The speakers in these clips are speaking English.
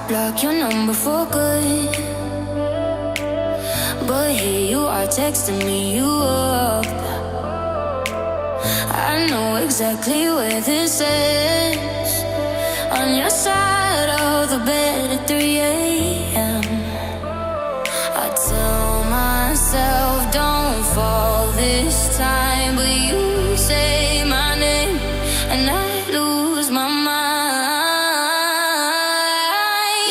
block your number for good. But here you are texting me you up. I know exactly where this is. On your side of the bed at 3 a.m. I tell myself don't fall this time, but you say my name and I lose my mind.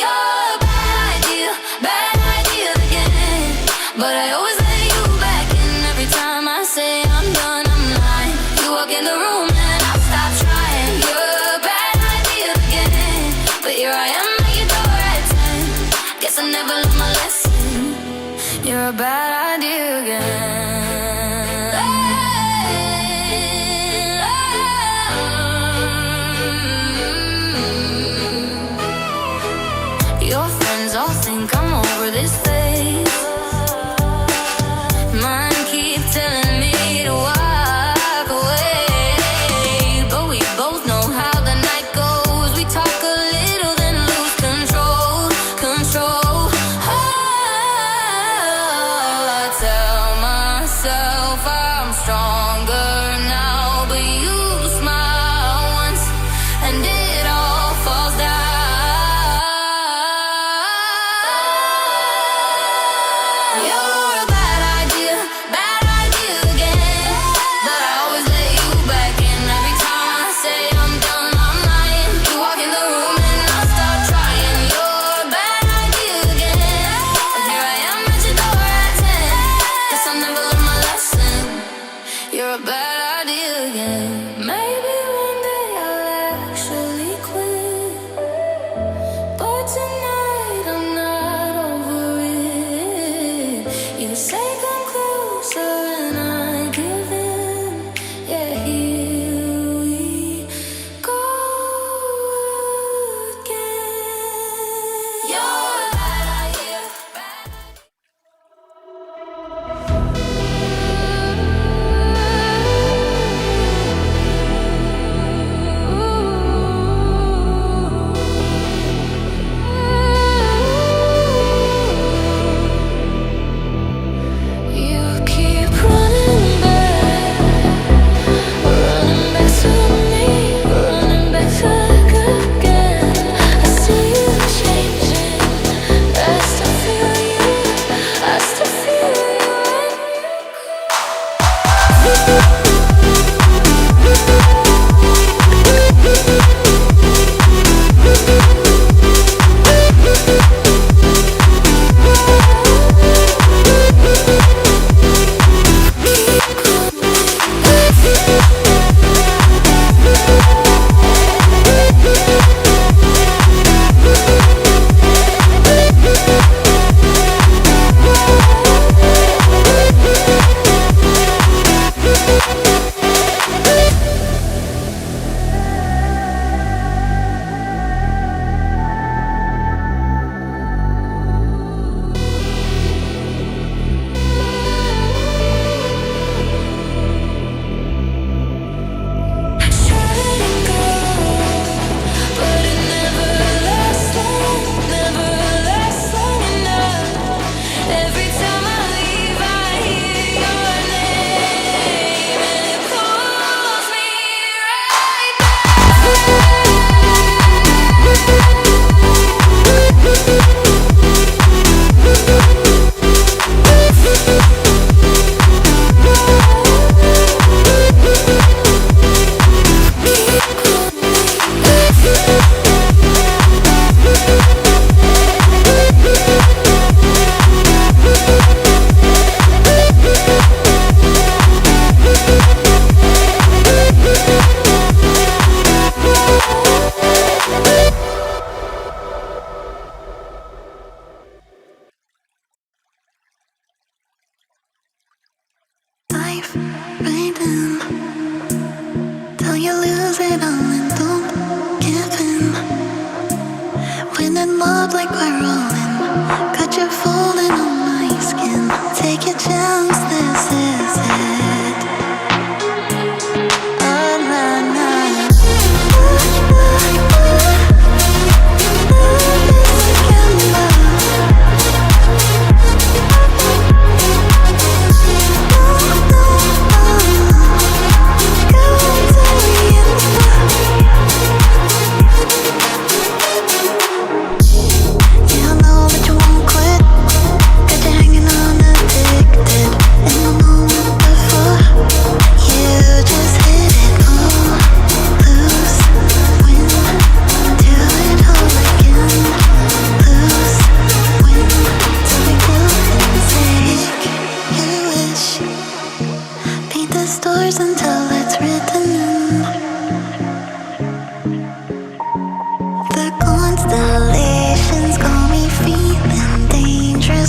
You're a bad idea again. But I always let you back in every time I say I'm done, I'm lying. You walk in the room and I stop trying. You're a bad idea again. But here I am at your door at 10. Guess I never learned my lesson. You're a bad idea again. Your friends all think I'm over this phase. Mine keep telling me to walk away. But we both know how the night goes. We talk a little then lose control. Oh, I tell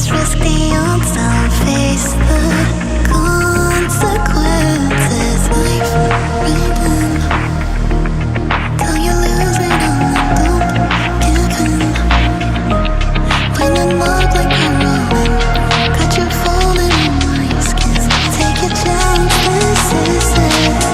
Just risk the unknown, face the consequences. Life written, till you lose it all and don't give in. When it looked like a ruin, got you falling in my skin. Take your chance, this is it.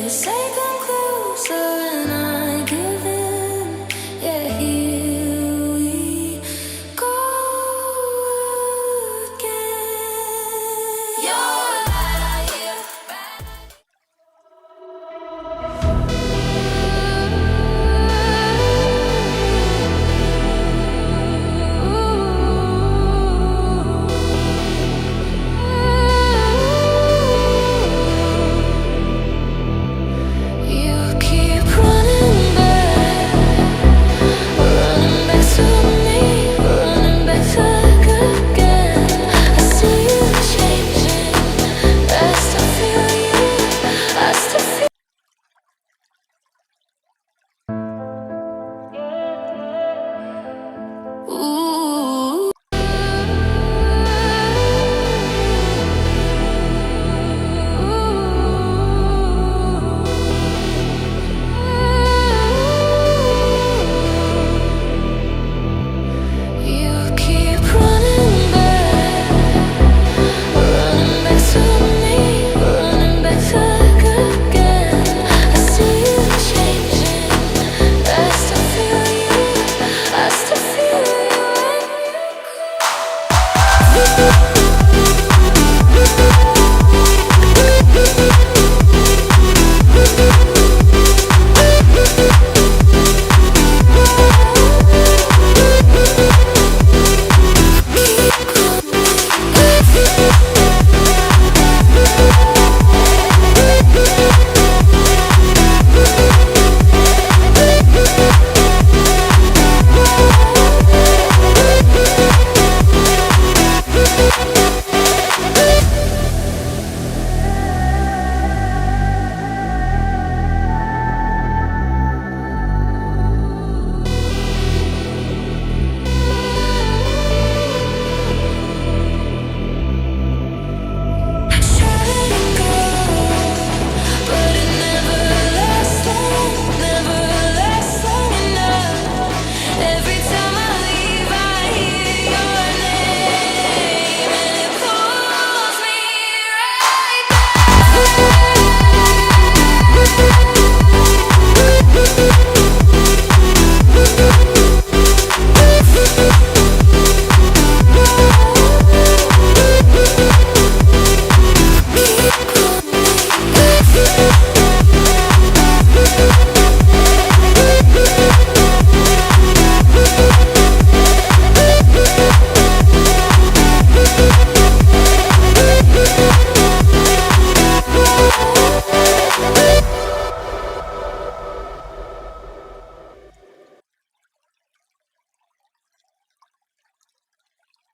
say come closer and I give in. Yeah, here we go again. You're bad, I hear bad. You keep running back to me, running back again. I see you changing, I still feel you, I still feel. Ooh. You keep running back to me, running back again. I see you changing, I still feel you, I still feel you.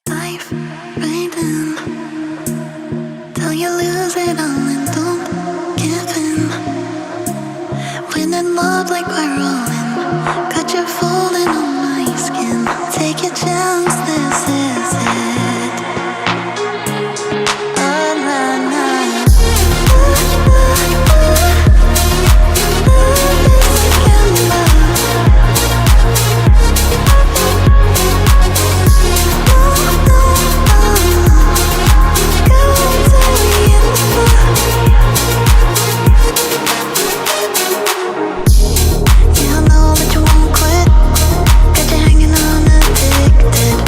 Life right then, till you lose it all and don't give in. When in love like we're rolling, got you falling on my skin. Take a chance, this is it. Oh, nah, nah. Yeah, I know that you won't quit. Got you hanging on addicted.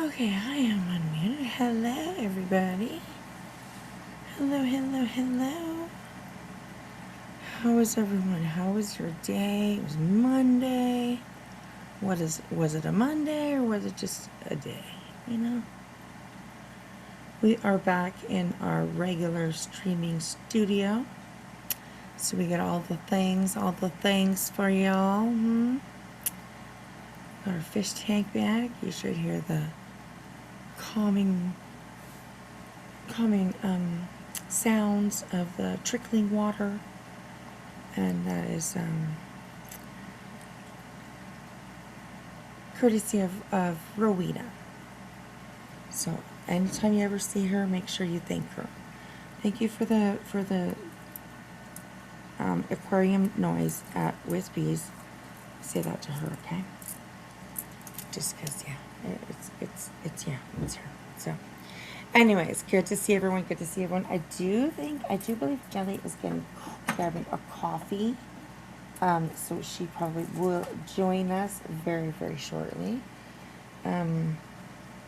Okay, I am unmuted. Hello, everybody. Hello, hello, hello. How is everyone? How was your day? It was Monday. Was it a Monday or was it just a day? You know? We are back in our regular streaming studio. So we got all the things for y'all. Got our fish tank back. You should hear the calming sounds of the trickling water, and that is courtesy of Rowena. So anytime you ever see her, make sure you thank her. Thank you for the aquarium noise at Wispy's. Say that to her, okay? Just because, yeah, it's her. So, anyways, good to see everyone. Good to see everyone. I do believe Jelly is grabbing a coffee. So she probably will join us very, very shortly.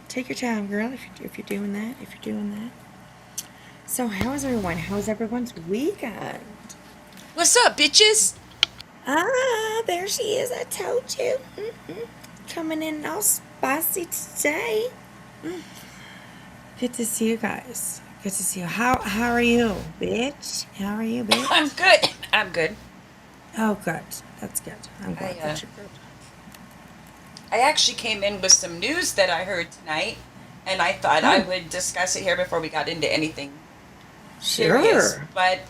Take your time, girl, if you're doing that. So, how's everyone? How's everyone's weekend? What's up, bitches? Ah, there she is. I told you. Coming in all spicy today. Good to see you guys. Good to see you. How are you, bitch? How are you, bitch? I'm good. Oh, good. That's good. I'm glad that you're good. I actually came in with some news that I heard tonight, and I thought I would discuss it here before we got into anything serious. Sure. But,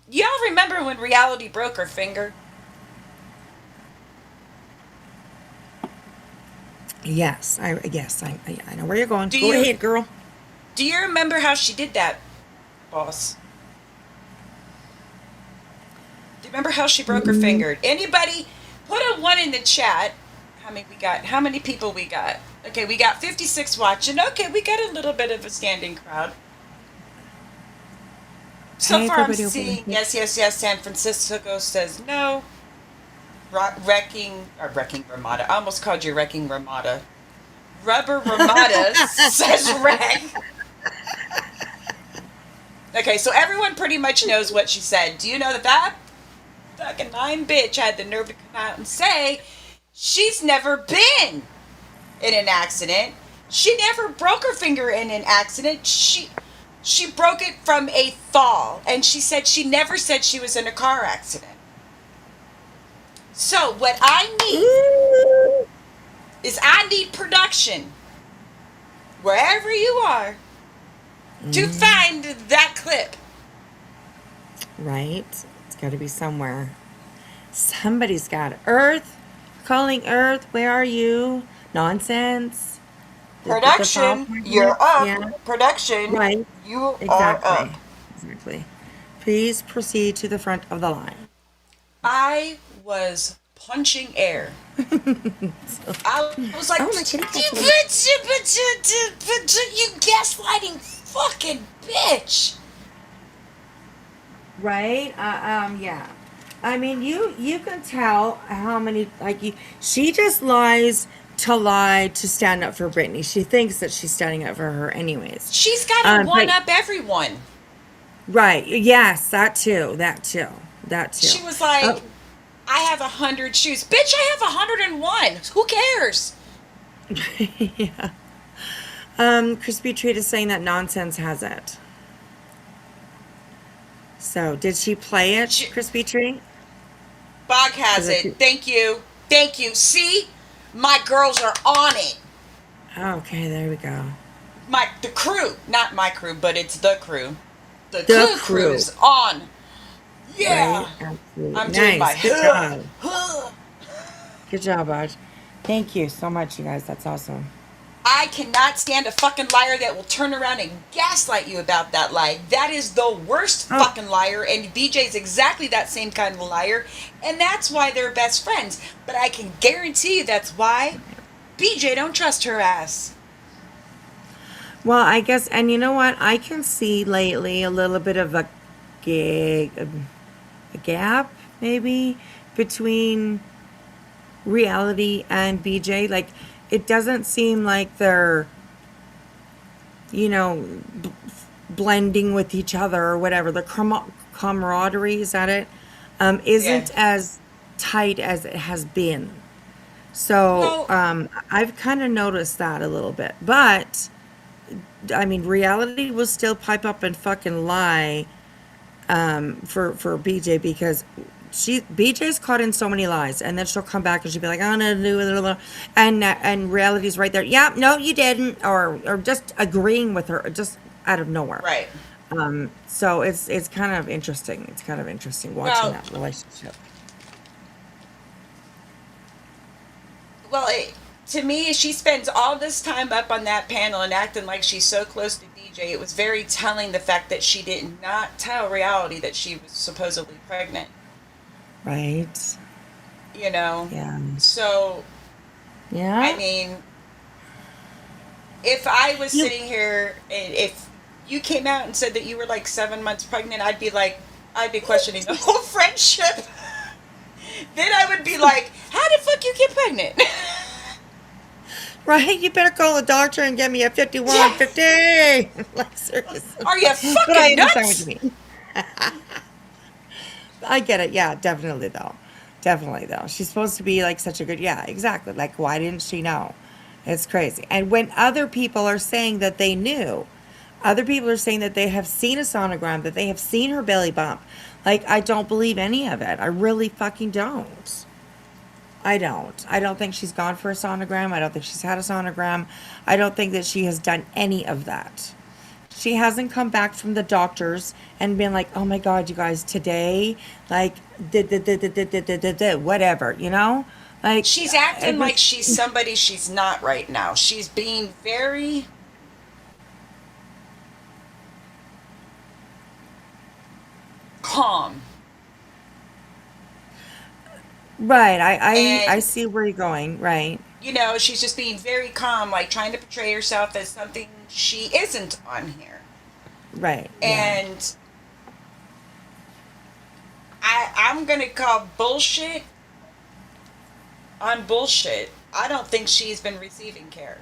y'all remember when Reality broke her finger? Yes, I know where you're going. Go ahead, girl. Do you remember how she did that, boss? Do you remember how she broke her finger? Anybody put a 1 in the chat? How many people we got? Okay, we got 56 watching. Okay, we got a little bit of a standing crowd. So far I'm seeing yes. San Francisco says no. Wrecking Ramada. I almost called you Wrecking Ramada. Rubber Ramada says wreck. Okay, so everyone pretty much knows what she said. Do you know that fucking lying bitch had the nerve to come out and say she's never been in an accident. She never broke her finger in an accident. She broke it from a fall, and she said she never said she was in a car accident. So what I need is I need production, wherever you are, to find that clip. Right? It's got to be somewhere. Somebody's got it. Earth, calling Earth. Where are you? Nonsense. Production, you're up. Yeah. Production, Right. you are up. Exactly. Please proceed to the front of the line. I was punching air. I was like, you gaslighting fucking bitch. Right? Yeah. I mean, you can tell how many, she just lies to lie to stand up for Britney. She thinks that she's standing up for her anyways. She's got to one-up everyone. Right. Yes, that too. She was like, I have 100 shoes. Bitch, I have 101. Who cares? Yeah. Crispy Treat is saying that Nonsense has it. So, did she play it, Crispy Treat? Bog has it. Thank you. See? My girls are on it. Okay, there we go. The crew. Not my crew, but it's the crew. The crew's on. Yeah. Right? Absolutely. I'm doing my Good job. Good job, Baj. Thank you so much, you guys. That's awesome. I cannot stand a fucking liar that will turn around and gaslight you about that lie. That is the worst fucking liar, and BJ's exactly that same kind of liar, and that's why they're best friends. But I can guarantee you that's why BJ don't trust her ass. Well, I guess, and you know what? I can see lately a little bit of a gap, maybe, between Reality and BJ. Like, it doesn't seem like they're, you know, blending with each other or whatever. The camaraderie, is that it? Yeah. Isn't as tight as it has been. So Well, I've kind of noticed that a little bit. But I mean, reality will still pipe up and fucking lie for BJ, because BJ's caught in so many lies, and then she'll come back and she'll be like, "Oh no, no," and reality's right there. Yeah, no, you didn't, or just agreeing with her just out of nowhere. right. So it's kind of interesting. It's kind of interesting watching Well, that relationship. well, to me, she spends all this time up on that panel and acting like she's so close to DJ. It was very telling, the fact that she did not tell reality that she was supposedly pregnant. Right. You know. Yeah. So, Yeah. I mean, if I was You- sitting here and if you came out and said that you were like 7 months pregnant, I'd be questioning the whole friendship. Then I would be like, how the fuck you get pregnant? Right, you better call the doctor and get me a 5150. Like, seriously. Are you But I fucking understand nuts? what you mean. I get it. Yeah, definitely though. Definitely though. She's supposed to be like such a good, yeah, exactly. Like, why didn't she know? It's crazy. And when other people are saying that they knew, other people are saying that they have seen a sonogram, that they have seen her belly bump. Like, I don't believe any of it. I really fucking don't. I don't. I don't think she's gone for a sonogram. I don't think she's had a sonogram. I don't think that she has done any of that. She hasn't come back from the doctors and been like, oh my God, you guys, today, like, whatever, you know? Like, She's acting like she's somebody she's not right now. She's being very calm. right. I And, see where you're going. Right. you know, she's just being very calm, like trying to portray herself as something she isn't on here. Right. Yeah. And I'm going to call bullshit on bullshit. I don't think she's been receiving care.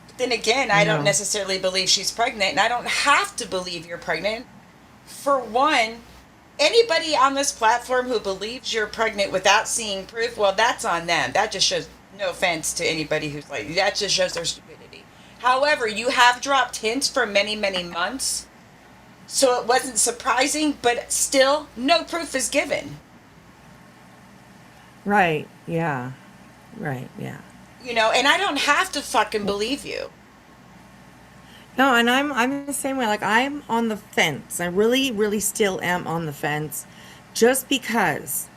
But then again, I don't No. necessarily believe she's pregnant, and I don't have to believe you're pregnant. For one, anybody on this platform who believes you're pregnant without seeing proof, well, that's on them. That just shows, no offense to anybody who's like, that just shows their stupidity. However, you have dropped hints for many, many months, so it wasn't surprising, but still, no proof is given. Right. Yeah. Right. Yeah. You know, and I don't have to fucking believe you. No, and I'm the same way. Like, I'm on the fence. I really, really still am on the fence, just because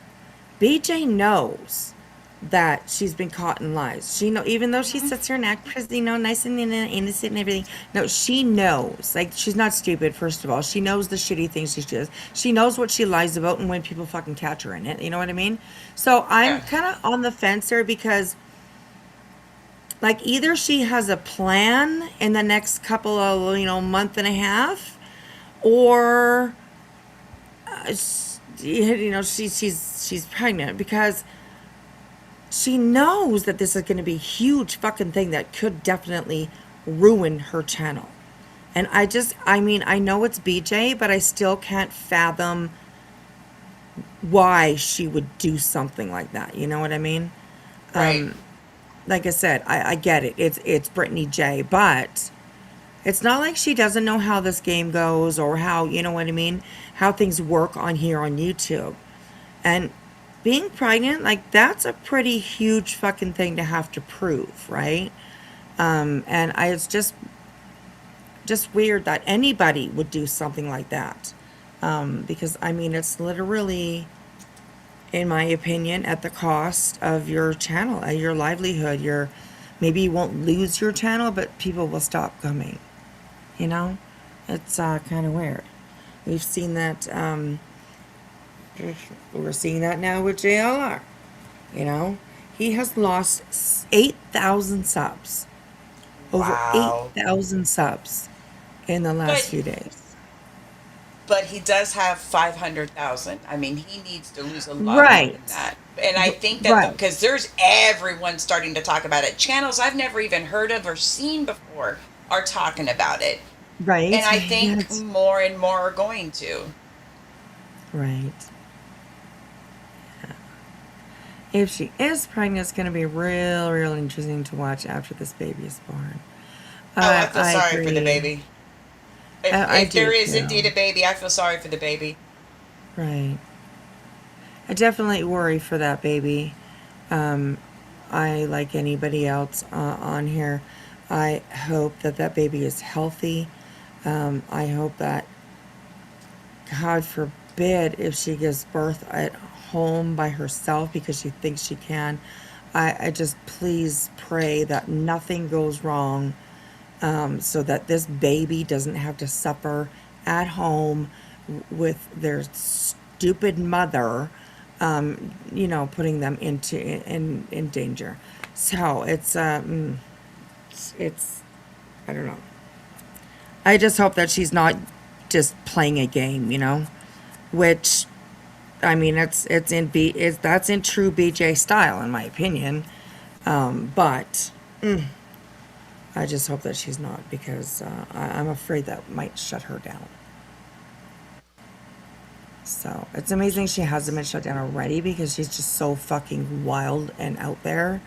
BJ knows that she's been caught in lies. She know, even though she sits here and acts, you know, nice and innocent and everything. No, she knows. Like, she's not stupid. First of all, she knows the shitty things she does. She knows what she lies about and when people fucking catch her in it. You know what I mean? So I'm Yeah. kind of on the fence there, because, like, either she has a plan in the next couple of, you know, month and a half, or you know, she's pregnant, because she knows that this is going to be a huge fucking thing that could definitely ruin her channel. And I mean, I know it's BJ, but I still can't fathom why she would do something like that. You know what I mean? Right. Like I said, I get it. It's Brittany J, but it's not like she doesn't know how this game goes, or how, you know what I mean, how things work on here on YouTube. And being pregnant, like, that's a pretty huge fucking thing to have to prove, right? It's just weird that anybody would do something like that. Because, I mean, it's literally, in my opinion, at the cost of your channel, your livelihood. Maybe you won't lose your channel, but people will stop coming. You know? It's kind of weird. We've seen that, we're seeing that now with JLR. You know? He has lost 8,000 subs. Over Wow. 8,000 subs in the last But few days. but he does have 500,000. I mean, he needs to lose a lot more Right. than that. And I think that Right. because there's everyone starting to talk about it. Channels I've never even heard of or seen before are talking about it. Right. And I think Yes. more and more are going to. Right. Yeah. If she is pregnant, it's going to be real interesting to watch after this baby is born. Oh, I feel sorry for the agree. baby. I If there do is too. indeed a baby, I feel sorry for the baby. Right. I definitely worry for that baby. I, like anybody else on here, I hope that that baby is healthy. I hope that, God forbid, if she gives birth at home by herself because she thinks she can, I just please pray that nothing goes wrong, so that this baby doesn't have to suffer at home with their stupid mother, putting them in danger. So it's I don't know. I just hope that she's not just playing a game, which, I mean, that's in true BJ style, in my opinion. But I just hope that she's not, because I'm afraid that might shut her down. So it's amazing she hasn't been shut down already, because she's just so fucking wild and out there.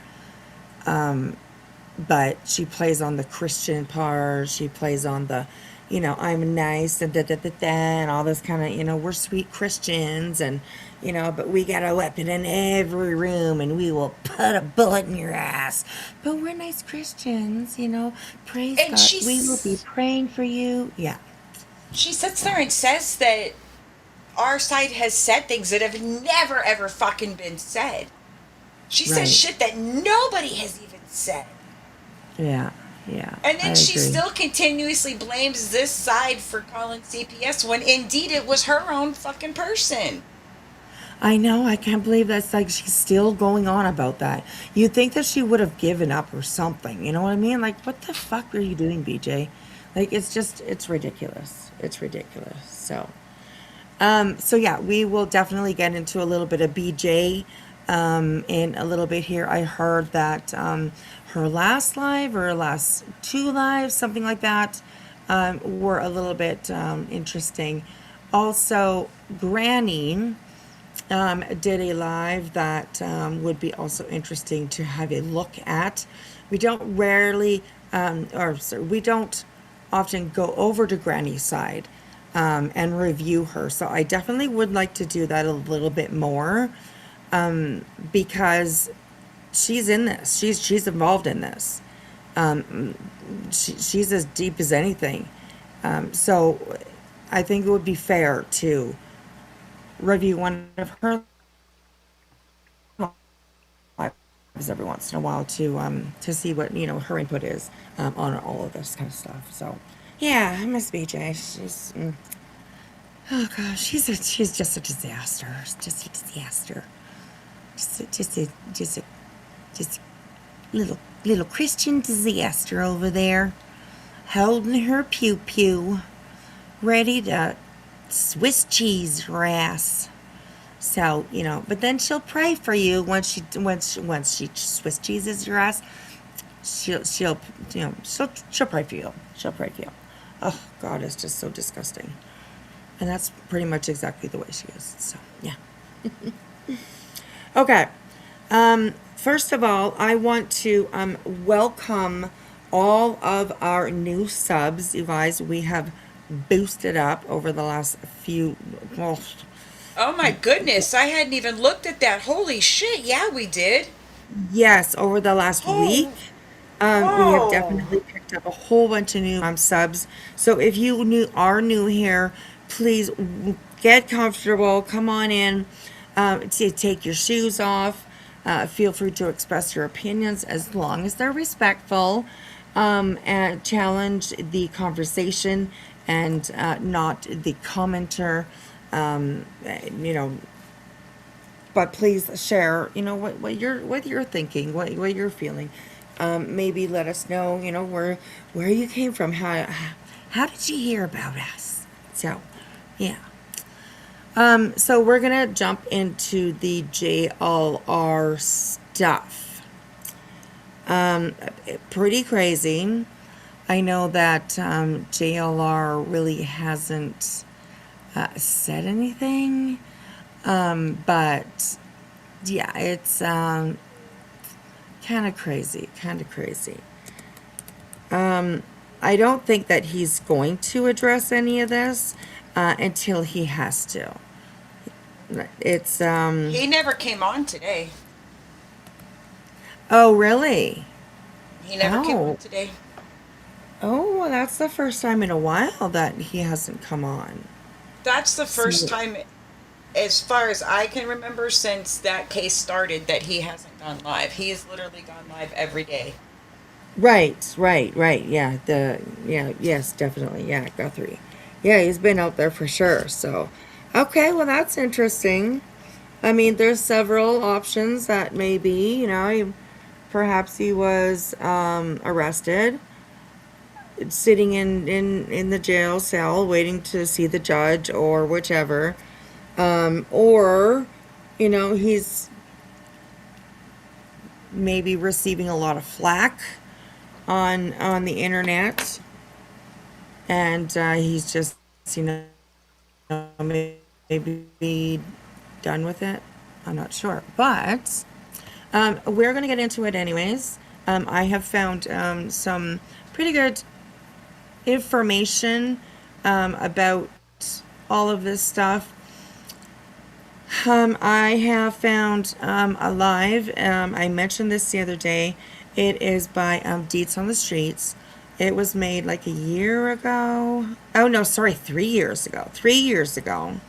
But she plays on the Christian part. She plays on the, I'm nice and and all this kind of, we're sweet Christians, and, but we got a weapon in every room and we will put a bullet in your ass. But we're nice Christians, praise And God. We will be praying for you. Yeah. She sits there and says that our side has said things that have never ever fucking been said. She Right. says shit that nobody has even said. Yeah. Yeah. And then I she agree. still continuously blames this side for calling CPS when indeed it was her own fucking person. I know. I can't believe that's like she's still going on about that. You'd think that she would have given up or something. You know what I mean? Like, what the fuck are you doing, BJ? Like, it's ridiculous. It's ridiculous. So yeah, we will definitely get into a little bit of BJ in a little bit here. I heard that her last live, or last two lives, something like that, were a little bit interesting. Also, Granny did a live that would be also interesting to have a look at. We don't we don't often go over to Granny's side and review her. So I definitely would like to do that a little bit more, because she's in this. She's involved in this. She's as deep as anything. So I think it would be fair to review one of her lives every once in a while to see what her input is on all of this kind of stuff. So yeah, Miss BJ, she's oh gosh, she's just a disaster. Just a disaster. Just a little Christian disaster over there, holding her pew pew, ready to Swiss cheese her ass. So but then she'll pray for you once she Swiss cheeses your ass. She'll pray for you. She'll pray for you. Oh God, it's just so disgusting. And that's pretty much exactly the way she is. So yeah. Okay. First of all, I want to welcome all of our new subs. You guys, we have boosted up over the last few. Well, Oh my goodness, I hadn't even looked at that. Holy shit, yeah, we did. yes, over the last week. We have Oh. definitely picked up a whole bunch of new subs. So if you are new here, please get comfortable. Come on in. Take your shoes off. Feel free to express your opinions as long as they're respectful, and challenge the conversation and not the commenter. But please share, what you're thinking, what you're feeling. Maybe let us know, where you came from. How did you hear about us? So Yeah. So we're gonna jump into the JLR stuff. Pretty crazy. I know that JLR really hasn't said anything, but yeah, it's kind of crazy, kind of crazy. I don't think that he's going to address any of this until he has to. It's He never came on today. Oh, really? He never came on Oh. today. Oh, well, that's the first time in a while that he hasn't come on. That's the first So- time, as far as I can remember, since that case started, that he hasn't gone live. He has literally gone live every day. Right. Yeah, yes, definitely. Yeah, Guthrie. Yeah, he's been out there for sure. So, okay, well, that's interesting. I mean, there's several options that may be, perhaps he was arrested, sitting in the jail cell waiting to see the judge or whichever. Or, he's maybe receiving a lot of flack on the internet, and he's just, you know, maybe done with it. I'm not sure, but we're going to get into it anyways. I have found some pretty good information about all of this stuff. I have found a live. I mentioned this the other day. It is by Deets on the Streets. It was made like a year ago. Oh no, sorry, 3 years ago. 3 years ago.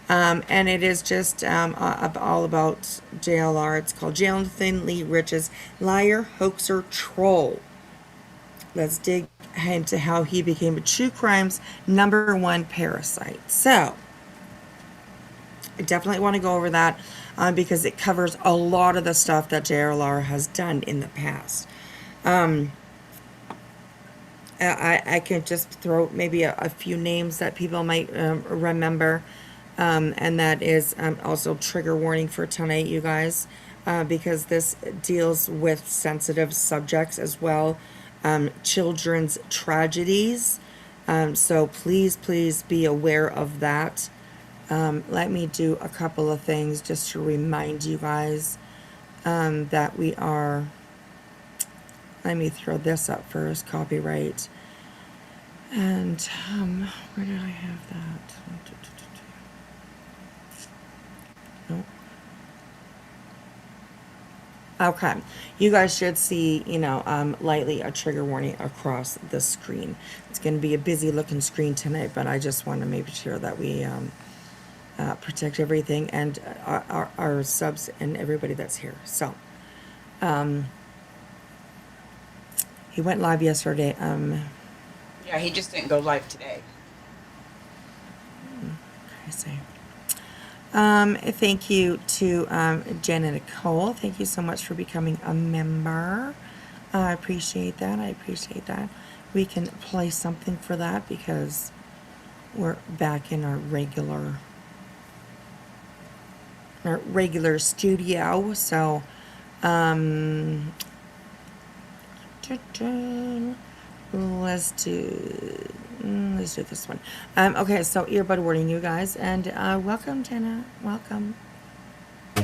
And it is just all about JLR. It's called Jonathan Lee Rich's Liar, Hoaxer, Troll. Let's dig into how he became a true crime's #1 parasite. So, I definitely want to go over that because it covers a lot of the stuff that JLR has done in the past. I can just throw maybe a few names that people might remember. And that is also trigger warning for tonight, you guys, because this deals with sensitive subjects as well, children's tragedies. So please be aware of that. Let me do a couple of things just to remind you guys that we are. Let me throw this up first, copyright. And where did I have that? Nope. Okay, you guys should see, lightly a trigger warning across the screen. It's going to be a busy looking screen tonight, but I just want to make sure that we protect everything and our subs and everybody that's here. So, he went live yesterday. Yeah, he just didn't go live today. Crazy. Thank you to Jen and Nicole. Thank you so much for becoming a member. I appreciate that. We can play something for that because we're back in our regular studio. So, let's do this one. Okay, so earbud warning, you guys, and welcome, Jenna. Welcome.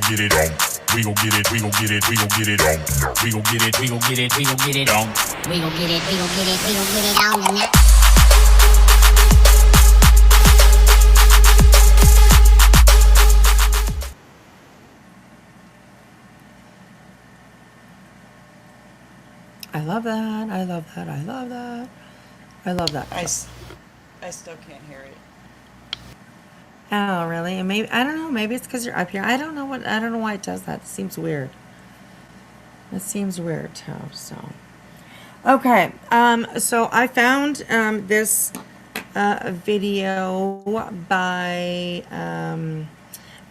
Get it on. We gon' get it, we gon' get it, we gon' get it on. We gon' get it, we gon' get it, we gon' get it on. We gon' get it, we gon' get it, we gon' get it on tonight. I love that. I still can't hear it. Oh, really? And maybe I don't know. Maybe it's because you're up here. I don't know why it does that. It seems weird. Too. So, okay. So I found this video by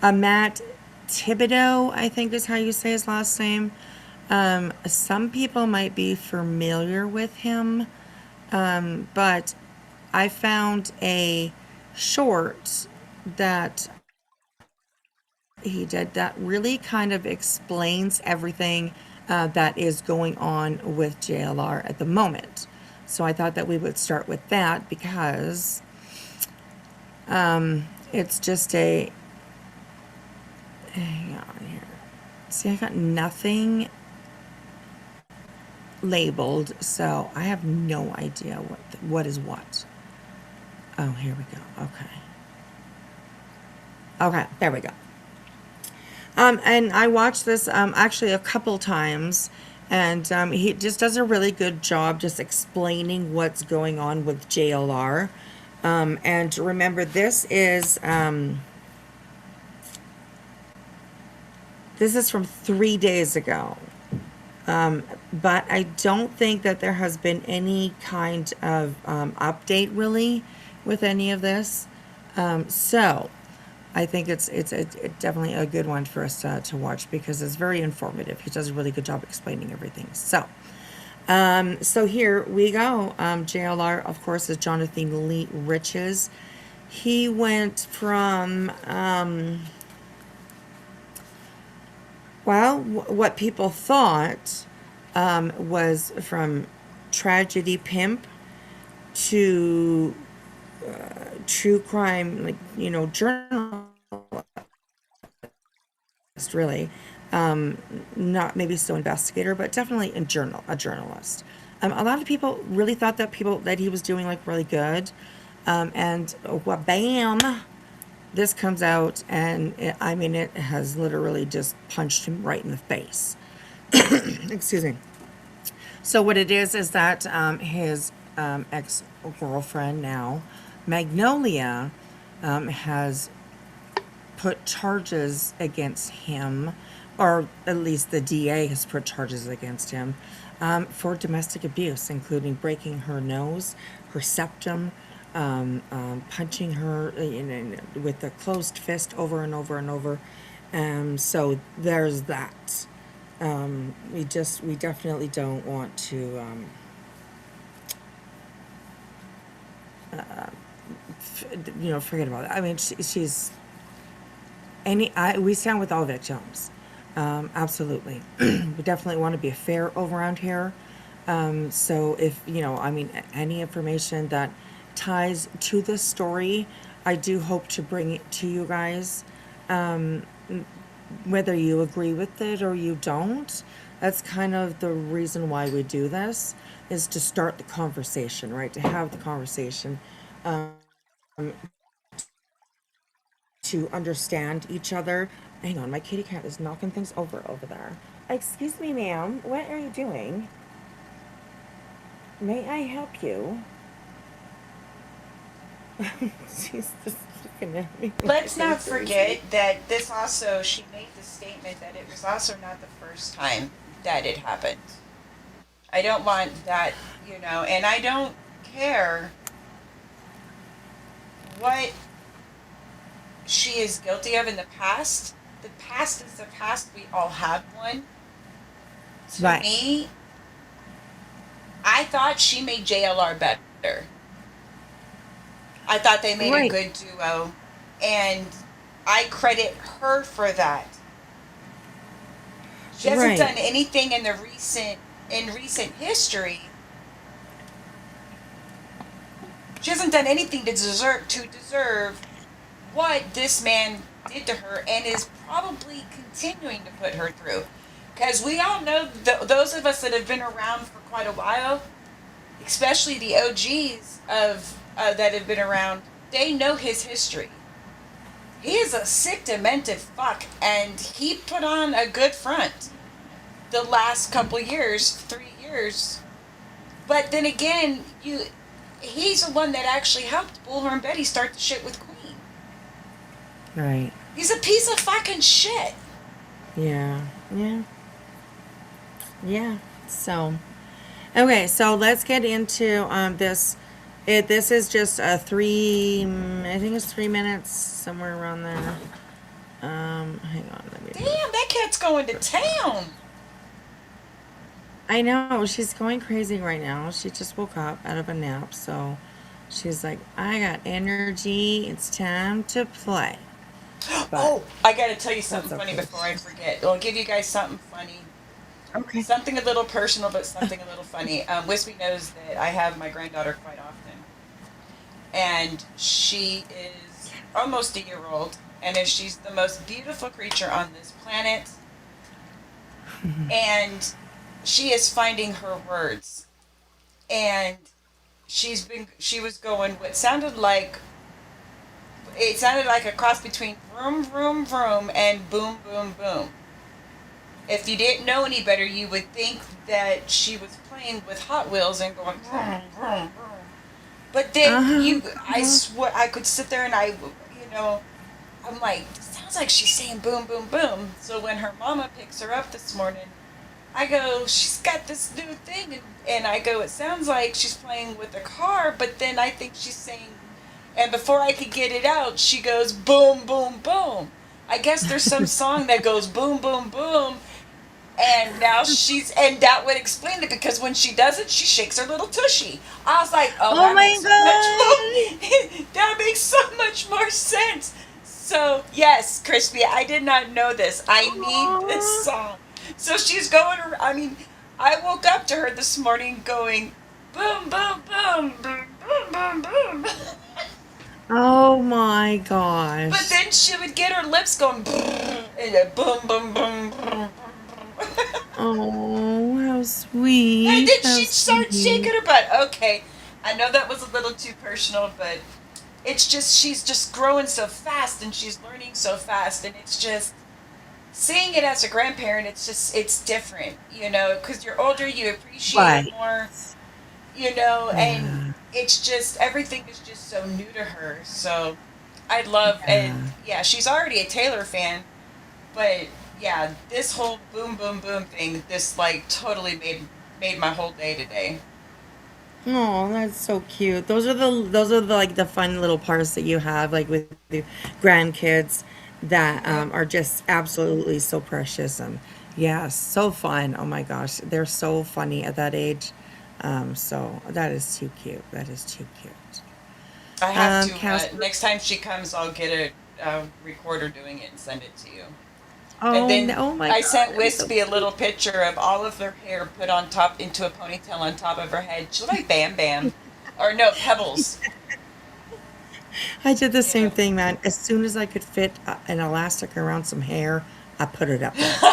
Matt Thibodeau, I think is how you say his last name. Some people might be familiar with him, but I found a short that he did that really kind of explains everything that is going on with JLR at the moment. So I thought that we would start with that because it's just a, hang on here. See, I got nothing labeled, so I have no idea what is what. Oh, here we go. Okay, there we go. And I watched this actually a couple times, and he just does a really good job just explaining what's going on with JLR. And remember, this is from 3 days ago. But I don't think that there has been any kind of update really with any of this. So I think it's definitely a good one for us to watch because it's very informative. He does a really good job explaining everything. So here we go. JLR, of course, is Jonathan Lee Riches. He went from, what people thought was from tragedy pimp to true crime, journalist, really. Not maybe still investigator, but definitely a journalist. A lot of people really thought that he was doing really good. And bam, this comes out, and it has literally just punched him right in the face. Excuse me. So what it is that his ex-girlfriend now, Magnolia, has put charges against him, or at least the DA has put charges against him for domestic abuse, including breaking her nose, her septum, punching her with a closed fist over and over and over. So there's that. We definitely don't want to forget about it. She's we stand with all victims. Absolutely. We definitely want to be fair around here. So if, any information that ties to this story, I do hope to bring it to you guys. Whether you agree with it or you don't, that's kind of the reason why we do this, is to start the conversation, right? To have the conversation, to understand each other. Hang on, my kitty cat is knocking things over there. Excuse me, ma'am. What are you doing? May I help you? She's just looking at me. Let's not forget that she made the statement that it was also not the first time that it happened. I don't want that, and I don't care what she is guilty of in the past. The past is the past. We all have one. To me, I thought she made JLR better. I thought they made a good duo, and I credit her for that. She hasn't done anything in recent history. She hasn't done anything to deserve what this man did to her, and is probably continuing to put her through. Because we all know, those of us that have been around for quite a while, especially the OGs that have been around, they know his history. He is a sick, demented fuck, and he put on a good front the last couple years, 3 years. But then again, he's the one that actually helped Bullhorn Betty start the shit with Queen. Right. He's a piece of fucking shit. Yeah. So, okay, so let's get into this. This is just I think it's 3 minutes, somewhere around there. Hang on. Damn, that cat's going to town. I know, she's going crazy right now. She just woke up out of a nap, so She's like, I got energy. It's time to play. But Oh, I gotta tell you something that's funny okay. before I forget. I'll give you guys something funny. Okay. Something a little personal, but something a little funny. Wispy knows that I have my granddaughter quite often. And she is almost a year old. And she's the most beautiful creature on this planet. And she is finding her words. And she was going what sounded like, it sounded like a cross between vroom, vroom, vroom and boom, boom, boom. If you didn't know any better, you would think that she was playing with Hot Wheels and going vroom, vroom, vroom. But then I swear, I could sit there and I'm like, it sounds like she's saying boom, boom, boom. So when her mama picks her up this morning, I go, she's got this new thing. And I go, it sounds like she's playing with a car, but then I think she's saying, and before I could get it out, she goes, boom, boom, boom. I guess there's some song that goes boom, boom, boom. And now and that would explain it, because when she does it, she shakes her little tushy. I was like, oh, Oh that my makes so god. much that makes so much more sense. So, yes, Crispy, I did not know this. I need this song. So she's going, I mean, I woke up to her this morning going, boom, boom, boom, boom, boom, boom, boom. Oh my But gosh. then she would get her lips going, and a boom, boom, boom, boom. Oh, how And sweet. then How she'd start shaking sweet. her butt. Okay, I know that was a little too personal, but it's just, she's just growing so fast and she's learning so fast. And it's just, seeing it as a grandparent, it's different, because you're older, you appreciate it Right. more, and Yeah. it's just, everything is just so new to her. So I love, and Yeah. yeah, she's already a Taylor fan, but yeah, this whole boom, boom, boom thing, this like totally made my whole day today. Oh, that's so cute. Those are the like the fun little parts that you have like with the grandkids that Yep. are just absolutely so precious and yeah, so fun. Oh my gosh, they're so funny at that age. So that is too cute. That is too cute. I have to, Casper. next time she comes, I'll get a recorder doing it and send it to you. And Oh no! then Oh my I God! sent I'm so Wispy a little cute. picture of all of her hair put on top into a ponytail on top of her head. She looked like Bam Bam. Or no, Pebbles. I did the You same know. thing, man. As soon as I could fit an elastic around some hair, I put it up there.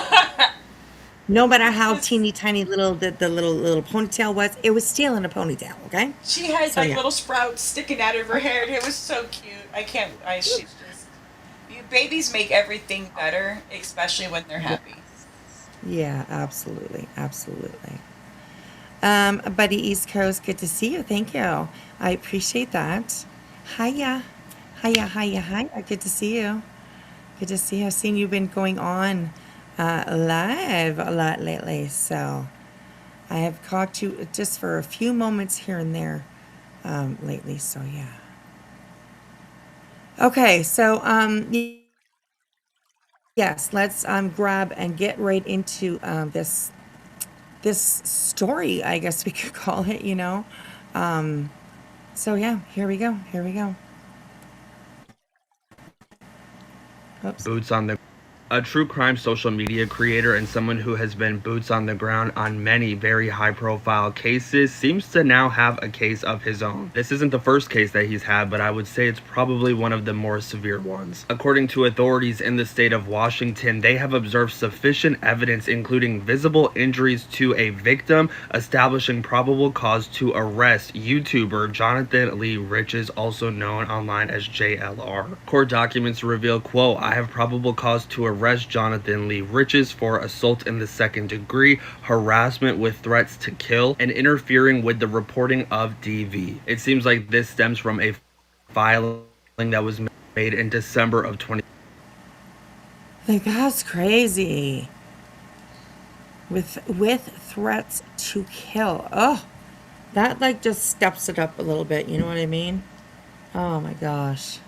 No matter how This, teeny tiny little the little ponytail was, it was still in a ponytail, okay? she had So like yeah. little sprouts sticking out of her hair, and it was so cute. She's just, you babies make everything better, especially when they're happy. Yes. Yeah, absolutely. Absolutely. Buddy East Coast, good to see you. Thank you. I appreciate that. Hiya. Hiya, hiya, hiya. Good to see you. Good to see you. I've seen you've been going on live a lot lately, so I have caught you just for a few moments here and there lately, so yeah. Okay, so yes, let's grab and get right into this story, I guess we could call it. So yeah, here we go. Here we go. Oops. Boots on the a true crime social media creator and someone who has been boots on the ground on many very high profile cases seems to now have a case of his own. This isn't the first case that he's had, but I would say it's probably one of the more severe ones. According to authorities in the state of Washington, they have observed sufficient evidence including visible injuries to a victim, establishing probable cause to arrest YouTuber Jonathan Lee Riches, also known online as JLR. Court documents reveal, quote, I have probable cause to arrest Jonathan Lee Riches for assault in the second degree, harassment with threats to kill, and interfering with the reporting of DV. It seems like this stems from a filing that was made in December of 20. Like that's crazy. With threats to kill. Oh, that like just steps it up a little bit. You know what I mean? Oh my gosh,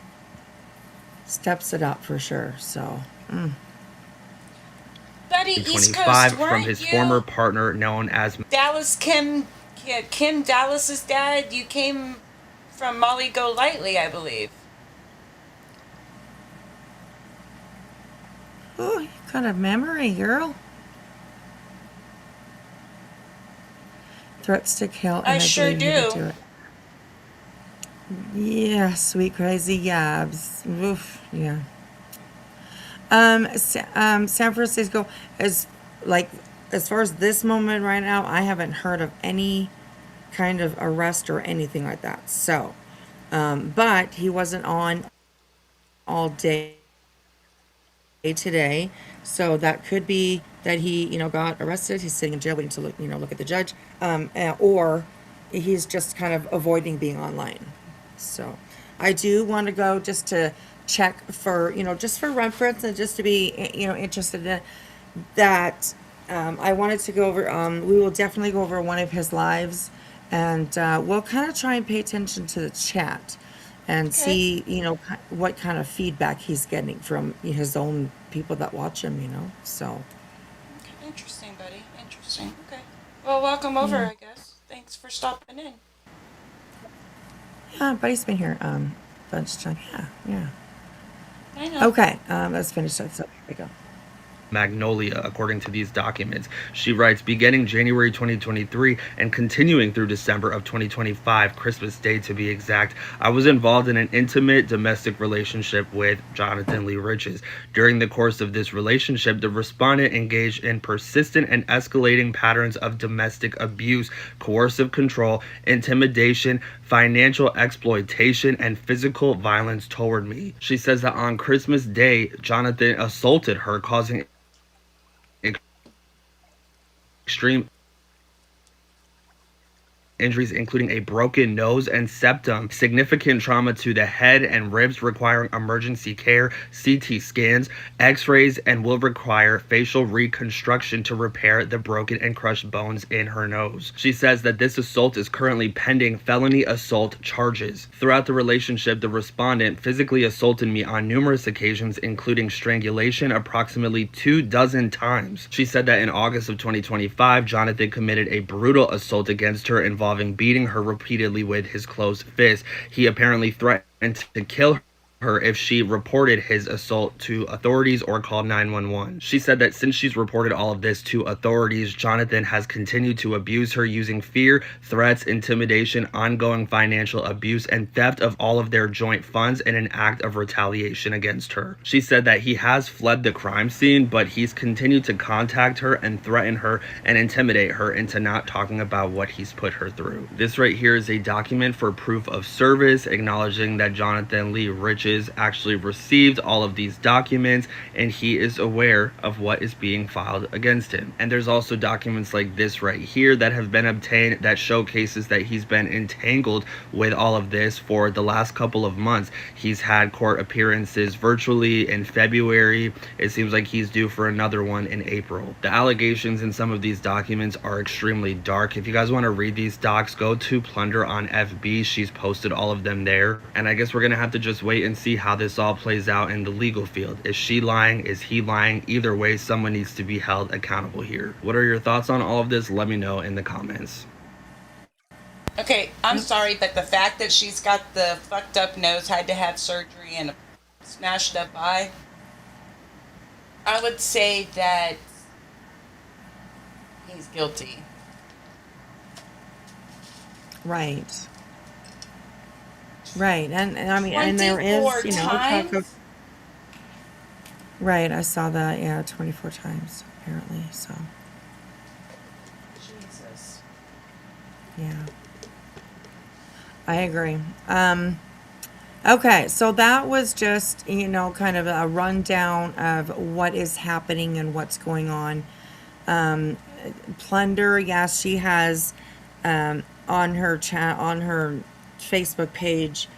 steps it up for sure. So. Buddy, East Coast, 2025 from weren't his former you partner known as Dallas Kim Dallas's dad? You came from Molly Golightly, I believe. Oh, you got a memory, girl. Threats to kill, and I I sure believe he would do. do it. Yeah, sweet crazy yabs. Oof, yeah. San Francisco is like, as far as this moment right now, I haven't heard of any kind of arrest or anything like that. So, but he wasn't on all day today, so that could be that he, got arrested. He's sitting in jail waiting to look at the judge, or he's just kind of avoiding being online. So, I do want to go just to check for, just for reference and just to be, interested in that. I wanted to go over. We will definitely go over one of his lives, and we'll kind of try and pay attention to the chat and see, what kind of feedback he's getting from his own people that watch him. So, Okay, interesting, buddy. Interesting. Okay. Well, welcome over, I guess. Thanks for stopping in. yeah, Buddy's been here a bunch of times. Yeah. I know. Okay, let's finish that. So here we go. Magnolia, according to these documents. She writes, beginning January 2023 and continuing through December of 2025, Christmas Day to be exact, I was involved in an intimate domestic relationship with Jonathan Lee Riches. During the course of this relationship, the respondent engaged in persistent and escalating patterns of domestic abuse, coercive control, intimidation, financial exploitation, and physical violence toward me. She says that on Christmas Day, Jonathan assaulted her, causing extreme injuries including a broken nose and septum, significant trauma to the head and ribs requiring emergency care, CT scans, x-rays, and will require facial reconstruction to repair the broken and crushed bones in her nose. She says that this assault is currently pending felony assault charges. Throughout the relationship, the respondent physically assaulted me on numerous occasions, including strangulation approximately 24 times. She said that in August of 2025, Jonathan committed a brutal assault against her involving beating her repeatedly with his closed fist. He apparently threatened to kill her if she reported his assault to authorities or called 911. She said that since she's reported all of this to authorities, Jonathan has continued to abuse her using fear, threats, intimidation, ongoing financial abuse, and theft of all of their joint funds in an act of retaliation against her. She said that he has fled the crime scene, but he's continued to contact her and threaten her and intimidate her into not talking about what he's put her through. This right here is a document for proof of service, acknowledging that Jonathan Lee Riches actually received all of these documents and he is aware of what is being filed against him. And there's also documents like this right here that have been obtained that showcases that he's been entangled with all of this for the last couple of months. He's had court appearances virtually in February. It seems like he's due for another one in April. The allegations in some of these documents are extremely dark. If you guys want to read these docs, go to Plunder on FB. She's posted all of them there. And I guess we're gonna have to just wait and see how this all plays out in the legal field. Is she lying? Is he lying? Either way, someone needs to be held accountable here. What are your thoughts on all of this? Let me know in the comments. Okay, I'm sorry, but the fact that she's got the fucked up nose, had to have surgery, and a smashed up eye, I would say that he's guilty. Right. Right, and I mean, and there is, 24 talk of, times? right, I saw that, yeah, 24 times, apparently, so, Jesus. yeah. I agree. Okay, so that was just, kind of a rundown of what is happening and what's going on. Plunder, yes, she has, on her Facebook page,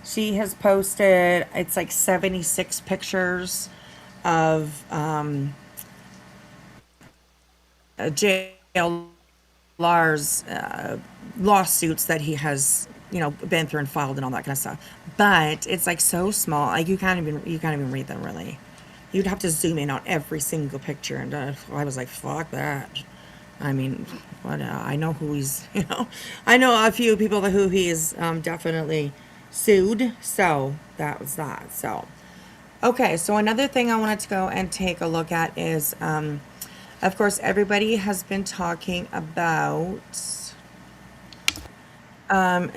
she has posted, it's like 76 pictures of JLR's lawsuits that he has, been through and filed and all that kind of stuff. But it's like so small, like you can't even read them really. You'd have to zoom in on every single picture, and I was like, fuck that. I mean, what I know who he's, I know a few people who he's definitely sued. So that was that. So, okay. So another thing I wanted to go and take a look at is, of course, everybody has been talking about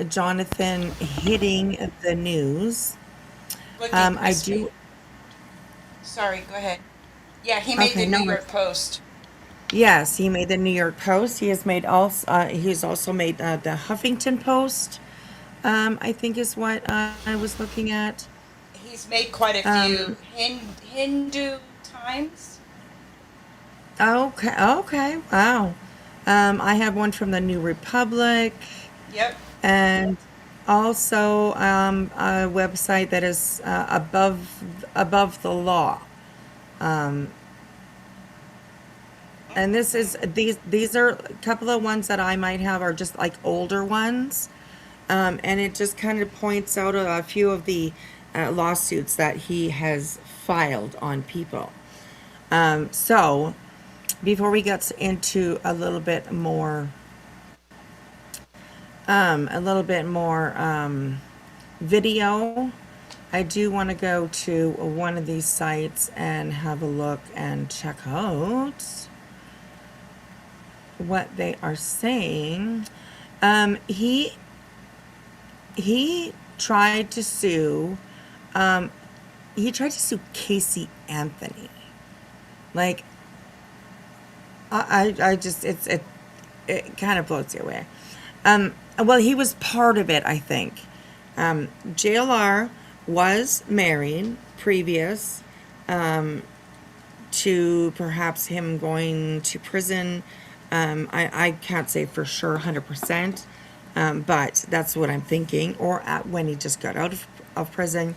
Jonathan hitting the news. Looking I crispy. do. Sorry, go ahead. Yeah, he made Okay, the no New worries. York Post. Yes, he made the New York Post. He has made also. He's also made the Huffington Post. I think is what I was looking at. He's made quite a few Um, Hindu Times. okay, okay, wow. I have one from the New Republic, Yep. and also a website that is above the law. Um, and this is these are a couple of ones that I might have are just like older ones. And it just kind of points out a few of the lawsuits that he has filed on people. So, before we get into a little bit more video, I do want to go to one of these sites and have a look and check out what they are saying. Um, he he tried to sue um he tried to sue Casey Anthony. Like I just it kind of blows you away. Well, he was part of it, I think. JLR was married previous to perhaps him going to prison. I can't say for sure 100%, but that's what I'm thinking, or when he just got out of prison.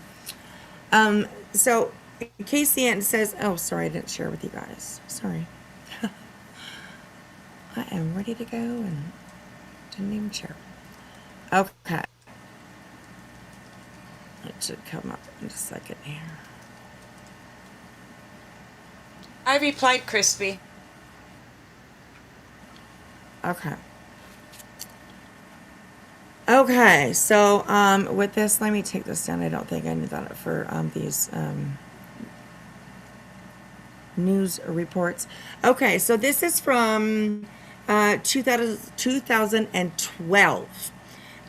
So Casey Ann says, oh, sorry, I didn't share with you guys. Sorry. I am ready to go and didn't even share. Okay. It should come up in a second here. I replied crispy. Okay. Okay, so with this, let me take this down. I don't think I need that for these news reports. Okay, so this is from 2012.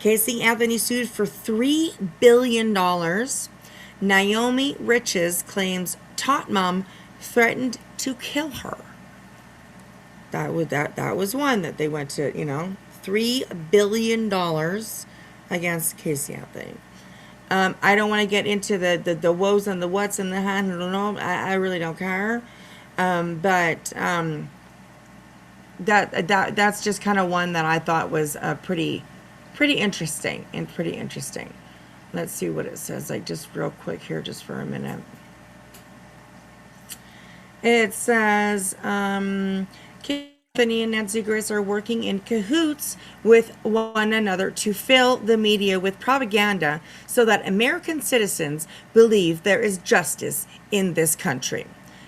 Casey Anthony sued for $3 billion. Naomi Riches claims tot mom threatened to kill her. That was one that they went to, $3 billion against Casey Anthony. I don't want to get into the woes and the whats and the I don't know. I really don't care. But that's just kind of one that I thought was pretty interesting and pretty interesting. Let's see what it says. Like just real quick here, just for a minute. It says Anthony and Nancy Grace are working in cahoots with one another to fill the media with propaganda so that American citizens believe there is justice in this country.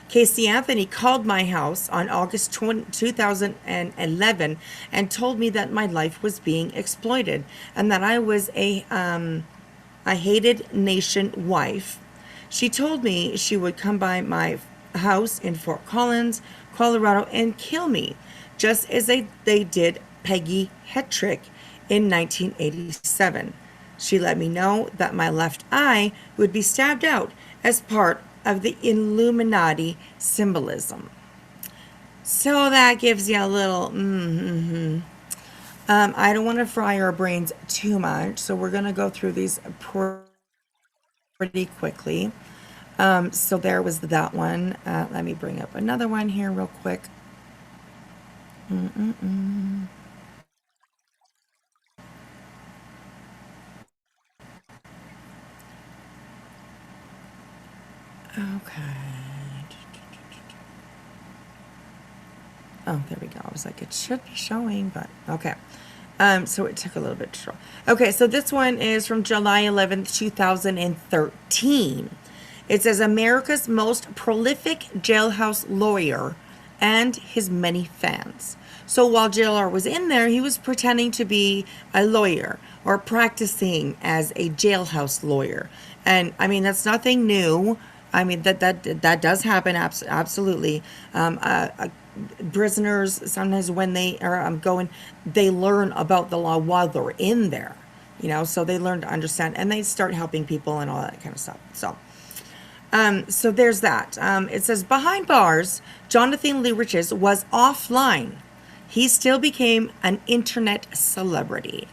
Casey Anthony called my house on August 2011 and told me that my life was being exploited and that I was a hated nation wife. She told me she would come by my house in Fort Collins, Colorado, and kill me, just as they did Peggy Hetrick in 1987. She let me know that my left eye would be stabbed out as part of the Illuminati symbolism. So that gives you a little I don't want to fry our brains too much, so we're going to go through these pretty quickly. So there was that one. Let me bring up another one here real quick. Okay. Oh, there we go. I was like, it should be showing, but okay. So it took a little bit to show. Okay, so this one is from July 11th, 2013. It says America's most prolific jailhouse lawyer and his many fans. So while JLR was in there, he was pretending to be a lawyer or practicing as a jailhouse lawyer. And I mean, that's nothing new. I mean, that does happen, absolutely. Prisoners, sometimes when they are going, they learn about the law while they're in there, so they learn to understand, and they start helping people and all that kind of stuff. So there's that. It says, behind bars, Jonathan Lee Riches was offline. He still became an internet celebrity.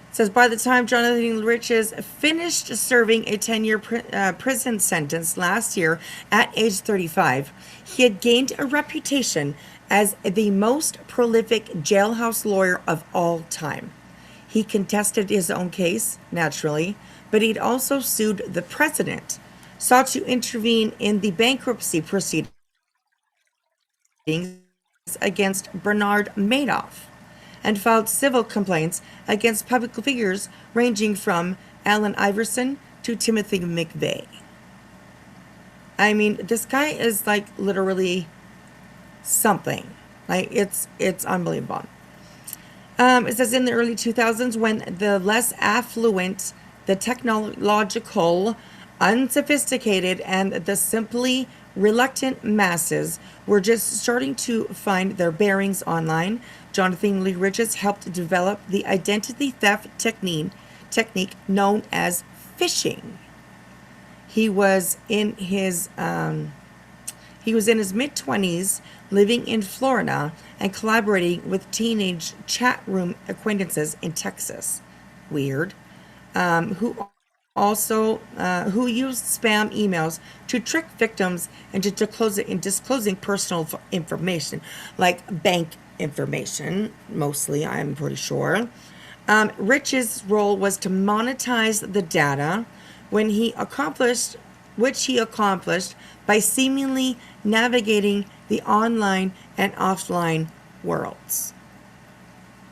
It says, by the time Jonathan Riches finished serving a 10-year prison sentence last year at age 35, he had gained a reputation as the most prolific jailhouse lawyer of all time. He contested his own case, naturally, but he'd also sued the president, sought to intervene in the bankruptcy proceedings against Bernard Madoff, and filed civil complaints against public figures ranging from Allen Iverson to Timothy McVeigh. I mean, this guy is like literally something. Like, it's unbelievable. It says, in the early 2000s, when the less affluent, the technological, unsophisticated, and the simply reluctant masses were just starting to find their bearings online, Jonathan Lee Riches helped develop the identity theft technique known as phishing. He was in his mid-20s, living in Florida and collaborating with teenage chat room acquaintances in Texas. Weird. Who used spam emails to trick victims into disclosing personal information, like bank information, mostly, I'm pretty sure. Rich's role was to monetize the data, which he accomplished by seemingly navigating the online and offline worlds.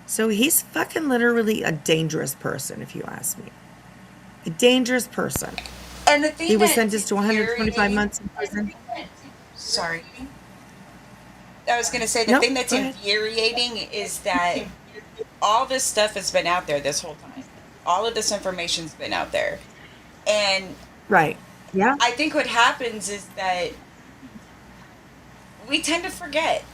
So he's fucking literally a dangerous person, if you ask me. A dangerous person. And the thing He was that's sentenced to 125 months in prison. Sorry. I was going to say, the No, thing that's go ahead. infuriating is that all this stuff has been out there this whole time. All of this information's been out there. And Right. Yeah. I think what happens is that we tend to forget.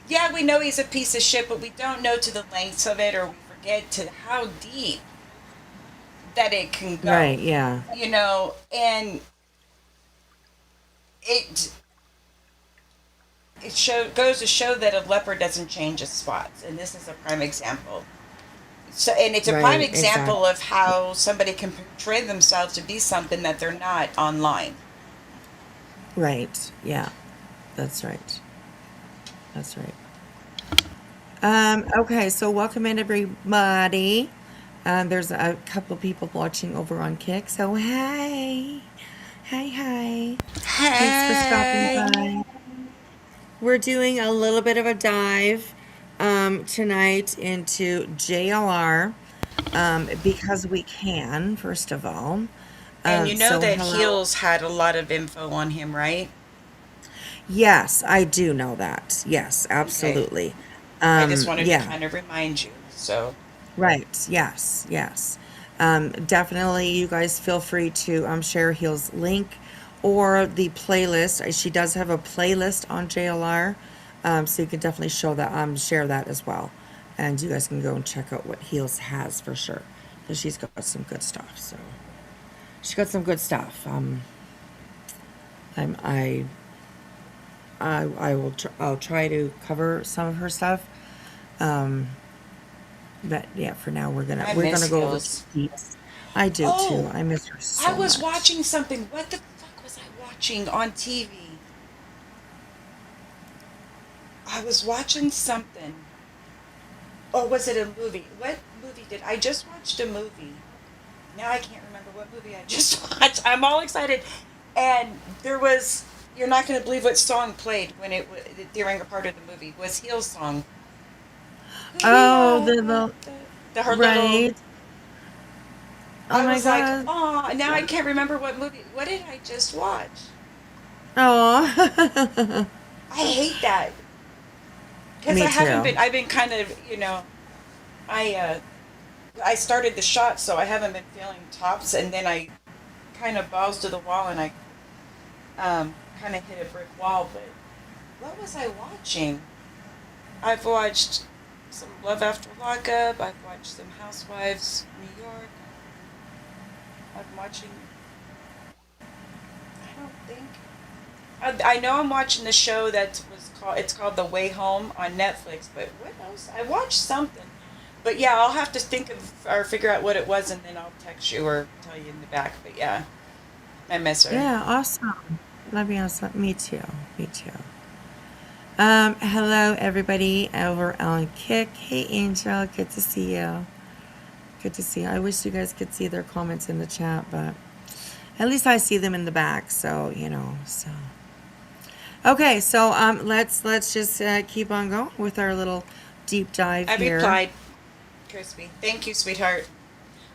Yeah, we know he's a piece of shit, but we don't know to the lengths of it, or we forget to how deep that it can go. Right. Yeah. And goes to show that a leopard doesn't change its spots, and this is a prime example. So, and it's a Right, prime example of how somebody can portray themselves to be something that they're not online. Right. Yeah. That's right. That's right. Okay, so welcome in, everybody. There's a couple of people watching over on Kick, so hi. Hi. Thanks for stopping by. We're doing a little bit of a dive tonight into JLR because we can, first of all. And you know so that hello. Heels had a lot of info on him, right? Yes, I do know that. Yes, absolutely. I just wanted yeah. to kind of remind you. So Right. Yes. Definitely, you guys feel free to share Heel's link or the playlist. She does have a playlist on JLR, so you can definitely share that as well, and you guys can go and check out what Heels has for sure, because she's got some good stuff. So she got some good stuff. I'll try to cover some of her stuff. But yeah, for now we're gonna go over Heels. I do too. I miss her so I was much. watching something. What the fuck was I watching on TV? I was watching something. Or was it a movie? What movie did I just watched a movie? Now I can't remember what movie I just watched. I'm all excited. And there was, you're not going to believe what song played when it during a part of the movie. It was Heel's song. Oh, the her right. little, Oh I my was like, God. oh, now I can't remember what movie. What did I just watch? Oh. I hate that because Me I haven't too. been. I've been kind of, I started the shot, so I haven't been feeling tops, and then I kind of balls to the wall, and I kind of hit a brick wall. But what was I watching? I've watched some Love After Lockup. I've watched some Housewives New York. I'm watching. I don't think. I know I'm watching the show that was called. It's called The Way Home on Netflix. But what else? I watched something. But yeah, I'll have to think of or figure out what it was, and then I'll text you or tell you in the back. But yeah, I miss her. Yeah, awesome. Love you. Awesome. Me too. Me too. Hello everybody over on Kick. Hey Angel, good to see you. Good to see you. I wish you guys could see their comments in the chat, but at least I see them in the back, so so. Okay, so let's just keep on going with our little deep dive I here. replied, Crispy. Thank you, sweetheart.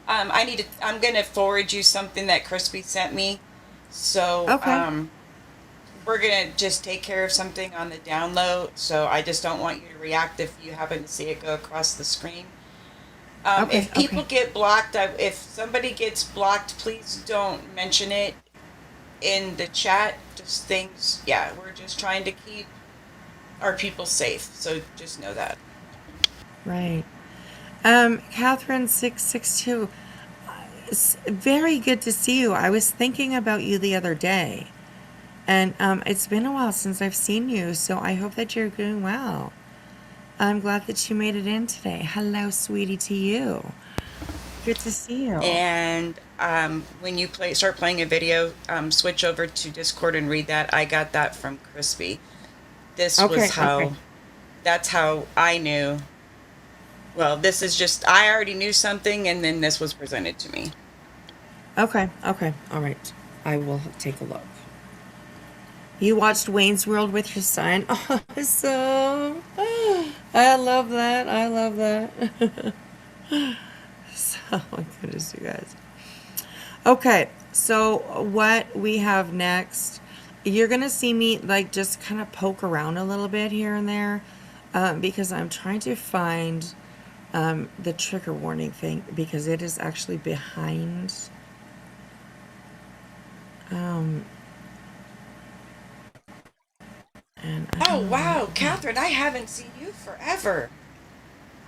I'm gonna forward you something that Crispy sent me. So Okay. we're gonna just take care of something on the download. So I just don't want you to react if you happen to see it go across the screen. Okay, If people okay. get blocked, if somebody gets blocked, please don't mention it in the chat. Just things, yeah, we're just trying to keep our people safe. So just know that. Right. Catherine 662. It's very good to see you. I was thinking about you the other day. And it's been a while since I've seen you, so I hope that you're doing well. I'm glad that you made it in today. Hello, sweetie, to you. Good to see you. And when you start playing a video, switch over to Discord and read that. I got that from Crispy. This Okay, was okay. that's how I knew. Well, this is just, I already knew something, and then this was presented to me. Okay, okay, all right. I will take a look. You watched Wayne's World with your son? Awesome. I love that. I love that. So, my goodness, you guys. Okay, so what we have next, you're going to see me like just kind of poke around a little bit here and there because I'm trying to find the trigger warning thing because it is actually behind. And I Oh, don't know wow, what, Catherine, I haven't seen you forever.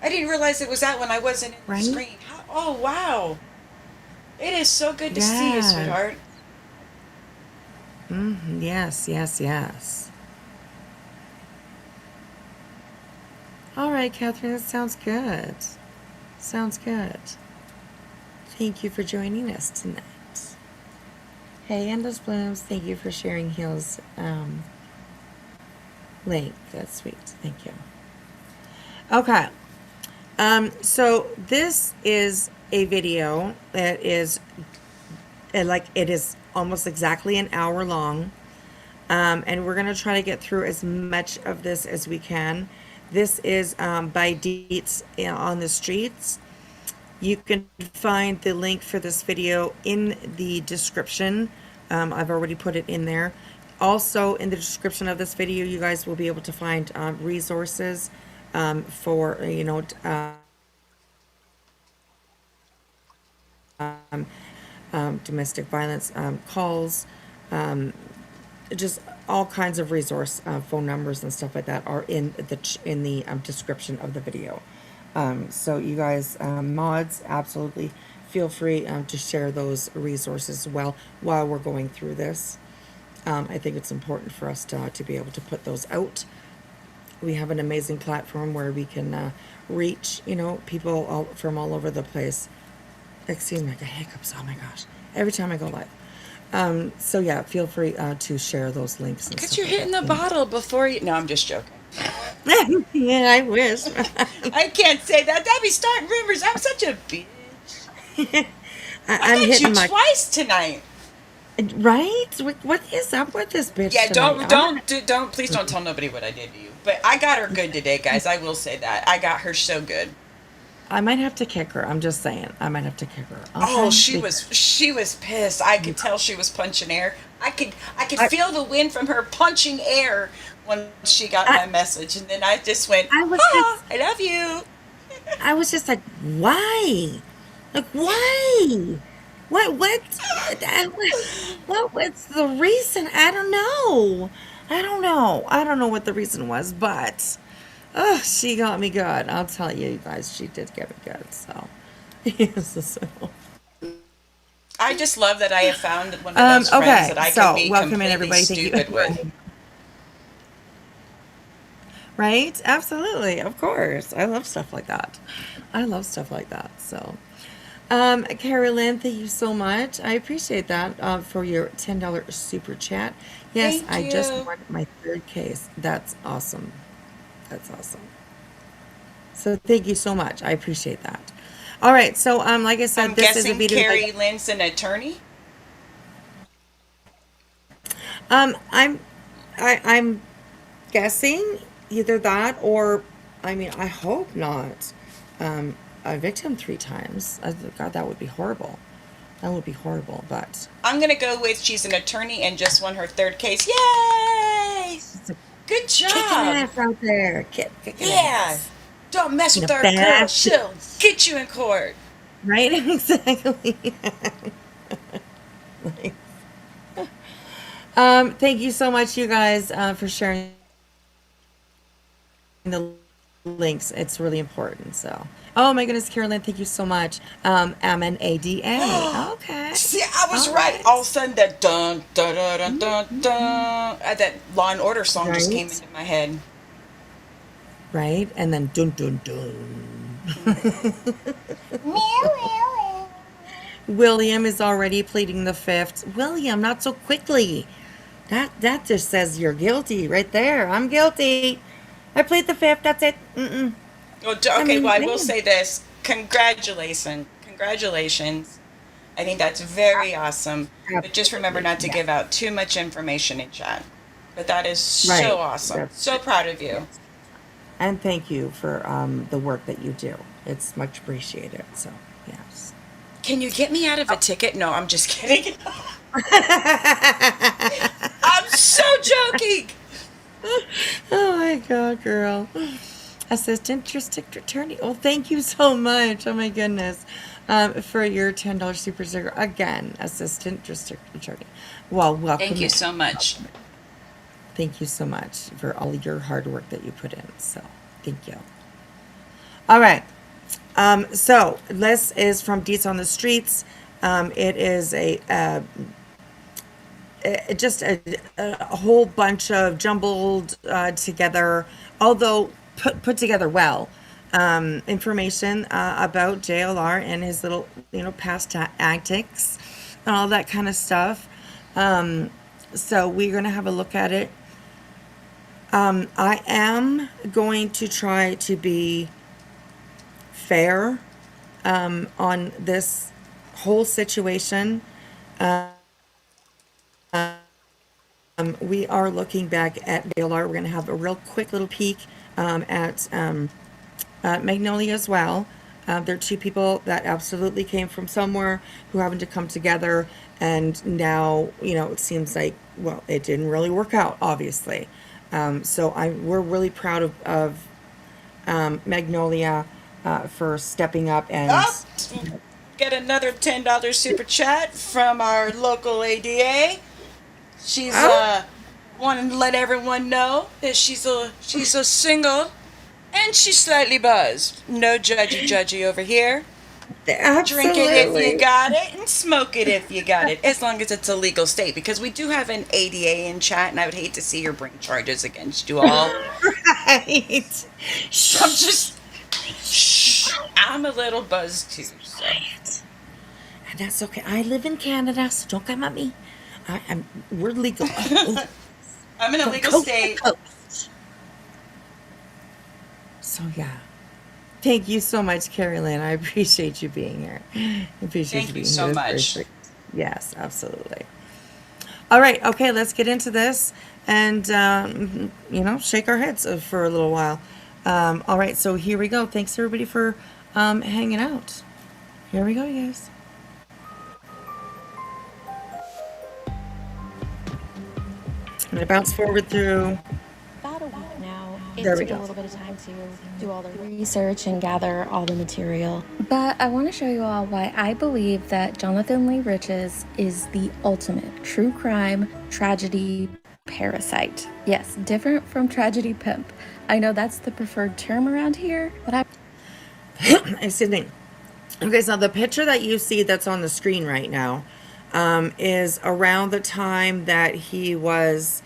I didn't realize it was that when I wasn't in the right? screen. Oh, wow. It is so good to see you, Yes. sweetheart. Yes, yes, yes. All right, Catherine, that sounds good. Sounds good. Thank you for joining us tonight. Hey, Endless Blooms, thank you for sharing Heel's link. That's sweet. Thank you. Okay. So this is a video that is it is almost exactly an hour long. And we're going to try to get through as much of this as we can. This is by Deets on the Streets. You can find the link for this video in the description. I've already put it in there. Also, in the description of this video, you guys will be able to find resources for, domestic violence calls, just all kinds of resource phone numbers and stuff like that are in the description of the video. So you guys, mods, absolutely feel free to share those resources while we're going through this. I think it's important for us to be able to put those out. We have an amazing platform where we can reach, people from all over the place. Excuse me, I get hiccups. Oh my gosh. Every time I go live. So yeah, feel free to share those links and Because stuff you're like hitting the that. bottle before you... No, I'm just joking. Yeah, I wish. I can't say that. That'd be starting rumors. I'm such a bitch. I'm I got you hitting my twice tonight. right. What is up with this bitch? Yeah, tonight? please don't tell nobody what I did to you. But I got her good today, guys. I will say that. I got her so good. I might have to kick her. I'm just saying. I might have to kick her. Oh, Okay? she was pissed. I could tell she was punching air. I could I, feel the wind from her punching air when she got I, my message, and then I just went, I was "Ah, just, I love you." I was just like, why? Like, why? What's the reason? I don't know. I don't know what the reason was, but oh, she got me good. I'll tell you, you guys, she did get me good. So, yes, so. I just love that I have found one of those friends Okay, that I could so be welcome in completely everybody. Thank you. stupid with. Right? Absolutely. Of course. I love stuff like that. I love stuff like that. So, Carolyn, thank you so much. I appreciate that for your $10 super chat. Yes, Thank I just you. won my third case. That's awesome. That's awesome. So thank you so much. I appreciate that. All right. So, like I I'm said, this is a guessing video. Carrie Lynn's an attorney. I'm, I'm guessing either that or, I mean, I hope not. I victim 3 times. God, that would be horrible. That would be horrible. But I'm gonna go with she's an attorney and just won her third case. Yay! it's a Good kicking job. ass out there, kicking Yeah. ass Don't mess in a with our girl. bad, She'll get you in court. right? Exactly. Thank you so much, you guys, for sharing the links. It's really important. So, oh my goodness, Carolyn, thank you so much. I'm an ADA. Okay. See, I was All right. All right. of a sudden, that dun dun dun dun dun dun, that Law and Order song just came Right. into my head. Right. And then dun dun dun. William is already pleading the fifth. William, not so quickly. That just says you're guilty right there. I'm guilty. I plead the fifth. That's it. Mm-mm. Well, I okay, mean, well, I will man. say this. Congratulations. Congratulations. I think that's very awesome. But just remember Absolutely. not to Yeah. give out too much information in chat. But that is so Right. awesome. That's So proud of you. yes. And thank you for the work that you do. It's much appreciated. So yes. Can you get me out of a ticket? No, I'm just kidding. I'm so joking. Oh my God, girl. Assistant District Attorney. Oh, thank you so much. Oh my goodness. For your $10 super sticker. Again, Assistant District Attorney. Well, welcome Thank you in. so much. Thank you so much for all your hard work that you put in. So, thank you. All right. So this is from Deets on the Streets. It is just a whole bunch of jumbled together, although put together well, information about JLR and his little, past antics and all that kind of stuff. So we're going to have a look at it. I am going to try to be fair on this whole situation. We are looking back at JLR. We're going to have a real quick little peek at Magnolia as well. They're 2 people that absolutely came from somewhere who happened to come together, and now, it seems like, well, it didn't really work out, obviously. So we're really proud of Magnolia for stepping up and Oh, get another $10 super chat from our local ADA. She's oh, wanting to let everyone know that she's a single and she's slightly buzzed. No judgy over here. Drink it if you absolutely. got it and smoke it if you got it, as long as it's a legal state, because we do have an ADA in chat and I would hate to see her bring charges against you all. Right. I'm just shh, I'm a little buzzed too, so Quiet. And that's okay. I live in Canada, so don't come at me. We're legal. I'm in a legal Coast to state. coast. So yeah. Thank you so much, Carrie Lynn. I appreciate you being here. I appreciate you Thank you being so here. That's very much. sweet. Yes, absolutely. All right. Okay, let's get into this and, shake our heads for a little while. All right. So here we go. Thanks, everybody, for hanging out. Here we go, you guys. I'm going to bounce forward through. About a week now. It There we took a go. little bit of time to do all the research and gather all the material. But I want to show you all why I believe that Jonathan Lee Riches is the ultimate true crime tragedy parasite. Yes, different from tragedy pimp. I know that's the preferred term around here, but I Excuse me. Okay, so the picture that you see that's on the screen right now is around the time that he was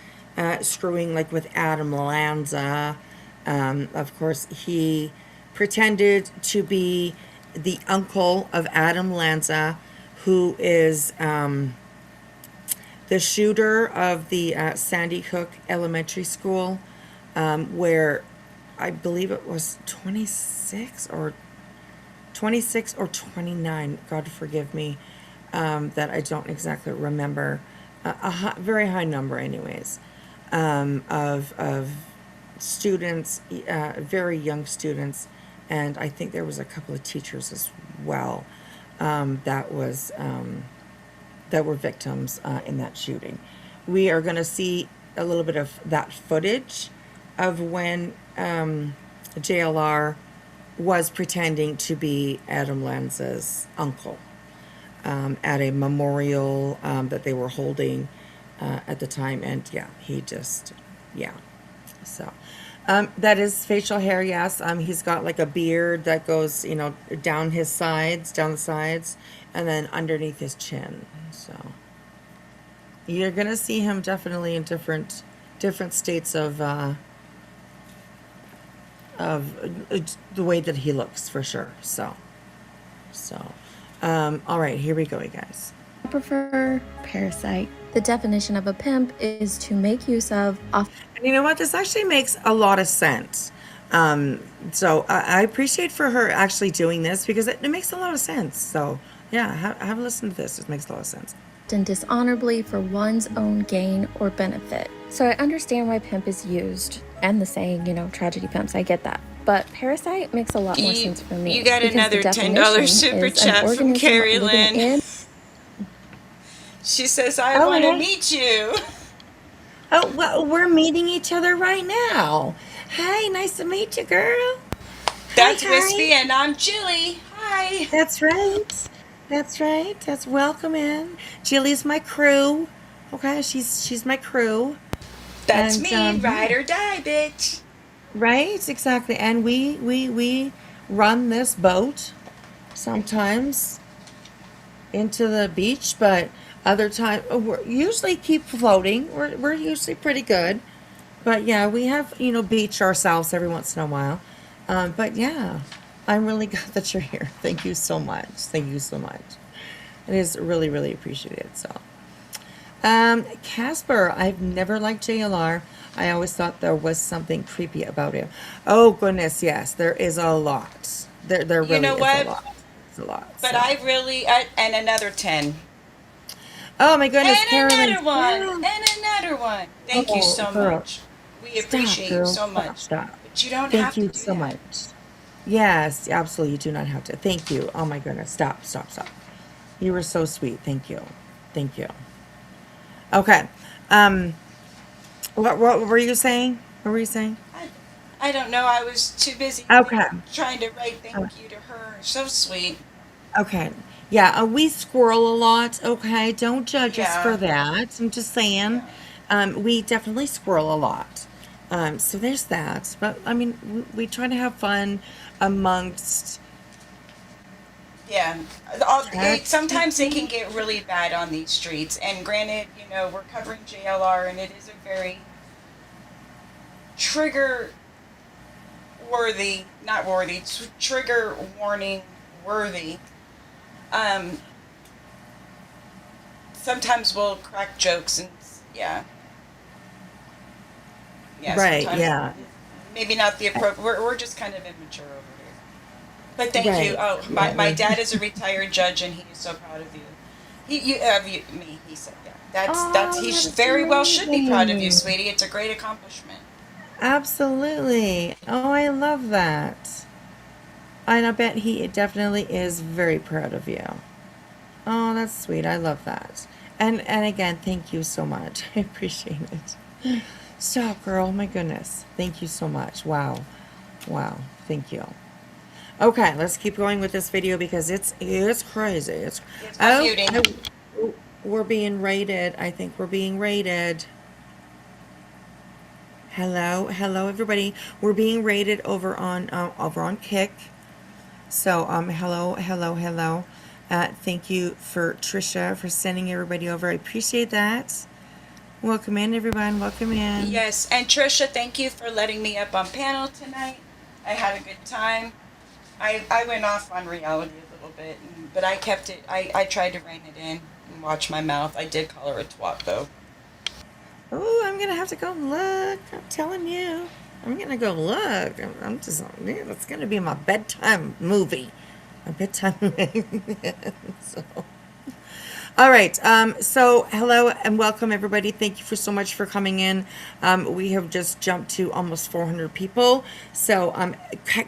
screwing like with Adam Lanza. Of course, he pretended to be the uncle of Adam Lanza, who is the shooter of the Sandy Hook Elementary School, where I believe it was 26 or 29, God forgive me, that I don't exactly remember, very high number anyways, of students, very young students, and I think there was a couple of teachers as well, that were victims in that shooting. We are going to see a little bit of that footage of when JLR was pretending to be Adam Lanza's uncle at a memorial that they were holding at the time. And yeah, so that is facial hair. Yes. He's got like a beard that goes, down the sides, and then underneath his chin. So you're going to see him definitely in different states of the way that he looks, for sure. So all right, here we go, you guys. prefer parasite. The definition of a pimp is to make use of And you know what? This actually makes a lot of sense. So I appreciate for her actually doing this, because it makes a lot of sense. So yeah, have a listen to this. It makes a lot of sense. often dishonorably for one's own gain or benefit. So I understand why pimp is used, and the saying, tragedy pimps, I get that. But parasite makes a lot more sense for me. You got because another the $10 definition super is an chat from organism Carrie living Lynn. in- She says, I want to meet you. Oh, well, we're meeting each other right now. Hey, nice to meet you, girl. That's Hi. Wispy, and I'm Julie. Hi. That's right. That's welcome in. Jilly's my crew. Okay, she's my crew. That's And, me, ride or die, bitch. Right, exactly. And we run this boat sometimes into the beach, but other time we usually keep floating. We're usually pretty good. But yeah, we have, beach ourselves every once in a while. But yeah, I'm really glad that you're here. Thank you so much. Thank you so much. It is really, really appreciated. So, Casper, I've never liked JLR. I always thought there was something creepy about him. Oh goodness, yes, there is a lot. There really know is what? a lot. It's a lot. But so. and another 10. Oh my goodness, And Carolyn. another one. Yeah. And another one. Thank you Oh, so girl. much. We Stop, appreciate you girl. so much. Stop. But you don't have Thank to you do so that. much. Yes, absolutely. You do not have to. Thank you. Oh my goodness. Stop. You were so sweet. Thank you. Okay. What were you saying? What were you saying? I don't know. I was too busy Okay. trying to write thank you to her. So sweet. Okay. Yeah, we squirrel a lot. Okay. Don't judge us Yeah. for that. I'm just saying. We definitely squirrel a lot. So there's that. But I mean, we try to have fun amongst. Yeah. Sometimes they can get really bad on these streets. And granted, we're covering JLR, and it is a very trigger warning worthy. Sometimes we'll crack jokes and yeah. Yeah. Right, sometimes yeah. Maybe not the appropriate. We're just kind of immature over here. But thank Right. you. Oh, my dad is a retired judge, and he is so proud of you. He said, yeah. That's he that's very well should be proud of you, amazing. sweetie. It's a great accomplishment. Absolutely. Oh, I love that. And I bet he definitely is very proud of you. Oh, that's sweet. I love that. And again, thank you so much. I appreciate it. Stop, girl. My goodness. Thank you so much. Wow. Wow. Thank you. Okay, let's keep going with this video because it's crazy. It's muting. we're being raided. I think we're being raided. Hello, everybody. We're being raided over on Kick. So hello. Thank you for Trisha for sending everybody over. I appreciate that. Welcome in, everyone. Welcome in. Yes, and Trisha, thank you for letting me up on panel tonight. I had a good time. I went off on reality a little bit, but I kept it. I tried to rein it in and watch my mouth. I did call her a twat, though. Oh, I'm gonna have to go look. I'm telling you, I'm gonna go look. I'm just, it's gonna be my bedtime movie. My bedtime movie. So. All right, so hello and welcome everybody. Thank you so much for coming in. We have just jumped to almost 400 people. So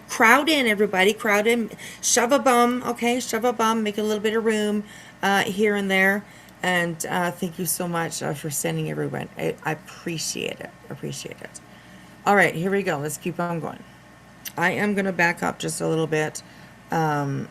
crowd in, everybody, crowd in. Shove a bum, okay? Shove a bum, make a little bit of room here and there. And thank you so much for sending everyone. I appreciate it, All right, here we go. Let's keep on going. I am going to back up just a little bit to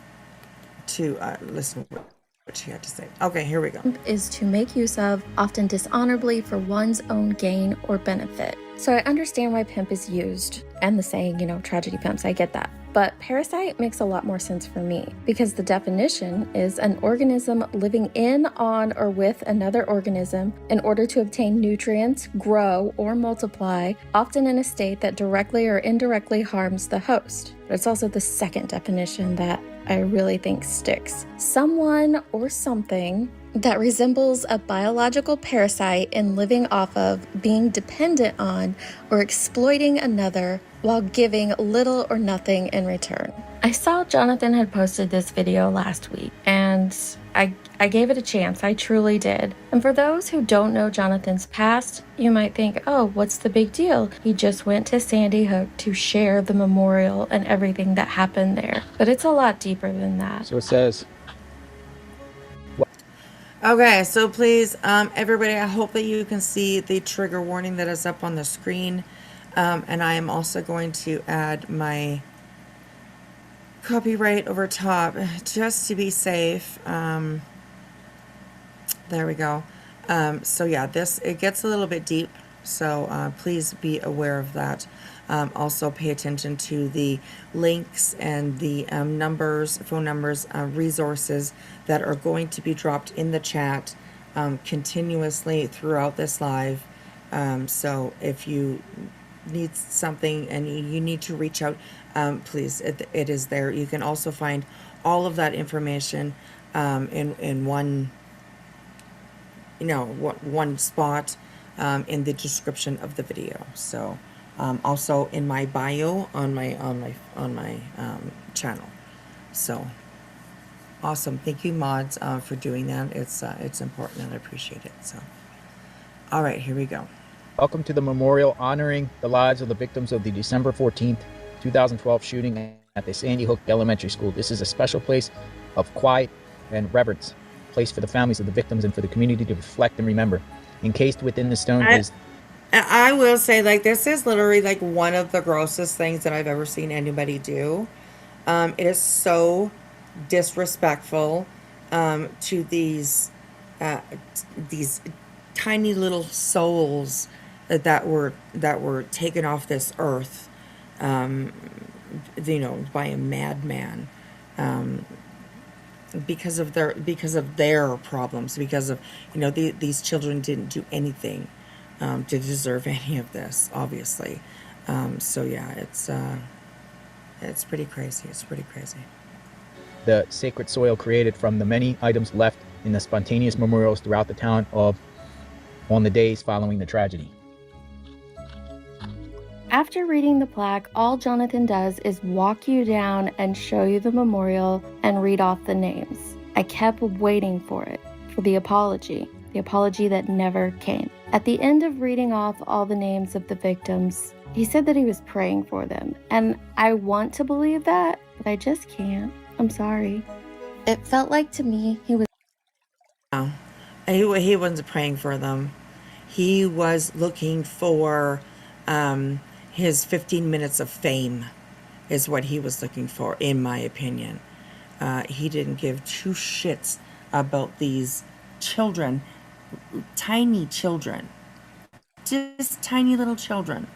listen to what she had to say. Okay, here we go. Is to make use of, often dishonorably for one's own gain or benefit. So I understand why pimp is used and the saying, tragedy pimps, I get that. But parasite makes a lot more sense for me because the definition is an organism living in, on, or with another organism in order to obtain nutrients, grow, or multiply, often in a state that directly or indirectly harms the host. But it's also the second definition that I really think sticks. Someone or something that resembles a biological parasite in living off of, being dependent on, or exploiting another while giving little or nothing in return. I saw Jonathan had posted this video last week, and I gave it a chance. I truly did. And for those who don't know Jonathan's past, you might think, oh, what's the big deal? He just went to Sandy Hook to share the memorial and everything that happened there. But it's a lot deeper than that. So it says... Okay, so please, everybody, I hope that you can see the trigger warning that is up on the screen. And I am also going to add my copyright over top just to be safe. There we go. So yeah, it gets a little bit deep. So please be aware of that. Also pay attention to the links and the phone numbers, resources that are going to be dropped in the chat continuously throughout this live. So if you need something and you need to reach out, please, it is there. You can also find all of that information in one, one spot in the description of the video. So also in my bio on my channel. So awesome. Thank you, mods, for doing that. It's important and I appreciate it. So all right, here we go. Welcome to the memorial honoring the lives of the victims of the December 14th, 2012 shooting at the Sandy Hook Elementary School. This is a special place of quiet and reverence, a place for the families of the victims and for the community to reflect and remember. Encased within the stone is... I will say, this is literally, one of the grossest things that I've ever seen anybody do. It is so disrespectful to these tiny little souls that were taken off this earth, by a madman, because of their problems, because of these children didn't do anything to deserve any of this, obviously. So yeah, it's pretty crazy. It's pretty crazy. The sacred soil created from the many items left in the spontaneous memorials throughout the town on the days following the tragedy. After reading the plaque, all Jonathan does is walk you down and show you the memorial and read off the names. I kept waiting for it, for the apology that never came. At the end of reading off all the names of the victims, He said that he was praying for them, and I want to believe that, but I just can't. I'm sorry. It felt like to me he was No, he wasn't praying for them. He was looking for his 15 minutes of fame, is what he was looking for, in my opinion. He didn't give two shits about these children, tiny children, just tiny little children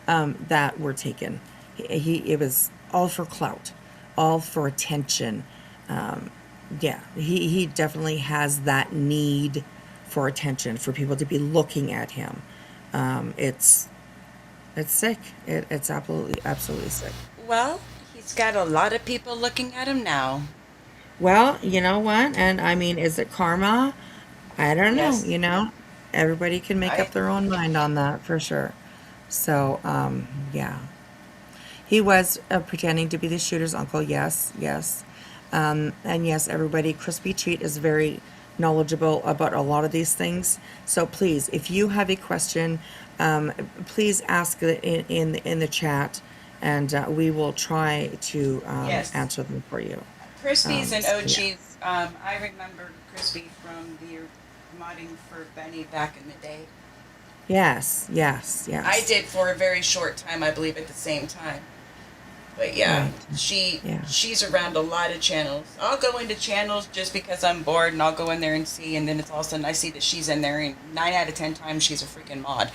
that were taken. It was all for clout, all for attention. Yeah, he definitely has that need for attention, for people to be looking at him. It's sick. It's absolutely sick. Well, he's got a lot of people looking at him now. Well, you know what? And I mean, is it karma? I don't know. Yes. You know, everybody can make I- up their own mind on that for sure. So, yeah. He was pretending to be the shooter's uncle. Yes, yes. And yes, everybody, Crispy Treat is very knowledgeable about a lot of these things. So please, if you have a question, please ask it in the chat, and we will try to Yes. answer them for you. Crispy's an OG. Yes. I remember Crispy from the modding for Benny back in the day. Yes, yes, yes. I did for a very short time, I believe, at the same time. But yeah, Right. Yeah. she's around a lot of channels. I'll go into channels just because I'm bored, and I'll go in there and see, and then it's all of a sudden I see that she's in there, and 9 out of 10 times she's a freaking mod.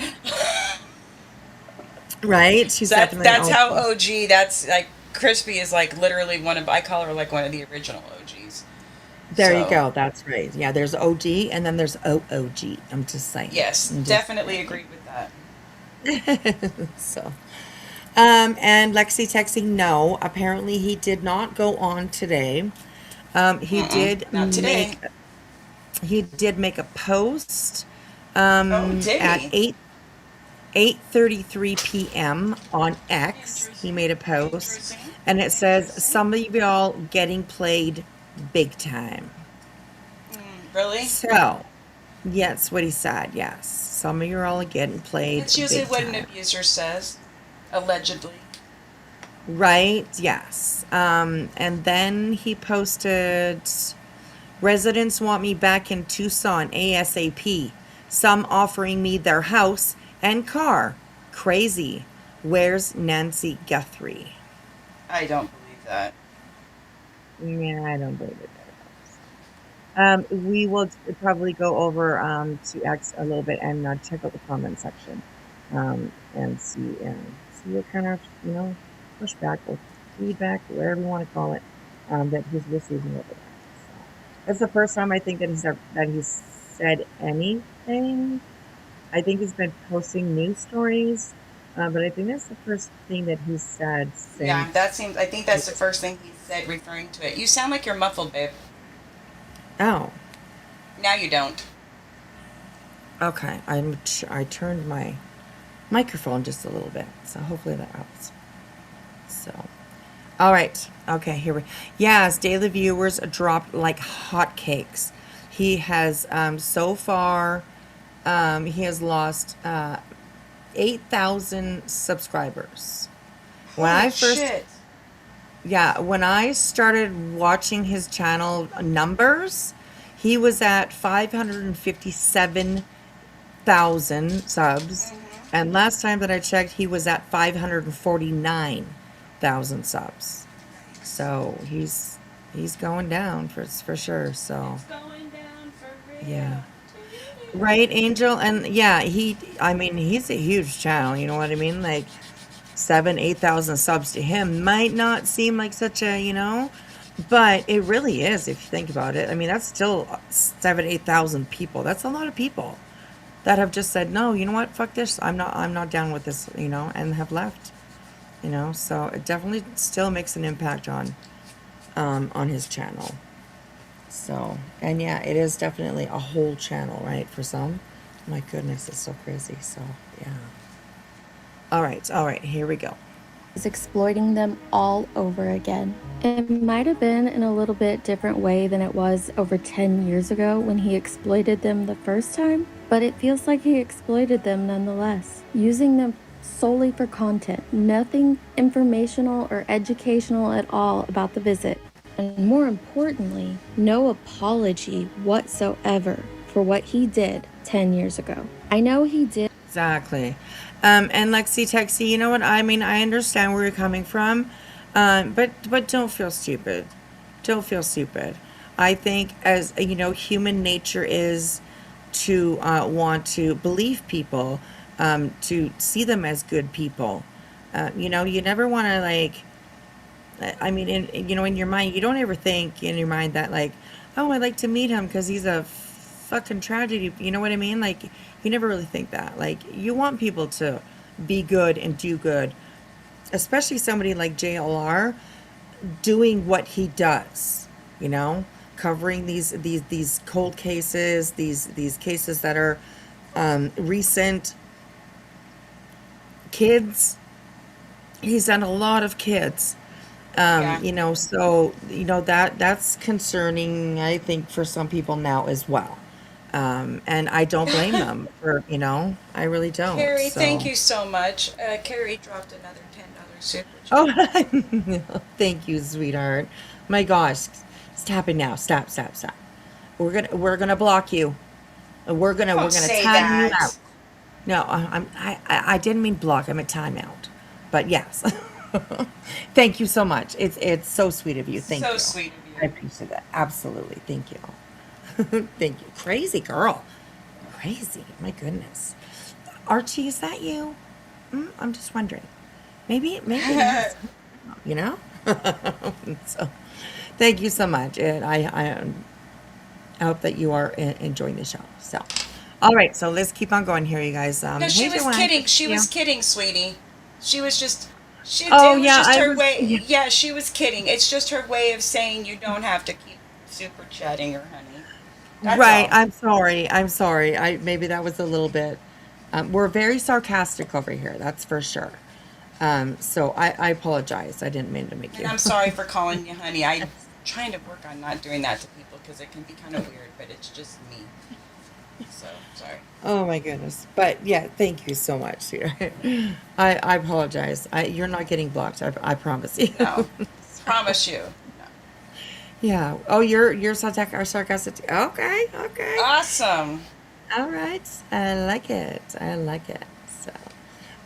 Right? She's So definitely that's how awesome. OG. That's like Crispy is like literally one of, I call her like one of the original OGs. There you So, go. That's right. Yeah, there's OG and then there's OOG. I'm just saying. Yes, I'm just- definitely agree with that. So, and Lexi texting, no. Apparently, he did not go on today. He did not today. He did make a post Did at he? 8:33 p.m. on X. He made a post, Interesting. and it says, "Some of y'all getting played big time." Really? So, yes, what he said. Yes, some of you are all getting played. That's usually big what an time. abuser says, allegedly. Right, yes. And then he posted, residents want me back in Tucson ASAP. Some offering me their house and car. Crazy. Where's Nancy Guthrie? I don't believe that. Yeah, I don't believe it. We will probably go over to X a little bit and check out the comment section and see what kind of pushback or feedback, whatever you want to call it, that he's receiving over there. So that's the first time I think that he's said anything. I think he's been posting news stories, but I think that's the first thing that he's said since. Yeah, I think that's the first thing he said referring to it. You sound like you're muffled, babe. Oh, Now you don't. okay. I turned my microphone just a little bit, so hopefully that helps. So, all right. Okay, here we. Yes, daily viewers dropped like hotcakes. He has so far, he has lost 8,000 subscribers. When I first, Shit. yeah, when I started watching his channel numbers, he was at 557,000 subs, and last time that I checked, he was at 549,000 subs. So he's going down for sure. So Going down for real. yeah, right, Angel, and yeah, I mean, he's a huge channel. You know what I mean? Like 8,000 subs to him might not seem like such a but it really is if you think about it. I mean, that's still 8,000 people. That's a lot of people that have just said, no, you know what, fuck this, I'm not down with this, and have left, so it definitely still makes an impact on his channel. So, and yeah, it is definitely a whole channel, right, for some. My goodness, it's so crazy. So yeah. All right, here we go. is exploiting them all over again. It might have been in a little bit different way than it was over 10 years ago when he exploited them the first time, but it feels like he exploited them nonetheless, using them solely for content, nothing informational or educational at all about the visit. And more importantly, no apology whatsoever for what he did 10 years ago. I know he did. Exactly. And Lexi Texi, you know what I mean? I understand where you're coming from, but don't feel stupid. Don't feel stupid. I think, as you know, human nature is to want to believe people, to see them as good people. You know, you never want to like. I mean, in your mind, you don't ever think in your mind that like, oh, I'd like to meet him because he's a fucking tragedy. You know what I mean? Like, you never really think that. Like, you want people to be good and do good, especially somebody like JLR doing what he does. You know, covering these cold cases, these cases that are recent. Kids. He's done a lot of kids. Yeah. You know, so you know that's concerning, I think, for some people now as well. And I don't blame them for, you know, I really don't. Carrie, So, thank you so much. Carrie dropped another $10 super chat. oh, thank you, sweetheart. My gosh, stop it now. Stop. We're gonna block you. We're Don't gonna say time you that. out. No, I didn't mean block. I meant time out. But yes. Thank you so much. It's so sweet of you. Thank So you. sweet of I you. appreciate that. Absolutely. Thank you. Thank you. Crazy girl. Crazy. My goodness. Archie, is that you? I'm just wondering. Maybe it is. You know? So, thank you so much. And I hope that you are enjoying the show. So, all right. So let's keep on going here, you guys. No, she Hey, was Joanne. kidding. She Yeah. was kidding, sweetie. She was just, Oh, it was yeah. just I her was. way. Yeah. Yeah, she was kidding. It's just her way of saying you don't have to keep super chatting her, honey. That's Right. all. I'm sorry. I'm sorry. I maybe that was a little bit. We're very sarcastic over here. That's for sure. So I apologize. I didn't mean to make And you. I'm sorry for calling you honey. I'm trying to work on not doing that to people because it can be kind of weird, but it's just me. So, sorry. Oh my goodness. But yeah, thank you so much, sweetheart. I apologize. You're not getting blocked. I promise you. No, promise you. No. Yeah. Oh, you're sarcastic. Okay. Okay. Awesome. All right. I like it. I like it. So,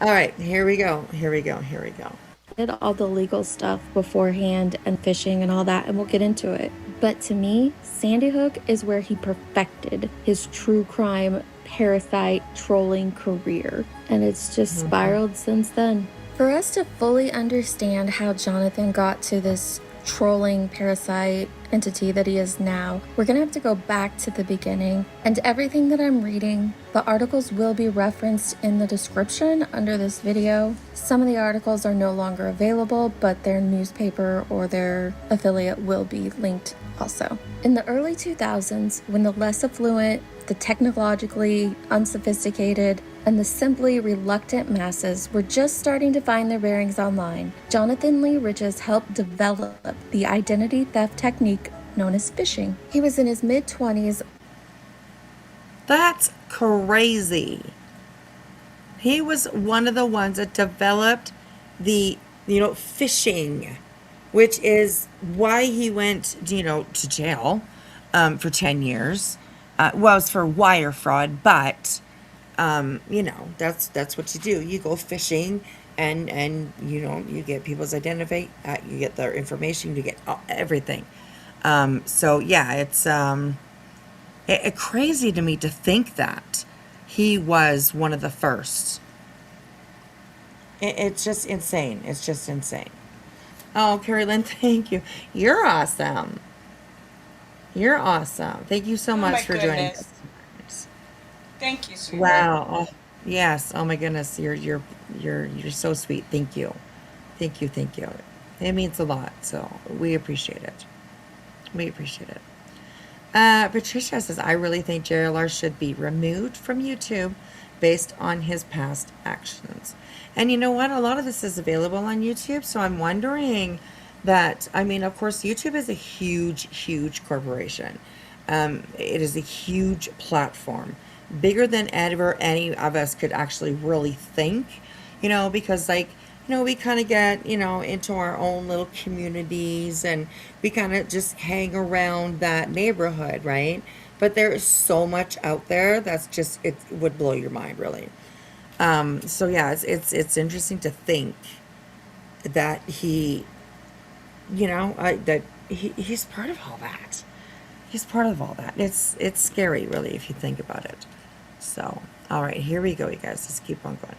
all right. Here we go. Here we go. Here we go. Did all the legal stuff beforehand and fishing and all that, and we'll get into it. But to me, Sandy Hook is where he perfected his true crime, parasite, trolling career. And it's just spiraled since then. For us to fully understand how Jonathan got to this trolling parasite entity that he is now, we're gonna have to go back to the beginning. And everything that I'm reading, the articles will be referenced in the description under this video. Some of the articles are no longer available, but their newspaper or their affiliate will be linked also. In the early 2000s, when the less affluent, the technologically unsophisticated, and the simply reluctant masses were just starting to find their bearings online, Jonathan Lee Riches helped develop the identity theft technique known as phishing. He was in his mid-20s. That's crazy. He was one of the ones that developed the, phishing, which is why he went, to jail for 10 years. Well, it's for wire fraud, but, that's what you do. You go fishing and you get people's identity, you get their information, you get everything. So, yeah, it's crazy to me to think that he was one of the first. It's just insane. It's just insane. Oh, Carrie Lynn, thank you. You're awesome. You're awesome. Thank you so Oh much my for joining goodness. us. Thank you, sweetheart. Wow. Oh, yes. Oh my goodness. You're so sweet. Thank you. Thank you. Thank you. It means a lot. So we appreciate it. We appreciate it. Patricia says, I really think JLR should be removed from YouTube based on his past actions. And you know what? A lot of this is available on YouTube. So I'm wondering that, of course, YouTube is a huge, huge corporation. It is a huge platform, bigger than ever any of us could actually really think. because like, we kind of get, into our own little communities, and we kind of just hang around that neighborhood, right? But there is so much out there that's just, it would blow your mind, really. So yeah, it's interesting to think that he's part of all that. He's part of all that. It's scary, really, if you think about it. So, all right, here we go, you guys. Let's keep on going.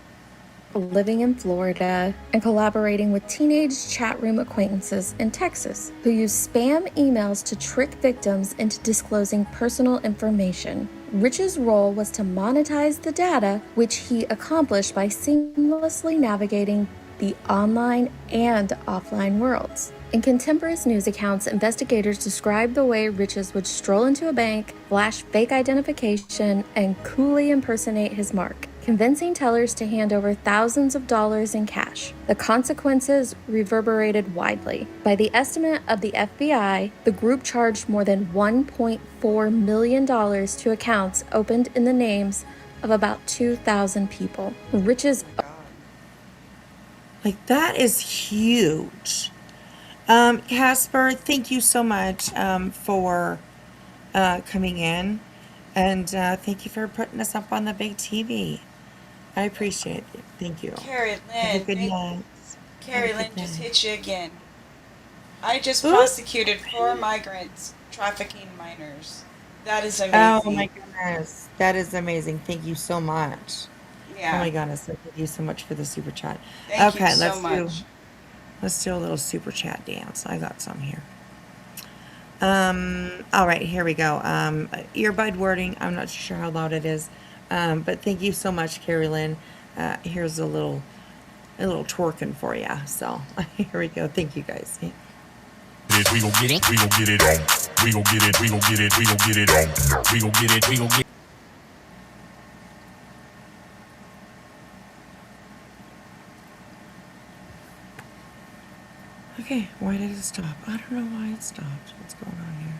Living in Florida and collaborating with teenage chat room acquaintances in Texas who use spam emails to trick victims into disclosing personal information. Rich's role was to monetize the data, which he accomplished by seamlessly navigating the online and offline worlds. In contemporaneous news accounts, investigators describe the way Riches would stroll into a bank, flash fake identification, and coolly impersonate his mark, convincing tellers to hand over thousands of dollars in cash. The consequences reverberated widely. By the estimate of the FBI, the group charged more than $1.4 million to accounts opened in the names of about 2,000 people. Riches. Like, that is huge. Casper, thank you so much for coming in, and thank you for putting us up on the big TV. I appreciate it. Thank you. Carrie Have a Lynn, good night. Carrie Have a Lynn good just night. hit you again. I just Ooh. prosecuted 4 migrants trafficking minors. That is amazing. Oh my goodness, that is amazing. Thank you so much. Yeah. Oh my goodness, thank you so much for the super chat. Thank Okay, you so much. let's do a little super chat dance. I got some here. All right, here we go. Earbud wording. I'm not sure how loud it is, but thank you so much, Carrie Lynn. Here's a little twerking for you. So here we go. Thank you, guys. We gon' get it, we gon' get it on. We gon' get it, we gon' get it, we gon' get it on. We gon' get it, we gon' get it. Okay, why did it stop? I don't know why it stopped. What's going on here?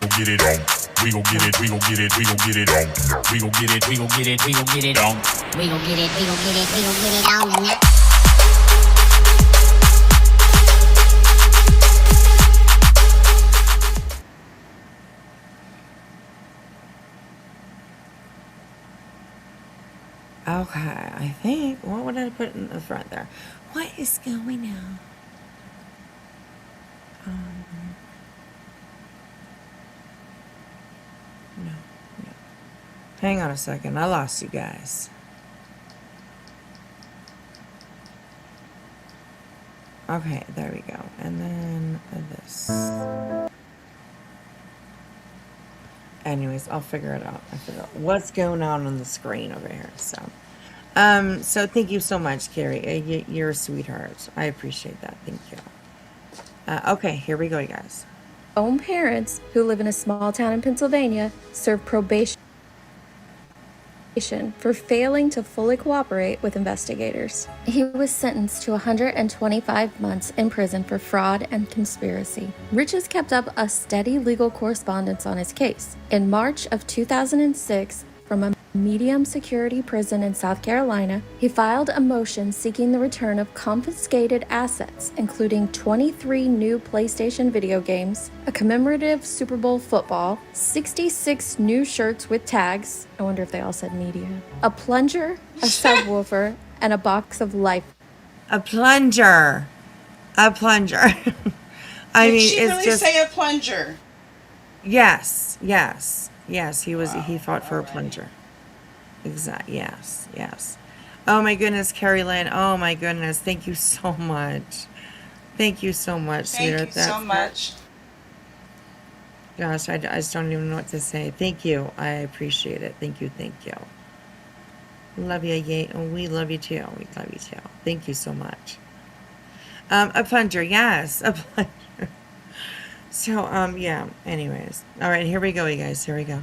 We gon' get it on. We gon' get it, we gon' get it, we gon' get it on. We gon' get it, we gon' get it, we gon' get it on. We gon' get it, we gon' get it, we gon' get it on. Okay, I think, what did I put in the front there? What is going on? No. Hang on a second, I lost you guys. Okay, there we go. And then this. Anyways, I'll figure it out. I figure out what's going on the screen over here. So thank you so much, Carrie. You're a sweetheart. I appreciate that. Thank you. Okay, here we go, you guys. Own parents, who live in a small town in Pennsylvania, serve probation for failing to fully cooperate with investigators. He was sentenced to 125 months in prison for fraud and conspiracy. Riches kept up a steady legal correspondence on his case. In March of 2006, from a medium security prison in South Carolina, he filed a motion seeking the return of confiscated assets, including 23 new PlayStation video games, a commemorative Super Bowl football, 66 new shirts with tags, I wonder if they all said media, a plunger, a subwoofer, and a box of life. A plunger. I Did mean, she it's really just say a plunger? yes. He fought for a plunger. Exactly. Yes. Oh my goodness, Carrie Lynn. Oh my goodness. Thank you so much. Thank you so much, sweetheart. Thank you so much. Gosh, I just don't even know what to say. Thank you. I appreciate it. Thank you. Love you, yay. Oh, we love you too. Thank you so much. A plunger, yes. A plunger. So, yeah. Anyways. All right, here we go, you guys. Here we go.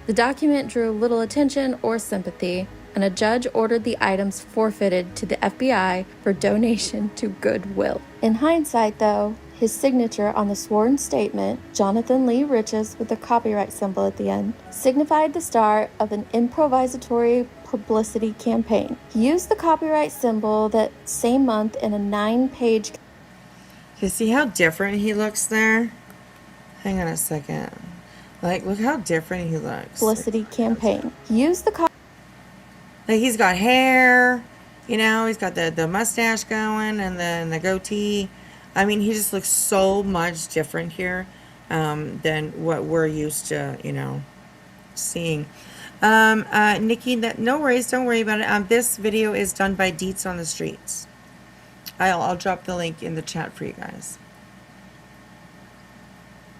The document drew little attention or sympathy, and a judge ordered the items forfeited to the FBI for donation to Goodwill. In hindsight, though, his signature on the sworn statement, Jonathan Lee Riches with the copyright symbol at the end, signified the start of an improvisatory publicity campaign. He used the copyright symbol that same month in a 9-page You see how different he looks there? Hang on a second. Like, look how different he looks. publicity campaign. He used the Like, he's got hair, you know, he's got the mustache going and then the goatee. I mean, he just looks so much different here than what we're used to, you know, seeing. Nikki, no worries, don't worry about it. This video is done by Deets on the Streets. I'll drop the link in the chat for you guys.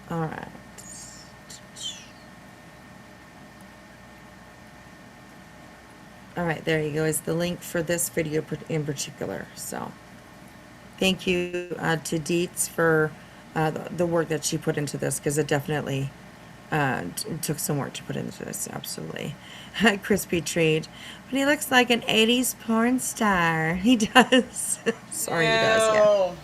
All right. All right, there you go. Is the link for this video in particular. So, thank you to Deets for the work that she put into this, because it definitely took some work to put into this. Absolutely. Crispy treat. But he looks like an 80s porn star. He does. Sorry, he does,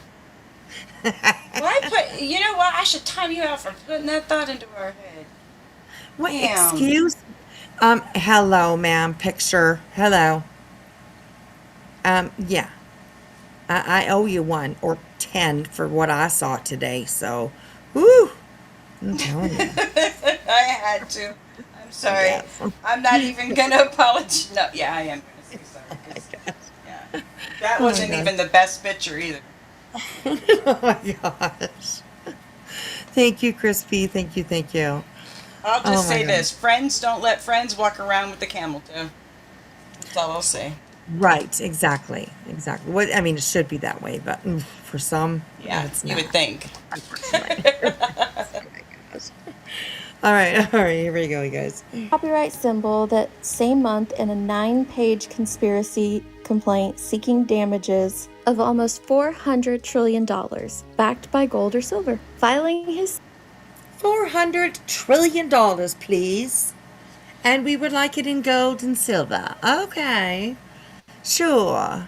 yeah. Why you know what? I should time you out for putting that thought into our head. What? Damn. Excuse? Hello, ma'am. Picture. Hello. Yeah. I owe you 1 or 10 for what I saw today, so, whoo. I'm telling you. I had to. I'm sorry. Yes. I'm not even going to apologize. No, yeah, I am going to say sorry. 'Cause, yeah, that wasn't God. even the best picture either. Oh my gosh. Thank you, Crispy. Thank you, thank you. I'll Oh just my say God. this. Friends don't let friends walk around with the camel toe. That's all I'll say. Right, exactly. Exactly. What I mean, it should be that way, but for some, Yeah, it's you not. would think. Unfortunately. Oh my gosh. All right, here we go, you guys. copyright symbol that same month in a 9-page conspiracy complaint seeking damages of almost $400 trillion, backed by gold or silver. Filing his $400 trillion, please. And we would like it in gold and silver. Okay. Sure.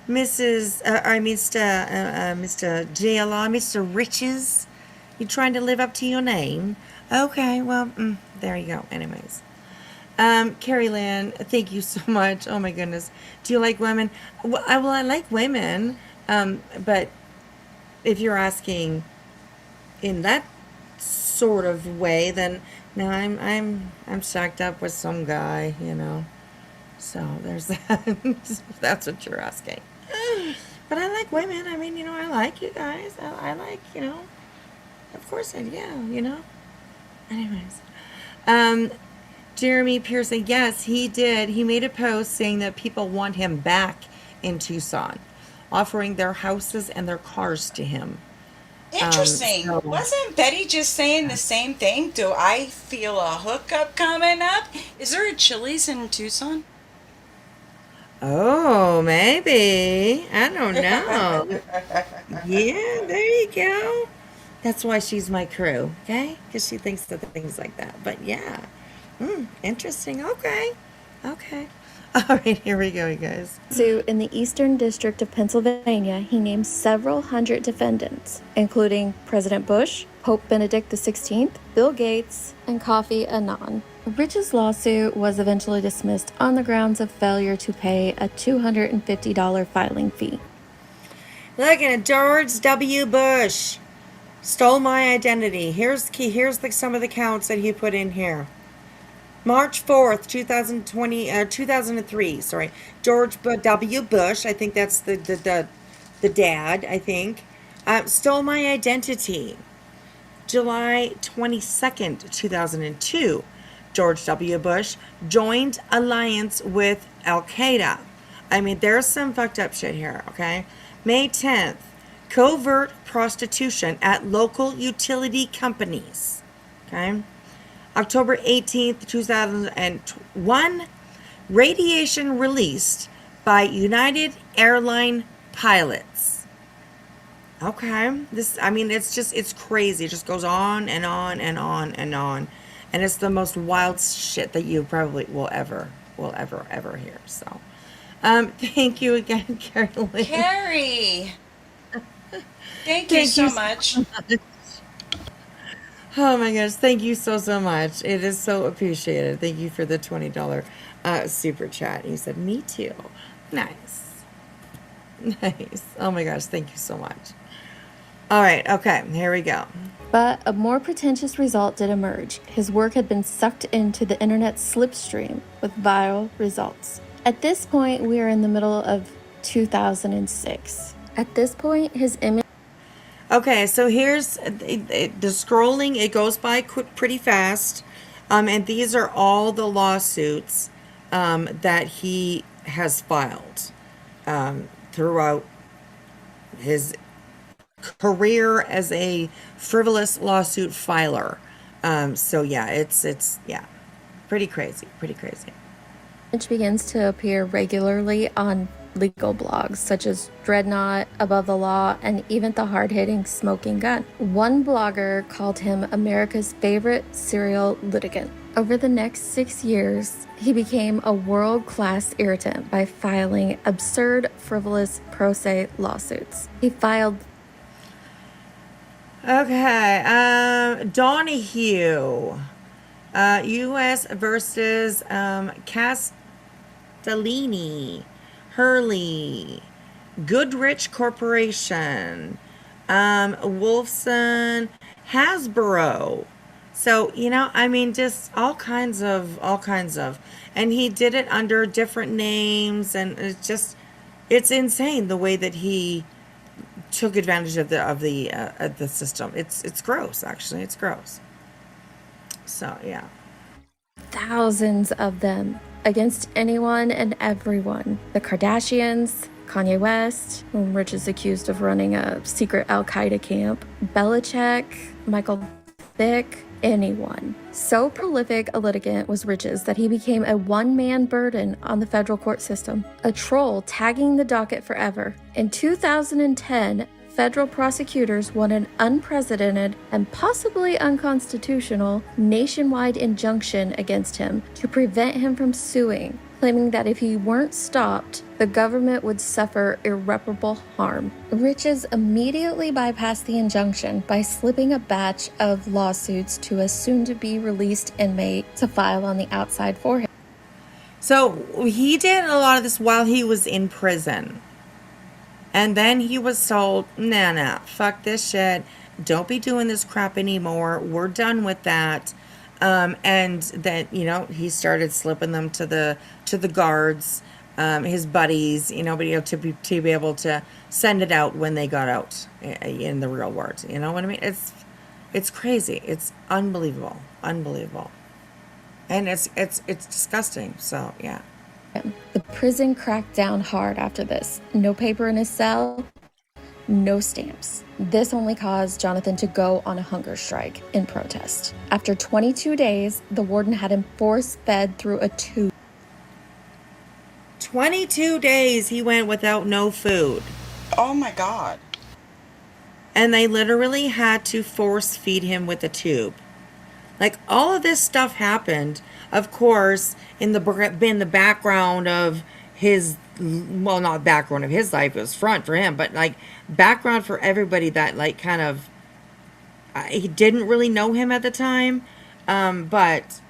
Mr. JLR, Mr. Riches, you trying to live up to your name? Okay, well, there you go. Anyways. Carrie Lynn, thank you so much. Oh my goodness. Do you like women? Well, I like women. But if you're asking in that sort of way, then no, I'm shacked up with some guy, you know. So there's that. If that's what you're asking. But I like women. I mean, you know, I like you guys. I like, you know. Of course yeah, you know. Anyways. Jeremy Pearson, yes, he did. He made a post saying that people want him back in Tucson, offering their houses and their cars to him. Interesting. So- Wasn't Betty just saying the same thing? Do I feel a hookup coming up? Is there a Chili's in Tucson? Oh, maybe. I don't know. Yeah, there you go. That's why she's my crew, okay? Because she thinks of things like that. But yeah. Interesting. Okay. Okay. All right, here we go, you guys. suit in the Eastern District of Pennsylvania, he named several hundred defendants, including President Bush, Pope Benedict XVI, Bill Gates, and Kofi Annan. Rich's lawsuit was eventually dismissed on the grounds of failure to pay a $250 filing fee. Look at George W. Bush stole my identity. Here's some of the counts that he put in here. March 4th, 2003, sorry. George W. Bush, I think that's the dad, I think, stole my identity. July 22nd, 2002, George W. Bush joined alliance with Al-Qaeda. I mean, there's some fucked up shit here, okay? May 10th, covert prostitution at local utility companies, okay? October 18th, 2001, radiation released by United Airline pilots. Okay, it's crazy. It just goes on and on and on and on. And it's the most wild shit that you probably will ever hear. So, thank you again, Carrie Lynn. Carrie! Thank you so much. Oh my gosh, thank you so much. It is so appreciated. Thank you for the $20 super chat. He said, me too. Nice. Nice. Oh my gosh, thank you so much. All right, okay, here we go. But a more pretentious result did emerge. His work had been sucked into the internet's slipstream with vile results. At this point, we are in the middle of 2006. At this point, his image... Okay, so here's the scrolling. It goes by pretty fast. And these are all the lawsuits that he has filed throughout his career as a frivolous lawsuit filer. So yeah, it's yeah, pretty crazy. It begins to appear regularly on legal blogs such as Dreadnought, Above the Law, and even the hard-hitting Smoking Gun. One blogger called him America's favorite serial litigant. Over the next 6 years, he became a world-class irritant by filing absurd, frivolous, pro se lawsuits. He filed... Okay, Donahue, U.S. versus Castellini, Hurley, Goodrich Corporation, Wolfson, Hasbro. So, you know, I mean, just all kinds of, and he did it under different names, and it's insane the way that he took advantage of the system. It's gross, actually. It's gross. So, yeah. Thousands of them against anyone and everyone. The Kardashians, Kanye West, whom Rich is accused of running a secret Al-Qaeda camp, Belichick, Michael Vick, anyone. So prolific a litigant was Rich's that he became a one-man burden on the federal court system, a troll tagging the docket forever. In 2010, federal prosecutors won an unprecedented and possibly unconstitutional nationwide injunction against him to prevent him from suing, claiming that if he weren't stopped, the government would suffer irreparable harm. Riches immediately bypassed the injunction by slipping a batch of lawsuits to a soon-to-be-released inmate to file on the outside for him. So he did a lot of this while he was in prison. And then he was told, nah, fuck this shit. Don't be doing this crap anymore. We're done with that. And then, you know, he started slipping them to the guards, his buddies, you know, but to be able to send it out when they got out in the real world. You know what I mean? It's crazy. It's unbelievable. And it's disgusting. So, yeah. The prison cracked down hard after this. No paper in his cell, no stamps. This only caused Jonathan to go on a hunger strike in protest. After 22 days, the warden had him force-fed through a tube. 22 days he went without no food. Oh my God. And they literally had to force feed him with a tube. Like, all of this stuff happened, of course, in the background of his, well, not background of his life, it was front for him, but like background for everybody that like kind of, he didn't really know him at the time, but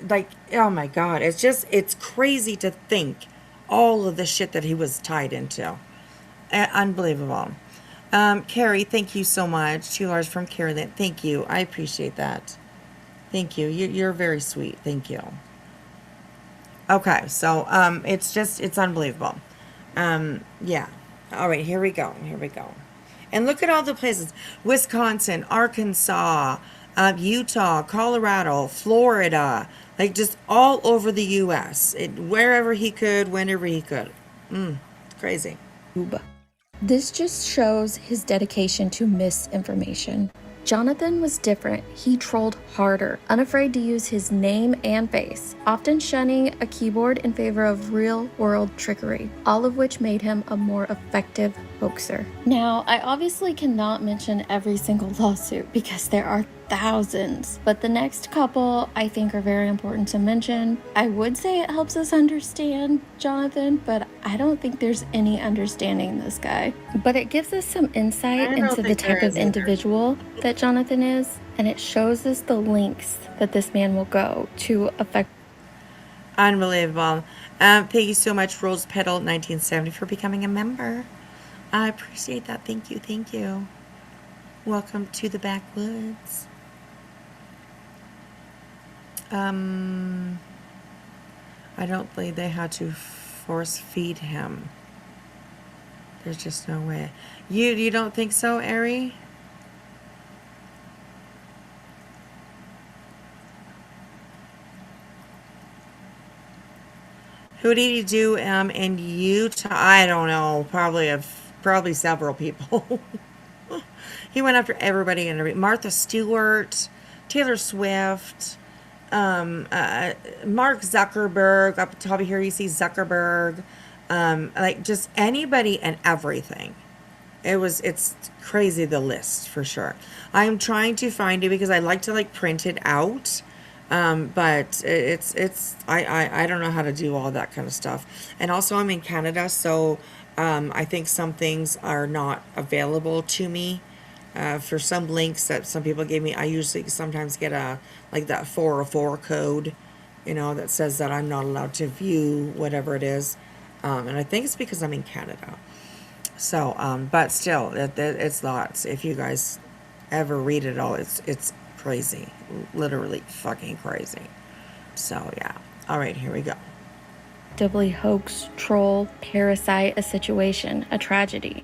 like, oh my God, it's crazy to think all of the shit that he was tied into. Unbelievable. Carrie, thank you so much. $2 from Carrie. Thank you. I appreciate that. Thank you. You're very sweet. Thank you. Okay, so it's unbelievable. Yeah. All right, here we go. And look at all the places: Wisconsin, Arkansas, Utah, Colorado, Florida, like just all over the U.S. Wherever he could, whenever he could. It's crazy. This just shows his dedication to misinformation. Jonathan was different. He trolled harder, unafraid to use his name and face, often shunning a keyboard in favor of real-world trickery, all of which made him a more effective hoaxer. Now, I obviously cannot mention every single lawsuit because there are thousands, but the next couple I think are very important to mention. I would say it helps us understand Jonathan, but I don't think there's any understanding this guy. But it gives us some insight into the type of individual that Jonathan is, and it shows us the lengths that this man will go to affect. Unbelievable. Thank you so much, Rose Petal 1970, for becoming a member. I appreciate that. Thank you. Thank you. Welcome to the backwoods. I don't believe they had to force feed him. There's just no way. You don't think so, Ari? Who did he do in Utah? I don't know. Probably several people. He went after everybody in Martha Stewart, Taylor Swift, Mark Zuckerberg. Up top of here you see Zuckerberg. Like just anybody and everything. It's crazy, the list, for sure. I'm trying to find it because I like to like print it out. But I don't know how to do all that kind of stuff. And also I'm in Canada, so I think some things are not available to me. For some links that some people gave me, I usually sometimes get like that 404 code, that says that I'm not allowed to view whatever it is. And I think it's because I'm in Canada. So, but still, it's lots. If you guys ever read it all, it's crazy. Literally fucking crazy. So, yeah. All right, here we go. Doubly hoax, troll, parasite, a situation, a tragedy.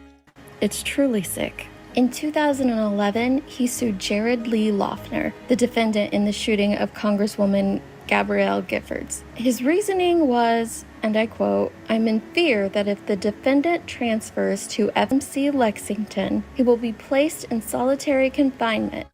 It's truly sick. In 2011, he sued Jared Lee Loughner, the defendant in the shooting of Congresswoman Gabrielle Giffords. His reasoning was, and I quote, "I'm in fear that if the defendant transfers to FMC Lexington, he will be placed in solitary confinement,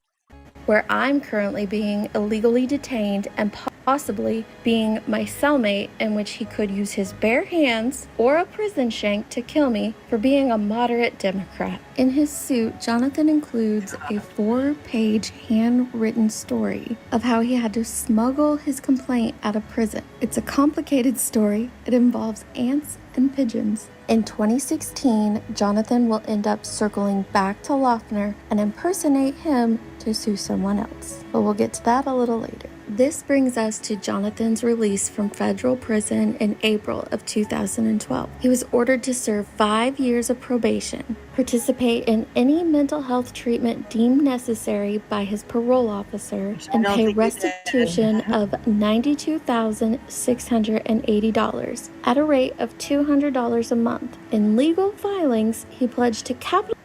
where I'm currently being illegally detained and possibly being my cellmate, in which he could use his bare hands or a prison shank to kill me for being a moderate Democrat." In his suit, Jonathan includes a 4-page handwritten story of how he had to smuggle his complaint out of prison. It's a complicated story. It involves ants and pigeons. In 2016, Jonathan will end up circling back to Loughner and impersonate him to sue someone else. But we'll get to that a little later. This brings us to Jonathan's release from federal prison in April of 2012. He was ordered to serve 5 years of probation, participate in any mental health treatment deemed necessary by his parole officer, and pay restitution of $92,680 at a rate of $200 a month. In legal filings, he pledged to capital.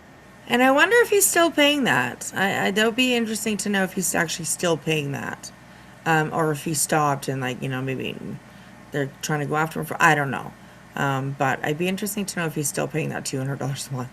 And I wonder if he's still paying that. That'll be interesting to know if he's actually still paying that. Or if he stopped and maybe they're trying to go after him for, I don't know. But it'd be interesting to know if he's still paying that $200 a month.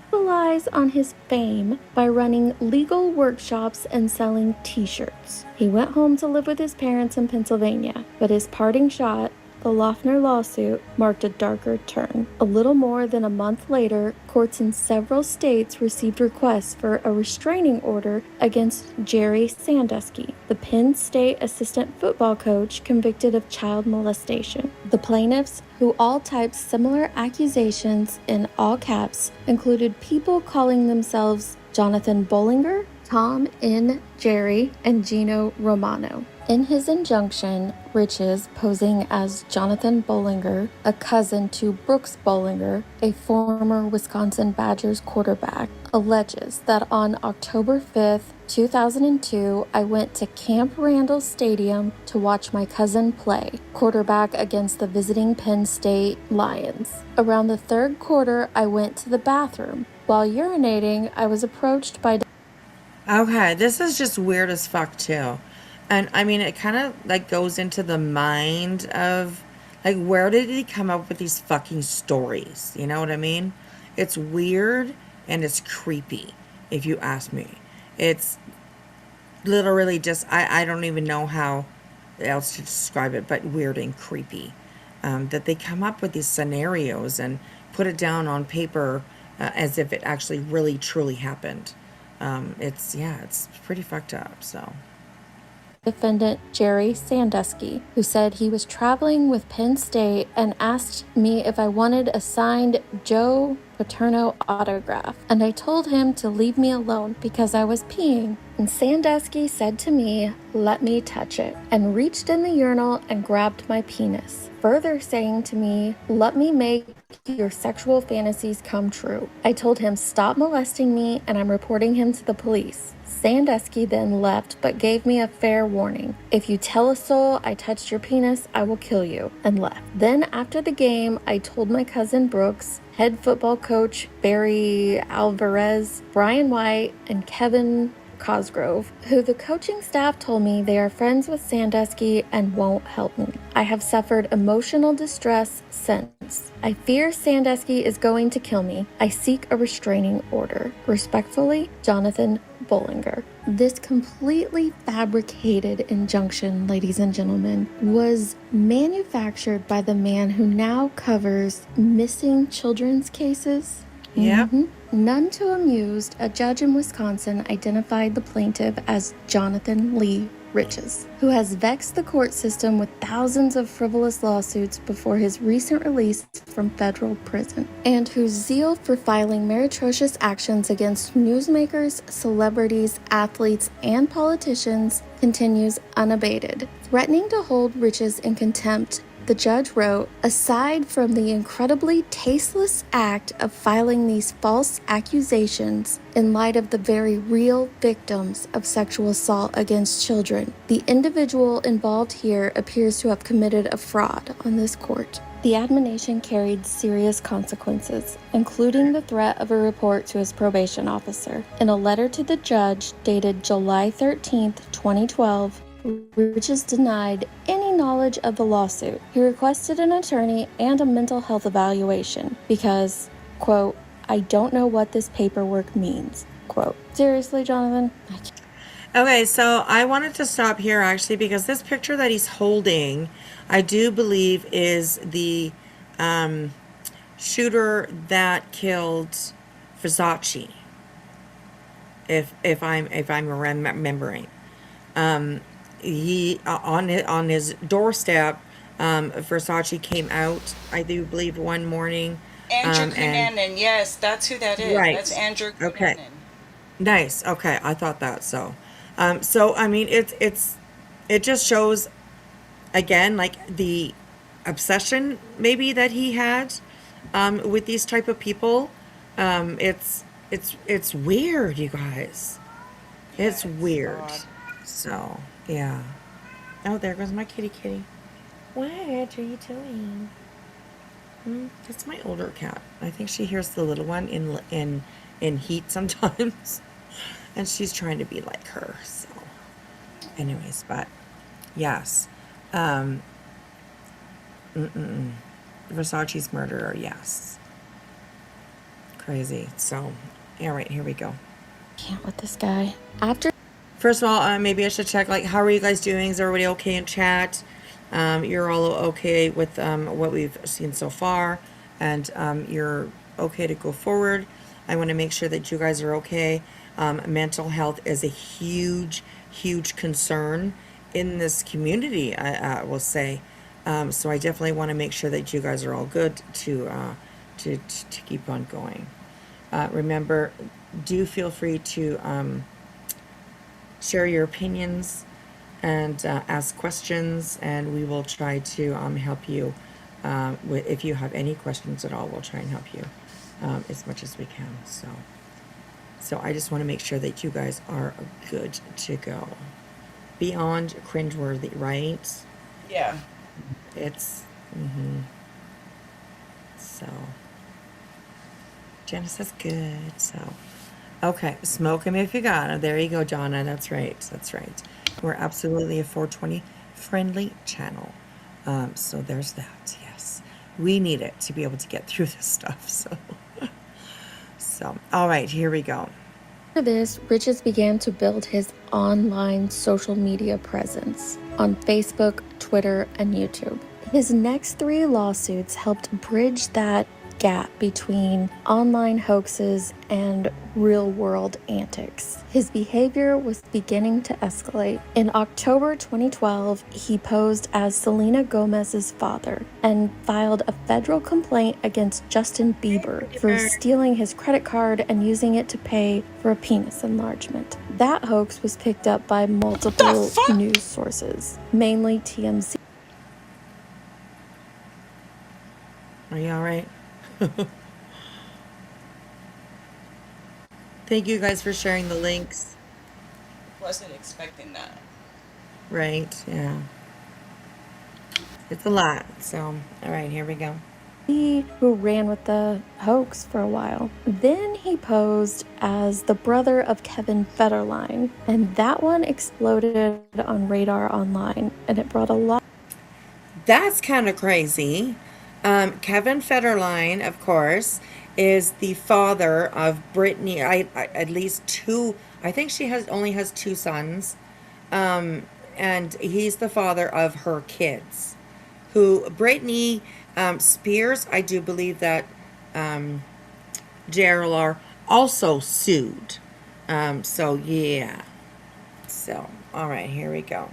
Capitalize on his fame by running legal workshops and selling t-shirts. He went home to live with his parents in Pennsylvania, but his parting shot, the Loughner lawsuit, marked a darker turn. A little more than a month later, courts in several states received requests for a restraining order against Jerry Sandusky, the Penn State assistant football coach convicted of child molestation. The plaintiffs, who all typed similar accusations in all caps, included people calling themselves Jonathan Bollinger, Tom N. Jerry, and Gino Romano. In his injunction, Riches, posing as Jonathan Bollinger, a cousin to Brooks Bollinger, a former Wisconsin Badgers quarterback, alleges that on October 5th, 2002, I went to Camp Randall Stadium to watch my cousin play, quarterback against the visiting Penn State Lions. Around the third quarter, I went to the bathroom. While urinating, I was approached by... Okay, this is just weird as fuck too. And I mean, it kind of goes into the mind of where did he come up with these fucking stories? You know what I mean? It's weird and it's creepy, if you ask me. It's literally just, I don't even know how else to describe it, but weird and creepy. That they come up with these scenarios and put it down on paper as if it actually really truly happened. It's pretty fucked up, so. defendant Jerry Sandusky, who said he was traveling with Penn State and asked me if I wanted a signed Joe Paterno autograph, and I told him to leave me alone because I was peeing. And Sandusky said to me, "Let me touch it," and reached in the urinal and grabbed my penis, further saying to me, "Let me make your sexual fantasies come true." I told him, "Stop molesting me, and I'm reporting him to the police." Sandusky then left, but gave me a fair warning. "If you tell a soul I touched your penis, I will kill you," and left. Then after the game, I told my cousin Brooks, head football coach Barry Alvarez, Brian White, and Kevin Cosgrove, who the coaching staff told me they are friends with Sandusky and won't help me. I have suffered emotional distress since. I fear Sandusky is going to kill me. I seek a restraining order. Respectfully, Jonathan Bollinger. This completely fabricated injunction, ladies and gentlemen, was manufactured by the man who now covers missing children's cases. Yep. None too amused, a judge in Wisconsin identified the plaintiff as Jonathan Lee Riches, who has vexed the court system with thousands of frivolous lawsuits before his recent release from federal prison, and whose zeal for filing meretricious actions against newsmakers, celebrities, athletes, and politicians continues unabated. Threatening to hold Riches in contempt, the judge wrote, "Aside from the incredibly tasteless act of filing these false accusations in light of the very real victims of sexual assault against children, the individual involved here appears to have committed a fraud on this court." The admonition carried serious consequences, including the threat of a report to his probation officer. In a letter to the judge dated July 13th, 2012, Riches denied any knowledge of the lawsuit. He requested an attorney and a mental health evaluation because, quote, "I don't know what this paperwork means," quote. Seriously, Jonathan? Okay, so I wanted to stop here actually because this picture that he's holding, I do believe is the shooter that killed Versace. If I'm remembering. He on his doorstep, Versace came out, I do believe, one morning. Andrew Cunanan, yes, that's who that is. Right. That's Andrew Cunanan. Okay. Nice. Okay, I thought that so. So I mean, it just shows again like the obsession maybe that he had with these type of people. It's weird, you guys. It's weird. odd. So yeah. Oh, there goes my kitty. What are you doing? It's my older cat. I think she hears the little one in heat sometimes, and she's trying to be like her. So, anyways, but yes, Versace's murderer. Yes, crazy. So, all right, here we go. Can't with this guy. First of all, maybe I should check, like, how are you guys doing? Is everybody okay in chat? You're all okay with what we've seen so far, and you're okay to go forward. I want to make sure that you guys are okay. Mental health is a huge concern in this community, I will say. So I definitely want to make sure that you guys are all good to keep on going. Remember, do feel free to share your opinions and ask questions, and we will try to help you. If you have any questions at all, we'll try and help you as much as we can. So I just want to make sure that you guys are good to go. Beyond cringeworthy, right? Yeah. It's so Jenna says good. So okay, smoke him if you got him. There you go, Jonna. That's right. We're absolutely a 420 friendly channel. So there's that. Yes, we need it to be able to get through this stuff. So all right, here we go. After this, Riches began to build his online social media presence on Facebook, Twitter, and YouTube. His next 3 lawsuits helped bridge that gap between online hoaxes and real-world antics. His behavior was beginning to escalate. In October 2012, he posed as Selena Gomez's father and filed a federal complaint against Justin Bieber for stealing his credit card and using it to pay for a penis enlargement. That hoax was picked up by multiple news sources, mainly TMZ. Are you all right? Thank you guys for sharing the links. Wasn't expecting that. Right, yeah. It's a lot. So, all right, here we go. Who ran with the hoax for a while. Then he posed as the brother of Kevin Federline, and that one exploded on Radar Online, and it brought a lot. That's kind of crazy. Kevin Federline, of course, is the father of Brittany. I at least two. I think she only has two sons, and he's the father of her kids. Who Brittany Spears? I do believe that JLR also sued. So yeah. So all right, here we go.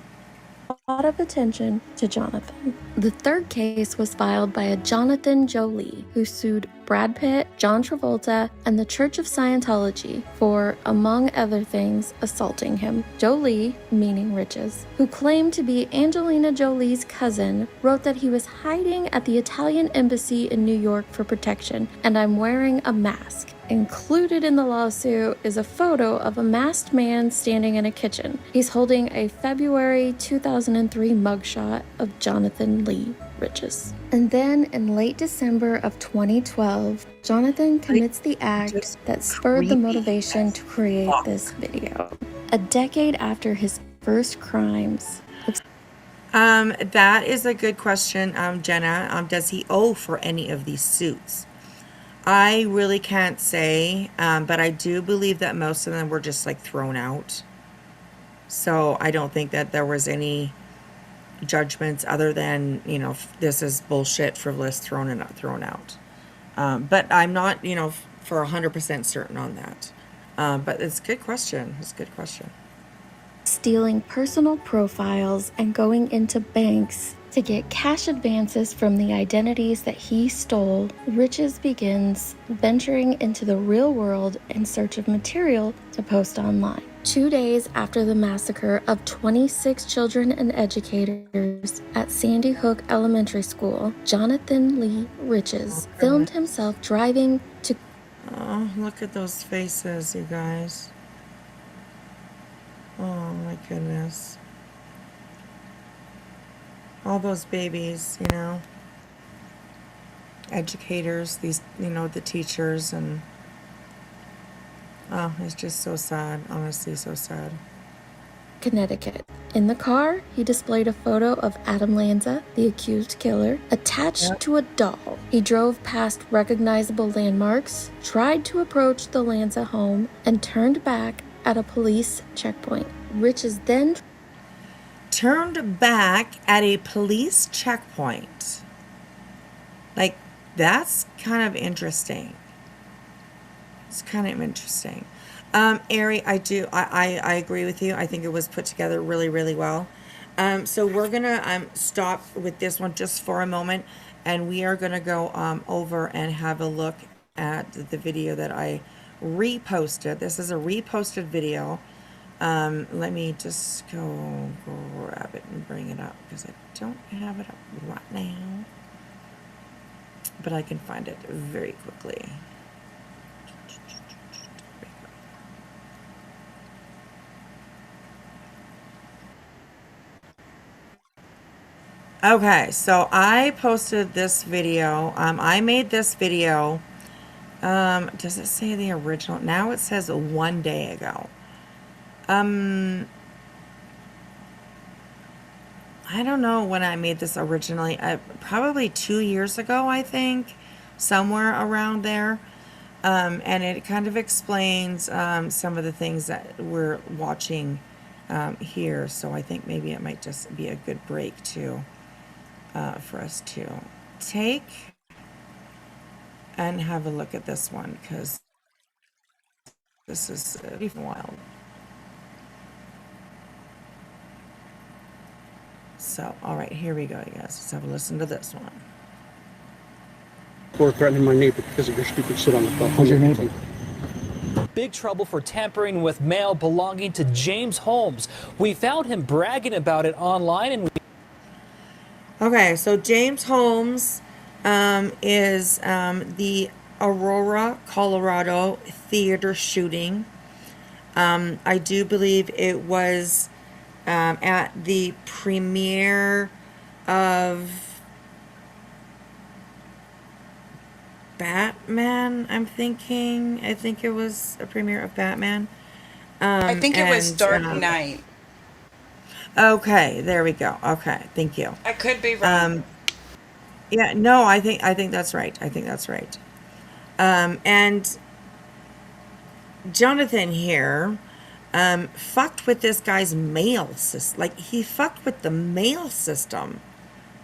lot of attention to Jonathan. The third case was filed by a Jonathan Jolie, who sued Brad Pitt, John Travolta, and the Church of Scientology for, among other things, assaulting him. Jolie, meaning Riches, who claimed to be Angelina Jolie's cousin, wrote that he was hiding at the Italian embassy in New York for protection, and I'm wearing a mask. Included in the lawsuit is a photo of a masked man standing in a kitchen. He's holding a February 2003 mugshot of Jonathan Lee Riches. And then in late December of 2012, Jonathan commits the act that spurred the motivation to create this video. A decade after his first crimes. That is a good question, Jenna. Does he owe for any of these suits? I really can't say, but I do believe that most of them were just like thrown out. So I don't think that there was any judgments other than, you know, this is bullshit, frivolous, thrown out. But I'm not, you know, for 100% certain on that. But it's a good question. It's a good question. Stealing personal profiles and going into banks to get cash advances from the identities that he stole, Riches begins venturing into the real world in search of material to post online. 2 days after the massacre of 26 children and educators at Sandy Hook Elementary School, Jonathan Lee Riches filmed himself driving to... Oh, look at those faces, you guys. Oh my goodness. All those babies, you know, educators, these, you know, the teachers, and oh, it's just so sad, honestly, so sad. Connecticut. In the car, he displayed a photo of Adam Lanza, the accused killer, attached to a doll. He drove past recognizable landmarks, tried to approach the Lanza home, and turned back at a police checkpoint. Riches then turned back at a police checkpoint. Like, that's kind of interesting. It's kind of interesting. Ari, I agree with you. I think it was put together really, really well. So we're gonna stop with this one just for a moment, and we are gonna go over and have a look at the video that I reposted. This is a reposted video. Let me just go grab it and bring it up because I don't have it up right now, but I can find it very quickly. Okay, so I posted this video. I made this video. Does it say the original? Now it says 1 day ago. I don't know when I made this originally. Probably 2 years ago, I think, somewhere around there. And it kind of explains some of the things that we're watching here. So I think maybe it might just be a good break too, for us to take and have a look at this one, because this is even wild. So, all right, here we go, you guys. Let's have a listen to this one. Or threatening my neighbor because of your stupid shit on the phone. Who's your neighbor? Big trouble for tampering with mail belonging to James Holmes. We found him bragging about it online, and Okay, so James Holmes is the Aurora, Colorado theater shooting. I do believe it was at the premiere of Batman, I think it was a premiere of Batman. I think it was And Dark Knight. okay, there we go. Okay, thank you. I could be wrong. Yeah, no, I think that's right. I think that's right. And Jonathan here fucked with this guy's mail system. Like, he fucked with the mail system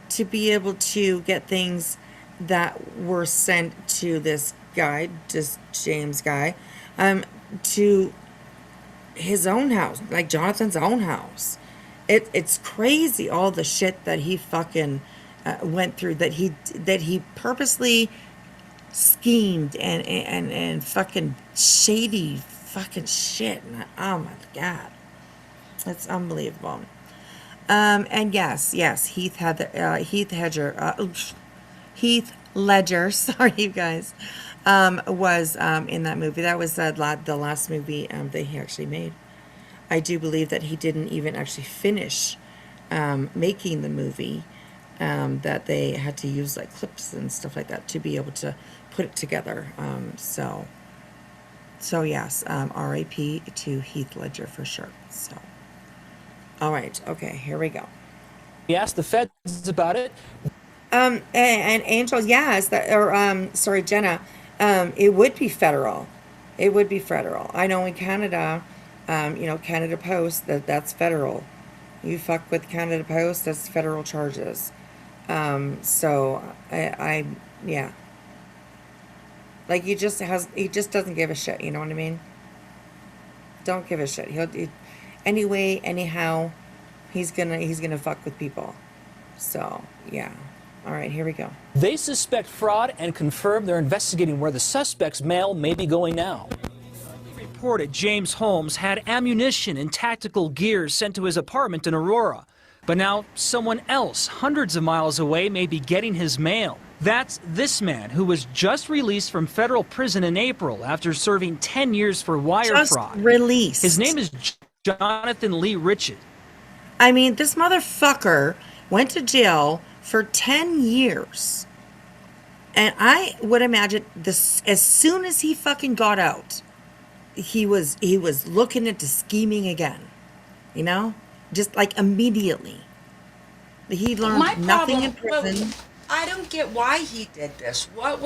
to be able to get things that were sent to this guy, this James guy, to his own house, like Jonathan's own house. It's crazy, all the shit that he fucking went through, that he purposely schemed and fucking shady fucking shit. And oh my God, it's unbelievable. And yes, Heath Ledger, sorry you guys, was in that movie. That was the last movie that he actually made. I do believe that he didn't even actually finish making the movie, that they had to use like clips and stuff like that to be able to put it together. So yes, R.I.P. to Heath Ledger for sure. So, all right, okay, here we go. we asked the feds about it. And Angel, yes, sorry, Jenna, it would be federal. It would be federal. I know in Canada, Canada Post, that's federal. You fuck with Canada Post, that's federal charges. So yeah. Like, he just doesn't give a shit, you know what I mean? Don't give a shit. Anyhow, he's gonna fuck with people. So, yeah. All right, here we go. They suspect fraud and confirm they're investigating where the suspect's mail may be going now. Reported James Holmes had ammunition and tactical gear sent to his apartment in Aurora. But now someone else hundreds of miles away may be getting his mail. That's this man, who was just released from federal prison in April after serving 10 years for wire fraud. Released. His name is Jonathan Lee Richard. I mean, this motherfucker went to jail for 10 years. And I would imagine this, as soon as he fucking got out, he was looking into scheming again. You know? Just like immediately. He learned nothing in prison. I don't get why he did this. What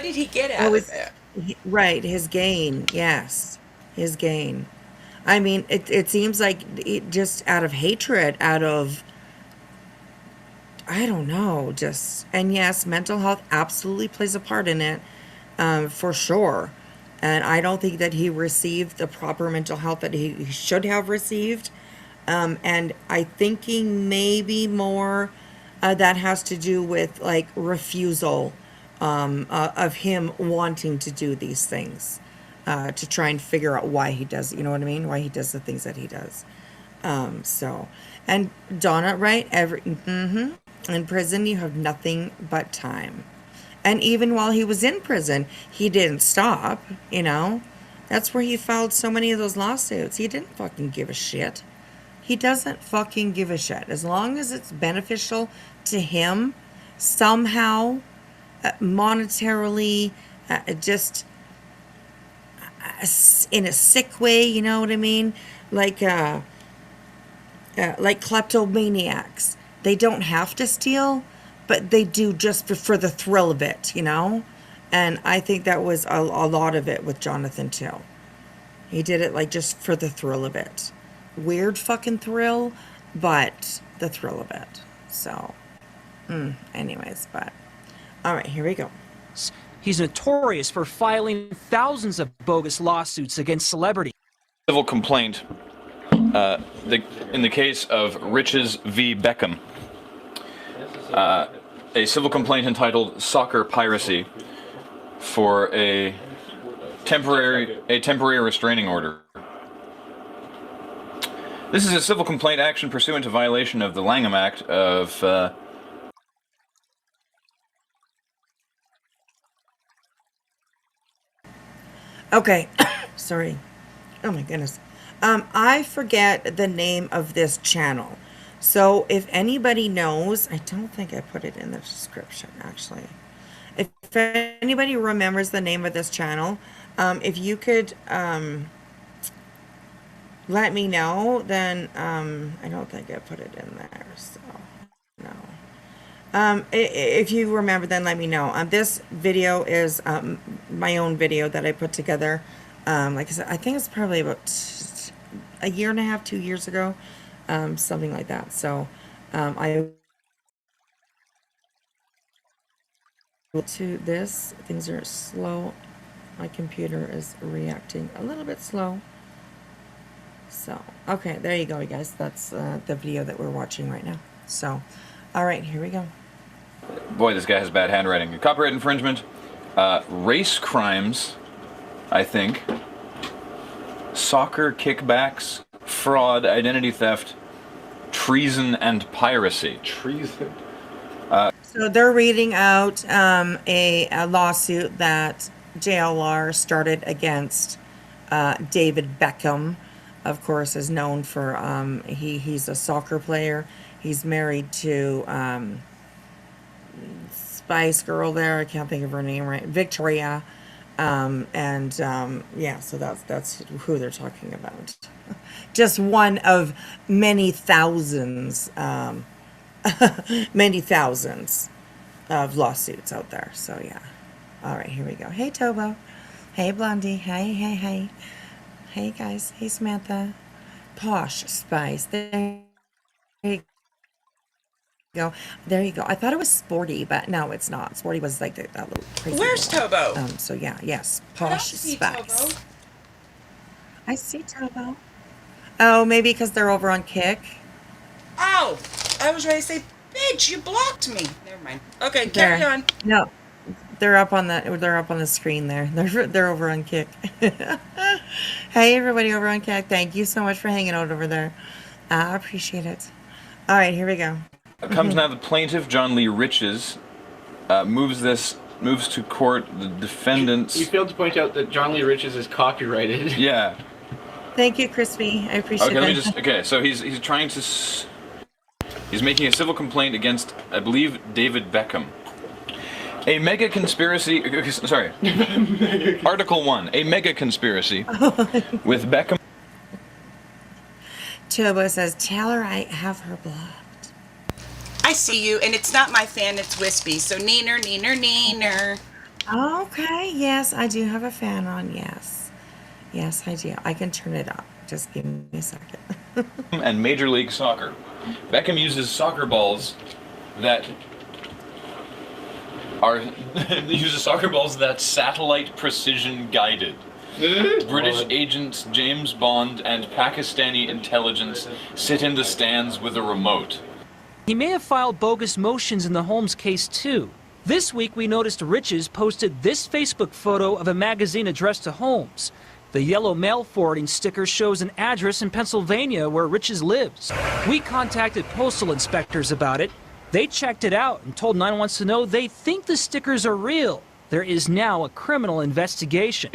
did he get out of it? Right, his gain. Yes, his gain. I mean, it seems like it just out of hatred, out of, I don't know, just, and yes, mental health absolutely plays a part in it, for sure. And I don't think that he received the proper mental health that he should have received. And I thinking maybe more that has to do with like refusal of him wanting to do these things, to try and figure out why he does, you know what I mean? Why he does the things that he does. So, and Donna, right? In prison, you have nothing but time. And even while he was in prison, he didn't stop, you know? That's where he filed so many of those lawsuits. He didn't fucking give a shit. He doesn't fucking give a shit. As long as it's beneficial to him, somehow, monetarily, just in a sick way, you know what I mean? Like kleptomaniacs. They don't have to steal, but they do just for the thrill of it, you know? And I think that was a lot of it with Jonathan too. He did it like just for the thrill of it. Weird fucking thrill, but the thrill of it. So, anyways, but all right, here we go. is. He's notorious for filing thousands of bogus lawsuits against celebrities. Civil complaint in the case of Riches v. Beckham. A civil complaint entitled Soccer Piracy for a temporary restraining order. This is a civil complaint action pursuant to violation of the Langham Act of Okay, sorry. Oh my goodness. I forget the name of this channel. So if anybody knows, I don't think I put it in the description actually. If anybody remembers the name of this channel, if you could let me know, then I don't think I put it in there, so no. If you remember, then let me know. This video is my own video that I put together. Like I said, I think it's probably about a year and a half, 2 years ago, something like that. So I to this, things are slow. My computer is reacting a little bit slow. So, okay, there you go, you guys. That's the video that we're watching right now. So, all right, here we go. boy, this guy has bad handwriting. Copyright infringement, race crimes, I think, soccer kickbacks, fraud, identity theft, treason, and piracy. Treason. So they're reading out a lawsuit that JLR started against David Beckham. Of course, is known for he's a soccer player. He's married to Spice Girl there. I can't think of her name right. Victoria. Yeah, so that's who they're talking about. Just one of many thousands, many thousands of lawsuits out there. So yeah. All right, here we go. Hey Tobo. Hey Blondie. Hey. Hey guys. Hey Samantha. Posh Spice. There you go. There you go. I thought it was Sporty, but no, it's not. Sporty was like that little crazy. Where's girl. Tobo? So yeah, yes. I Posh don't see Spice. Tobo. I see Tobo. Oh, maybe because they're over on Kick. Oh, I was ready to say, bitch, you blocked me. Never mind. Okay, carry on. No, they're up on the screen there. They're over on Kick. Hey, everybody over on Kick. Thank you so much for hanging out over there. I appreciate it. All right, here we go. Comes now the plaintiff, John Lee Riches, moves to court. The defendants. You failed to point out that John Lee Riches is copyrighted. Yeah. Thank you, Crispy. I appreciate that. Okay, so he's trying to. He's making a civil complaint against, I believe, David Beckham. A mega conspiracy. Sorry. Article 1. A mega conspiracy with Beckham. Tobo says, tell her I have her blocked. I see you, and it's not my fan, it's Wispy. So neener. Okay, yes, I do have a fan on, yes. Yes, I do. I can turn it up. Just give me a second. And Major League Soccer. Beckham uses soccer balls that satellite precision guided. British agents James Bond and Pakistani intelligence sit in the stands with a remote. He may have filed bogus motions in the Holmes case too. This week we noticed Riches posted this Facebook photo of a magazine addressed to Holmes. The yellow mail forwarding sticker shows an address in Pennsylvania where Riches lives. We contacted postal inspectors about it. They checked it out and told 9 Wants to Know they think the stickers are real. There is now a criminal investigation.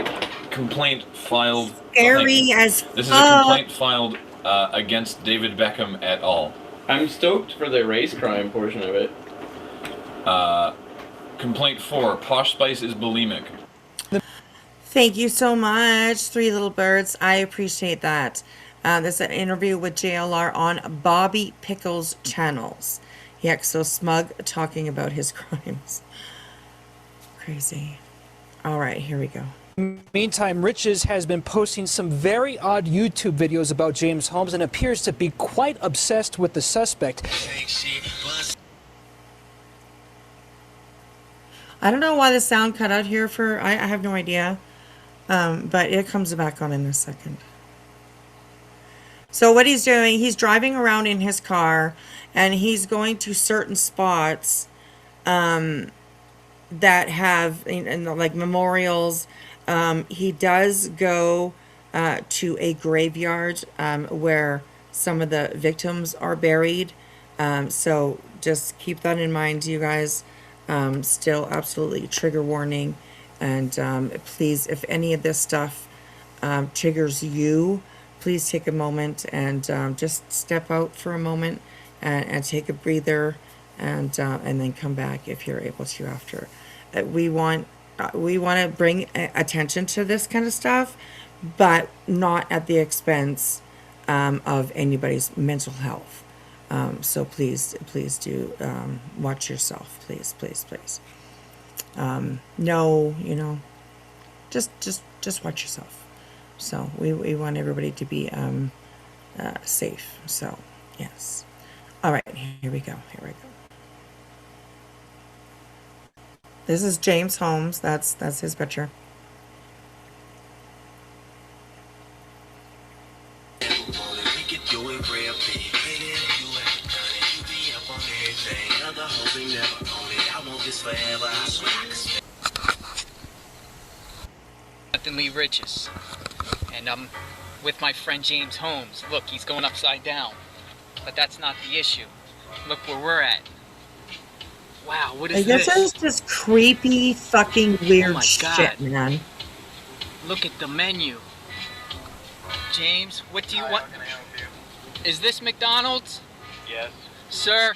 Complaint filed. Scary as fuck. This is a complaint filed against David Beckham et al. I'm stoked for the race crime portion of it. Complaint 4. Posh Spice is bulimic. Thank you so much, Three Little Birds. I appreciate that. This is an interview with JLR on Bobby Pickles' channels. Yeah, so smug talking about his crimes. Crazy. All right, here we go. Meantime, Riches has been posting some very odd YouTube videos about James Holmes and appears to be quite obsessed with the suspect. I don't know why the sound cut out here for, I have no idea. But it comes back on in a second. So what he's doing, he's driving around in his car and he's going to certain spots that have like memorials. He does go to a graveyard where some of the victims are buried. So just keep that in mind, you guys. Still absolutely trigger warning. And please, if any of this stuff triggers you, please take a moment and just step out for a moment and take a breather and then come back if you're able to after. We want to bring attention to this kind of stuff, but not at the expense of anybody's mental health. So please do watch yourself, please. No, just watch yourself. So we want everybody to be safe. So yes. All right, here we go. This is James Holmes. That's his picture. Lee Riches, and I'm with my friend James Holmes. Look, he's going upside down, but that's not the issue. Look where we're at. Wow, what is this? This is just creepy, fucking weird Oh my God. shit, man. Look at the menu. James, what do you want? Is this McDonald's? Yes. Sir,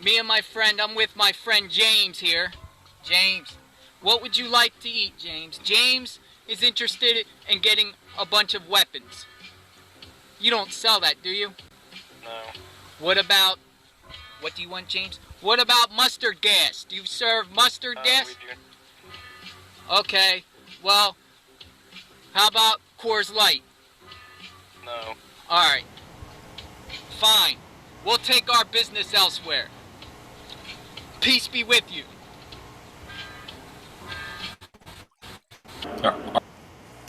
me and my friend, I'm with my friend James here. James, what would you like to eat, James? James is interested in getting a bunch of weapons. You don't sell that, do you? No. What do you want, James? What about mustard gas? Do you serve mustard gas? We do. Okay, well, how about Coors Light? No. Alright, fine. We'll take our business elsewhere. Peace be with you.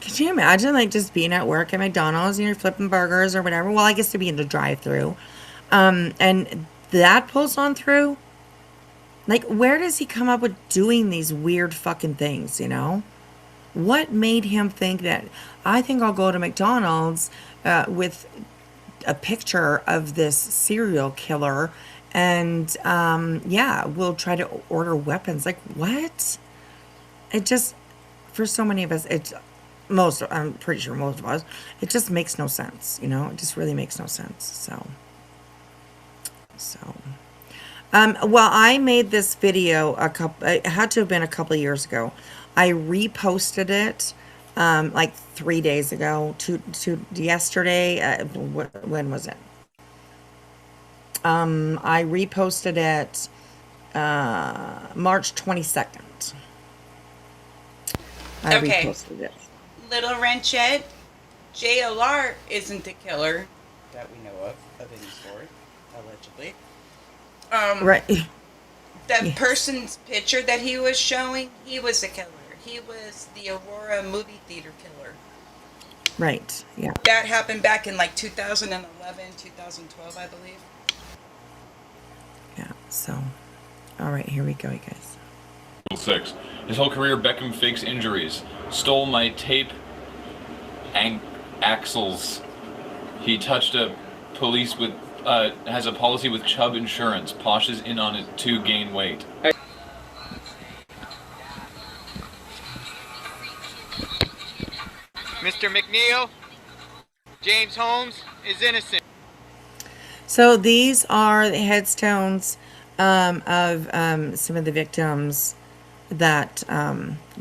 Could you imagine like just being at work at McDonald's and you're flipping burgers or whatever? Well, I guess to be in the drive-thru, and that pulls on through. Like, where does he come up with doing these weird fucking things? What made him think that? I think I'll go to McDonald's with a picture of this serial killer, and we'll try to order weapons. Like, what? It just, for so many of us, I'm pretty sure most of us, it just makes no sense, it just really makes no sense. So, well, I made this video it had to have been a couple of years ago. I reposted it, like 3 days ago to yesterday. When was it? I reposted it, March 22nd. I Okay. reposted it. Little Wrenchette, JLR isn't the killer that we know of any sort, allegedly. Right. The Yes. person's picture that he was showing, he was the killer. He was the Aurora movie theater killer. Right. Yeah. That happened back in like 2011, 2012, I believe. Yeah. So, all right, here we go, you guys. 6. His whole career, Beckham fakes injuries. Stole my tape axles. He touched a police with, has a policy with Chubb Insurance. Poshes in on it to gain weight. Mr. McNeil, James Holmes is innocent. So these are the headstones of some of the victims that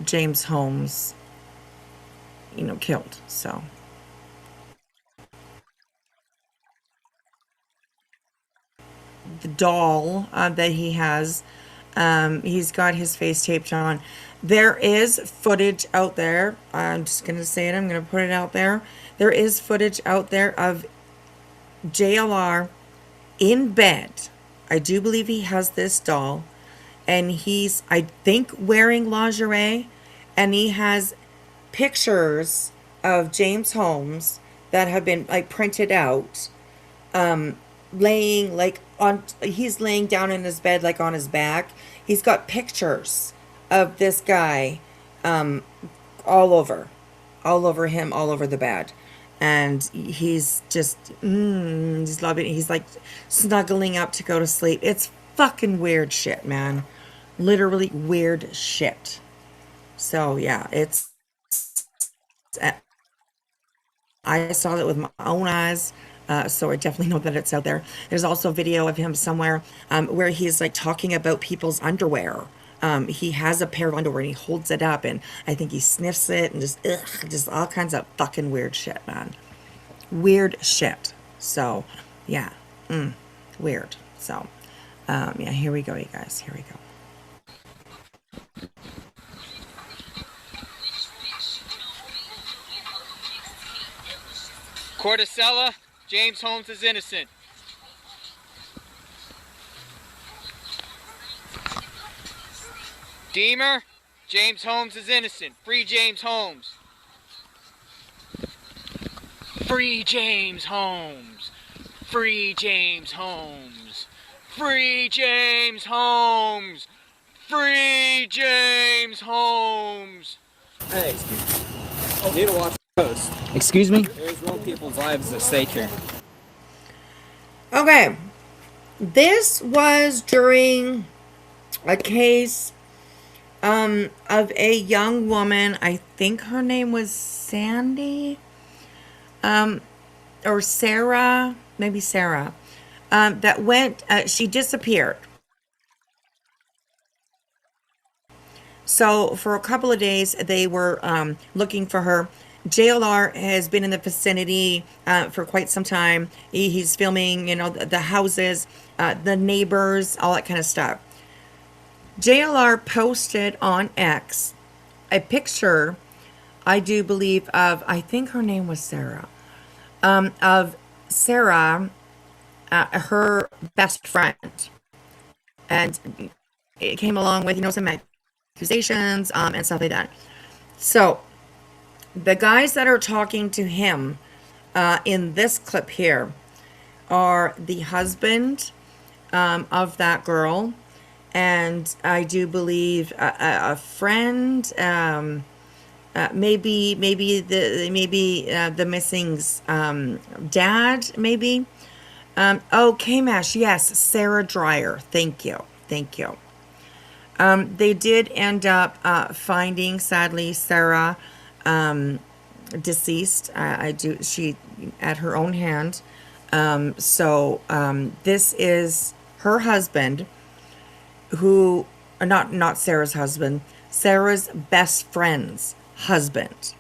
James Holmes, killed. So the doll that he has, he's got his face taped on. There is footage out there. I'm just going to say it. I'm going to put it out there. There is footage out there of JLR in bed. I do believe he has this doll and he's, I think, wearing lingerie, and he has pictures of James Holmes that have been like printed out, laying like on, he's laying down in his bed like on his back. He's got pictures of this guy all over him, all over the bed, and he's just he's loving it. He's like snuggling up to go to sleep. It's fucking weird shit, man. Literally weird shit. So yeah, it's I saw it with my own eyes, so I definitely know that it's out there. There's also video of him somewhere where he's like talking about people's underwear. He has a pair of underwear and he holds it up, and I think he sniffs it, and just all kinds of fucking weird shit, man. Weird shit. So yeah, weird. So yeah, here we go, you guys. Here we go. Corticella, James Holmes is innocent. Deemer, James Holmes is innocent. Free James Holmes. Free James Holmes. Free James Holmes. Free James Holmes. Free James Holmes. Hey, excuse me. You need to watch the post. Excuse me? There's real people's lives at stake here. Okay, this was during a case of a young woman. I think her name was Sandy, or Sarah, maybe Sarah, that went, she disappeared. So for a couple of days, they were looking for her. JLR has been in the vicinity for quite some time. He's filming, you know, the houses, the neighbors, all that kind of stuff. JLR posted on X a picture, I do believe, of, I think her name was Sarah, of Sarah, her best friend. And it came along with, you know, some accusations and stuff like that. So the guys that are talking to him in this clip here are the husband of that girl, and I do believe a friend, maybe the missing's dad, maybe. Oh, K-Mash, yes, Sarah Dreyer. Thank you. They did end up finding, sadly, Sarah deceased. She at her own hand. So this is her husband, who, not Sarah's husband, Sarah's best friend's husband,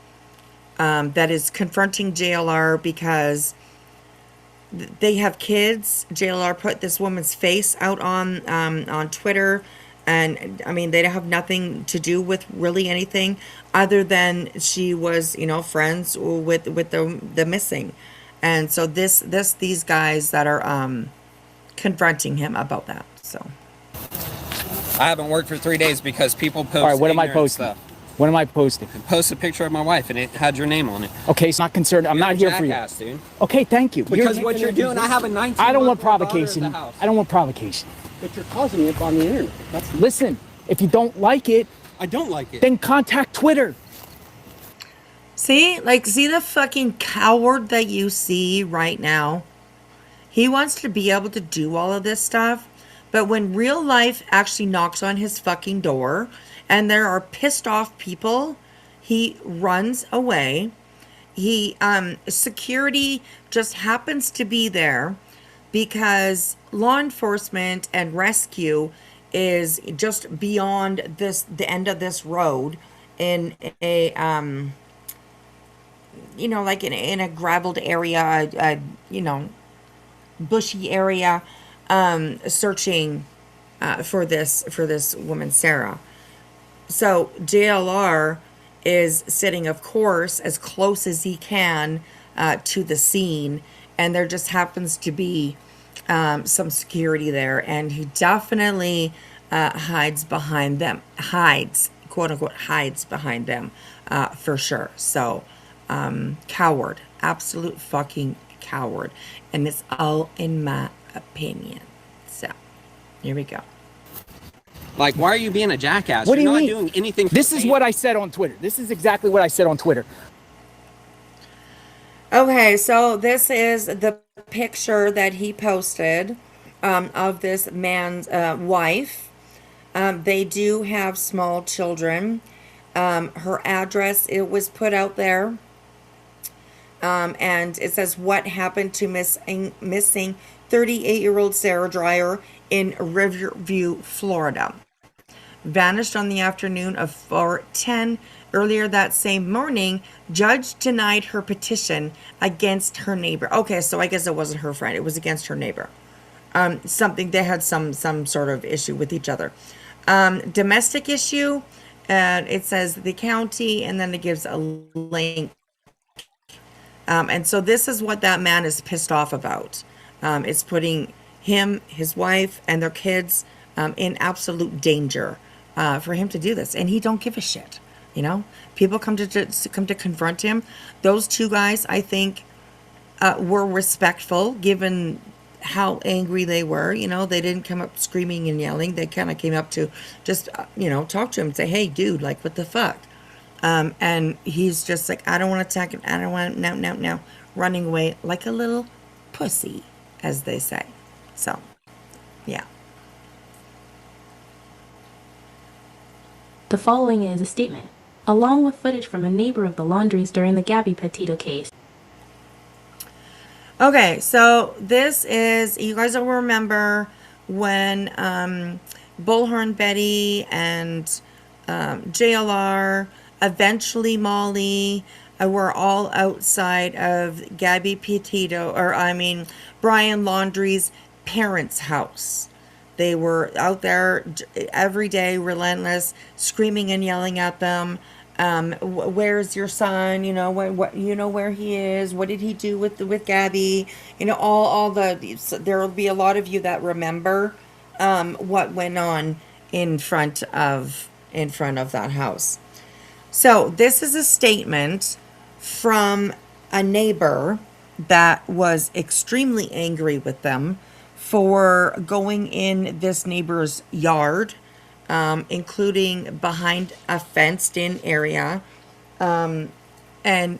that is confronting JLR because they have kids. JLR put this woman's face out on Twitter, and I mean, they have nothing to do with really anything other than she was, you know, friends with the missing. And so these guys that are confronting him about that. So I haven't worked for 3 days because people post. All right, what am I posting? Stuff. What am I posting? Post a picture of my wife and it had your name on it. Okay, it's not concerned. I'm not here for you. Dude. Okay, thank you. Because what you're doing, I have a 19-month-old I don't want daughter provocation. at the house. I don't want provocation. But you're causing it on the internet. Listen, if you don't like it, I don't like it. then contact Twitter. see the fucking coward that you see right now? He wants to be able to do all of this stuff, but when real life actually knocks on his fucking door and there are pissed off people, he runs away. Security just happens to be there because law enforcement and rescue is just beyond the end of this road in a like in a graveled area, bushy area, searching for this woman, Sarah. So JLR is sitting, of course, as close as he can to the scene, and there just happens to be some security there, and he definitely hides behind them, quote unquote, hides behind them, for sure. So, coward, absolute fucking coward. And it's all in my opinion. So, here we go. Like, why are you being a jackass? What do You're you not mean? doing anything. This is what I said on Twitter. This is exactly what I said on Twitter. Okay, so this is the picture that he posted of this man's wife. They do have small children. Her address, it was put out there. And it says, what happened to missing 38-year-old Sarah Dreyer in Riverview, Florida. Vanished on the afternoon of 4/10. Earlier that same morning, judge denied her petition against her neighbor. Okay, so I guess it wasn't her friend. It was against her neighbor. They had some sort of issue with each other. Domestic issue, it says the county, and then it gives a link. And so this is what that man is pissed off about. It's putting him, his wife, and their kids in absolute danger for him to do this. And he don't give a shit. You know, people come to confront him. Those two guys, I think, were respectful given how angry they were. You know, they didn't come up screaming and yelling. They kind of came up to just, talk to him and say, hey, dude, like, what the fuck? And he's just like, I don't want to attack him. I don't want to, no, running away like a little pussy, as they say. So, yeah. The following is a statement, along with footage from a neighbor of the Laundries during the Gabby Petito case. Okay, so this is, you guys will remember when Bullhorn Betty and JLR, eventually Molly, were all outside of Gabby Petito, Brian Laundrie's parents' house. They were out there every day, relentless, screaming and yelling at them. Where's your son? You know what? You know where he is. What did he do with Gabby? You know, all there will be a lot of you that remember what went on in front of that house. So this is a statement from a neighbor that was extremely angry with them for going in this neighbor's yard, including behind a fenced-in area, and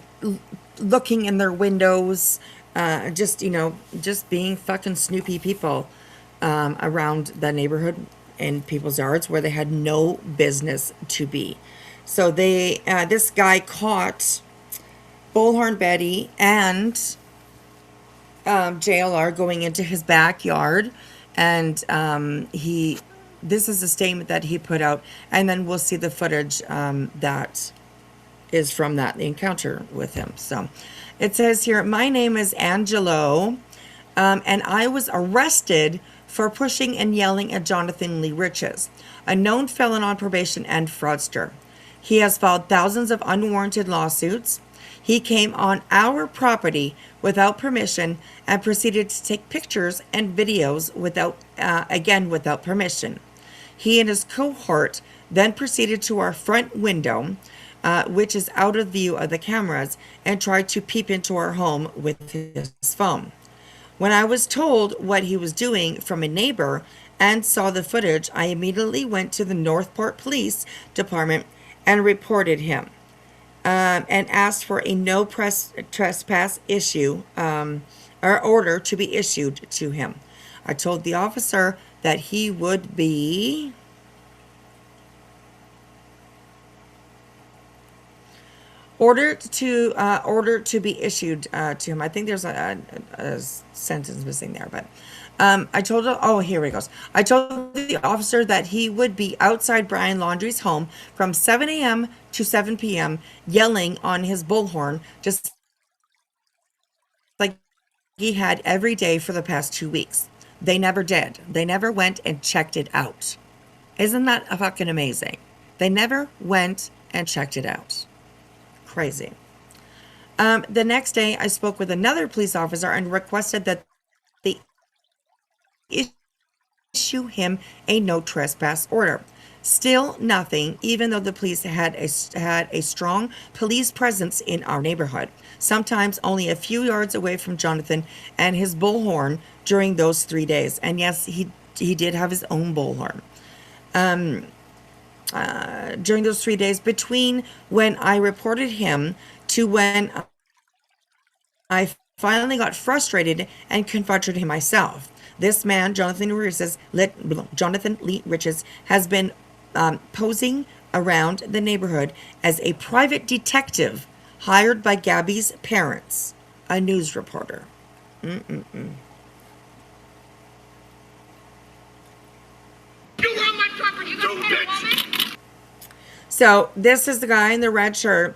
looking in their windows, just being fucking snoopy people around the neighborhood and people's yards where they had no business to be. So this guy caught Bullhorn Betty and JLR going into his backyard, and this is a statement that he put out, and then we'll see the footage that is from that encounter with him. So it says here, my name is Angelo, and I was arrested for pushing and yelling at Jonathan Lee Riches, a known felon on probation and fraudster. He has filed thousands of unwarranted lawsuits. He came on our property without permission and proceeded to take pictures and videos without permission. He and his cohort then proceeded to our front window, which is out of view of the cameras, and tried to peep into our home with his phone. When I was told what he was doing from a neighbor and saw the footage, I immediately went to the Northport Police Department and reported him. And asked for a no trespass issue or order to be issued to him. I told the officer that he would be ordered to be issued to him. I think there's a sentence missing there, but I told him, oh, here he goes. I told the officer that he would be outside Brian Laundrie's home from 7 a.m. to 7 p.m. yelling on his bullhorn, just like he had every day for the past 2 weeks. They never did. They never went and checked it out. Isn't that fucking amazing? They never went and checked it out. Crazy. The next day, I spoke with another police officer and requested that the issue issue him a no trespass order. Still nothing, even though the police had a strong police presence in our neighborhood, sometimes only a few yards away from Jonathan and his bullhorn during those 3 days. And yes, he did have his own bullhorn. During those 3 days between when I reported him to when I finally got frustrated and confronted him myself. This man, Jonathan Lee Riches, has been posing around the neighborhood as a private detective hired by Gabby's parents, a news reporter. So this is the guy in the red shirt.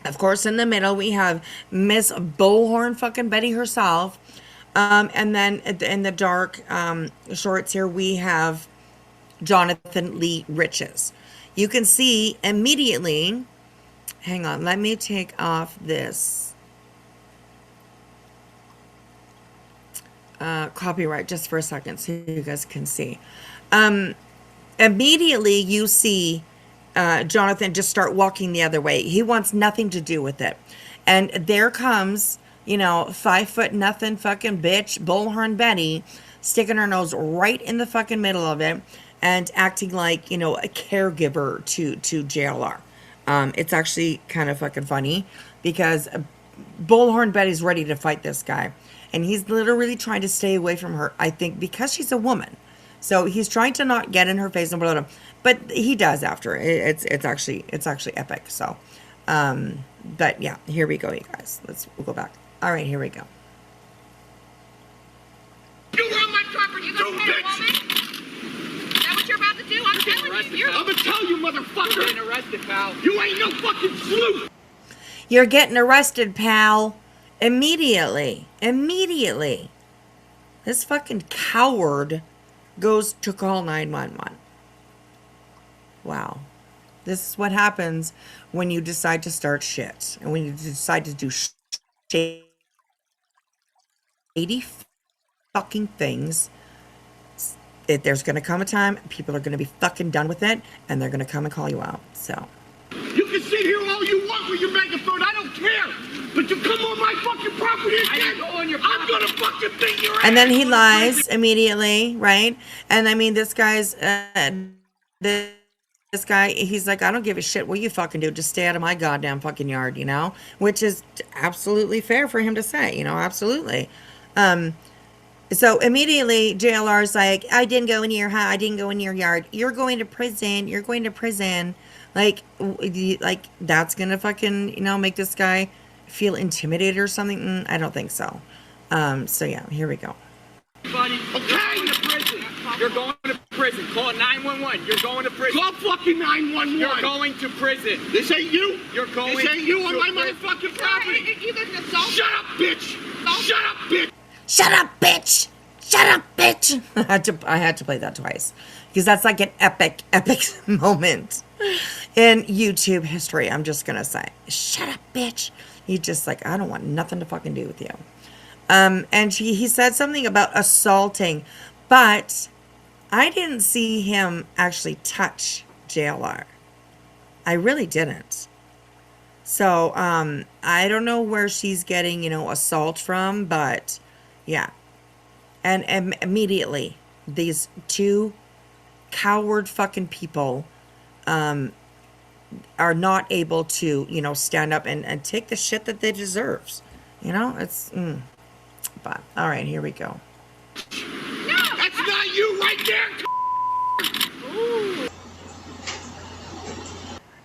Of course, in the middle, we have Miss Bullhorn fucking Betty herself. And then in the dark shorts here, we have Jonathan Lee Riches. You can see immediately, hang on, let me take off this copyright just for a second so you guys can see. Immediately you see Jonathan just start walking the other way. He wants nothing to do with it. And there comes, 5 foot nothing fucking bitch, Bullhorn Betty, sticking her nose right in the fucking middle of it and acting like, a caregiver to JLR. It's actually kind of fucking funny because Bullhorn Betty's ready to fight this guy. And he's literally trying to stay away from her, I think, because she's a woman. So he's trying to not get in her face and blah, blah, blah. But he does after. It's actually epic. So, but yeah, here we go, you guys. We'll go back. All right, here we go. You on my property, you gonna pay a woman? Is that what you're about to do? I'm telling you. I'm gonna tell you, motherfucker. You're getting arrested, pal. You ain't no fucking sleuth. You're getting arrested, pal. Immediately. This fucking coward goes to call 911. Wow. This is what happens when you decide to start shit. And when you decide to do shady fucking things. There's going to come a time, people are going to be fucking done with it, and they're going to come and call you out. So. You can sit here all you want with your megaphone. I don't care. But you come on my fucking property again, I'm going to fucking beat your ass. And then he lies immediately, right? And I mean, this guy's, this guy, he's like, I don't give a shit what you fucking do. Just stay out of my goddamn fucking yard, which is absolutely fair for him to say, absolutely. So immediately JLR's like, I didn't go in your house. I didn't go in your yard. You're going to prison. You're going to prison. Like that's going to fucking, make this guy feel intimidated or something. I don't think so. So yeah, here we go. Buddy, okay, to prison. You're going to prison. Call 911. You're going to prison. Call fucking 911. You're going to prison. This ain't you. You're going. This ain't you on my motherfucking property. You got an assault. Shut up, bitch. Shut up, bitch. Shut up, bitch. Shut up, bitch. I had to play that twice because that's like an epic moment in YouTube history. I'm just gonna say, shut up, bitch. He's just like, I don't want nothing to fucking do with you. And he said something about assaulting, but I didn't see him actually touch JLR. I really didn't. So, I don't know where she's getting, assault from, but yeah. And immediately, these two coward fucking people, are not able to, stand up and take the shit that they deserve. It's, but, all right, here we go. No, that's not you right there. Ooh.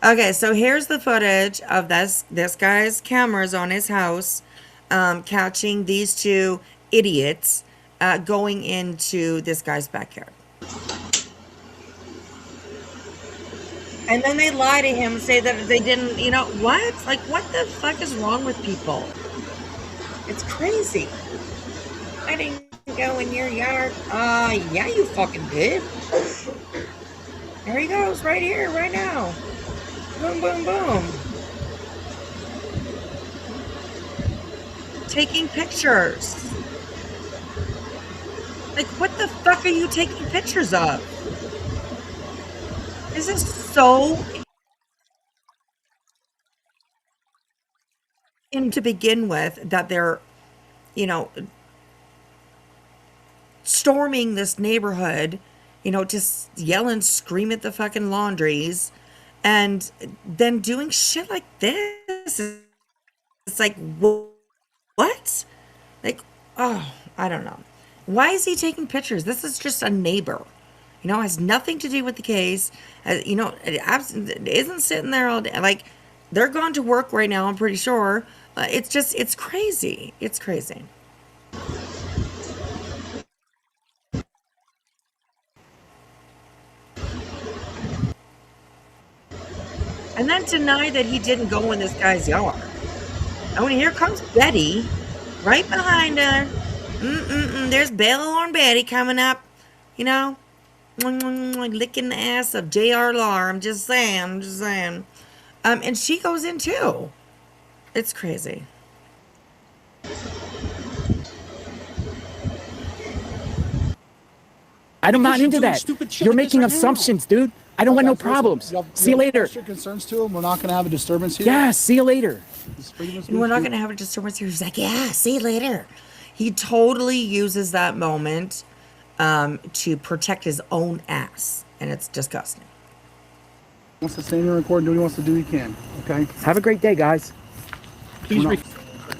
Okay, so here's the footage of this guy's cameras on his house, catching these two idiots going into this guy's backyard. And then they lie to him and say that they didn't, what? Like, what the fuck is wrong with people? It's crazy. I didn't go in your yard. Yeah, you fucking did. There he goes, right here, right now. Boom, boom, boom. Taking pictures. Like, Like, what the fuck are you taking pictures of? This is so... And to begin with, that they're, you know, storming this neighborhood, you know, just yell and scream at the fucking laundries, and then doing shit like this. It's like, what? Like, oh, I don't know. Why is he taking pictures? This is just a neighbor. You know, has nothing to do with the case. You know, it isn't sitting there all day. Like, they're gone to work right now, I'm pretty sure. It's just, it's crazy. It's crazy. And then deny that he didn't go in this guy's yard. Oh, and here comes Betty, right behind her. There's Bella and Betty coming up, you know, licking the ass of JLR. I'm just saying. And she goes in too. It's crazy. I'm not into that. You're making assumptions, dude. I don't want no problems. See you later. Your concerns to him. We're not going to have a disturbance here. Yeah, see you later. And we're not going to have a disturbance here. He's like, yeah, see you later. He totally uses that moment to protect his own ass, and it's disgusting. He wants to stay in and record and do what he wants to do, he can. Okay? Have a great day, guys. I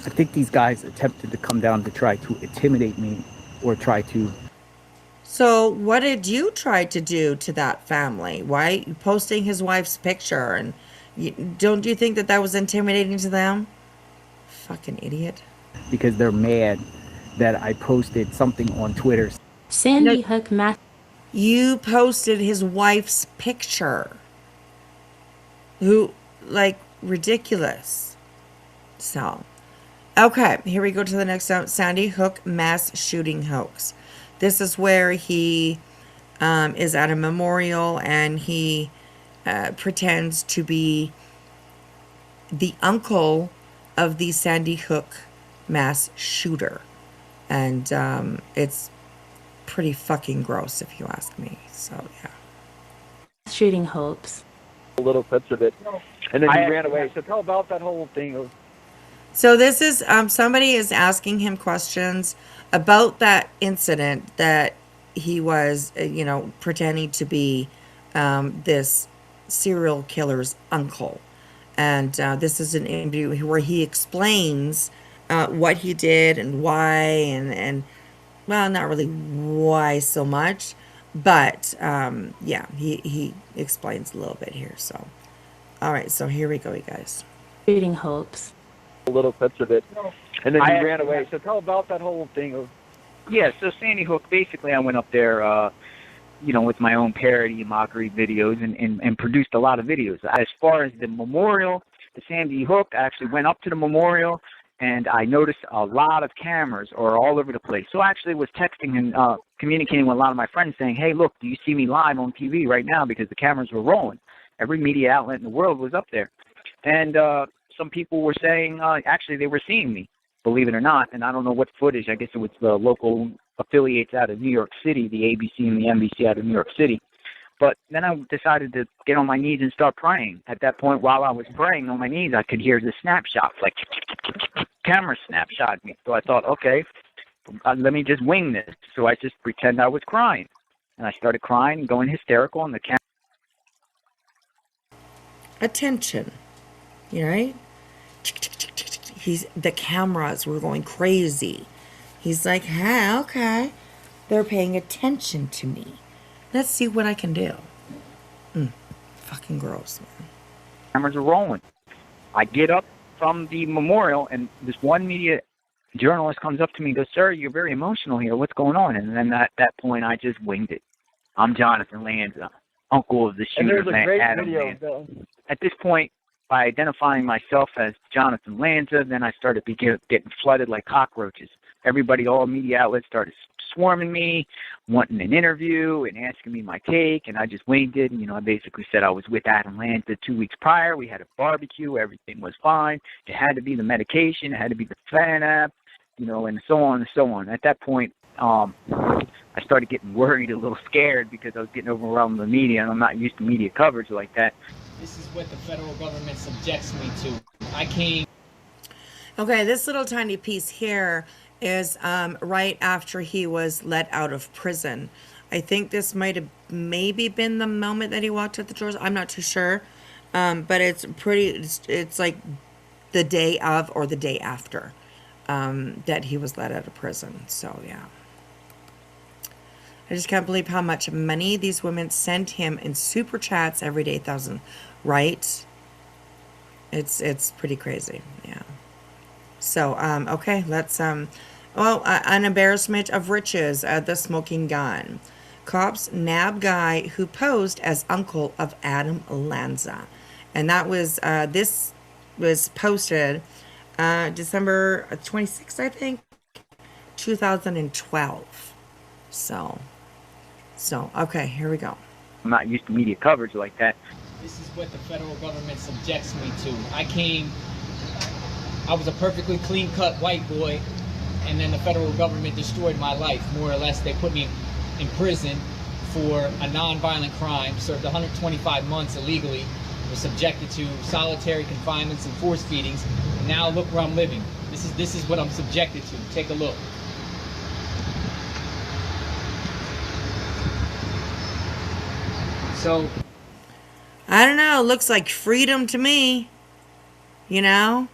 think these guys attempted to come down to try to intimidate me or try to... So what did you try to do to that family? Why posting his wife's picture? And don't you think that was intimidating to them? Fucking idiot. Because they're mad that I posted something on Twitter. Sandy Hook Math. You posted his wife's picture. Who, like, ridiculous. So, okay, here we go to the next one. Sandy Hook mass shooting hoax. This is where he is at a memorial and he pretends to be the uncle of the Sandy Hook mass shooter. And it's pretty fucking gross if you ask me. So, yeah. Shooting hopes. Little clips of it. And then he ran away. So tell about that whole thing. So this is, somebody is asking him questions about that incident that he was, you know, pretending to be this serial killer's uncle. And this is an interview where he explains what he did and why, and well, not really why so much, but yeah, he explains a little bit here. So, all right, so here we go, you guys. Shooting hopes. Little clips of it. And then he ran away. So tell about that whole thing. Yeah, so Sandy Hook, basically I went up there, you know, with my own parody and mockery videos and produced a lot of videos. As far as the memorial, the Sandy Hook, I actually went up to the memorial and I noticed a lot of cameras are all over the place. So I actually was texting and communicating with a lot of my friends saying, hey, look, do you see me live on TV right now? Because the cameras were rolling. Every media outlet in the world was up there. And some people were saying, actually, they were seeing me, believe it or not. And I don't know what footage. I guess it was the local affiliates out of New York City, the ABC and the NBC out of New York City. But then I decided to get on my knees and start praying. At that point, while I was praying on my knees, I could hear the snapshots, like camera snapshot me. So I thought, okay, let me just wing this. So I just pretend I was crying. And I started crying and going hysterical, and the camera... Attention. You right? The cameras were going crazy. He's like, hey, okay. They're paying attention to me. Let's see what I can do. Fucking gross, man. Cameras are rolling. I get up from the memorial, and this one media journalist comes up to me and goes, sir, you're very emotional here. What's going on? And then at that point, I just winged it. I'm Jonathan Lanza, uncle of the shooter. And there's a great Adam video. Lanza. At this point, by identifying myself as Jonathan Lanza, then I started getting flooded like cockroaches. Everybody, all media outlets started swarming me, wanting an interview and asking me my take, and I just winged it. And, you know, I basically said I was with Adam Lanza 2 weeks prior. We had a barbecue. Everything was fine. It had to be the medication. It had to be the fan app, you know, and so on and so on. At that point, I started getting worried, a little scared, because I was getting overwhelmed with the media, and I'm not used to media coverage like that. This is what the federal government subjects me to. I came. Okay, this little tiny piece here is right after he was let out of prison. I think this might have maybe been the moment that he walked out the doors. I'm not too sure. But it's it's like the day of or the day after that he was let out of prison. So, yeah. I just can't believe how much money these women sent him in super chats every day, 1,000, right? It's pretty crazy, yeah. So, okay, let's, an embarrassment of riches, the smoking gun. Cops nab guy who posed as uncle of Adam Lanza. And that was, this was posted December 26th, I think, 2012. So, okay, here we go. I'm not used to media coverage like that. This is what the federal government subjects me to. I was a perfectly clean-cut white boy, and then the federal government destroyed my life, more or less. They put me in prison for a non-violent crime, served 125 months illegally, was subjected to solitary confinements and force feedings, and now look where I'm living. This is what I'm subjected to. Take a look. So, I don't know, looks like freedom to me. You know?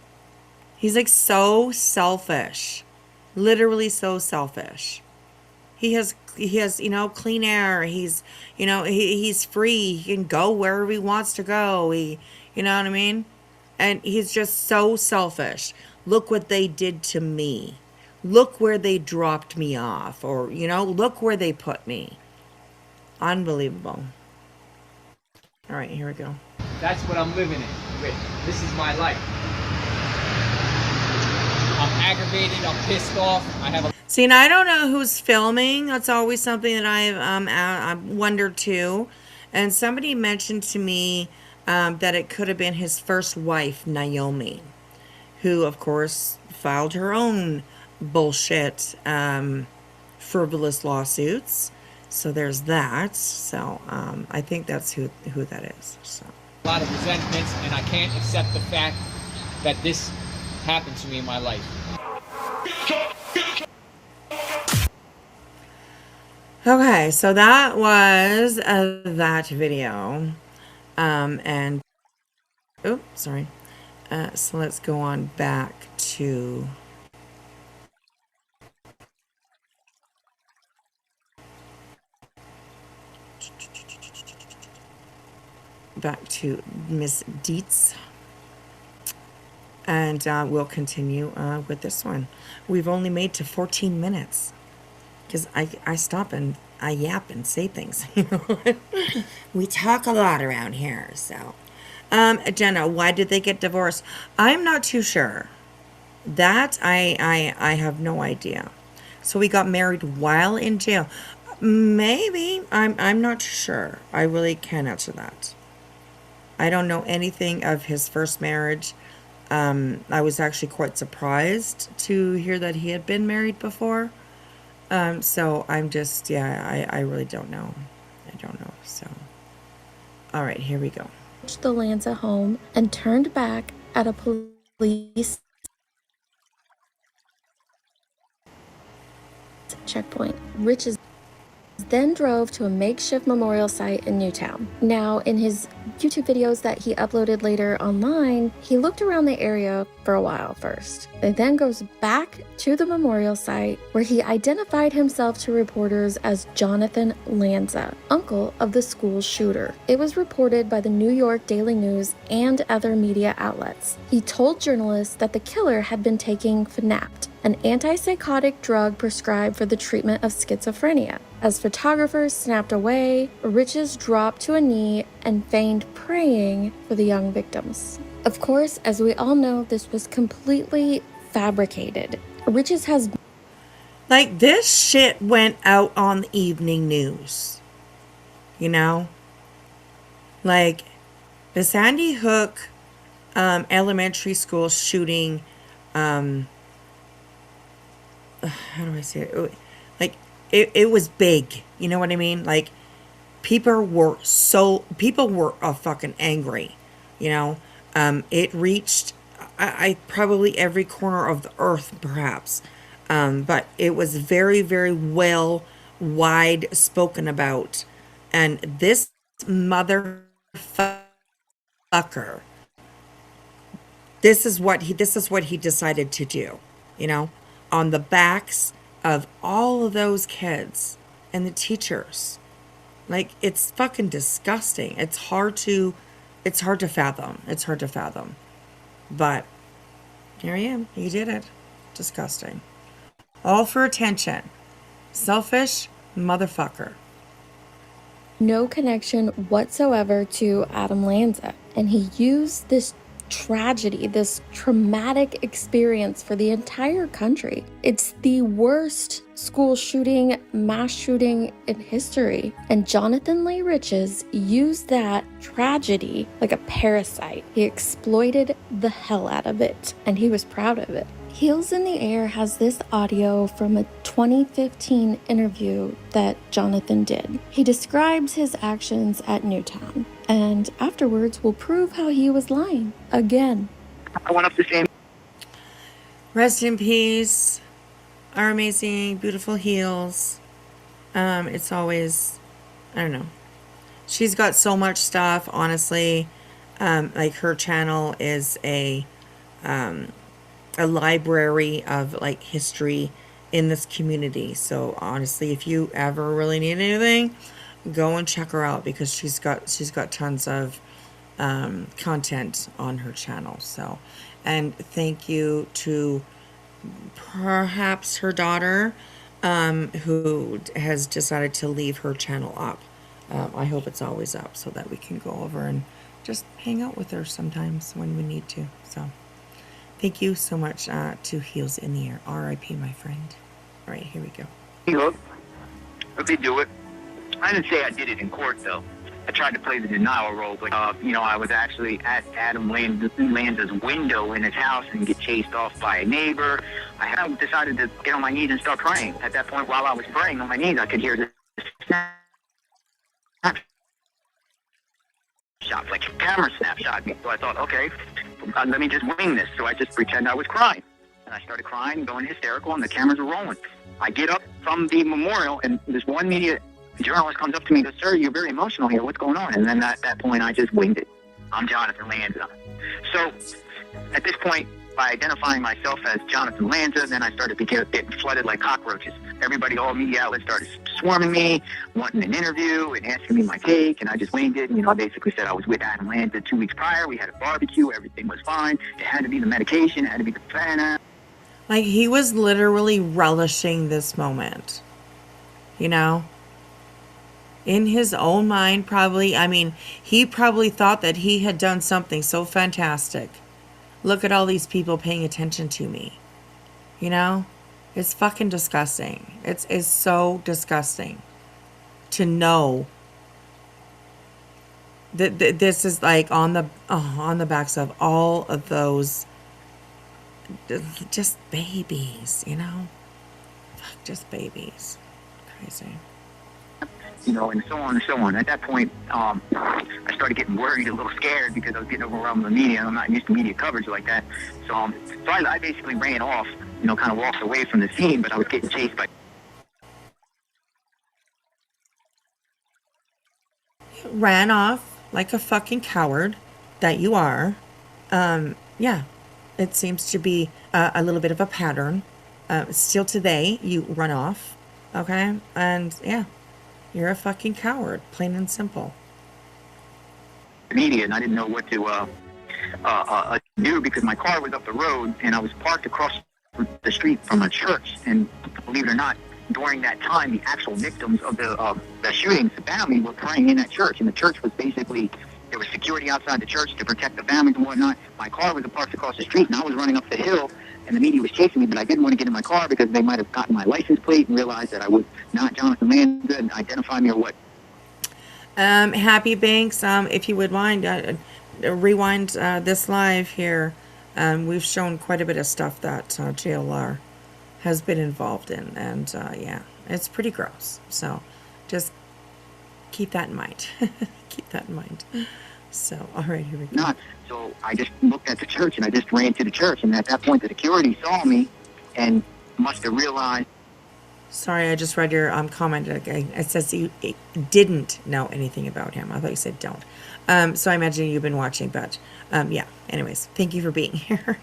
He's like so selfish. Literally so selfish. He has, clean air. He's, he's free. He can go wherever he wants to go. You know what I mean? And he's just so selfish. Look what they did to me. Look where they dropped me off. Or, look where they put me. Unbelievable. All right, here we go. That's what I'm living in. This is my life. I'm aggravated. I'm pissed off. See, and I don't know who's filming. That's always something that I've wondered too. And somebody mentioned to me that it could have been his first wife, Naomi, who, of course, filed her own bullshit frivolous lawsuits. So there's that. So I think that's who that is. So A lot of resentments, and I can't accept the fact that this happened to me in my life. Okay, so that was that video. And, oh, sorry. So let's go on back to... back to Miss Dietz, and we'll continue with this one. We've only made to 14 minutes because I stop and I yap and say things. We talk a lot around here. So Jenna, why did they get divorced? I'm not too sure. That I have no idea. So we got married while in jail. Maybe. I'm not sure. I really can't answer that. I don't know anything of his first marriage. I was actually quite surprised to hear that he had been married before. So I'm just, I really don't know. I don't know. So, all right, here we go. The Lanza home and turned back at a police checkpoint. Rich's then drove to a makeshift memorial site in Newtown. Now, in his YouTube videos that he uploaded later online, he looked around the area for a while first. He then goes back to the memorial site where he identified himself to reporters as Jonathan Lanza, uncle of the school shooter. It was reported by the New York Daily News and other media outlets. He told journalists that the killer had been taking Fanapt, an antipsychotic drug prescribed for the treatment of schizophrenia. As photographers snapped away, Riches dropped to a knee and feigned praying for the young victims. Of course, as we all know, this was completely fabricated. Riches has... Like, this shit went out on the evening news. You know? Like, the Sandy Hook elementary school shooting... how do I say it? Like, it was big. You know what I mean? Like, people were fucking angry, you know. It reached I probably every corner of the earth, perhaps. But it was very, very well wide spoken about. And this motherfucker, this is what he decided to do, you know, on the backs of all of those kids and the teachers. Like, it's fucking disgusting. It's hard to fathom. It's hard to fathom. But here I am. He did it. Disgusting. All for attention. Selfish motherfucker. No connection whatsoever to Adam Lanza. And he used this tragedy, this traumatic experience for the entire country. It's the worst school shooting, mass shooting in history. And Jonathan Lee Riches used that tragedy like a parasite. He exploited the hell out of it, and he was proud of it. Heels in the Air has this audio from a 2015 interview that Jonathan did. He describes his actions at Newtown, and afterwards will prove how he was lying again. I went up the same. Rest in peace, our amazing, beautiful Heels. It's always, I don't know. She's got so much stuff, honestly. Like, her channel is a library of like history in this community. So honestly, if you ever really need anything, go and check her out, because she's got tons of content on her channel. So, and thank you to perhaps her daughter, who has decided to leave her channel up. I hope it's always up so that we can go over and just hang out with her sometimes when we need to. So thank you so much to Heels in the Air. R.I.P. my friend. All right, here we go. Look, if they do it, I didn't say I did it in court, though. I tried to play the denial role, but, I was actually at Adam Lanza's window in his house and get chased off by a neighbor. I decided to get on my knees and start praying. At that point, while I was praying on my knees, I could hear the snapshot, like a camera snapshot. So I thought, okay, let me just wing this. So I just pretend I was crying. And I started crying, going hysterical, and the cameras were rolling. I get up from the memorial, and this one media journalist comes up to me and goes, "Sir, you're very emotional here. What's going on?" And then at that point, I just winged it. I'm Jonathan Lanza. So at this point, by identifying myself as Jonathan Lanza, then I started getting flooded like cockroaches. Everybody, all media outlets started swarming me, wanting an interview and asking me my take, and I just winged it. I basically said I was with Adam Lanza 2 weeks prior. We had a barbecue. Everything was fine. It had to be the medication. It had to be the fentanyl. Like, he was literally relishing this moment, in his own mind, probably. I mean, he probably thought that he had done something so fantastic. Look at all these people paying attention to me. It's fucking disgusting. It's so disgusting to know that this is like on the backs of all of those just babies, Fuck, just babies. Crazy. And so on and so on. At that point, I started getting worried, a little scared, because I was getting overwhelmed with media, and I'm not used to media coverage like that. So I basically ran off, kind of walked away from the scene, but I was getting chased by... Ran off like a fucking coward that you are. Yeah, it seems to be a little bit of a pattern. Still today, you run off, okay? And yeah. You're a fucking coward, plain and simple. Media, and I didn't know what to do, because my car was up the road and I was parked across the street from a church. And believe it or not, during that time, the actual victims of the shootings, the family, were praying in that church. And the church was basically, there was security outside the church to protect the families and whatnot. My car was parked across the street, and I was running up the hill. And the media was chasing me, but I didn't want to get in my car because they might have gotten my license plate and realized that I was not Jonathan Lanza and identify me or what. Happy Banks, if you would mind, rewind this live here. We've shown quite a bit of stuff that JLR has been involved in, and yeah, It's pretty gross. So just keep that in mind. Keep that in mind. So, all right, here we go. Not. So I just looked at the church and I just ran to the church. And at that point, the security saw me and must have realized. Sorry, I just read your comment. It says you didn't know anything about him. I thought you said don't. So I imagine you've been watching, but yeah. Anyways, thank you for being here.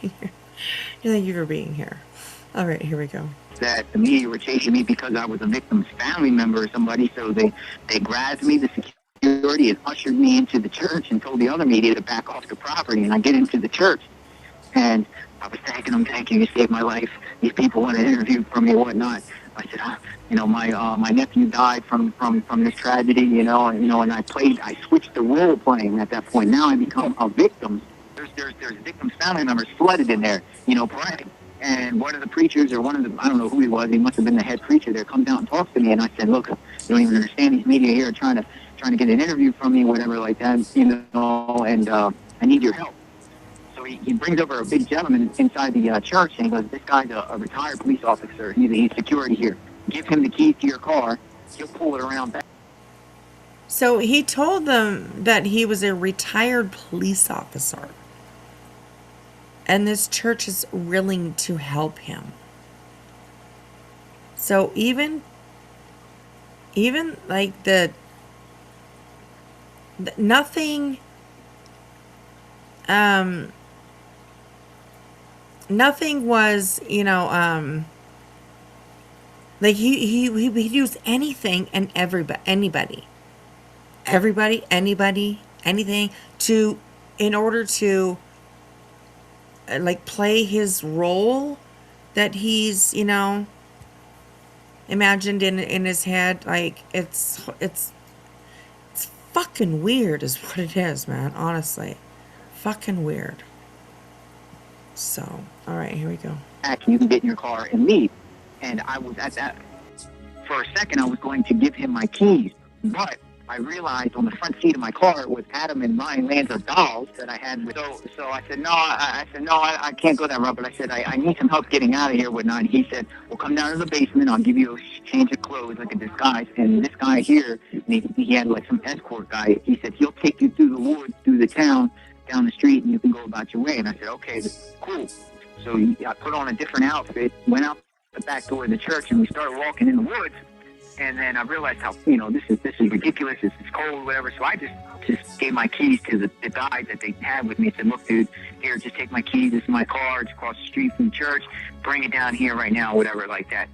Thank you for being here. All right, here we go. That the media were chasing me because I was a victim's family member or somebody. So they grabbed me, the security, and ushered me into the church and told the other media to back off the property. And I get into the church, and I was thanking them, thank you, you saved my life. These people want to interview from me and whatnot. I said, my nephew died from this tragedy, and I switched the role playing at that point. Now I become a victim. There's victims' family members flooded in there, praying. And one of the preachers, or I don't know who he was, he must have been the head preacher there, comes out and talks to me, and I said, look, you don't even understand, these media here are trying to get an interview from me, whatever like that, and I need your help. So he brings over a big gentleman inside the church, and he goes, this guy's a retired police officer. He's security here. Give him the keys to your car. He'll pull it around back. So he told them that he was a retired police officer. And this church is willing to help him. So even like nothing was, like he'd use anything and anybody, anything in order to like play his role that he's, imagined in his head. Like it's fucking weird is what it is, man. Honestly, fucking weird. So, all right, here we go. You can get in your car and leave. And I was at that, for a second, I was going to give him my keys, but I realized on the front seat of my car was Adam and Ryan Lanza dolls that I had. So I said, I can't go that route. But I said, I need some help getting out of here, whatnot. And he said, well, come down to the basement. I'll give you a change of clothes, like a disguise. And this guy here, he had like some escort guy. He said, he'll take you through the woods, through the town, down the street, and you can go about your way. And I said, okay, cool. So I put on a different outfit, went out the back door of the church, and we started walking in the woods. And then I realized how, this is ridiculous, it's cold, whatever. So I just gave my keys to the guy that they had with me. I said, look, dude, here, just take my keys. This is my car. It's across the street from the church. Bring it down here right now, whatever, like that.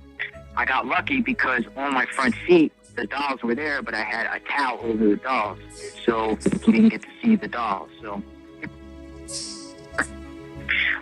I got lucky because on my front seat, the dolls were there, but I had a towel over the dolls. So he didn't get to see the dolls. So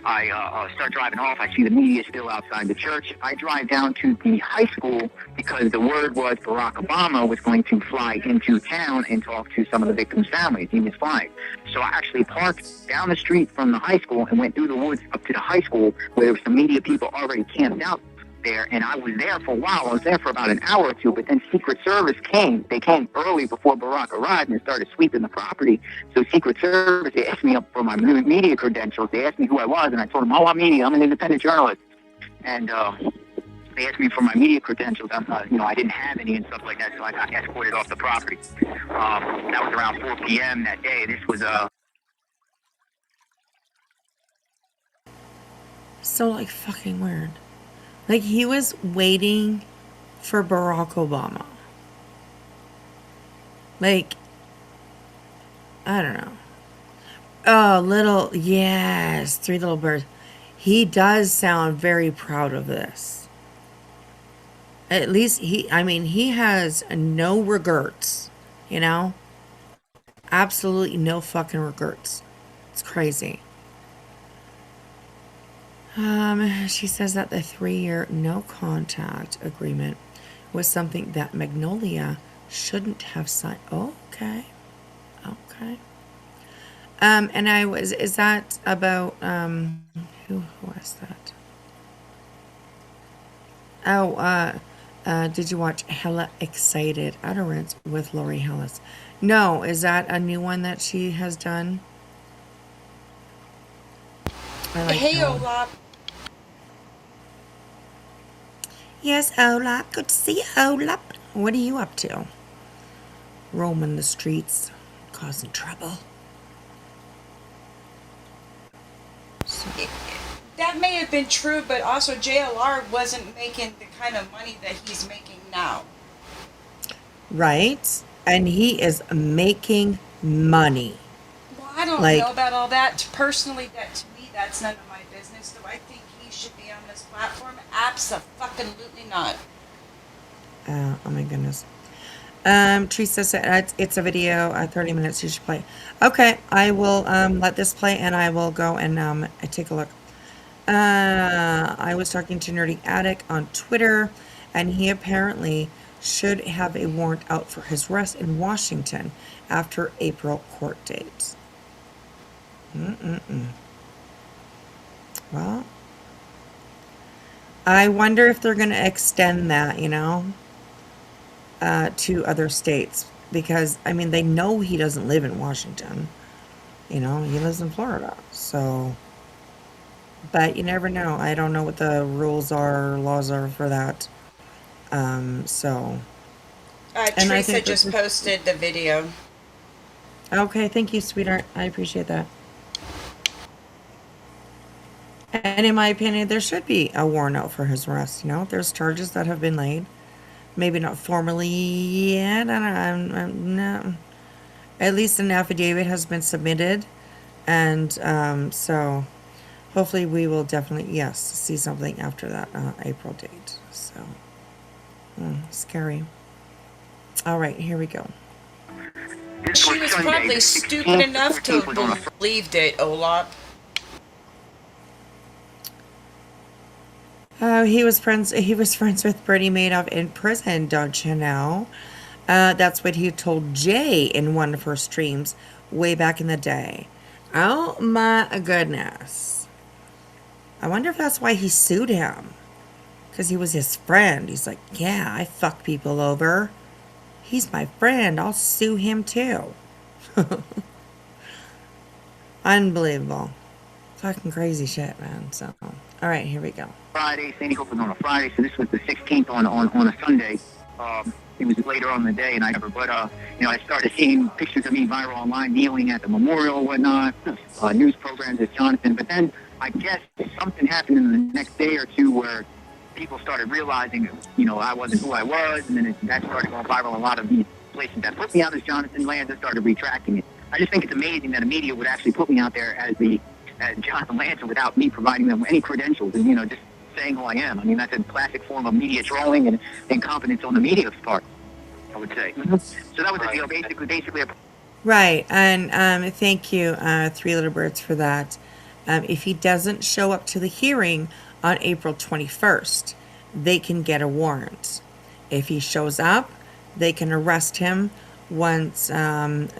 I start driving off. I see the media still outside the church. I drive down to the high school because the word was Barack Obama was going to fly into town and talk to some of the victims' families. He was flying. So I actually parked down the street from the high school and went through the woods up to the high school where there were some media people already camped out there, and I was there for a while. I was there for about an hour or two, but then Secret Service came. They came early before Barack arrived and started sweeping the property. So Secret Service, they asked me up for my media credentials. They asked me who I was, and I told them, I'm media. I'm an independent journalist. And they asked me for my media credentials. I didn't have any and stuff like that, so I got escorted off the property. That was around 4 p.m. that day. This was so like fucking weird. Like he was waiting for Barack Obama. Like, I don't know. Oh, yes, Three Little Birds. He does sound very proud of this. At least he has no regrets, Absolutely no fucking regrets. It's crazy. She says that the 3-year no contact agreement was something that Magnolia shouldn't have signed. Oh, okay. And is that about, who was that? Oh, did you watch Hella Excited Utterance with Lori Hellis? No, is that a new one that she has done? Hey, Ola. Yes, Ola. Good to see you, Ola. What are you up to? Roaming the streets, causing trouble. That may have been true, but also JLR wasn't making the kind of money that he's making now. Right? And he is making money. Well, I don't Like- know about all that. Personally, that to me, that's none of my business. Do I think he should be on this platform? Absolutely not. Oh my goodness. Teresa said it's a video, 30 minutes, you should play. Okay, I will let this play and I will go and take a look. I was talking to Nerdy Attic on Twitter, and he apparently should have a warrant out for his arrest in Washington after April court date. Well, I wonder if they're going to extend that, to other states, because I mean they know he doesn't live in Washington. He lives in Florida. So, but you never know. I don't know what the rules or laws are for that. So. And I Teresa think just posted the video. Okay, thank you, sweetheart. I appreciate that. And in my opinion, there should be a warrant out for his arrest. There's charges that have been laid. Maybe not formally yet. No. At least an affidavit has been submitted. And so hopefully we will definitely, yes, see something after that April date. So, scary. All right, here we go. She was probably stupid enough to have believed it, Olaf. He was friends with Bernie Madoff in prison, don't you know? That's what he told Jay in one of her streams way back in the day. Oh my goodness. I wonder if that's why he sued him. Because he was his friend. He's like, yeah, I fuck people over. He's my friend. I'll sue him too. Unbelievable. Fucking crazy shit, man. So, all right, here we go. Friday, Sandy Hook was on a Friday, so this was the 16th on a Sunday. It was later on in the day, and I started seeing pictures of me viral online, kneeling at the memorial and whatnot, news programs with Jonathan. But then I guess something happened in the next day or two where people started realizing, I wasn't who I was, and then that started going viral. A lot of these places that put me out as Jonathan Lanza started retracting it. I just think it's amazing that a media would actually put me out there as Jonathan Lanza without me providing them any credentials, and just saying who I am. I mean, that's a classic form of media trolling and incompetence on the media's part, I would say. So that was the deal, basically. Right, and thank you, Three Little Birds, for that. If he doesn't show up to the hearing on April 21st, they can get a warrant. If he shows up, they can arrest him once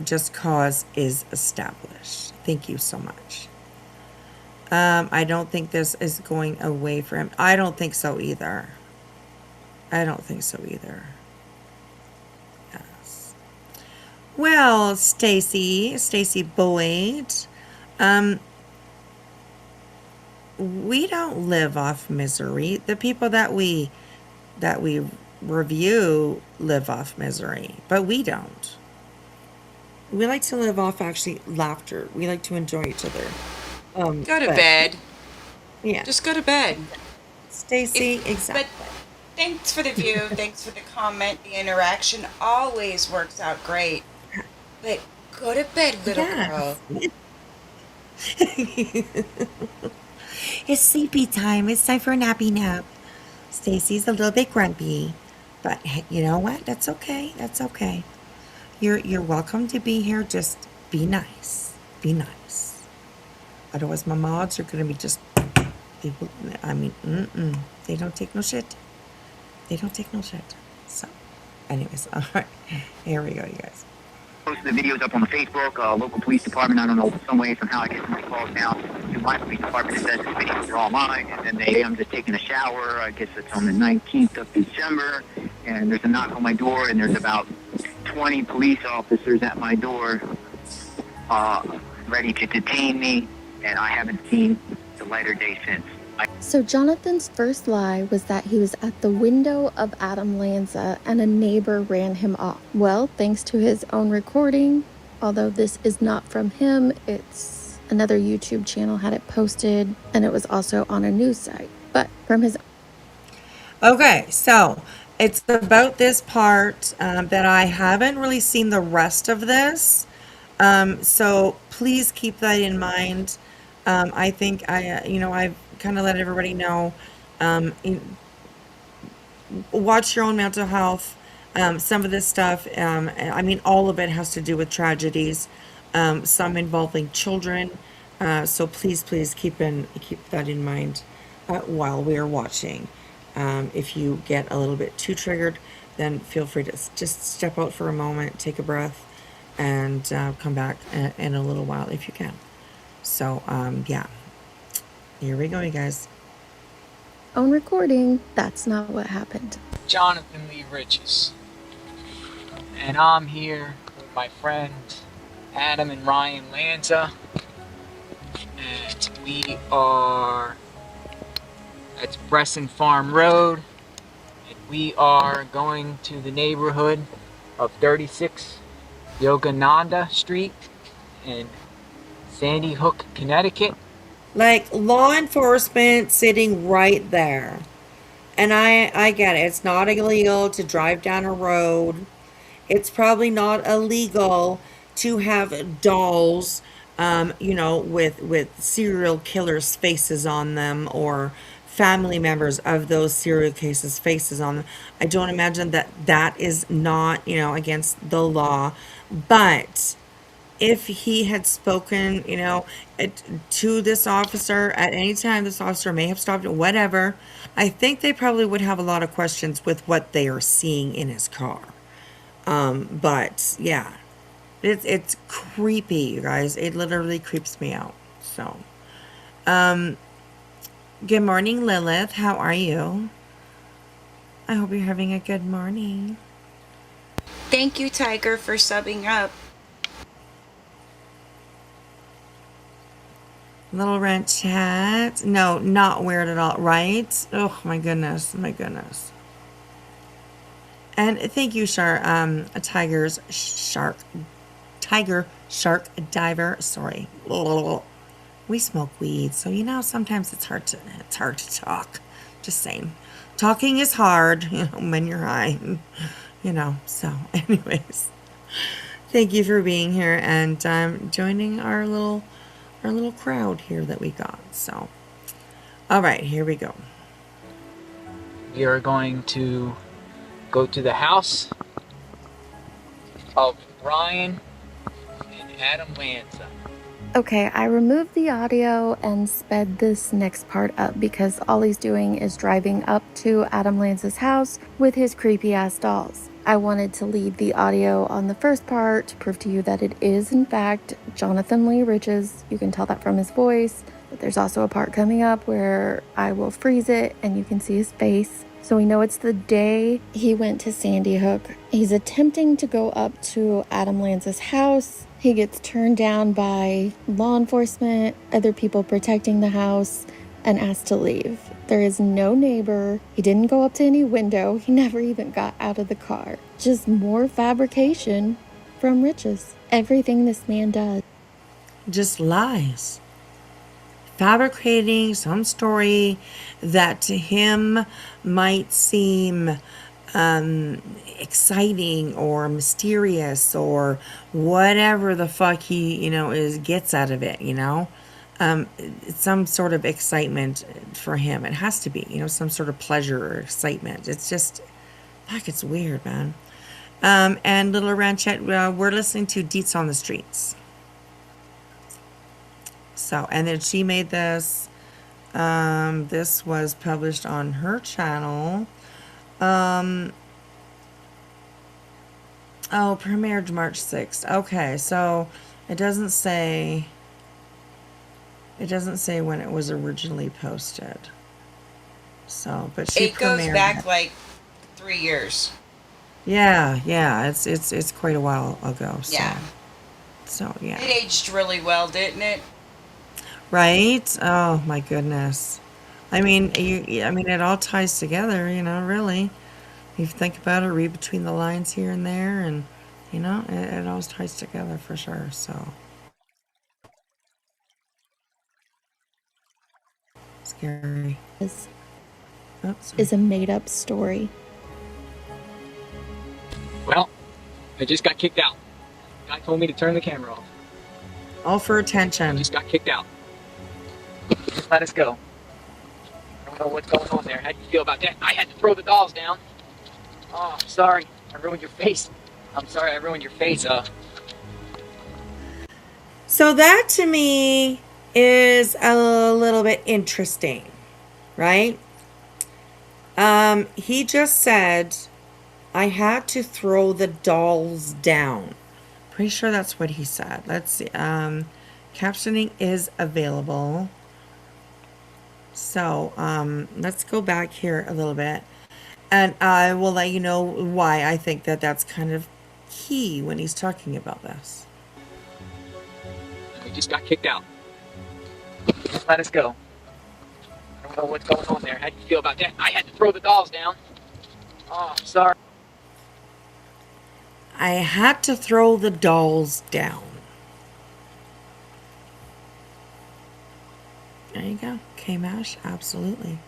just cause is established. Thank you so much. I don't think this is going away for him. I don't think so either. Yes. Well, Stacy Boyd, we don't live off misery. The people that we review live off misery, but we don't. We like to live off actually laughter. We like to enjoy each other. Go to bed. Yeah. Just go to bed. Stacy, exactly. But thanks for the view. Thanks for the comment. The interaction always works out great. But go to bed, little girl. It's sleepy time. It's time for a nappy nap. Stacy's a little bit grumpy, but you know what? That's okay. That's okay. You're welcome to be here. Just be nice. Be nice. Otherwise, my mods are gonna be just. They don't take no shit. They don't take no shit. So, anyways, all right. Here we go, you guys. Posted the videos up on the Facebook, local police department. I don't know, some way, somehow I get somebody calls now to my police department and says the videos are all mine. And then I'm just taking a shower. I guess it's on the 19th of December. And there's a knock on my door, and there's about 20 police officers at my door ready to detain me. And I haven't seen the light of day since. So Jonathan's first lie was that he was at the window of Adam Lanza and a neighbor ran him off. Well, thanks to his own recording, although this is not from him, it's another YouTube channel had it posted, and it was also on a news site. But from his... Okay, so it's about this part that I haven't really seen the rest of this. So please keep that in mind. I think I've kind of let everybody know, watch your own mental health. Some of this stuff, I mean, all of it has to do with tragedies, some involving children. So please keep that in mind while we are watching. If you get a little bit too triggered, then feel free to just step out for a moment, take a breath, and come back in a little while if you can. So yeah, here we go, you guys. own recording, that's not what happened. Jonathan Lee Riches. And I'm here with my friends Adam and Ryan Lanza. And we are at Bresson Farm Road. And we are going to the neighborhood of 36 Yogananda Street in Sandy Hook, Connecticut. Like, law enforcement sitting right there. And I get it. It's not illegal to drive down a road. It's probably not illegal to have dolls, with serial killers' faces on them, or family members of those serial cases' faces on them. I don't imagine that is not, against the law. But if he had spoken, to this officer at any time, this officer may have stopped it, whatever, I think they probably would have a lot of questions with what they are seeing in his car. But yeah, it's creepy, you guys. It literally creeps me out. So, good morning, Lilith. How are you? I hope you're having a good morning. Thank you, Tiger, for subbing up. Little Rant Chat. No, not weird at all, right? Oh, my goodness. And thank you, Tiger Shark Diver. Sorry. We smoke weed, so sometimes it's hard to talk. Just saying. Talking is hard, when you're high. So anyways. Thank you for being here and joining our little crowd here that we got. So all right, here we go. We are going to go to the house of Ryan and Adam Lanza. Okay, I removed the audio and sped this next part up because all he's doing is driving up to Adam Lanza's house with his creepy ass dolls. I wanted to leave the audio on the first part to prove to you that it is in fact Jonathan Lee Riches. You can tell that from his voice, but there's also a part coming up where I will freeze it and you can see his face. So we know it's the day he went to Sandy Hook. He's attempting to go up to Adam Lanza's house. He gets turned down by law enforcement, other people protecting the house, and asked to leave. There is no neighbor. He didn't go up to any window. He never even got out of the car. Just more fabrication from Riches. Everything this man does. Just lies. Fabricating some story that to him might seem exciting or mysterious or whatever the fuck he gets out of it. Some sort of excitement for him. It has to be some sort of pleasure or excitement. It's just it's weird, man. And Little Ranchette, we're listening to Deets on the Streets. So, and then she made this. This was published on her channel. Premiered March 6th. Okay, so it doesn't say when it was originally posted. So, but she It goes back like 3 years. Yeah, it's quite a while ago. So. Yeah. So yeah. It aged really well, didn't it? Right? Oh my goodness. I mean, it all ties together, really. If you think about it, read between the lines here and there, and, it all ties together for sure, so. Scary. Is a made-up story. Well, I just got kicked out. Guy told me to turn the camera off. All for attention. I just got kicked out. Just let us go. I don't know what's going on there. How do you feel about that? I had to throw the dolls down. Oh, sorry. I ruined your face. I'm sorry I ruined your face. So that to me is a little bit interesting, right? He just said, I had to throw the dolls down. Pretty sure that's what he said. Let's see. Captioning is available. So, let's go back here a little bit. And I will let you know why I think that that's kind of key when he's talking about this. We just got kicked out. Just let us go. I don't know what's going on there. How do you feel about that? I had to throw the dolls down. Oh, sorry. I had to throw the dolls down. There you go. K-Mash, absolutely.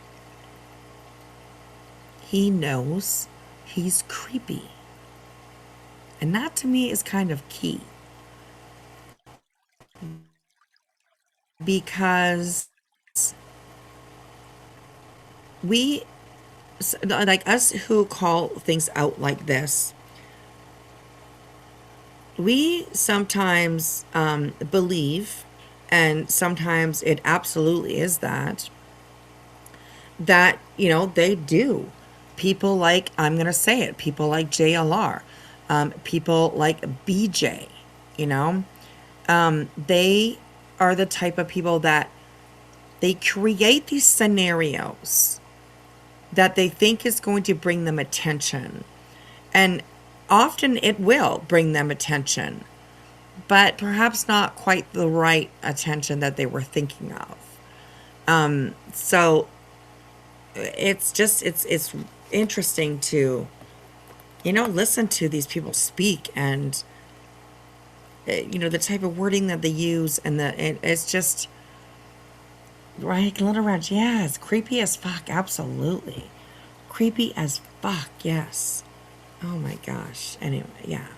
He knows he's creepy. And that to me is kind of key. Because we, like us who call things out like this, we sometimes believe, and sometimes it absolutely is that, they do. People like, I'm going to say it, people like JLR, people like BJ, they are the type of people that they create these scenarios that they think is going to bring them attention. And often it will bring them attention, but perhaps not quite the right attention that they were thinking of. So it's interesting to, listen to these people speak and, the type of wording that they use, and it's just, right, Little Ranch, yes, creepy as fuck, absolutely. Creepy as fuck, yes. Oh my gosh. Anyway, yeah.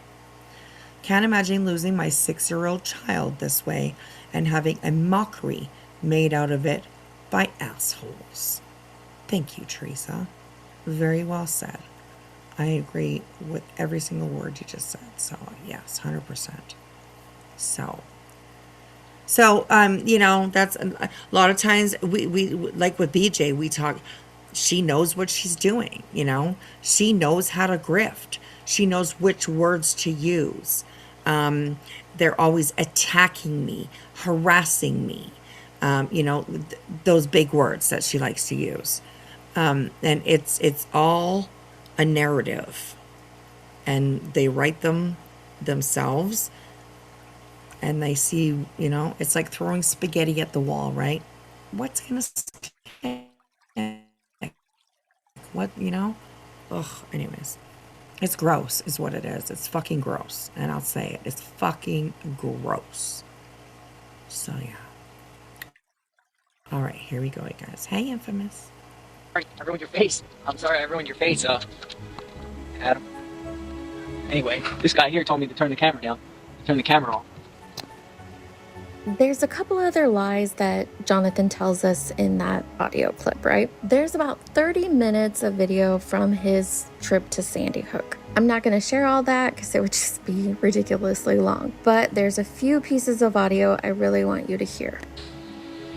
Can't imagine losing my 6-year-old child this way and having a mockery made out of it by assholes. Thank you, Teresa. Very well said. I agree with every single word you just said. So, yes, 100%. So, that's a lot of times we like with BJ, we talk, she knows what she's doing, she knows how to grift. She knows which words to use. They're always attacking me, harassing me, those big words that she likes to use. And it's all a narrative, and they write them themselves, and they see, it's like throwing spaghetti at the wall, right? What's gonna stick? What, Ugh, anyways. It's gross, is what it is. It's fucking gross. And I'll say it. It's fucking gross. So, yeah. All right, here we go, guys. Hey, Infamous. Sorry, I ruined your face. I'm sorry I ruined your face, Adam. Anyway, this guy here told me to turn the camera down. Turn the camera off. There's a couple other lies that Jonathan tells us in that audio clip, right? There's about 30 minutes of video from his trip to Sandy Hook. I'm not going to share all that because it would just be ridiculously long, but there's a few pieces of audio I really want you to hear.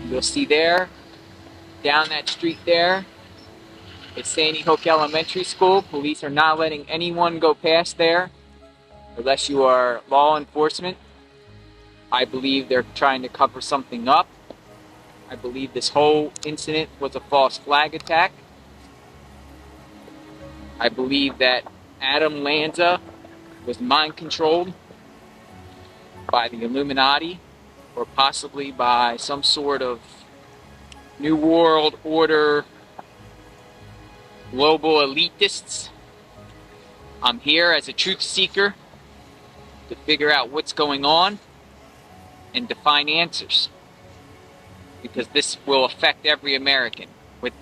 You'll see there, down that street there, it's Sandy Hook Elementary School. Police are not letting anyone go past there unless you are law enforcement. I believe they're trying to cover something up. I believe this whole incident was a false flag attack. I believe that Adam Lanza was mind controlled by the Illuminati, or possibly by some sort of New World Order global elitists. I'm here as a truth seeker to figure out what's going on and to find answers. Because this will affect every American with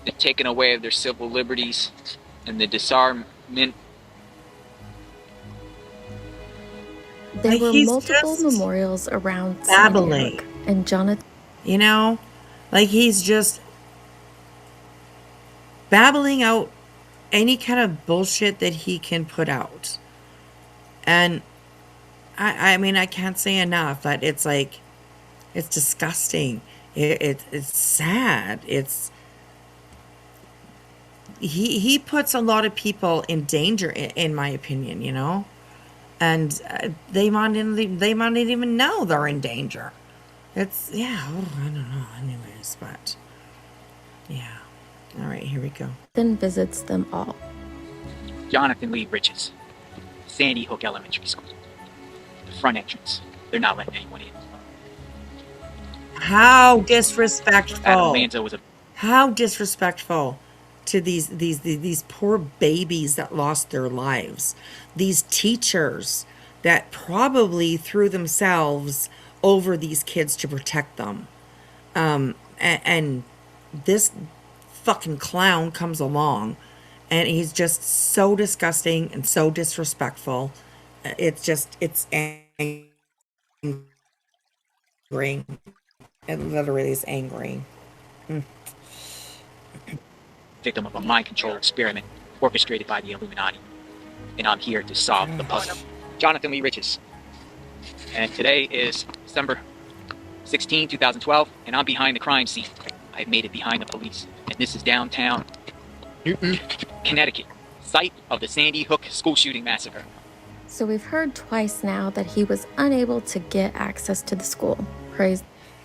the taking away of their civil liberties and the disarmament. There Like, were he's multiple just memorials around Sandy babbling. Hook, and Jonathan, You know, like he's just babbling out any kind of bullshit that he can put out. And I mean, I can't say enough that it's like, it's disgusting. It's sad. He puts a lot of people in danger, in my opinion, you know? And they might not even know they're in danger. It's, yeah, oh, I don't know. Anyways, but yeah. All right, here we go. visits them all. Jonathan Lee Riches, Sandy Hook Elementary School. The front entrance. They're not letting anyone in. How disrespectful. Adam Lanza was a How disrespectful to these poor babies that lost their lives. These teachers that probably threw themselves over these kids to protect them. And this fucking clown comes along and he's just so disgusting and so disrespectful. It's angering. It literally is angering. victim of a mind control experiment orchestrated by the Illuminati. And I'm here to solve the puzzle. Jonathan Lee Riches. And today is December 16, 2012, and I'm behind the crime scene. I've made it behind the police. And this is downtown Newton, Connecticut, site of the Sandy Hook school shooting massacre. So we've heard twice now that he was unable to get access to the school. Praise.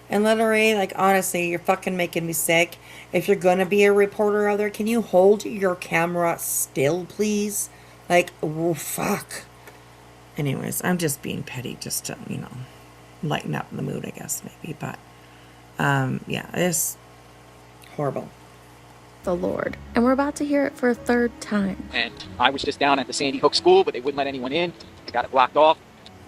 And literally, like, honestly, you're fucking making me sick. If you're gonna be a reporter out there, can you hold your camera still, please? Like, oh, fuck. Anyways, I'm just being petty just to, you know, lighten up the mood, I guess, maybe. But, yeah, it's horrible. The Lord. And we're about to hear it for a third time. And I was just down at the Sandy Hook school, but they wouldn't let anyone in. They got it blocked off.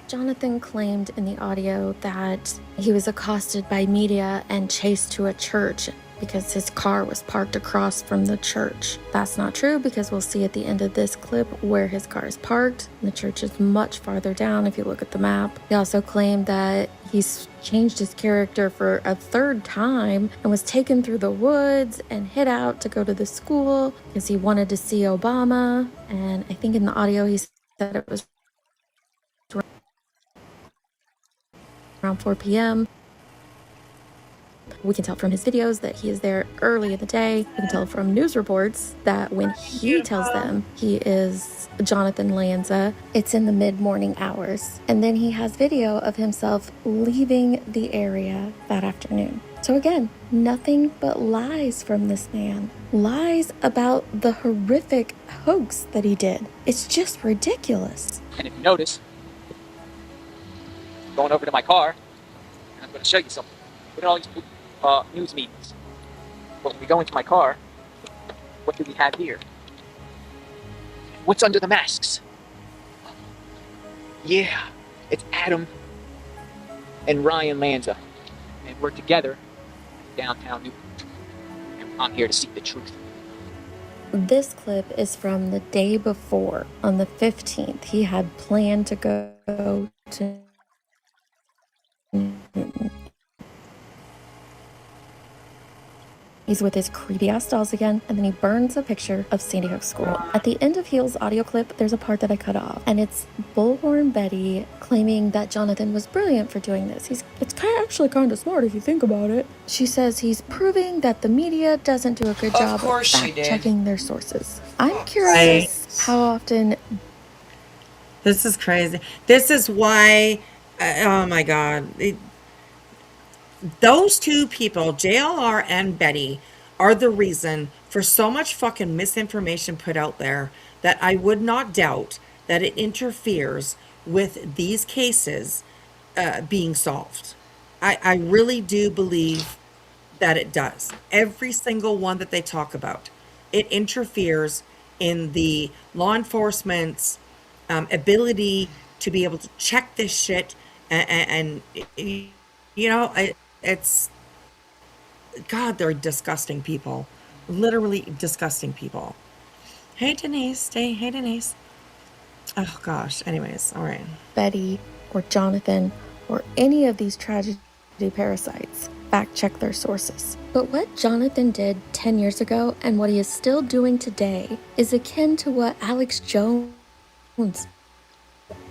Jonathan claimed in the audio that he was accosted by media and chased to a church because his car was parked across from the church. That's not true because we'll see at the end of this clip where his car is parked. The church is much farther down if you look at the map. He also claimed that he's changed his character for a third time and was taken through the woods and hid out to go to the school because he wanted to see Obama. And I think in the audio he said it was around 4 p.m. We can tell from his videos that he is there early in the day. We can tell from news reports that when he tells them he is Jonathan Lanza, it's in the mid-morning hours. And then he has video of himself leaving the area that afternoon. So again, nothing but lies from this man. Lies about the horrific hoax that he did. It's just ridiculous. And if you notice, going over to my car, and I'm going to show you something. Look at all these news meetings. But when we go into my car, what do we have here? What's under the masks? Yeah, it's Adam and Ryan Lanza. And we're together in downtown Newton. And I'm here to seek the truth. This clip is from the day before. On the 15th, he had planned to go to Newton. He's with his creepy ass dolls again, and then he burns a picture of Sandy Hook School. At the end of Heel's audio clip, there's a part that I cut off, and it's Bullhorn Betty claiming that Jonathan was brilliant for doing this. It's actually kind of smart if you think about it. She says he's proving that the media doesn't do a good job of fact-checking their sources. I'm curious how often... This is crazy. This is why, oh my God. Those two people, JLR and Betty, are the reason for so much fucking misinformation put out there that I would not doubt that it interferes with these cases being solved. I really do believe that it does. Every single one that they talk about, it interferes in the law enforcement's ability to be able to check this shit, and you know, it's God, they're disgusting people, literally disgusting people. Hey Denise, hey Denise. Oh gosh. Anyways, all right. Betty or Jonathan or any of these tragedy parasites. Fact check their sources. But what Jonathan did 10 years ago and what he is still doing today is akin to what Alex Jones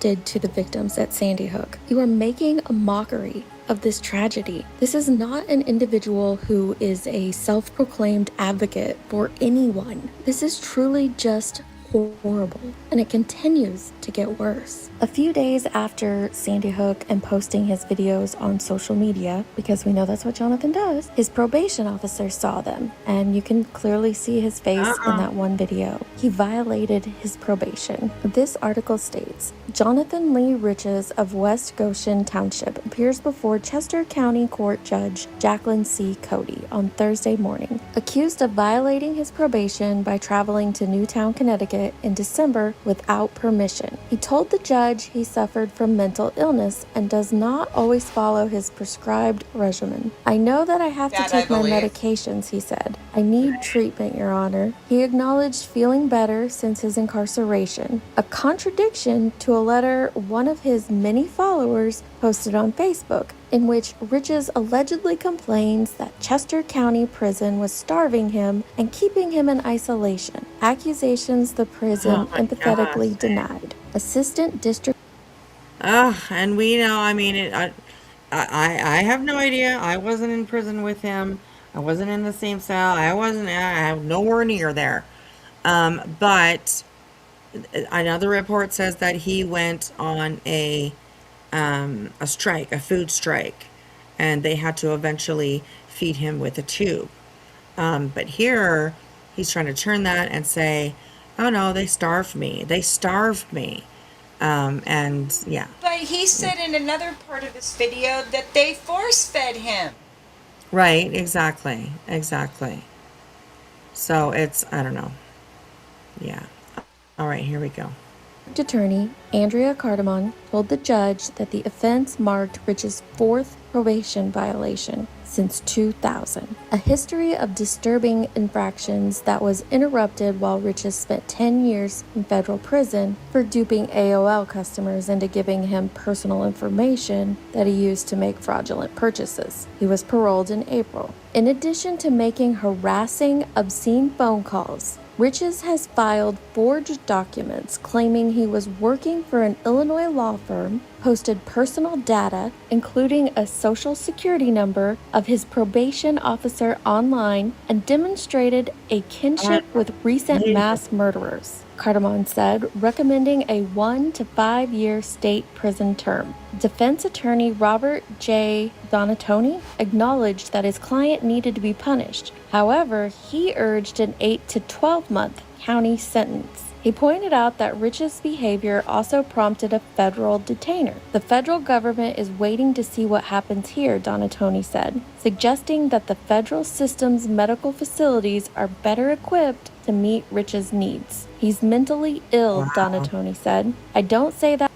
did to the victims at Sandy Hook. You are making a mockery of this tragedy. This is not an individual who is a self-proclaimed advocate for anyone. This is truly just horrible, and it continues to get worse. A few days after Sandy Hook and posting his videos on social media, because we know that's what Jonathan does, his probation officer saw them, and you can clearly see his face in that one video. He violated his probation. This article states, Jonathan Lee Riches of West Goshen Township appears before Chester County Court Judge Jacqueline C. Cody on Thursday morning, accused of violating his probation by traveling to Newtown, Connecticut in December without permission. He told the judge he suffered from mental illness and does not always follow his prescribed regimen. I know that I have to take my medications, he said. I need treatment, Your Honor. He acknowledged feeling better since his incarceration, a contradiction to a letter one of his many followers posted on Facebook, in which Riches allegedly complains that Chester County Prison was starving him and keeping him in isolation. Accusations the prison empathetically denied. Assistant District. And we know, I mean, I have no idea. I wasn't in prison with him. I wasn't in the same cell. I am nowhere near there. But another report says that he went on a strike, a food strike, and they had to eventually feed him with a tube. But here he's trying to turn that and say, oh no, they starved me. They starved me. And yeah. But he said in another part of this video that they force fed him. Right, exactly. So it's, I don't know. Yeah. All right, here we go. Attorney Andrea Cardamon told the judge that the offense marked Rich's fourth probation violation since 2000, a history of disturbing infractions that was interrupted while Riches spent 10 years in federal prison for duping AOL customers into giving him personal information that he used to make fraudulent purchases. He was paroled in April. In addition to making harassing, obscene phone calls, Riches has filed forged documents claiming he was working for an Illinois law firm, posted personal data, including a social security number of his probation officer online, and demonstrated a kinship with recent mass murderers, Cardamon said, recommending a 1 to 5 year state prison term. Defense attorney Robert J. Donatoni acknowledged that his client needed to be punished. However, he urged an 8 to 12 month county sentence. He pointed out that Rich's behavior also prompted a federal detainer. The federal government is waiting to see what happens here, Donatoni said, suggesting that the federal system's medical facilities are better equipped to meet Rich's needs. He's mentally ill, wow. Donatoni said. I don't say that.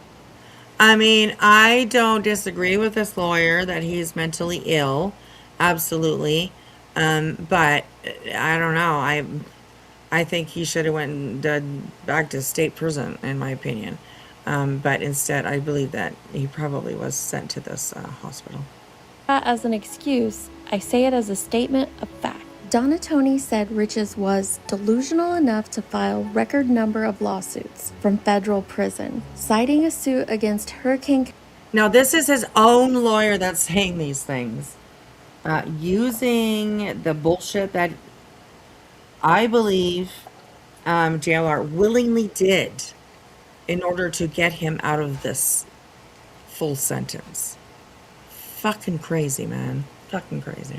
I mean, I don't disagree with this lawyer that he's mentally ill. Absolutely. But I don't know. I think he should have went back to state prison, in my opinion. But instead, I believe that he probably was sent to this hospital. As an excuse, I say it as a statement of fact. Donatoni said Riches was delusional enough to file record number of lawsuits from federal prison, citing a suit against Hurricane. Now, this is his own lawyer that's saying these things, using the bullshit that I believe JLR willingly did in order to get him out of this full sentence. Fucking crazy, man. Fucking crazy.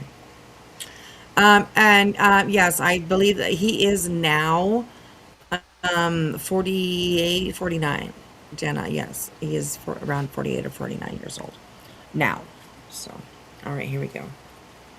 Yes, I believe that he is now 48, 49. Jenna, yes. He is around 48 or 49 years old now. So, all right, here we go.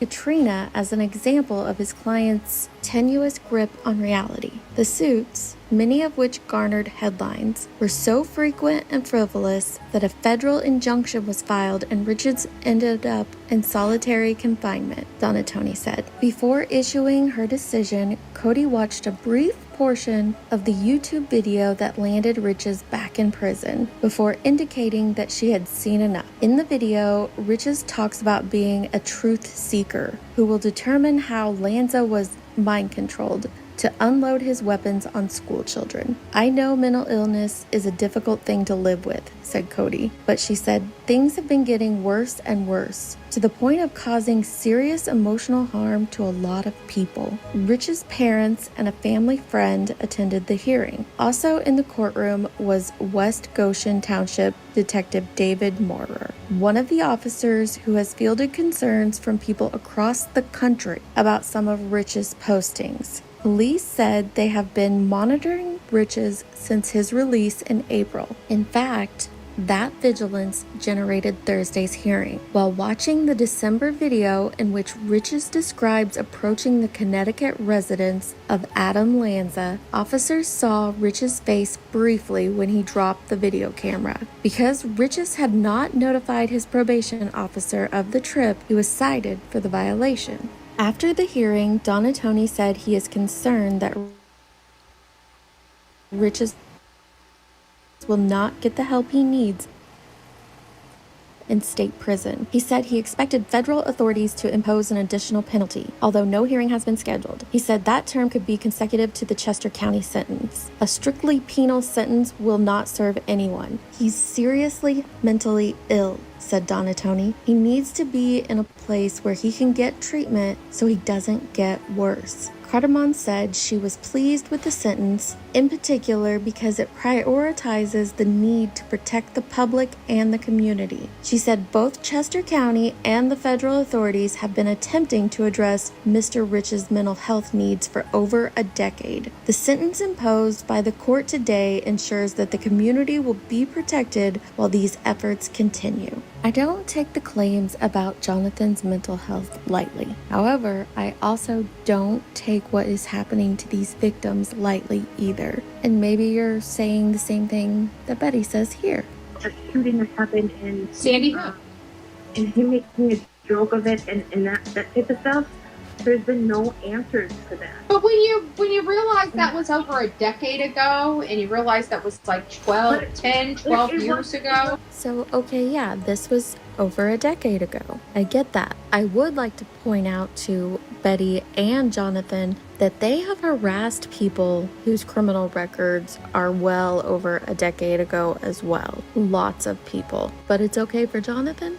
Katrina as an example of his client's tenuous grip on reality. The suits, many of which garnered headlines, were so frequent and frivolous that a federal injunction was filed and Richards ended up in solitary confinement, Donatoni said. Before issuing her decision, Cody watched a brief portion of the YouTube video that landed Riches back in prison before indicating that she had seen enough. In the video, Riches talks about being a truth seeker who will determine how Lanza was mind controlled to unload his weapons on school children. I know mental illness is a difficult thing to live with, said Cody, but she said things have been getting worse and worse, to the point of causing serious emotional harm to a lot of people. Rich's parents and a family friend attended the hearing. Also in the courtroom was West Goshen Township Detective David Maurer, one of the officers who has fielded concerns from people across the country about some of Rich's postings. Police said they have been monitoring Riches since his release in April. In fact, that vigilance generated Thursday's hearing. While watching the December video in which Riches describes approaching the Connecticut residence of Adam Lanza, officers saw Riches' face briefly when he dropped the video camera. Because Riches had not notified his probation officer of the trip, he was cited for the violation. After the hearing, Donatoni said he is concerned that Riches will not get the help he needs in state prison. He said he expected federal authorities to impose an additional penalty, although no hearing has been scheduled. He said that term could be consecutive to the Chester County sentence. A strictly penal sentence will not serve anyone. He's seriously mentally ill, said Donatoni. He needs to be in a place where he can get treatment so he doesn't get worse. Cardamon said she was pleased with the sentence, in particular because it prioritizes the need to protect the public and the community. She said both Chester County and the federal authorities have been attempting to address Mr. Rich's mental health needs for over a decade. The sentence imposed by the court today ensures that the community will be protected while these efforts continue. I don't take the claims about Jonathan's mental health lightly. However, I also don't take what is happening to these victims lightly either. And maybe you're saying the same thing that Betty says here. A shooting that happened in Sandy Hook, and him making a joke of it and that type of stuff. There's been no answers to that. but when you realize that was over a decade ago, and you realize that was like 12 years ago. So, okay, yeah, this was over a decade ago. I get that. I would like to point out to Betty and Jonathan that they have harassed people whose criminal records are well over a decade ago as well. Lots of people. But it's okay for Jonathan?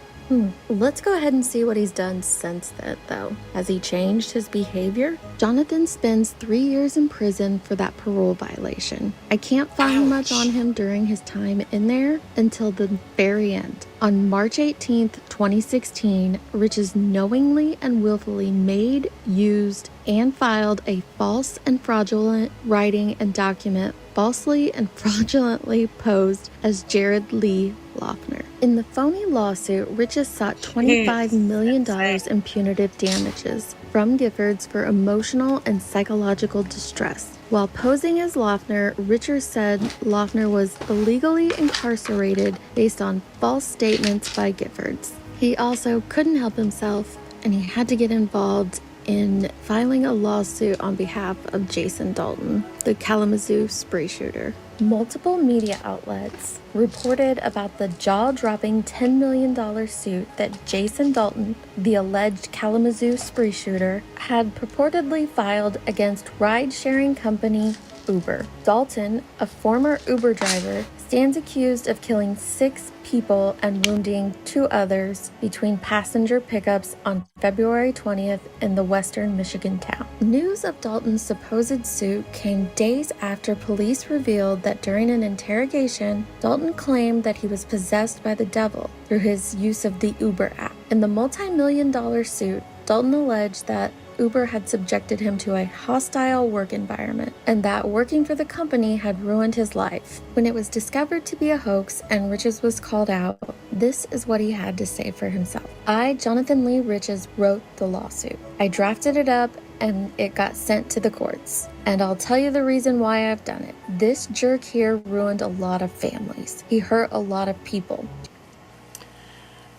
Let's go ahead and see what he's done since then, though. Has he changed his behavior? Jonathan spends 3 years in prison for that parole violation. I can't find much on him during his time in there until the very end. On March 18th, 2016, Riches knowingly and willfully made, used, and filed a false and fraudulent writing and document falsely and fraudulently posed as Jared Lee Loeffner. In the phony lawsuit, Riches sought $25 million in punitive damages from Giffords for emotional and psychological distress. While posing as Loeffner, Riches said Loeffner was illegally incarcerated based on false statements by Giffords. He also couldn't help himself, and he had to get involved in filing a lawsuit on behalf of Jason Dalton, the Kalamazoo spree shooter. Multiple media outlets reported about the jaw-dropping $10 million suit that Jason Dalton, the alleged Kalamazoo spree shooter, had purportedly filed against ride-sharing company Uber. Dalton, a former Uber driver, stands accused of killing 6 people and wounding 2 others between passenger pickups on February 20th in the western Michigan town. News of Dalton's supposed suit came days after police revealed that during an interrogation, Dalton claimed that he was possessed by the devil through his use of the Uber app. In the multi-million-dollar suit, Dalton alleged that Uber had subjected him to a hostile work environment and that working for the company had ruined his life. When it was discovered to be a hoax and Riches was called out, this is what he had to say for himself. I, Jonathan Lee Riches, wrote the lawsuit. I drafted it up and it got sent to the courts. And I'll tell you the reason why I've done it. This jerk here ruined a lot of families. He hurt a lot of people.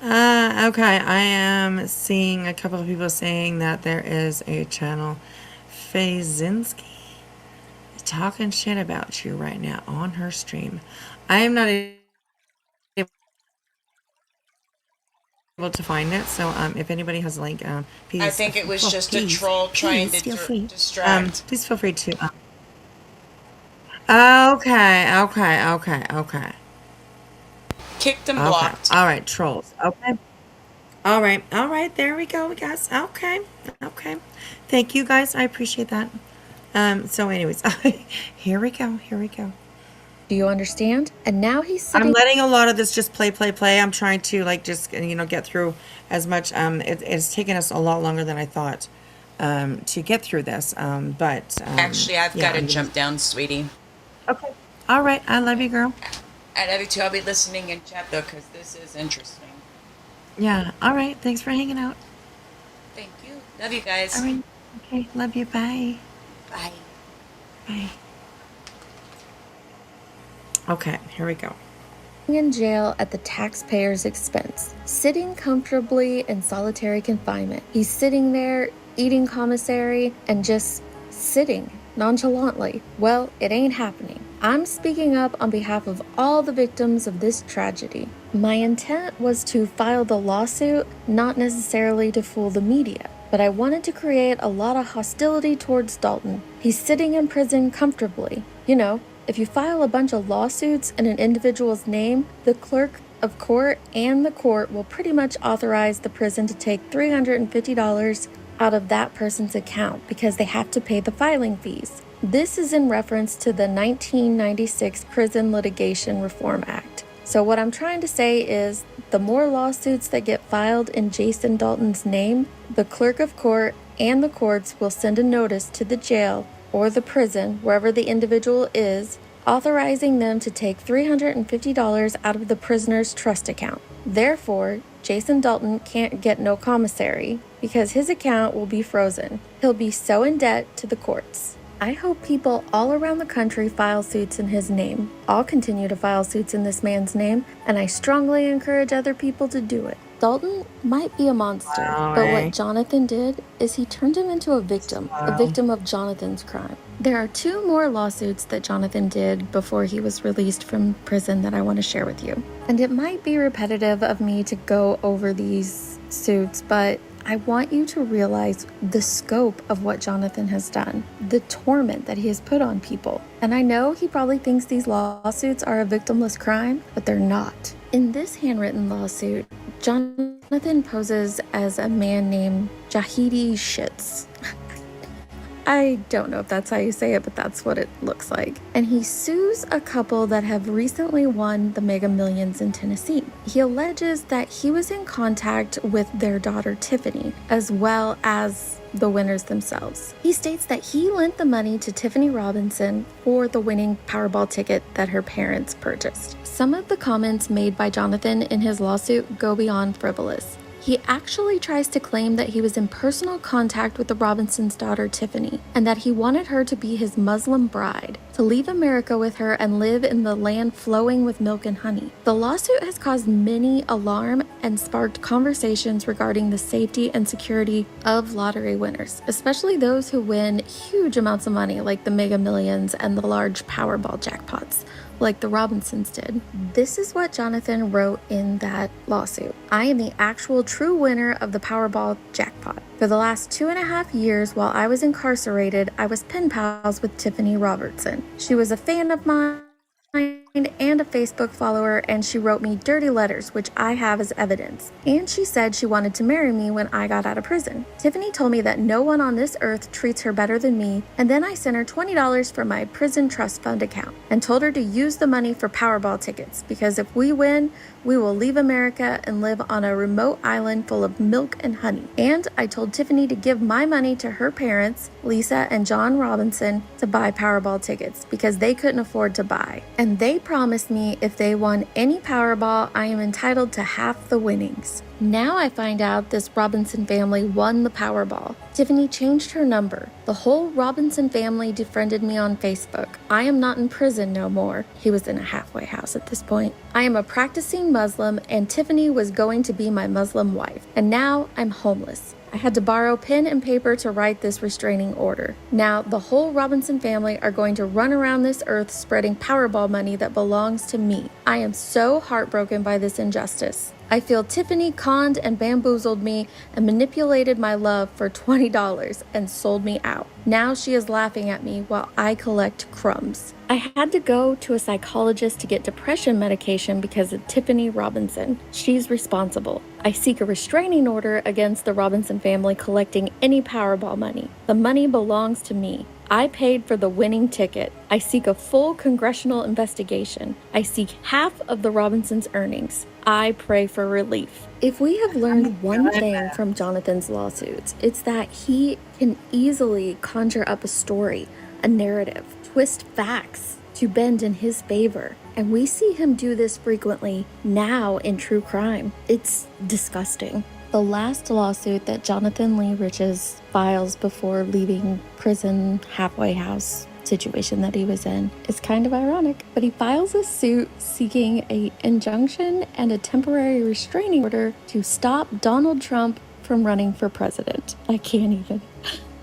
Okay, I am seeing a couple of people saying that there is a channel, Fazinski, talking shit about you right now on her stream. I am not able to find it, so if anybody has a link, please. I think it was just a troll trying to distract. Please feel free to. Okay. Kicked and blocked. All right, trolls. Okay. All right. There we go, guys. Okay. Thank you, guys. I appreciate that. So, anyways, here we go. Do you understand? And now he's sitting. I'm letting a lot of this just play. I'm trying to just get through as much. It's taken us a lot longer than I thought to get through this. But actually, I've got to jump down, sweetie. Okay. All right. I love you, girl. I love you too. I'll be listening in chat though, because this is interesting. Yeah. All right. Thanks for hanging out. Thank you. Love you guys. All right. Okay. Love you. Bye. Bye. Bye. Okay. Here we go. In jail at the taxpayer's expense, sitting comfortably in solitary confinement. He's sitting there eating commissary and just sitting nonchalantly. Well, it ain't happening. I'm speaking up on behalf of all the victims of this tragedy. My intent was to file the lawsuit, not necessarily to fool the media, but I wanted to create a lot of hostility towards Dalton. He's sitting in prison comfortably. You know, if you file a bunch of lawsuits in an individual's name, the clerk of court and the court will pretty much authorize the prison to take $350 out of that person's account because they have to pay the filing fees. This is in reference to the 1996 Prison Litigation Reform Act. So what I'm trying to say is the more lawsuits that get filed in Jason Dalton's name, the clerk of court and the courts will send a notice to the jail or the prison, wherever the individual is, authorizing them to take $350 out of the prisoner's trust account. Therefore, Jason Dalton can't get no commissary because his account will be frozen. He'll be so in debt to the courts. I hope people all around the country file suits in his name. I'll continue to file suits in this man's name, and I strongly encourage other people to do it. Dalton might be a monster, but what Jonathan did is he turned him into a victim of Jonathan's crime. There are 2 more lawsuits that Jonathan did before he was released from prison that I want to share with you. And it might be repetitive of me to go over these suits, but I want you to realize the scope of what Jonathan has done, the torment that he has put on people. And I know he probably thinks these lawsuits are a victimless crime, but they're not. In this handwritten lawsuit, Jonathan poses as a man named Jahidi Shitz. I don't know if that's how you say it, but that's what it looks like. And he sues a couple that have recently won the Mega Millions in Tennessee. He alleges that he was in contact with their daughter Tiffany, as well as the winners themselves. He states that he lent the money to Tiffany Robinson for the winning Powerball ticket that her parents purchased. Some of the comments made by Jonathan in his lawsuit go beyond frivolous. He actually tries to claim that he was in personal contact with the Robinsons' daughter Tiffany, and that he wanted her to be his Muslim bride, to leave America with her and live in the land flowing with milk and honey. The lawsuit has caused many alarm and sparked conversations regarding the safety and security of lottery winners, especially those who win huge amounts of money like the Mega Millions and the large Powerball jackpots, like the Robinsons did. This is what Jonathan wrote in that lawsuit. I am the actual true winner of the Powerball jackpot. For the last 2.5 years while I was incarcerated, I was pen pals with Tiffany Robertson. She was a fan of mine and a Facebook follower, and she wrote me dirty letters, which I have as evidence. And she said she wanted to marry me when I got out of prison. Tiffany told me that no one on this earth treats her better than me, and then I sent her $20 from my prison trust fund account and told her to use the money for Powerball tickets, because if we win, we will leave America and live on a remote island full of milk and honey. And I told Tiffany to give my money to her parents, Lisa and John Robinson, to buy Powerball tickets because they couldn't afford to buy. And they promised me if they won any Powerball, I am entitled to half the winnings. Now I find out this Robinson family won the Powerball. Tiffany changed her number. The whole Robinson family defriended me on Facebook. I am not in prison no more. He was in a halfway house at this point. I am a practicing Muslim, and Tiffany was going to be my Muslim wife. And now I'm homeless. I had to borrow pen and paper to write this restraining order. Now, the whole Robinson family are going to run around this earth spreading Powerball money that belongs to me. I am so heartbroken by this injustice. I feel Tiffany conned and bamboozled me and manipulated my love for $20 and sold me out. Now she is laughing at me while I collect crumbs. I had to go to a psychologist to get depression medication because of Tiffany Robinson. She's responsible. I seek a restraining order against the Robinson family collecting any Powerball money. The money belongs to me. I paid for the winning ticket. I seek a full congressional investigation. I seek half of the Robinsons' earnings. I pray for relief. If we have learned one thing from Jonathan's lawsuits, it's that he can easily conjure up a story, a narrative, twist facts to bend in his favor. And we see him do this frequently now in true crime. It's disgusting. The last lawsuit that Jonathan Lee Riches files before leaving prison halfway house situation that he was in is kind of ironic, but he files a suit seeking an injunction and a temporary restraining order to stop Donald Trump from running for president. I can't even.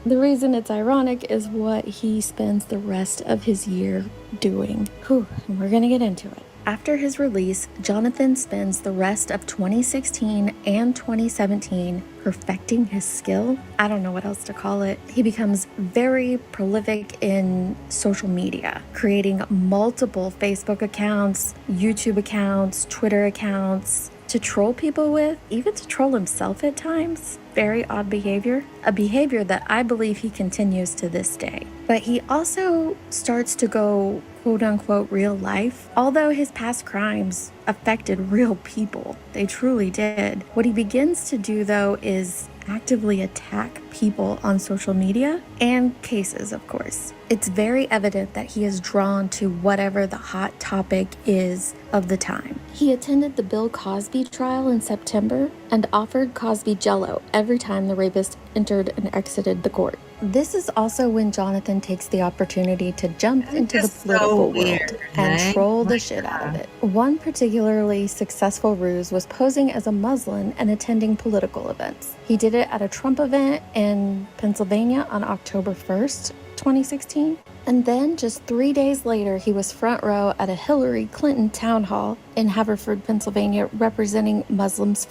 The reason it's ironic is what he spends the rest of his year doing. Whew, we're gonna get into it. After his release, Jonathan spends the rest of 2016 and 2017 perfecting his skill. I don't know what else to call it. He becomes very prolific in social media, creating multiple Facebook accounts, YouTube accounts, Twitter accounts to troll people with, even to troll himself at times. Very odd behavior, a behavior that I believe he continues to this day. But he also starts to go quote unquote real life. Although his past crimes affected real people, they truly did. What he begins to do though is actively attack people on social media and cases, of course. It's very evident that he is drawn to whatever the hot topic is of the time. He attended the Bill Cosby trial in September and offered Cosby Jell-O every time the rapist entered and exited the court. This is also when Jonathan takes the opportunity to jump into the political world and troll the shit out of it. One particularly successful ruse was posing as a Muslim and attending political events. He did it at a Trump event in Pennsylvania on October 1st, 2016. And then just 3 days later, he was front row at a Hillary Clinton town hall in Haverford, Pennsylvania, representing Muslims.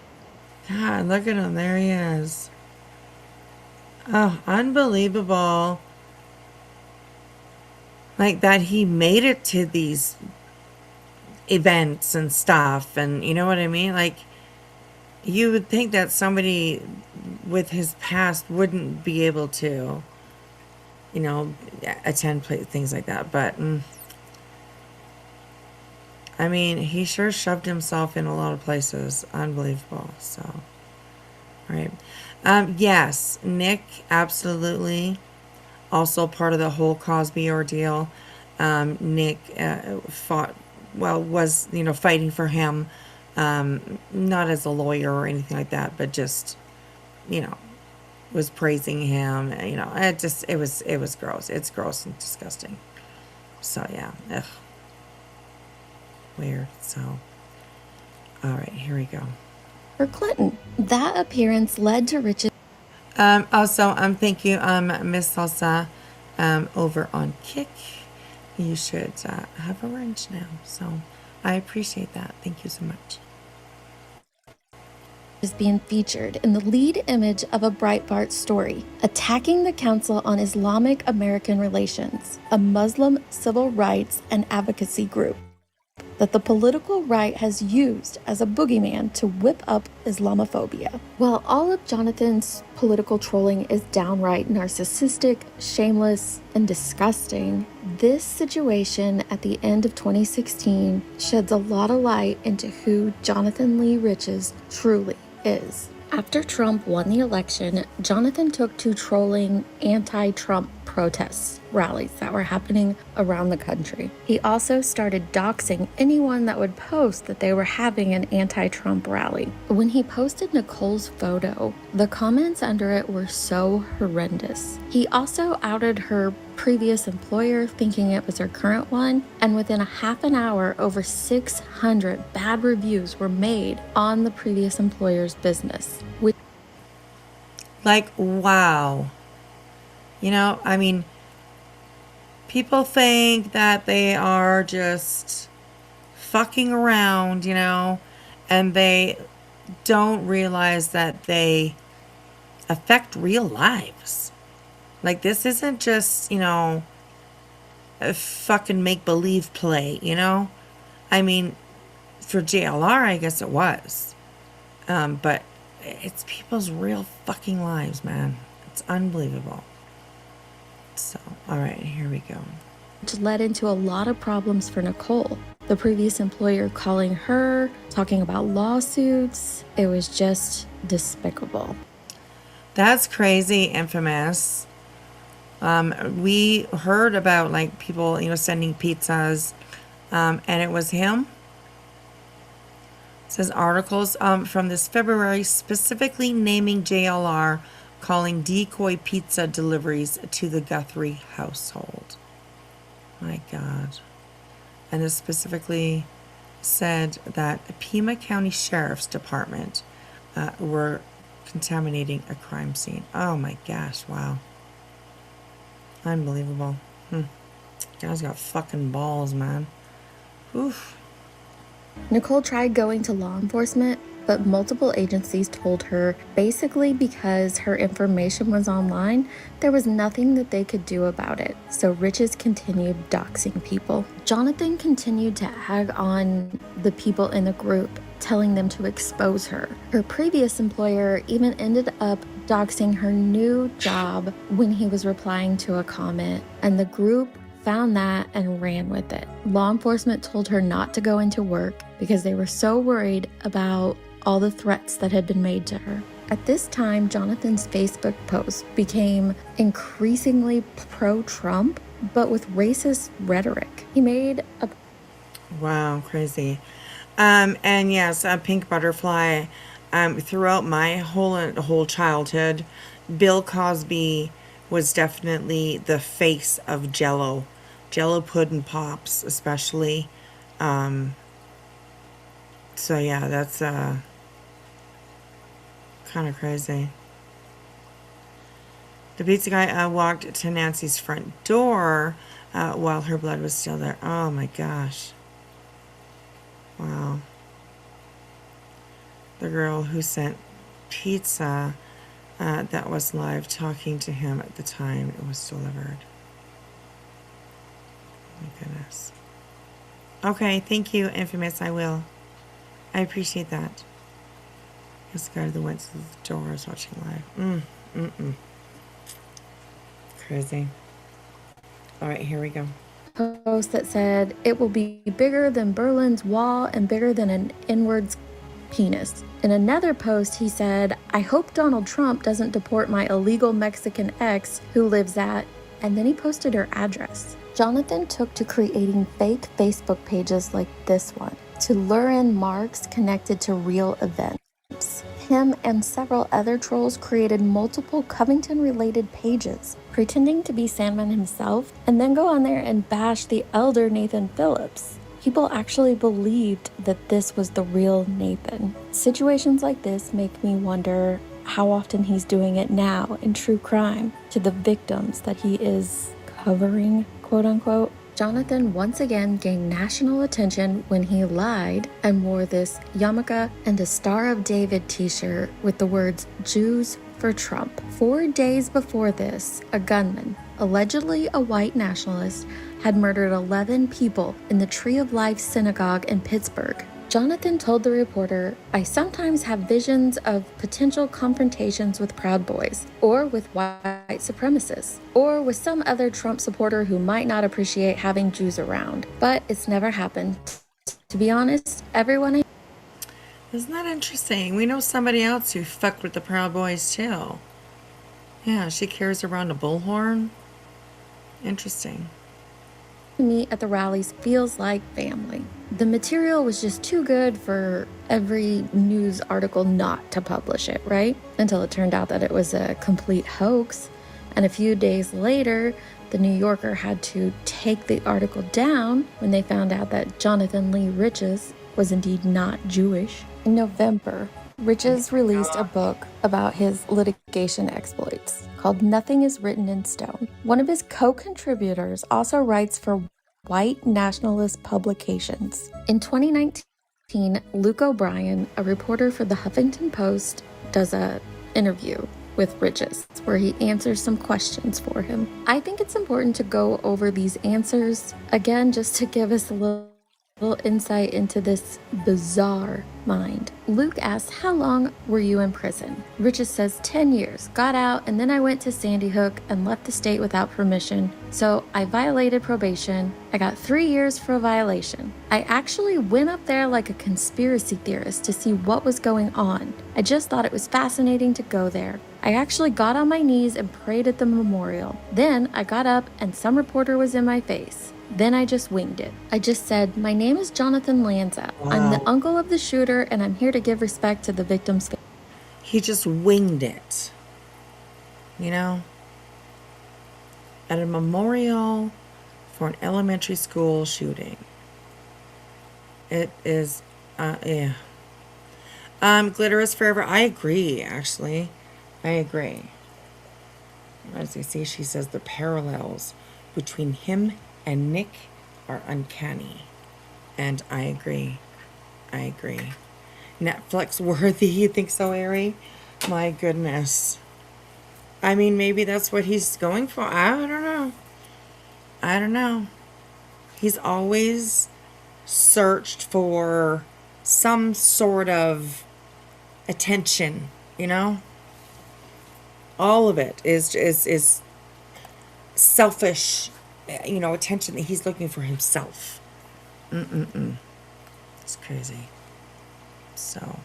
God, look at him. There he is. Oh, unbelievable. Like that he made it to these events and stuff. And you know what I mean? Like, you would think that somebody with his past wouldn't be able to, you know, attend things like that. But, I mean, he sure shoved himself in a lot of places. Unbelievable. So, all right. Yes, Nick, absolutely. Also part of the whole Cosby ordeal. Nick was, you know, fighting for him. Not as a lawyer or anything like that, but just, you know, was praising him. You know, it was gross. It's gross and disgusting. So yeah, ugh. Weird. So, all right, here we go. For Clinton, that appearance led to Rich's. Also, thank you, Miss Salsa, over on Kick. You should have a wrench now. So I appreciate that. Thank you so much. Is being featured in the lead image of a Breitbart story, attacking the Council on Islamic American Relations, a Muslim civil rights and advocacy group. that the political right has used as a boogeyman to whip up Islamophobia. While all of Jonathan's political trolling is downright narcissistic, shameless, and disgusting, this situation at the end of 2016 sheds a lot of light into who Jonathan Lee Riches truly is. After Trump won the election, Jonathan took to trolling anti-Trump protests, rallies that were happening around the country. He also started doxing anyone that would post that they were having an anti-Trump rally. When he posted Nicole's photo, the comments under it were so horrendous. He also outed her previous employer, thinking it was her current one, and within a half an hour, over 600 bad reviews were made on the previous employer's business. Like, wow. You know, I mean, people think that they are just fucking around, you know, and they don't realize that they affect real lives. Like, this isn't just, you know, a fucking make-believe play, you know? I mean, for JLR, I guess it was. But it's people's real fucking lives, man. It's unbelievable. So, all right, here we go. Which led into a lot of problems for Nicole. The previous employer calling her, talking about lawsuits. It was just despicable. That's crazy, infamous. We heard about, like, people, you know, sending pizzas, and it was him. It says articles from this February specifically naming JLR, calling decoy pizza deliveries to the Guthrie household. My God. And it specifically said that Pima County Sheriff's Department were contaminating a crime scene. Oh my gosh, wow. Unbelievable. Guys got fucking balls, man. Oof. Nicole tried going to law enforcement, but multiple agencies told her basically because her information was online, there was nothing that they could do about it. So Riches continued doxing people. Jonathan continued to ag on the people in the group, telling them to expose her. Her previous employer even ended up doxing her new job when he was replying to a comment, and the group found that and ran with it. Law enforcement told her not to go into work because they were so worried about all the threats that had been made to her. At this time, Jonathan's Facebook posts became increasingly pro-Trump, but with racist rhetoric. He made a... Wow, crazy. And yes, Pink Butterfly, throughout my whole childhood, Bill Cosby was definitely the face of Jello pudding pops, especially. So yeah, that's kind of crazy. The pizza guy walked to Nancy's front door while her blood was still there. Oh my gosh. Wow. The girl who sent pizza that was live talking to him at the time it was delivered. Oh my goodness. Okay, thank you, Infamous. I will. I appreciate that. This guy that went to the door was watching live. Crazy. All right, here we go. Post that said, "It will be bigger than Berlin's Wall and bigger than an inwards penis." In another post, he said, "I hope Donald Trump doesn't deport my illegal Mexican ex who lives at," and then he posted her address. Jonathan took to creating fake Facebook pages like this one to lure in marks connected to real events. Him and several other trolls created multiple Covington-related pages, pretending to be Sandman himself, and then go on there and bash the elder Nathan Phillips. People actually believed that this was the real Nathan. Situations like this make me wonder how often he's doing it now in true crime to the victims that he is covering, quote unquote. Jonathan once again gained national attention when he lied and wore this yarmulke and a Star of David t-shirt with the words "Jews for Trump. 4 days before this, a gunman, allegedly a white nationalist, had murdered 11 people in the Tree of Life synagogue in Pittsburgh. Jonathan told the reporter, "I sometimes have visions of potential confrontations with Proud Boys, or with white supremacists, or with some other Trump supporter who might not appreciate having Jews around. But it's never happened. To be honest, everyone..." Isn't that interesting? We know somebody else who fucked with the Proud Boys too. Yeah, she carries around a bullhorn. Interesting. Me at the rallies feels like family. The material was just too good for every news article not to publish it, right? Until it turned out that it was a complete hoax. And a few days later, the New Yorker had to take the article down when they found out that Jonathan Lee Riches was indeed not Jewish. In November, Riches released a book about his litigation exploits called Nothing is Written in Stone. One of his co-contributors also writes for white nationalist publications. In 2019, Luke O'Brien, a reporter for the Huffington Post, does an interview with Riches where he answers some questions for him. I think it's important to go over these answers again just to give us a little insight into this bizarre mind. Luke asks, "How long were you in prison?" Riches says, 10 years. Got out, and then I went to Sandy Hook and left the state without permission. So I violated probation. I got 3 years for a violation. I actually went up there like a conspiracy theorist to see what was going on. I just thought it was fascinating to go there. I actually got on my knees and prayed at the memorial. Then I got up and some reporter was in my face. Then I just winged it. I just said, "My name is Jonathan Lanza. I'm the uncle of the shooter, and I'm here to give respect to the victim's family." He just winged it. You know? At a memorial for an elementary school shooting. It is, yeah. Glitter is forever. I agree, actually. I agree. As you see, she says the parallels between him and Nick are uncanny. And I agree. I agree. Netflix worthy, you think so, Ari? My goodness. I mean, maybe that's what he's going for. I don't know. I don't know. He's always searched for some sort of attention, you know? All of it is selfish, you know, attention that he's looking for himself. It's crazy. So,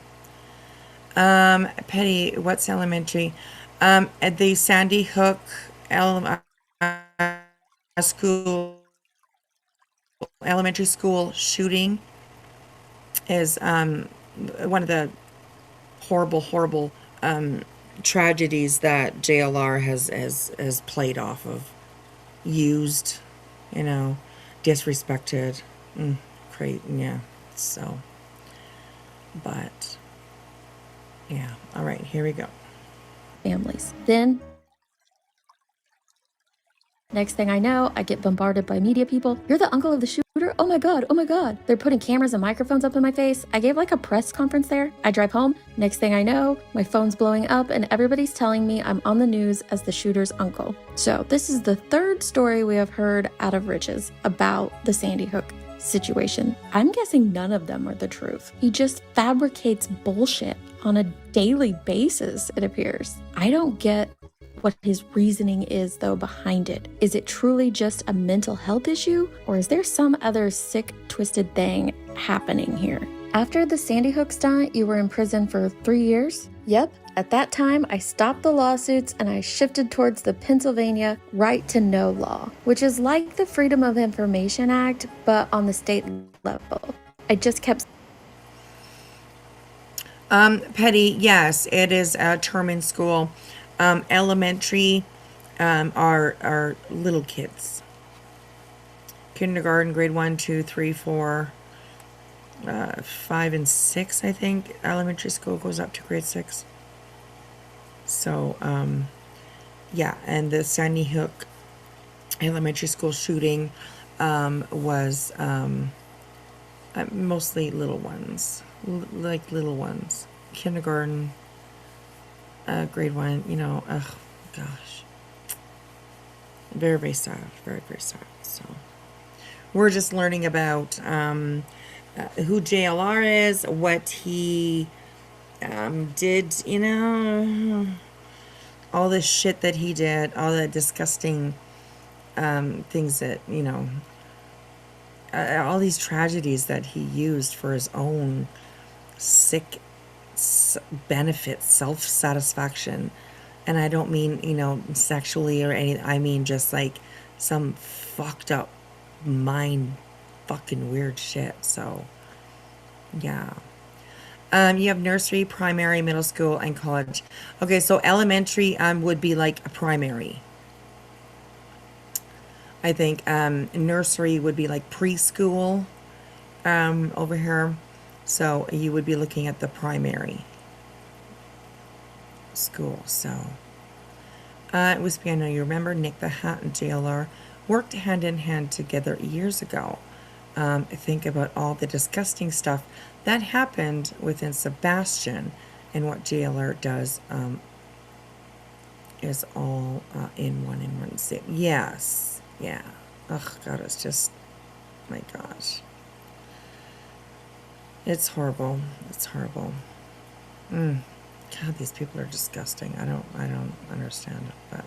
Petty, what's elementary? At the Sandy Hook elementary school shooting is one of the horrible tragedies that JLR has played off of, used, you know, disrespected, yeah. So, but yeah. All right, here we go. Families. Then, next thing I know, I get bombarded by media people. "You're the uncle of the shooter? Oh my God, oh my God." They're putting cameras and microphones up in my face. I gave like a press conference there. I drive home. Next thing I know, my phone's blowing up and everybody's telling me I'm on the news as the shooter's uncle. So this is the third story we have heard out of Riches about the Sandy Hook situation. I'm guessing none of them are the truth. He just fabricates bullshit on a daily basis, it appears. I don't get what his reasoning is, though, behind it. Is it truly just a mental health issue, or is there some other sick, twisted thing happening here? After the Sandy Hook stunt, you were in prison for 3 years? Yep. At that time, I stopped the lawsuits and I shifted towards the Pennsylvania right to know law, which is like the Freedom of Information Act, but on the state level. I just kept... Petty, yes, it is a term in school. Elementary are little kids. Kindergarten, grade 1, 2, 3, 4, 5, and 6, I think. Elementary school goes up to grade 6. So, yeah, and the Sandy Hook elementary school shooting was mostly little ones, like little ones, kindergarten, grade 1, you know, gosh. Very, very sad. Very, very sad. So we're just learning about who JLR is, what he did, you know, all this shit that he did, all the disgusting things that, you know, all these tragedies that he used for his own sick benefit, self-satisfaction. And I don't mean, you know, sexually or anything. I mean just like some fucked up mind fucking weird shit. So yeah. You have nursery, primary, middle school, and college. Okay, so elementary would be like a primary. I think nursery would be like preschool over here. So you would be looking at the primary school. So it was, I know you remember, Nick the Hat and JLR worked hand in hand together years ago. Think about all the disgusting stuff that happened within Sebastian, and what JLR does is all in one sit. Yes, yeah. Oh God, it's just, my gosh, it's horrible. It's horrible. God, these people are disgusting. I don't understand it, but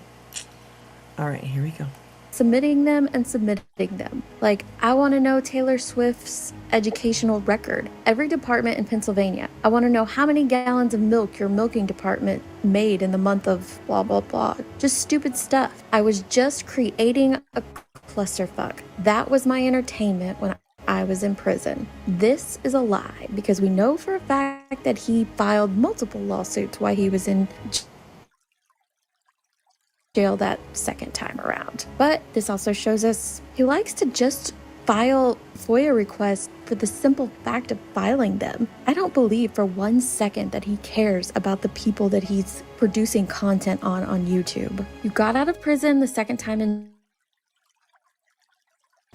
all right, here we go. Submitting them and submitting them. Like, I want to know Taylor Swift's educational record. Every department in Pennsylvania. I want to know how many gallons of milk your milking department made in the month of blah, blah, blah. Just stupid stuff. I was just creating a clusterfuck. That was my entertainment when I was in prison. This is a lie, because we know for a fact that he filed multiple lawsuits while he was in jail that second time around. But this also shows us he likes to just file FOIA requests for the simple fact of filing them. I don't believe for 1 second that he cares about the people that he's producing content on YouTube. You got out of prison the second time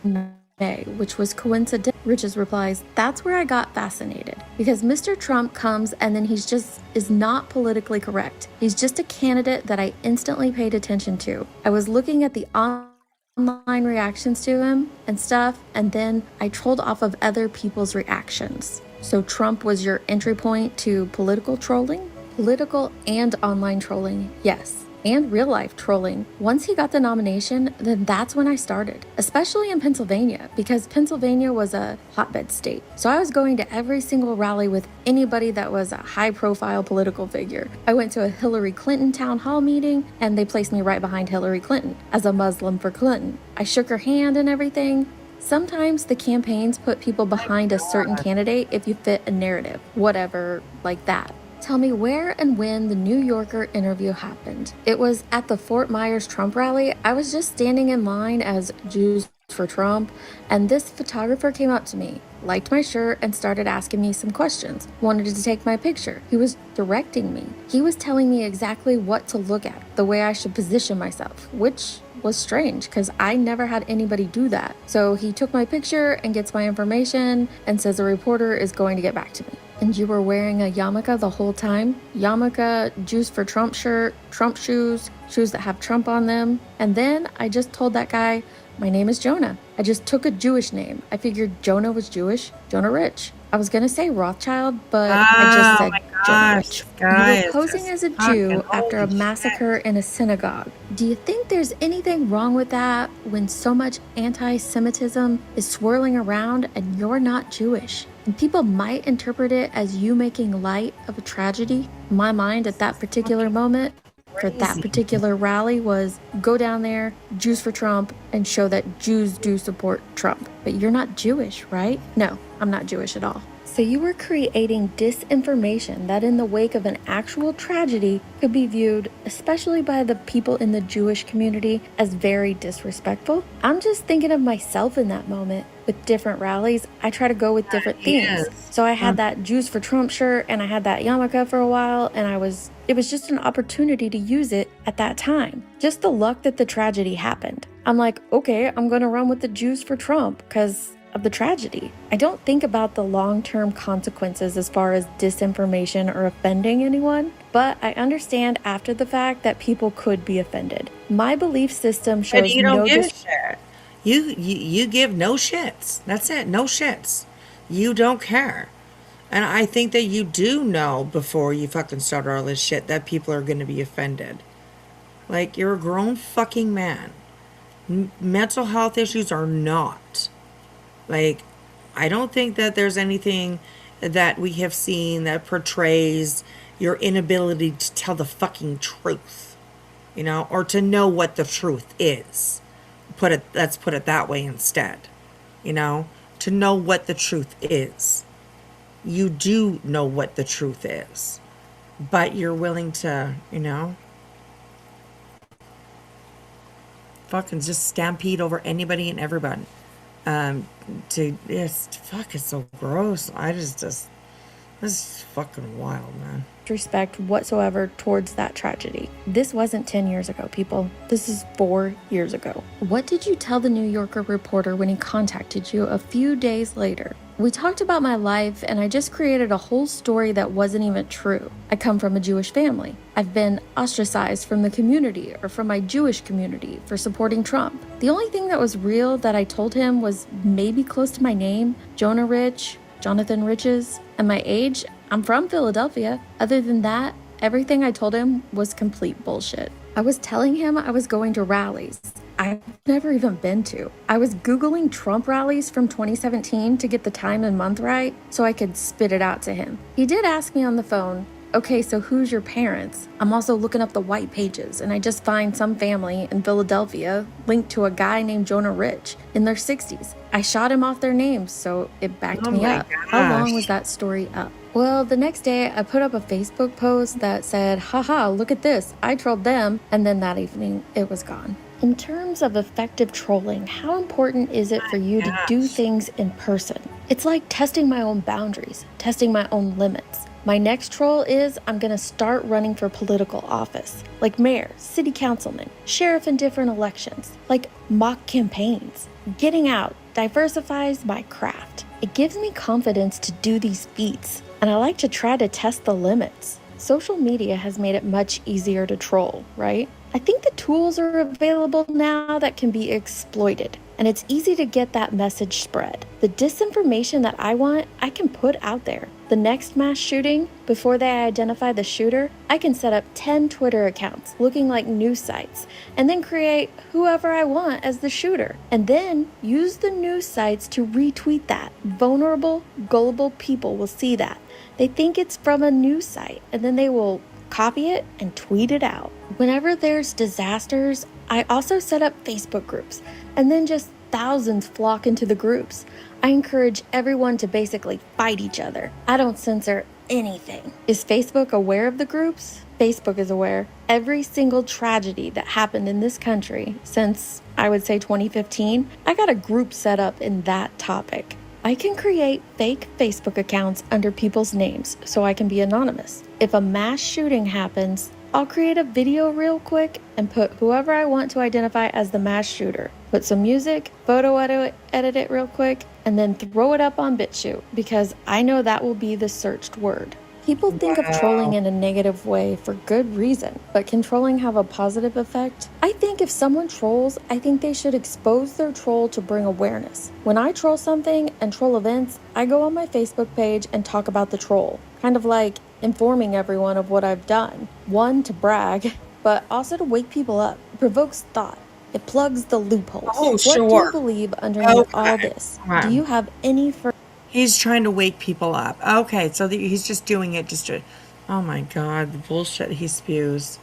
in May, which was coincidental. Rich's replies, that's where I got fascinated, because Mr. Trump comes and then he's just is not politically correct. He's just a candidate that I instantly paid attention to. I was looking at the online reactions to him and stuff, and then I trolled off of other people's reactions. So Trump was your entry point to political trolling? Political and online trolling, yes. And real life trolling. Once he got the nomination, then that's when I started, especially in Pennsylvania, because Pennsylvania was a hotbed state. So I was going to every single rally with anybody that was a high profile political figure. I went to a Hillary Clinton town hall meeting and they placed me right behind Hillary Clinton as a Muslim for Clinton. I shook her hand and everything. Sometimes the campaigns put people behind a certain candidate if you fit a narrative, whatever, like that. Tell me where and when the New Yorker interview happened. It was at the Fort Myers Trump rally. I was just standing in line as Jews for Trump, and this photographer came up to me, liked my shirt, and started asking me some questions. Wanted to take my picture. He was directing me. He was telling me exactly what to look at, the way I should position myself, which was strange because I never had anybody do that. So he took my picture and gets my information and says a reporter is going to get back to me. And you were wearing a yarmulke the whole time? Yarmulke, Jews for Trump shirt, Trump shoes, shoes that have Trump on them. And then I just told that guy, my name is Jonah. I just took a Jewish name. I figured Jonah was Jewish, Jonah Rich. I was gonna say Rothschild, but I just said Jonah Rich. You were posing as a Jew after a massacre in a synagogue. Do you think there's anything wrong with that when so much anti-Semitism is swirling around and you're not Jewish? And people might interpret it as you making light of a tragedy. My mind at that particular moment for that particular rally was go down there, Jews for Trump, and show that Jews do support Trump. But you're not Jewish, right? No, I'm not Jewish at all. So you were creating disinformation that in the wake of an actual tragedy could be viewed, especially by the people in the Jewish community, as very disrespectful. I'm just thinking of myself in that moment. With different rallies, I try to go with different themes. So I had that Jews for Trump shirt and I had that yarmulke for a while, and it was just an opportunity to use it at that time. Just the luck that the tragedy happened. I'm like, okay, I'm gonna run with the Jews for Trump because of the tragedy. I don't think about the long-term consequences as far as disinformation or offending anyone, but I understand after the fact that people could be offended. My belief system But shows you don't no give a shit. You give no shits. That's it. No shits. You don't care. And I think that you do know before you fucking start all this shit that people are going to be offended. Like, you're a grown fucking man. Mental health issues are not. Like, I don't think that there's anything that we have seen that portrays your inability to tell the fucking truth, you know, or to know what the truth is. Let's put it that way instead, you know, to know what the truth is. You do know what the truth is, but you're willing to, you know, fucking just stampede over anybody and everybody. Fuck, it's so gross. This is fucking wild, man. Respect whatsoever towards that tragedy. This wasn't 10 years ago, people. This is 4 years ago. What did you tell the New Yorker reporter when he contacted you a few days later? We talked about my life, and I just created a whole story that wasn't even true. I come from a Jewish family. I've been ostracized from the community or from my Jewish community for supporting Trump. The only thing that was real that I told him was maybe close to my name, Jonah Rich, Jonathan Riches, and my age. I'm from Philadelphia. Other than that, everything I told him was complete bullshit. I was telling him I was going to rallies I've never even been to. I was Googling Trump rallies from 2017 to get the time and month right so I could spit it out to him. He did ask me on the phone, okay, so who's your parents? I'm also looking up the white pages, and I just find some family in Philadelphia linked to a guy named Jonah Rich in their 60s. I shot him off their names, so it backed me up. How long was that story up? Well, the next day I put up a Facebook post that said, haha, look at this, I trolled them, and then that evening it was gone. In terms of effective trolling, how important is it for you to do things in person? It's like testing my own boundaries, testing my own limits. My next troll is I'm gonna start running for political office, like mayor, city councilman, sheriff in different elections, like mock campaigns. Getting out diversifies my craft. It gives me confidence to do these feats, and I like to try to test the limits. Social media has made it much easier to troll, right? I think the tools are available now that can be exploited, and it's easy to get that message spread. The disinformation that I want, I can put out there. The next mass shooting, before they identify the shooter, I can set up 10 Twitter accounts looking like news sites, and then create whoever I want as the shooter, and then use the news sites to retweet that. Vulnerable, gullible people will see that. They think it's from a news site, and then they will copy it and tweet it out. Whenever there's disasters, I also set up Facebook groups, and then just thousands flock into the groups. I encourage everyone to basically fight each other. I don't censor anything. Is Facebook aware of the groups? Facebook is aware. Every single tragedy that happened in this country since, I would say 2015, I got a group set up in that topic. I can create fake Facebook accounts under people's names so I can be anonymous. If a mass shooting happens, I'll create a video real quick and put whoever I want to identify as the mass shooter. Put some music, photo edit it real quick, and then throw it up on BitChute because I know that will be the searched word. People think of trolling in a negative way for good reason, but can trolling have a positive effect? I think if someone trolls, I think they should expose their troll to bring awareness. When I troll something and troll events, I go on my Facebook page and talk about the troll, kind of like informing everyone of what I've done. One, to brag, but also to wake people up. It provokes thought. It plugs the loopholes. Oh, sure. What do you believe underneath all this? Do you have any He's trying to wake people up. Okay, so he's just doing it just to... Oh my God, the bullshit he spews.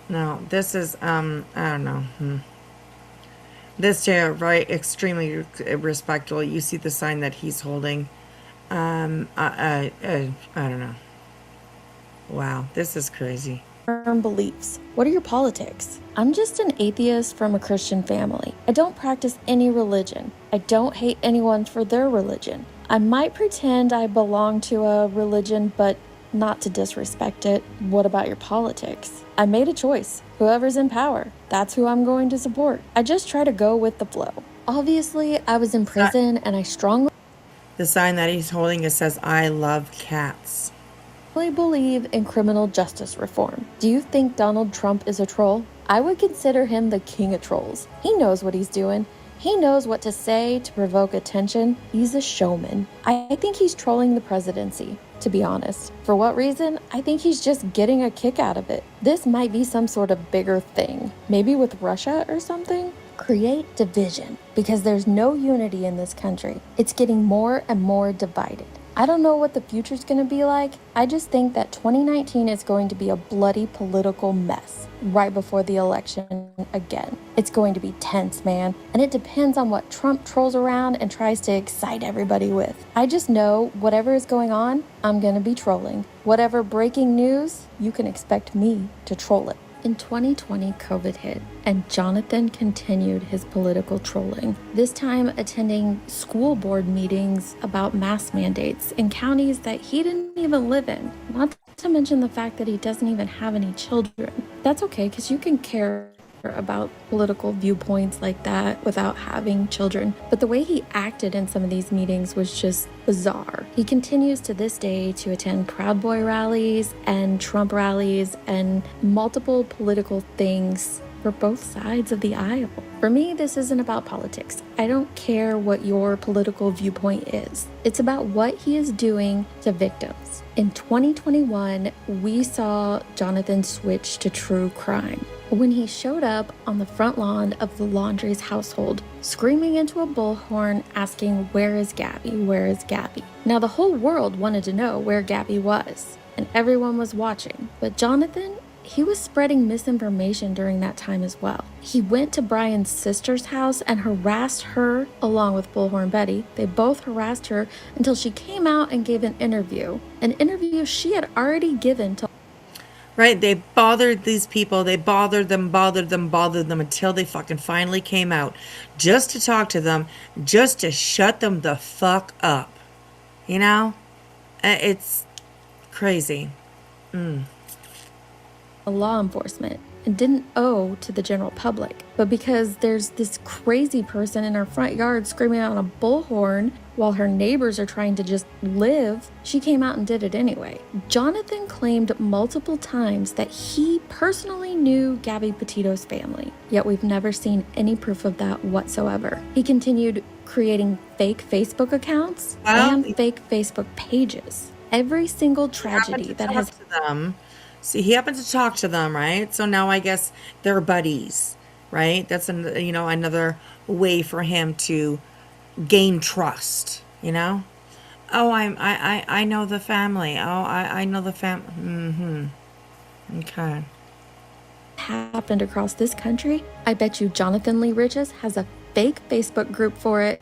No, this is, I don't know. This too, right, extremely respectful. You see the sign that he's holding. I don't know. Wow, this is crazy. Firm beliefs. What are your politics? I'm just an atheist from a Christian family. I don't practice any religion. I don't hate anyone for their religion. I might pretend I belong to a religion, but not to disrespect it. What about your politics? I made a choice. Whoever's in power, that's who I'm going to support. I just try to go with the flow. Obviously, I was in prison and I strongly The sign that he's holding, it says, I love cats. believe in criminal justice reform. Do you think Donald Trump is a troll? I would consider him the king of trolls. He knows what he's doing. He knows what to say to provoke attention. He's a showman. I think he's trolling the presidency, to be honest. For what reason? I think he's just getting a kick out of it. This might be some sort of bigger thing. Maybe with Russia or something? Create division, because there's no unity in this country. It's getting more and more divided. I don't know what the future's going to be like. I just think that 2019 is going to be a bloody political mess right before the election again. It's going to be tense, man. And it depends on what Trump trolls around and tries to excite everybody with. I just know whatever is going on, I'm going to be trolling. Whatever breaking news, you can expect me to troll it. In 2020, COVID hit, and Jonathan continued his political trolling, this time attending school board meetings about mask mandates in counties that he didn't even live in, not to mention the fact that he doesn't even have any children. That's okay, because you can care about political viewpoints like that without having children. But the way he acted in some of these meetings was just bizarre. He continues to this day to attend Proud Boy rallies and Trump rallies and multiple political things for both sides of the aisle. For me, this isn't about politics. I don't care what your political viewpoint is. It's about what he is doing to victims. In 2021, we saw Jonathan switch to true crime when he showed up on the front lawn of the Laundrie's household, screaming into a bullhorn, asking, "Where is Gabby? Where is Gabby?" Now, the whole world wanted to know where Gabby was, and everyone was watching. But Jonathan, he was spreading misinformation during that time as well. He went to Brian's sister's house and harassed her along with Bullhorn Betty. They both harassed her until she came out and gave an interview she had already given to. Right? They bothered these people. They bothered them until they fucking finally came out just to talk to them, just to shut them the fuck up. You know? It's crazy. Law enforcement and didn't owe to the general public. But because there's this crazy person in her front yard screaming out on a bullhorn while her neighbors are trying to just live, she came out and did it anyway. Jonathan claimed multiple times that he personally knew Gabby Petito's family, yet we've never seen any proof of that whatsoever. He continued creating fake Facebook accounts and fake Facebook pages. Every single tragedy that has them. See, he happened to talk to them, right? So now I guess they're buddies, right? That's another way for him to gain trust, you know? Oh, I know the family. Oh, I know the family. Okay. Happened across this country. I bet you Jonathan Lee Riches has a fake Facebook group for it,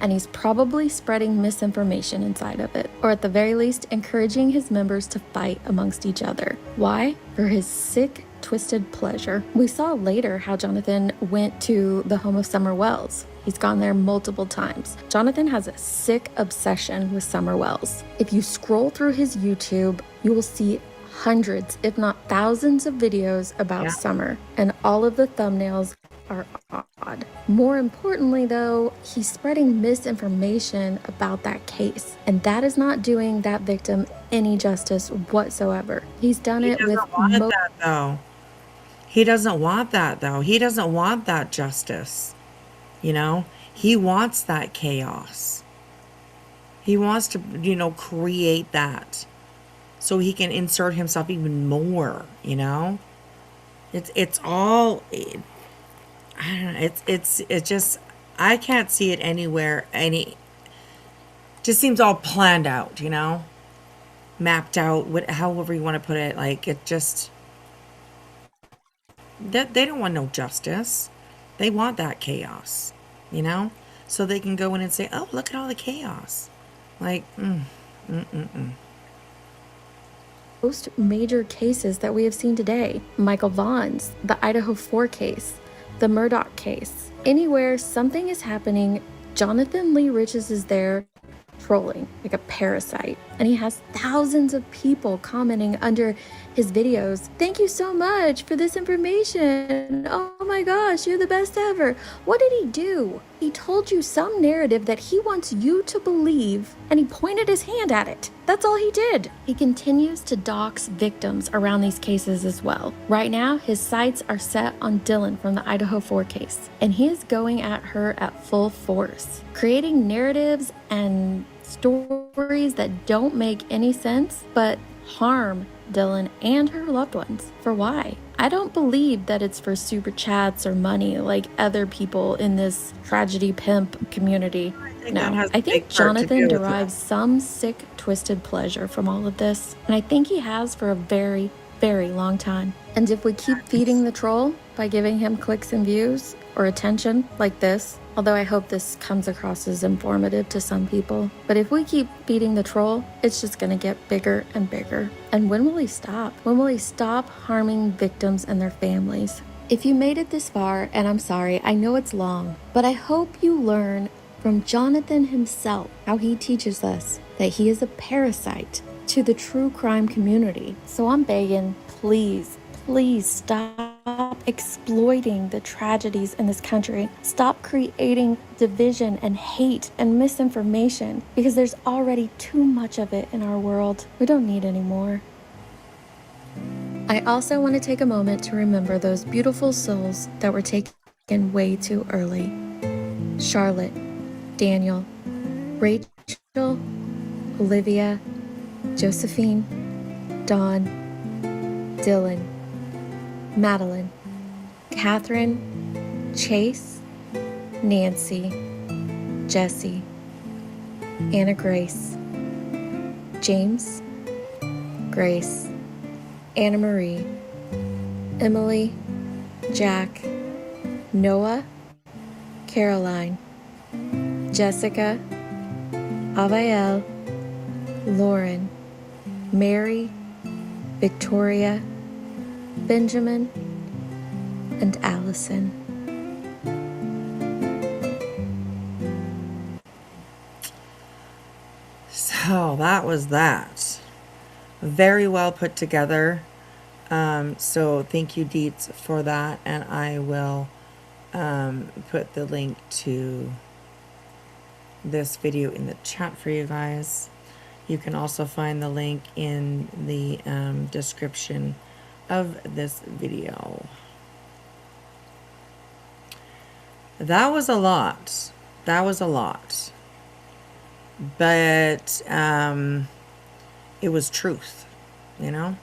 and he's probably spreading misinformation inside of it, or at the very least encouraging his members to fight amongst each other. Why? For his sick, twisted pleasure. We saw later how Jonathan went to the home of Summer Wells. He's gone there multiple times. Jonathan has a sick obsession with Summer Wells. If you scroll through his YouTube, you will see hundreds, if not thousands of videos about Summer, and all of the thumbnails are odd. More importantly, though, he's spreading misinformation about that case, and that is not doing that victim any justice whatsoever. He's done it with He doesn't want that, though. He doesn't want that justice. You know, he wants that chaos. He wants to, create that so he can insert himself even more, you know? It's all... I don't know. It's just, I can't see it anywhere. Just seems all planned out, you know, mapped out. However you want to put it. Like it just, they don't want no justice. They want that chaos, you know, so they can go in and say, "Oh, look at all the chaos." Like, Most major cases that we have seen today: Michael Vaughn's, the Idaho 4 case, the Murdoch case. Anywhere something is happening, Jonathan Lee Riches is there trolling like a parasite. and he has thousands of people commenting under his videos. Thank you so much for this information. Oh my gosh, you're the best ever. What did he do? He told you some narrative that he wants you to believe, and he pointed his hand at it. That's all he did. He continues to dox victims around these cases as well. Right now, his sights are set on Dylan from the Idaho 4 case, and he is going at her at full force, creating narratives and stories that don't make any sense, but harm Dylan and her loved ones. For why? I don't believe that it's for super chats or money like other people in this tragedy pimp community. No, I think Jonathan derives some sick, twisted pleasure from all of this, and I think he has for a very, very long time. And if we keep feeding the troll by giving him clicks and views or attention like this, although I hope this comes across as informative to some people, but if we keep feeding the troll, it's just gonna get bigger and bigger. And when will he stop? When will he stop harming victims and their families? If you made it this far, and I'm sorry, I know it's long, but I hope you learn from Jonathan himself how he teaches us that he is a parasite to the true crime community. So I'm begging, please, please stop exploiting the tragedies in this country. Stop creating division and hate and misinformation, because there's already too much of it in our world. We don't need any more. I also want to take a moment to remember those beautiful souls that were taken way too early. Charlotte, Daniel, Rachel, Olivia, Josephine, Dawn, Dylan, Madeline, Catherine, Chase, Nancy, Jesse, Anna Grace, James, Grace, Anna Marie, Emily, Jack, Noah, Caroline, Jessica, Avael, Lauren, Mary, Victoria, Benjamin, and Allison. So that was that. Very well put together. So thank you, Deets, for that. And I will put the link to this video in the chat for you guys. You can also find the link in the description of this video. That was a lot. That was a lot. But it was truth, you know?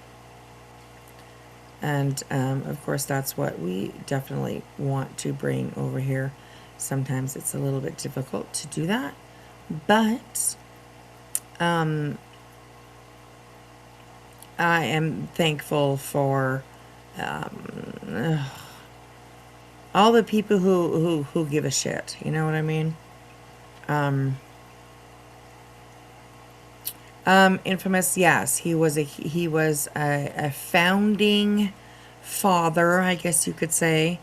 And of course, that's what we definitely want to bring over here. Sometimes it's a little bit difficult to do that, but I am thankful for all the people who give a shit. You know what I mean? Infamous, yes, he was a founding father, I guess you could say,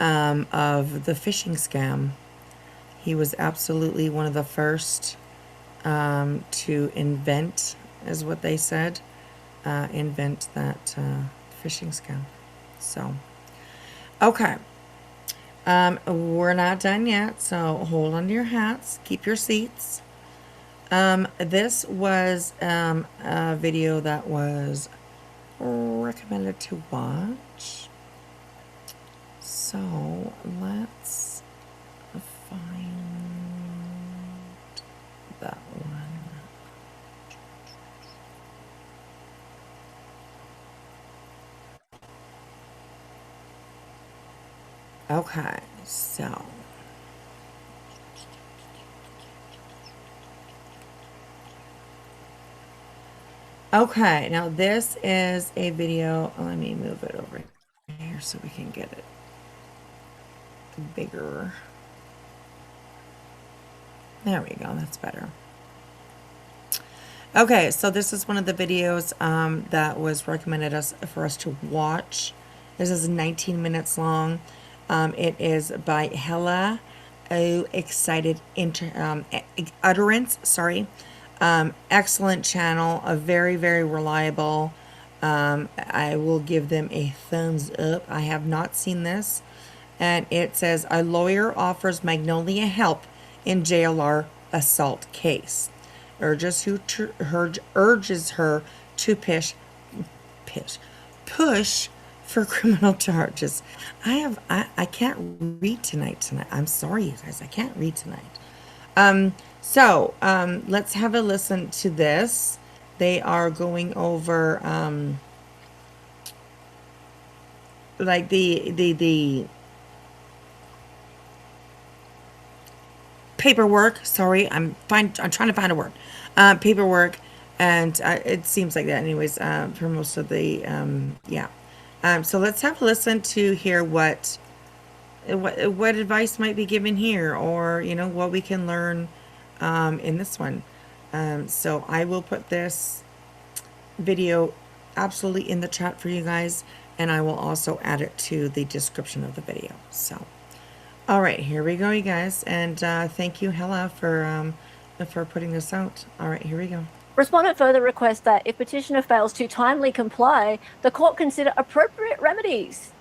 of the phishing scam. He was absolutely one of the first to invent, is what they said, invent that phishing scam. So, okay. We're not done yet, so hold on to your hats, keep your seats. This was a video that was recommended to watch. So let's find that one. Okay, so okay, now this is a video. Let me move it over here so we can get it bigger. There we go, that's better. Okay, so this is one of the videos that was recommended for us to watch. This is 19 minutes long. It is by Hella Excited Utterance, sorry. Excellent channel, a very, very reliable. I will give them a thumbs up. I have not seen this. And it says, a lawyer offers Magnolia help in JLR assault case. Urges her to push for criminal charges. I can't read tonight. I'm sorry, you guys. I can't read tonight. So let's have a listen to this. They are going over like the paperwork. Sorry, I'm trying to find a word. Paperwork, and it seems like that, anyways. For most of the yeah. So let's have a listen to hear what advice might be given here, or what we can learn in this one. So I will put this video absolutely in the chat for you guys, and I will also add it to the description of the video. So all right, here we go, you guys, and thank you, Hella, for putting this out. All right, here we go. Respondent further requests that if petitioner fails to timely comply, the court consider appropriate remedies,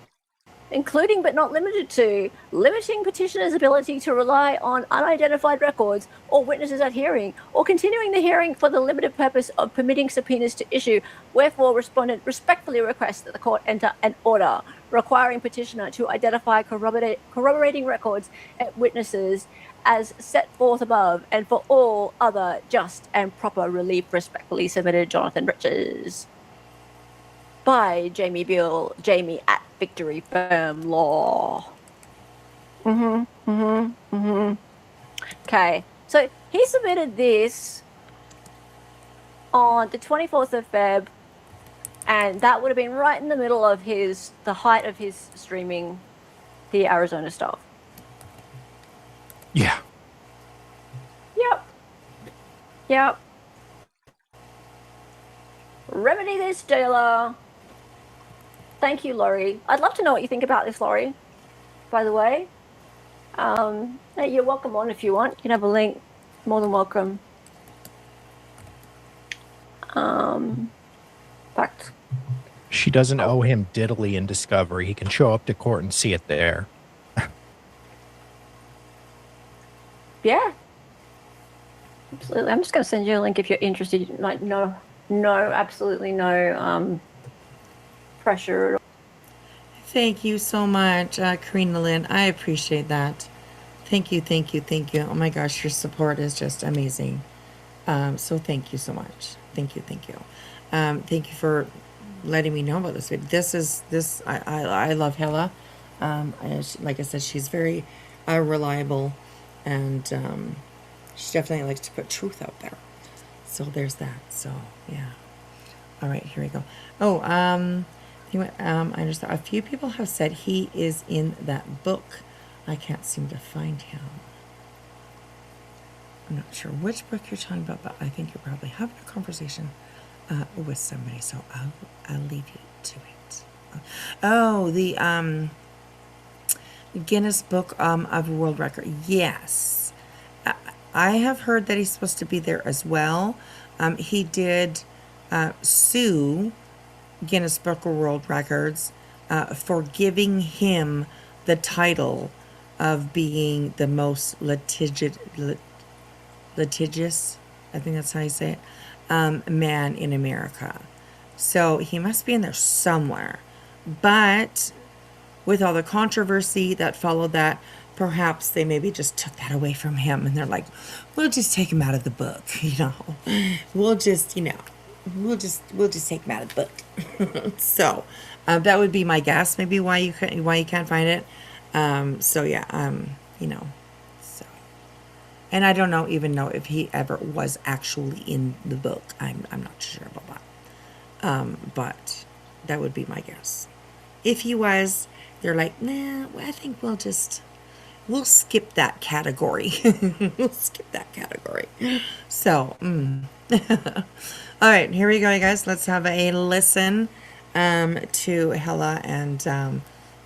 including but not limited to limiting petitioner's ability to rely on unidentified records or witnesses at hearing, or continuing the hearing for the limited purpose of permitting subpoenas to issue. Wherefore, respondent respectfully requests that the court enter an order requiring petitioner to identify corroborating records and witnesses as set forth above, and for all other just and proper relief, respectfully submitted, Jonathan Riches. By Jamie Beale, Jamie at Victory Firm Law. Okay, so he submitted this on the 24th of Feb, and that would have been right in the middle of the height of his streaming the Arizona stuff. Yeah. Yep. Remedy this, JLR. Thank you, Laurie. I'd love to know what you think about this, Laurie, by the way. Hey, you're welcome on if you want. You can have a link. More than welcome. Fact. She doesn't owe him diddly in discovery. He can show up to court and see it there. Yeah. Absolutely. I'm just going to send you a link if you're interested. Like, no, absolutely no pressure at all. Thank you so much, Karina Lynn. I appreciate that. Thank you. Oh my gosh, your support is just amazing. So thank you so much. Thank you. Thank you for letting me know about this video. I love Hella. Like I said, she's very reliable, and she definitely likes to put truth out there. So there's that. So yeah. All right, here we go. Oh, I understand. A few people have said he is in that book. I can't seem to find him. I'm not sure which book you're talking about, but I think you're probably having a conversation with somebody. So I'll leave you to it. Oh, the Guinness Book of World Record. Yes, I have heard that he's supposed to be there as well. He did sue Guinness Book of World Records for giving him the title of being the most litigious, I think that's how you say it, man in America. So he must be in there somewhere. But with all the controversy that followed that, perhaps they maybe just took that away from him, and they're like, we'll just take him out of the book, we'll just take him out of the book. So that would be my guess, maybe why you can't find it. So yeah, so, and I don't even know if he ever was actually in the book. I'm not sure about that. But that would be my guess. If he was, they're like, nah, I think we'll skip that category. We'll skip that category. So, all right, here we go, you guys. Let's have a listen to Hella, and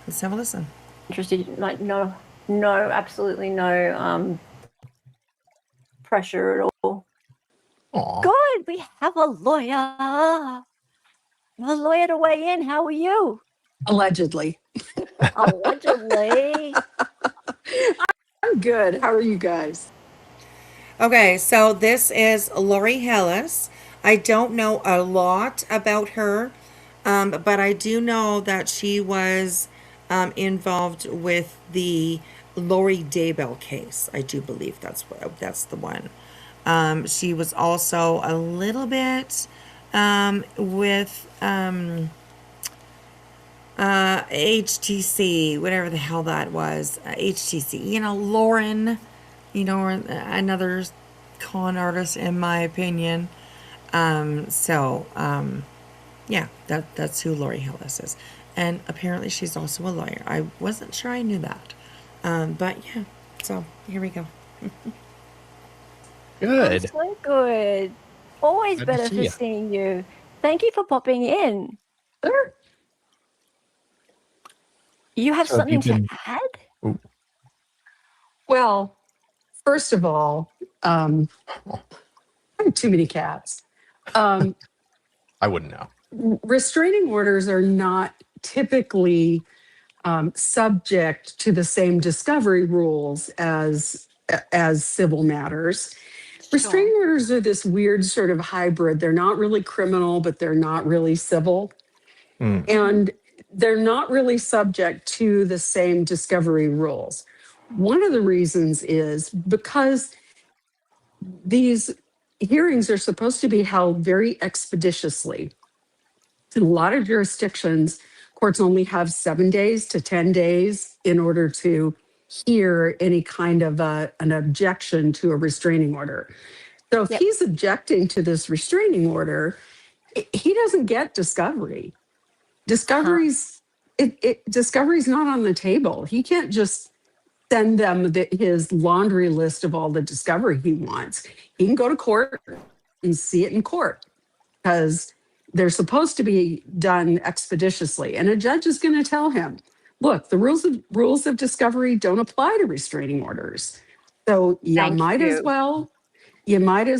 let's have a listen. Interested? Like, no, absolutely no pressure at all. we have a lawyer. A lawyer to weigh in. How are you? Allegedly. Allegedly. I'm good. How are you guys? Okay, so this is Lori Hellis. I don't know a lot about her, but I do know that she was involved with the Lori Daybell case. I do believe that's the one. She was also a little bit with HTC, whatever the hell that was. HTC, Lauren, another con artist in my opinion. Yeah, that's who Lori Hellis is. And apparently she's also a lawyer. I wasn't sure I knew that. But yeah, so here we go. Good. So good. Always Good to better see for ya. seeing you. Thank you for popping in. Sure. You have So have you something to been- add? Ooh. Well, first of all, I have too many cats. I wouldn't know. Restraining orders are not typically subject to the same discovery rules as civil matters. Restraining orders are this weird sort of hybrid. They're not really criminal, but they're not really civil. And they're not really subject to the same discovery rules. One of the reasons is because these hearings are supposed to be held very expeditiously. In a lot of jurisdictions, courts only have 7 days to 10 days in order to hear any kind of an objection to a restraining order. So if he's objecting to this restraining order, he doesn't get discovery. Discovery's not on the table. He can't just send them his laundry list of all the discovery he wants. He can go to court and see it in court because they're supposed to be done expeditiously. And a judge is going to tell him, look, the rules of discovery don't apply to restraining orders. So you might as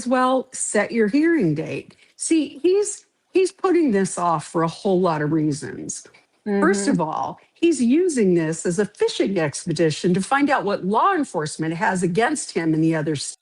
well set your hearing date. See, he's putting this off for a whole lot of reasons. First of all, he's using this as a fishing expedition to find out what law enforcement has against him in the other states.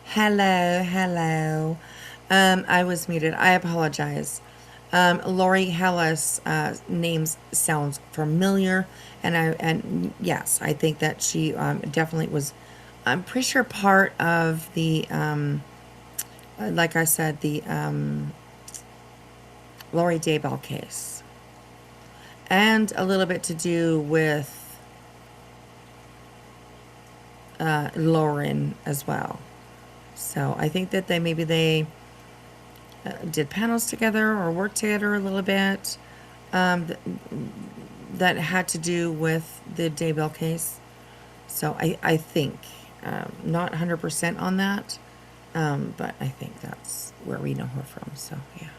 Hello. I was muted. I apologize. Lori Hellis names sounds familiar, and yes, I think that she definitely was. I'm pretty sure part of the, like I said, the Lori Daybell case, and a little bit to do with Lauren as well. So I think that they did panels together or worked together a little bit that had to do with the Daybell case. So I think, not 100% on that, but I think that's where we know her from. So yeah.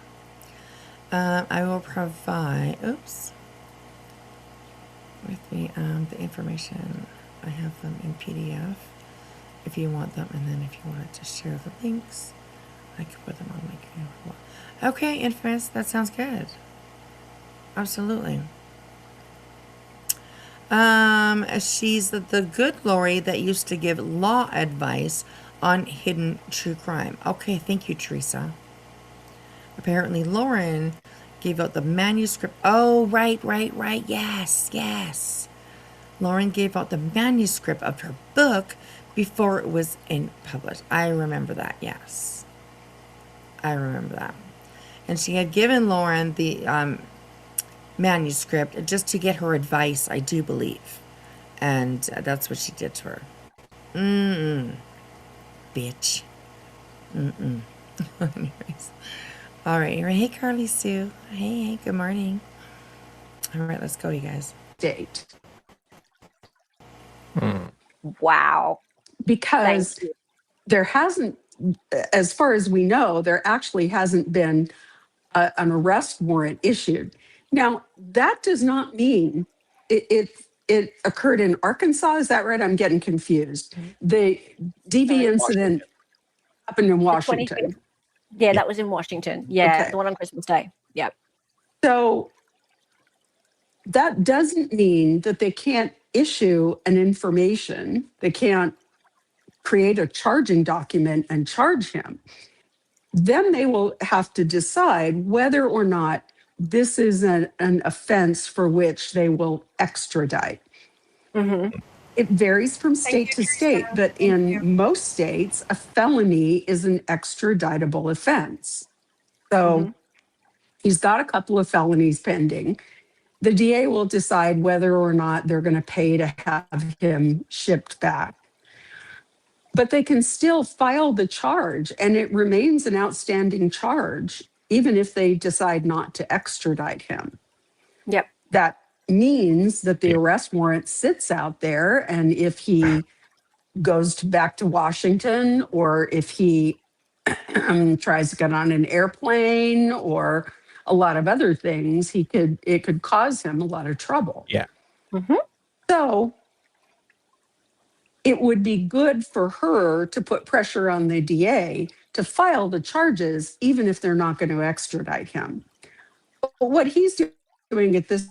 I will provide, with me the information. I have them in PDF. If you want them, and then if you wanted to share the links, I could put them on my camera. Okay, Infamous, that sounds good. Absolutely. She's the good Lori that used to give law advice on hidden true crime. Okay, thank you, Teresa. Apparently, Lauren gave out the manuscript. Oh, right. Yes. Lauren gave out the manuscript of her book before it was published. I remember that, yes. I remember that. And she had given Lauren the manuscript just to get her advice, I do believe. And that's what she did to her. Bitch. Anyways. All right. Hey, Carly Sue. Hey, good morning. All right, let's go, you guys. state. Wow. Because there hasn't, as far as we know, there actually hasn't been an arrest warrant issued. Now, that does not mean it occurred in Arkansas. Is that right? I'm getting confused. The DV incident happened in Washington. Yeah, that was in Washington. Yeah, Okay. the one on Christmas Day. Yep. So that doesn't mean that they can't issue an information. They can't create a charging document and charge him. Then they will have to decide whether or not this is an offense for which they will extradite. It varies from state to state, but in most states, a felony is an extraditable offense. So he's got a couple of felonies pending. The DA will decide whether or not they're going to pay to have him shipped back. But they can still file the charge, and it remains an outstanding charge, even if they decide not to extradite him. Yep. That means that the arrest warrant sits out there, and if he goes back to Washington, or if he tries to get on an airplane, or a lot of other things, it could cause him a lot of trouble. Yeah. So it would be good for her to put pressure on the DA to file the charges, even if they're not going to extradite him. But what he's doing at this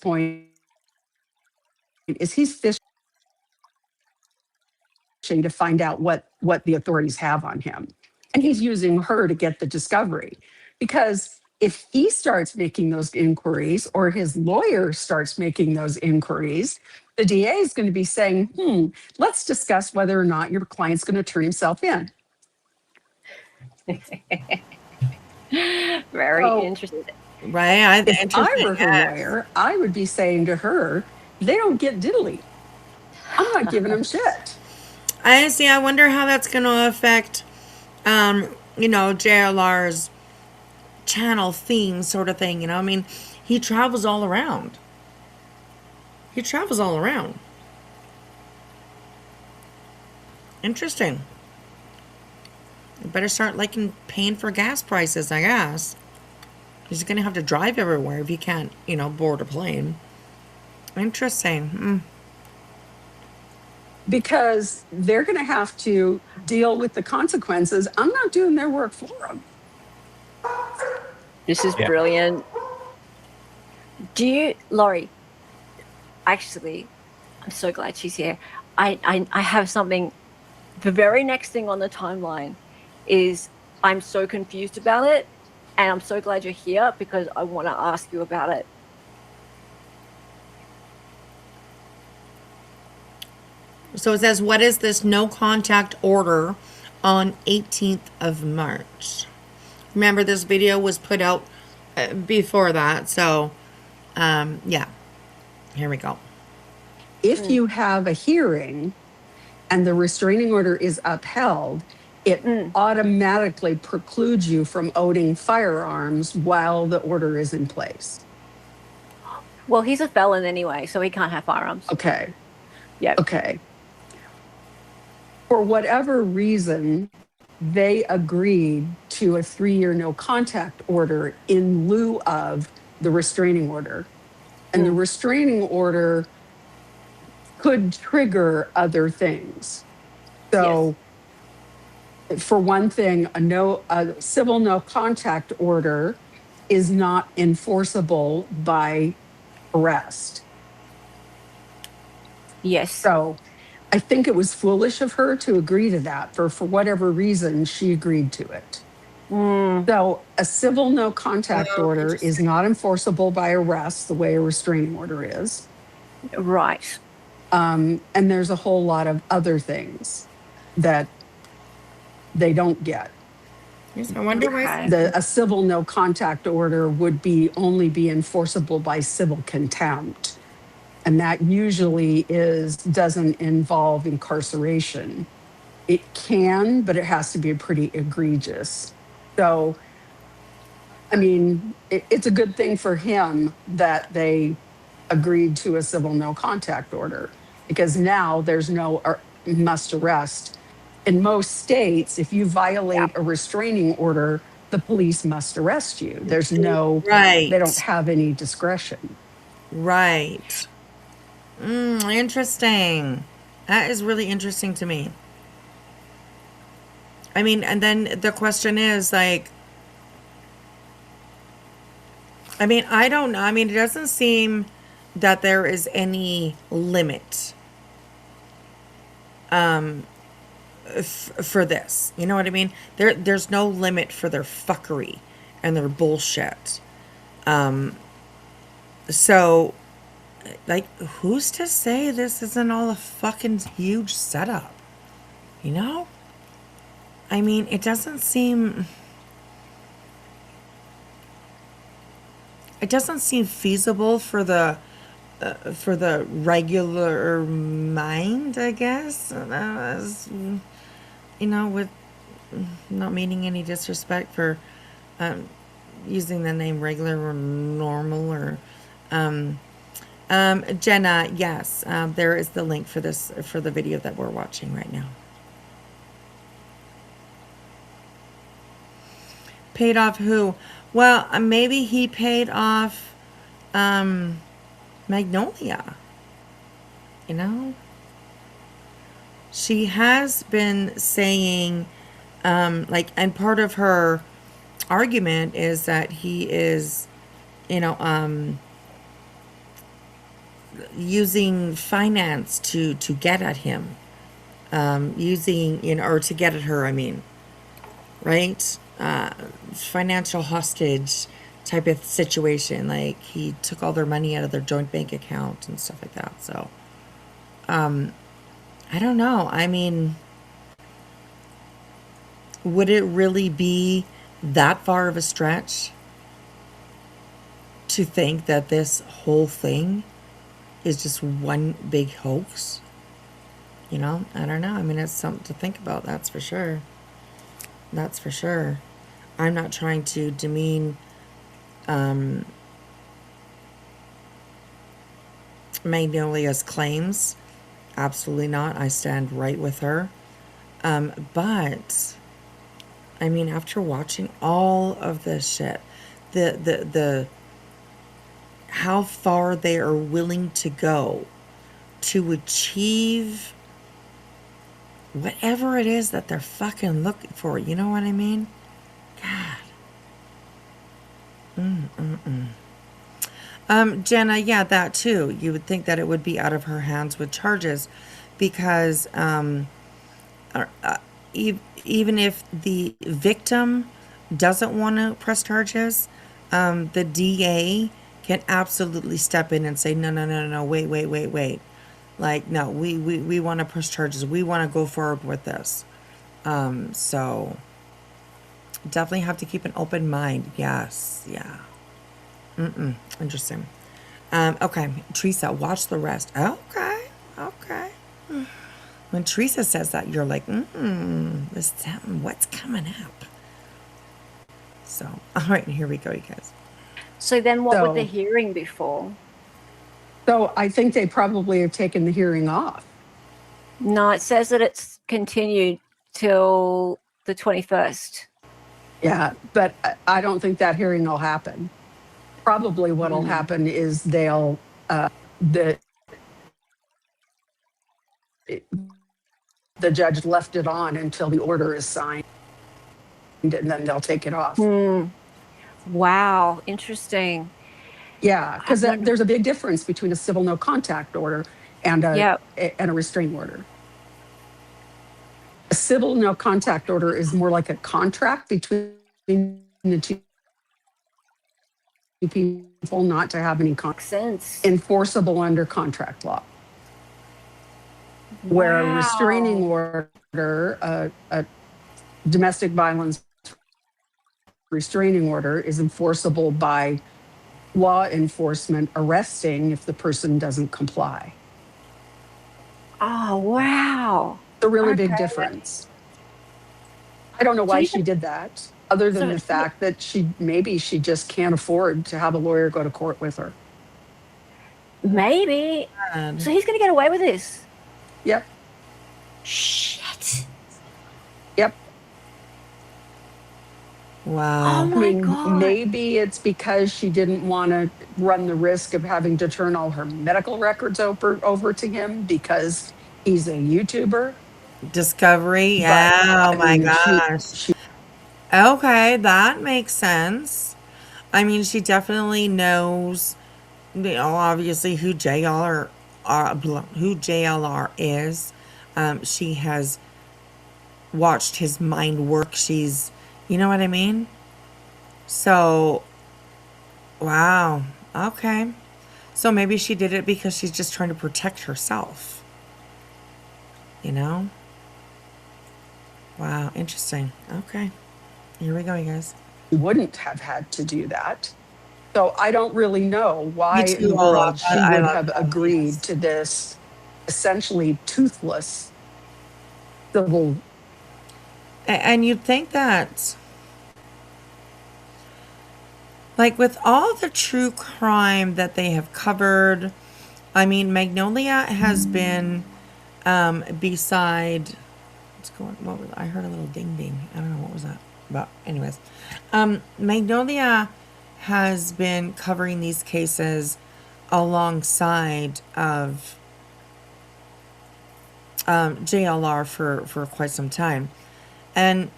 point is he's fishing to find out what the authorities have on him. And he's using her to get the discovery. Because if he starts making those inquiries, or his lawyer starts making those inquiries, the DA is going to be saying, let's discuss whether or not your client's going to turn himself in. Very interesting. Right? If I were her lawyer, I would be saying to her, they don't get diddly. I'm not giving them shit. I wonder how that's going to affect, JLR's channel theme sort of thing. I mean, he travels all around. Interesting. You better start paying for gas prices, I guess. He's going to have to drive everywhere if he can't, board a plane. Interesting. Because they're going to have to deal with the consequences. I'm not doing their work for them. This is brilliant. Laurie, actually, I'm so glad she's here. I have something. The very next thing on the timeline is I'm so confused about it, and I'm so glad you're here because I want to ask you about it. So it says, what is this no contact order on 18th of March? Remember, this video was put out before that. So, here we go. If you have a hearing and the restraining order is upheld, it automatically precludes you from owning firearms while the order is in place. Well, he's a felon anyway, so he can't have firearms. Okay. Yeah. Okay. For whatever reason, they agreed to a 3-year no contact order in lieu of the restraining order. And the restraining order could trigger other things. So, for one thing, a civil no contact order is not enforceable by arrest. Yes. So, I think it was foolish of her to agree to that. For whatever reason, she agreed to it. So a civil no contact order is not enforceable by arrest the way a restraining order is. Right. And there's a whole lot of other things that they don't get. Yes, I wonder why. A civil no contact order would only be enforceable by civil contempt. And that usually doesn't involve incarceration. It can, but it has to be pretty egregious. So, I mean, it's a good thing for him that they agreed to a civil no contact order, because now there's no must arrest. In most states, if you violate a restraining order, the police must arrest you. There's no, they don't have any discretion. Right. Interesting. That is really interesting to me. I mean, and then the question is like, I mean, I don't know. I mean, it doesn't seem that there is any limit for this. You know what I mean? There's no limit for their fuckery and their bullshit. So, like, who's to say this isn't all a fucking huge setup? You know? I mean, it doesn't seem feasible for the regular mind, I guess. As, you know, with not meaning any disrespect for using the name regular or normal or Jenna, yes, there is the link for the video that we're watching right now. Paid off who? Well, maybe he paid off Magnolia. You know? She has been saying, like, and part of her argument is that he is, you know, using finance to get at him. Using, you know, or to get at her, I mean. Right? Financial hostage type of situation. Like, he took all their money out of their joint bank account and stuff like that. So, I don't know. I mean, would it really be that far of a stretch to think that this whole thing is just one big hoax? You know, I don't know. I mean, it's something to think about, that's for sure. That's for sure. I'm not trying to demean Magnolia's claims. Absolutely not. I stand right with her. But I mean, after watching all of this shit, the how far they are willing to go to achieve whatever it is that they're fucking looking for, you know what I mean? God. Jenna, yeah, that too. You would think that it would be out of her hands with charges, because even if the victim doesn't want to press charges, the DA can absolutely step in and say, no, wait. Like, no, we want to press charges. We want to go forward with this. So definitely have to keep an open mind. Yes. Yeah. Interesting. Okay. Teresa, watch the rest. Okay. When Teresa says that, you're like, what's coming up? So, all right, here we go, you guys. So then what would the hearing be for? So I think they probably have taken the hearing off. No, it says that it's continued till the 21st. Yeah, but I don't think that hearing will happen. Probably what will happen is they'll the judge left it on until the order is signed, and then they'll take it off. Wow, interesting. Yeah, because there's a big difference between a civil no contact order and a restraining order. A civil no contact order is more like a contract between the two people not to have any sense enforceable under contract law. Where a restraining order, a domestic violence restraining order, is enforceable by law enforcement arresting if the person doesn't comply. Oh, wow. It's a really big difference. I don't know why she did that, other than the fact that she just can't afford to have a lawyer go to court with her. Maybe. So he's going to get away with this. Yep. Shit. Yep. Wow. Oh my God. Maybe it's because she didn't want to run the risk of having to turn all her medical records over to him because he's a YouTuber. Discovery. Yeah. Oh my gosh. Okay, that makes sense. I mean, she definitely knows, obviously who JLR is. She has watched his mind work. She's, you know what I mean? So, wow. Okay. So maybe she did it because she's just trying to protect herself. You know? Wow, interesting. Okay. Here we go, you guys. He wouldn't have had to do that. So I don't really know why Me in the too, world Olaf. she I would love have that. agreed to this essentially toothless civil. And you'd think that, like, with all the true crime that they have covered, I mean, Magnolia has been beside. What's going? What was? I heard a little ding ding. I don't know what was that about. Anyways, Magnolia has been covering these cases alongside of JLR for quite some time, and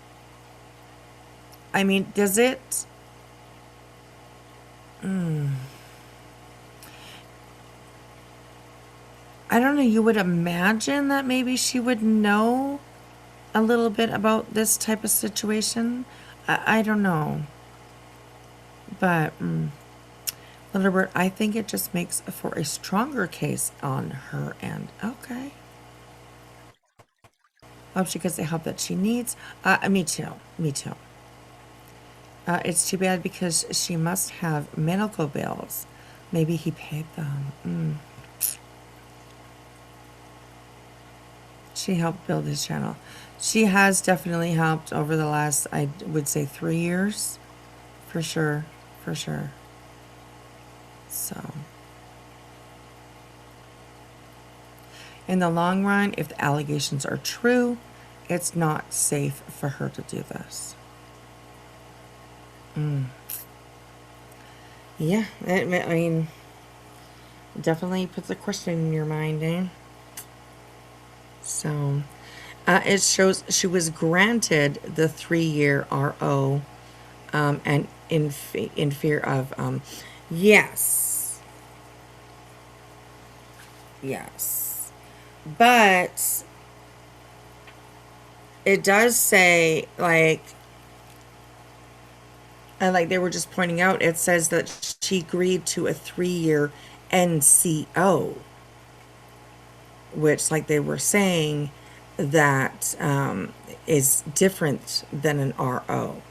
I mean, does it? I don't know, you would imagine that maybe she would know a little bit about this type of situation. I don't know. But, Little Bird, I think it just makes for a stronger case on her end. Okay. Hope she gets the help that she needs. Me too. Me too. It's too bad because she must have medical bills. Maybe he paid them. She helped build his channel. She has definitely helped over the last, I would say, 3 years. For sure. For sure. So. In the long run, if the allegations are true, it's not safe for her to do this. Yeah, I mean, definitely puts a question in your mind, eh? So, it shows she was granted the 3-year RO, and in fear of, yes, but it does say, like they were just pointing out, it says that she agreed to a 3-year NCO, which, like they were saying, that is different than an RO.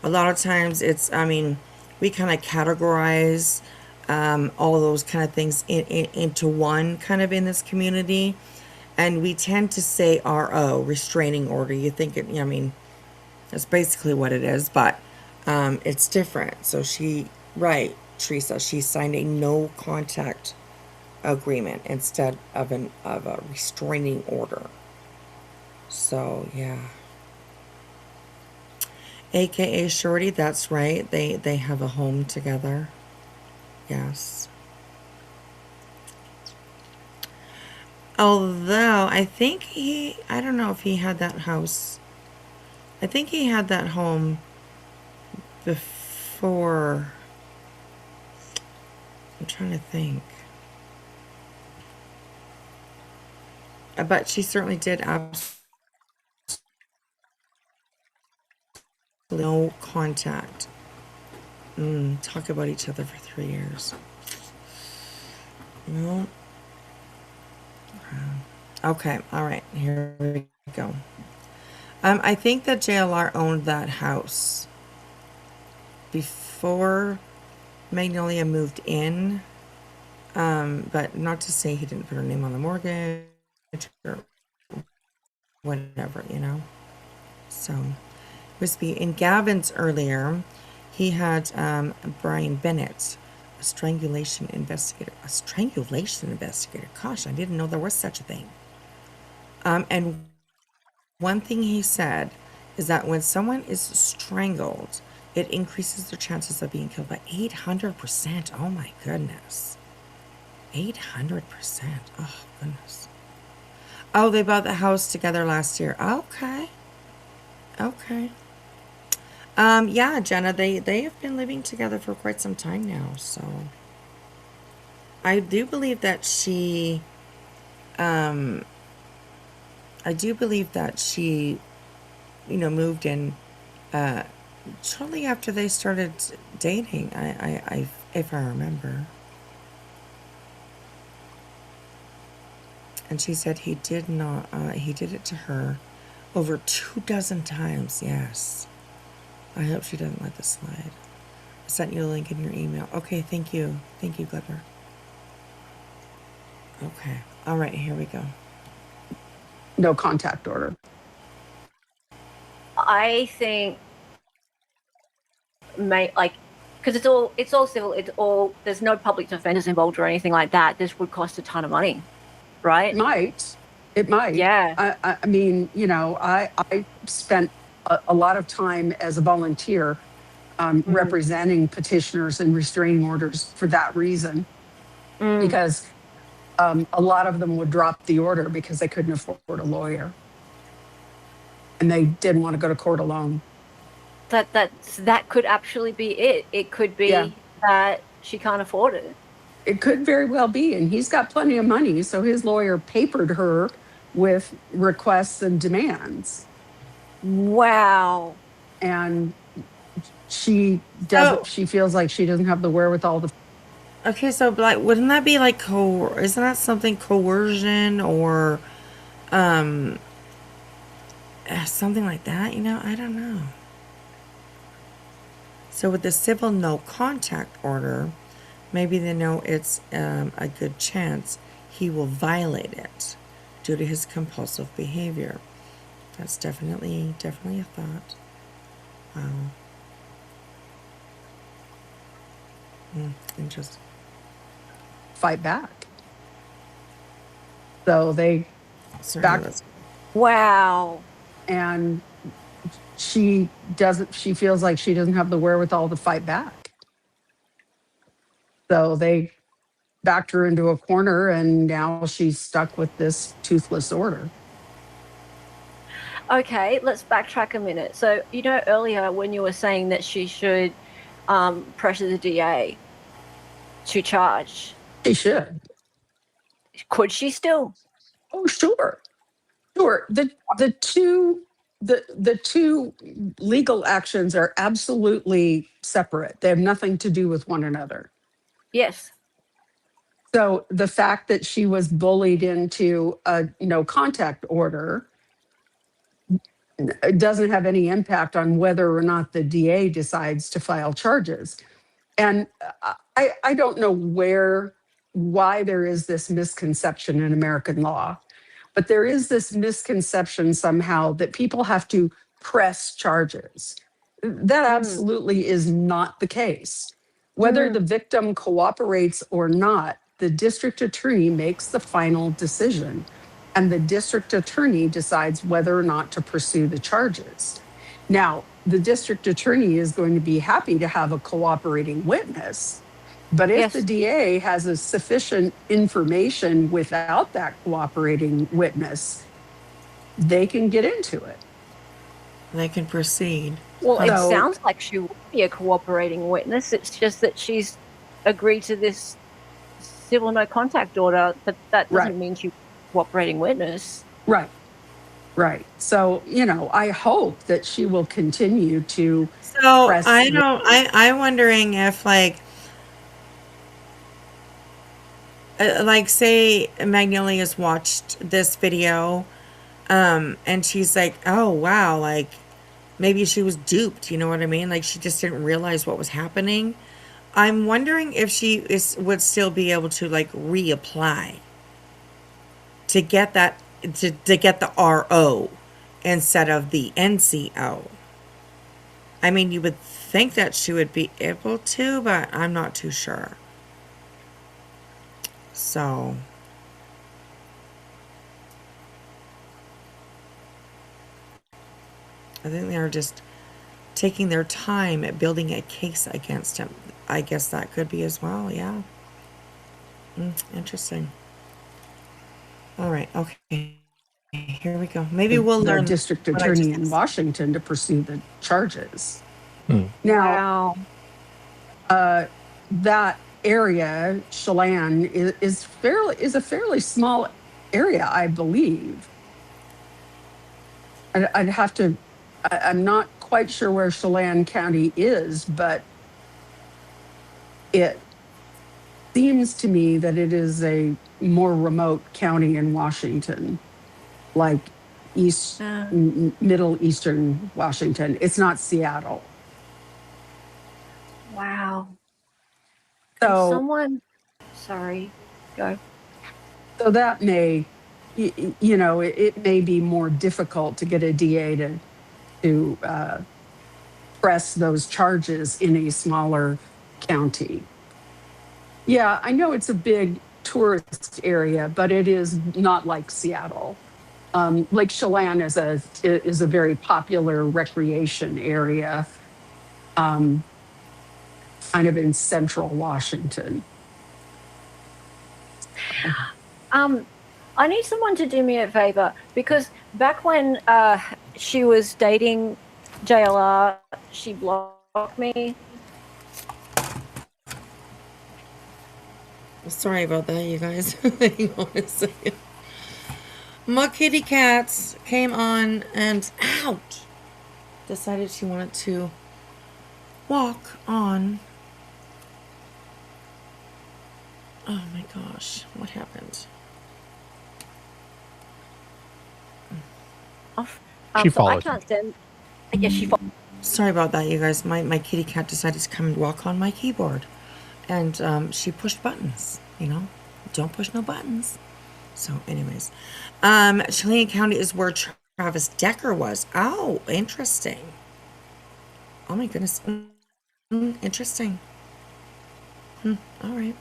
A lot of times it's, I mean, we kind of categorize all of those kind of things into one kind of in this community. And we tend to say RO, restraining order. You think it, I mean, that's basically what it is, but it's different. So right, Teresa, she signed a no contact agreement instead of a restraining order. So yeah. AKA Shorty, that's right. They have a home together. Yes. Although I think I don't know if he had that house. I think he had that home before. I'm trying to think. But she certainly did absolutely no contact. Talk about each other for 3 years. No. Okay, all right, here we go. I think that JLR owned that house before Magnolia moved in, but not to say he didn't put her name on the mortgage or whatever, you know. So, in Gavin's earlier, he had Brian Bennett A strangulation investigator. A strangulation investigator. Gosh, I didn't know there was such a thing. And one thing he said is that when someone is strangled, it increases their chances of being killed by 800%. Oh my goodness. 800%. Oh goodness. Oh, they bought the house together last year. Okay. Okay. Yeah, Jenna, they have been living together for quite some time now, so I do believe that she moved in shortly after they started dating. I if I remember. And she said he did it to her over 24 times. Yes. I hope she doesn't let this slide. I sent you a link in your email. Okay, thank you. Thank you, Glipper. Okay. All right, here we go. No contact order. I think, because it's all civil. There's no public defenders involved or anything like that. This would cost a ton of money, right? It might. Yeah. I mean, I spent a lot of time as a volunteer representing petitioners and restraining orders for that reason, because a lot of them would drop the order because they couldn't afford a lawyer and they didn't want to go to court alone. That could actually be it. It could be that she can't afford it. It could very well be. And he's got plenty of money. So his lawyer papered her with requests and demands. Wow. And she doesn't, she feels like she doesn't have the wherewithal to. Okay, so like, wouldn't that be like isn't that something coercion or something like that? I don't know. So with the civil no contact order, maybe they know it's a good chance he will violate it due to his compulsive behavior. That's definitely a thought. Wow. Interesting. Fight back. So they Wow. And she feels like she doesn't have the wherewithal to fight back. So they backed her into a corner and now she's stuck with this toothless order. Okay, let's backtrack a minute. So, earlier when you were saying that she should pressure the DA to charge. She should. Could she still? Oh, sure. Sure. The two legal actions are absolutely separate. They have nothing to do with one another. Yes. So the fact that she was bullied into a no contact order doesn't have any impact on whether or not the DA decides to file charges. And I don't know why there is this misconception in American law, but there is this misconception somehow that people have to press charges. That absolutely is not the case. Whether the victim cooperates or not, the district attorney makes the final decision, and the district attorney decides whether or not to pursue the charges. Now, the district attorney is going to be happy to have a cooperating witness, but if the DA has a sufficient information without that cooperating witness, they can get into it. They can proceed. Well, it sounds like she would be a cooperating witness. It's just that she's agreed to this civil no contact order, but that doesn't mean she's a cooperating witness. Right. Right. So, I hope that she will continue to. So I'm wondering if say Magnolia's watched this video, and she's like, oh wow, maybe she was duped, you know what I mean? She just didn't realize what was happening. I'm wondering if she would still be able to reapply to get that to get the RO instead of the NCO. I mean, you would think that she would be able to, but I'm not too sure. So I think they're just taking their time at building a case against him. I guess that could be as well, yeah. Interesting. All right, okay. Here we go. Maybe we'll the learn. district attorney in Washington to pursue the charges. Hmm. Now, that area, Chelan, is a fairly small area, I believe. I'd have to. I'm not quite sure where Chelan County is, but it seems to me that it is a more remote county in Washington, like Middle Eastern Washington. It's not Seattle. Wow. So Someone, sorry, go. So that may, it may be more difficult to get a DA to press those charges in a smaller county. Yeah, I know it's a big tourist area, but it is not like Seattle. Lake Chelan is a very popular recreation area, kind of in central Washington. I need someone to do me a favor, because back when she was dating JLR, she blocked me. Sorry about that, you guys. Hang on a second. My kitty cats came on and decided she wanted to walk on. Oh my gosh, what happened? She So I followed. can't stand. I guess she followed. Sorry about that, you guys. My kitty cat decided to come and walk on my keyboard. And she pushed buttons, Don't push no buttons. So anyways. Chelan County is where Travis Decker was. Oh, interesting. Oh my goodness. Interesting. All right.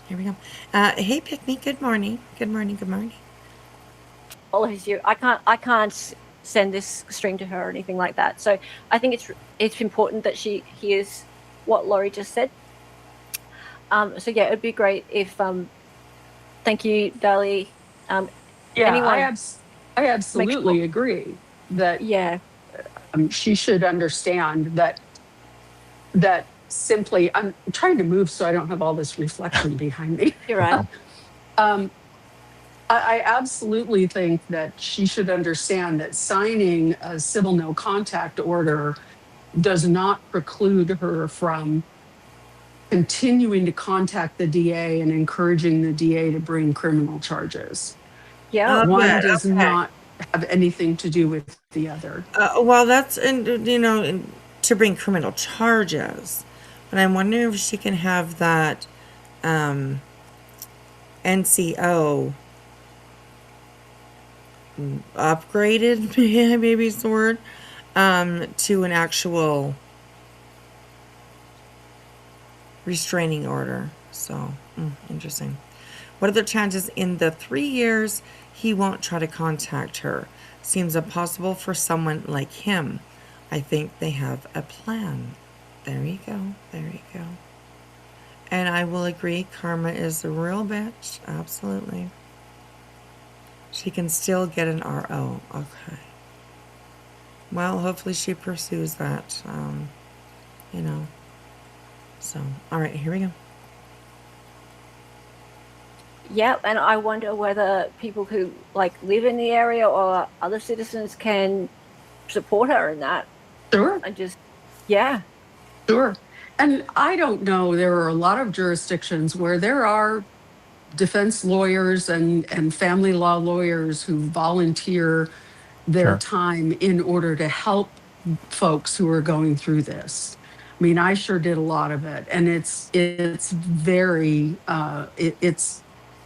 Here we go. Hey, Pickney. Good morning. Good morning. Good morning. Follows you. I can't send this stream to her or anything like that. So I think it's important that she hears what Laurie just said. So yeah, it'd be great if thank you, Dali. I absolutely agree that she should understand that simply. I'm trying to move so I don't have all this reflection behind me. You're right. I absolutely think that she should understand that signing a civil no contact order does not preclude her from continuing to contact the DA and encouraging the DA to bring criminal charges. Yeah. One does not have anything to do with the other. Well, that's, to bring criminal charges. But I'm wondering if she can have that NCO upgraded, maybe is the word, to an actual restraining order. So, interesting. What are the chances in the 3 years he won't try to contact her? Seems impossible for someone like him. I think they have a plan. There you go. There you go. And I will agree, Karma is the real bitch. Absolutely. She can still get an RO. Okay. Well, hopefully she pursues that, So, all right, here we go. Yeah, and I wonder whether people who live in the area or other citizens can support her in that. Sure. Sure. And I don't know, there are a lot of jurisdictions where there are defense lawyers and family law lawyers who volunteer their time in order to help folks who are going through this. I mean, I sure did a lot of it, and it's very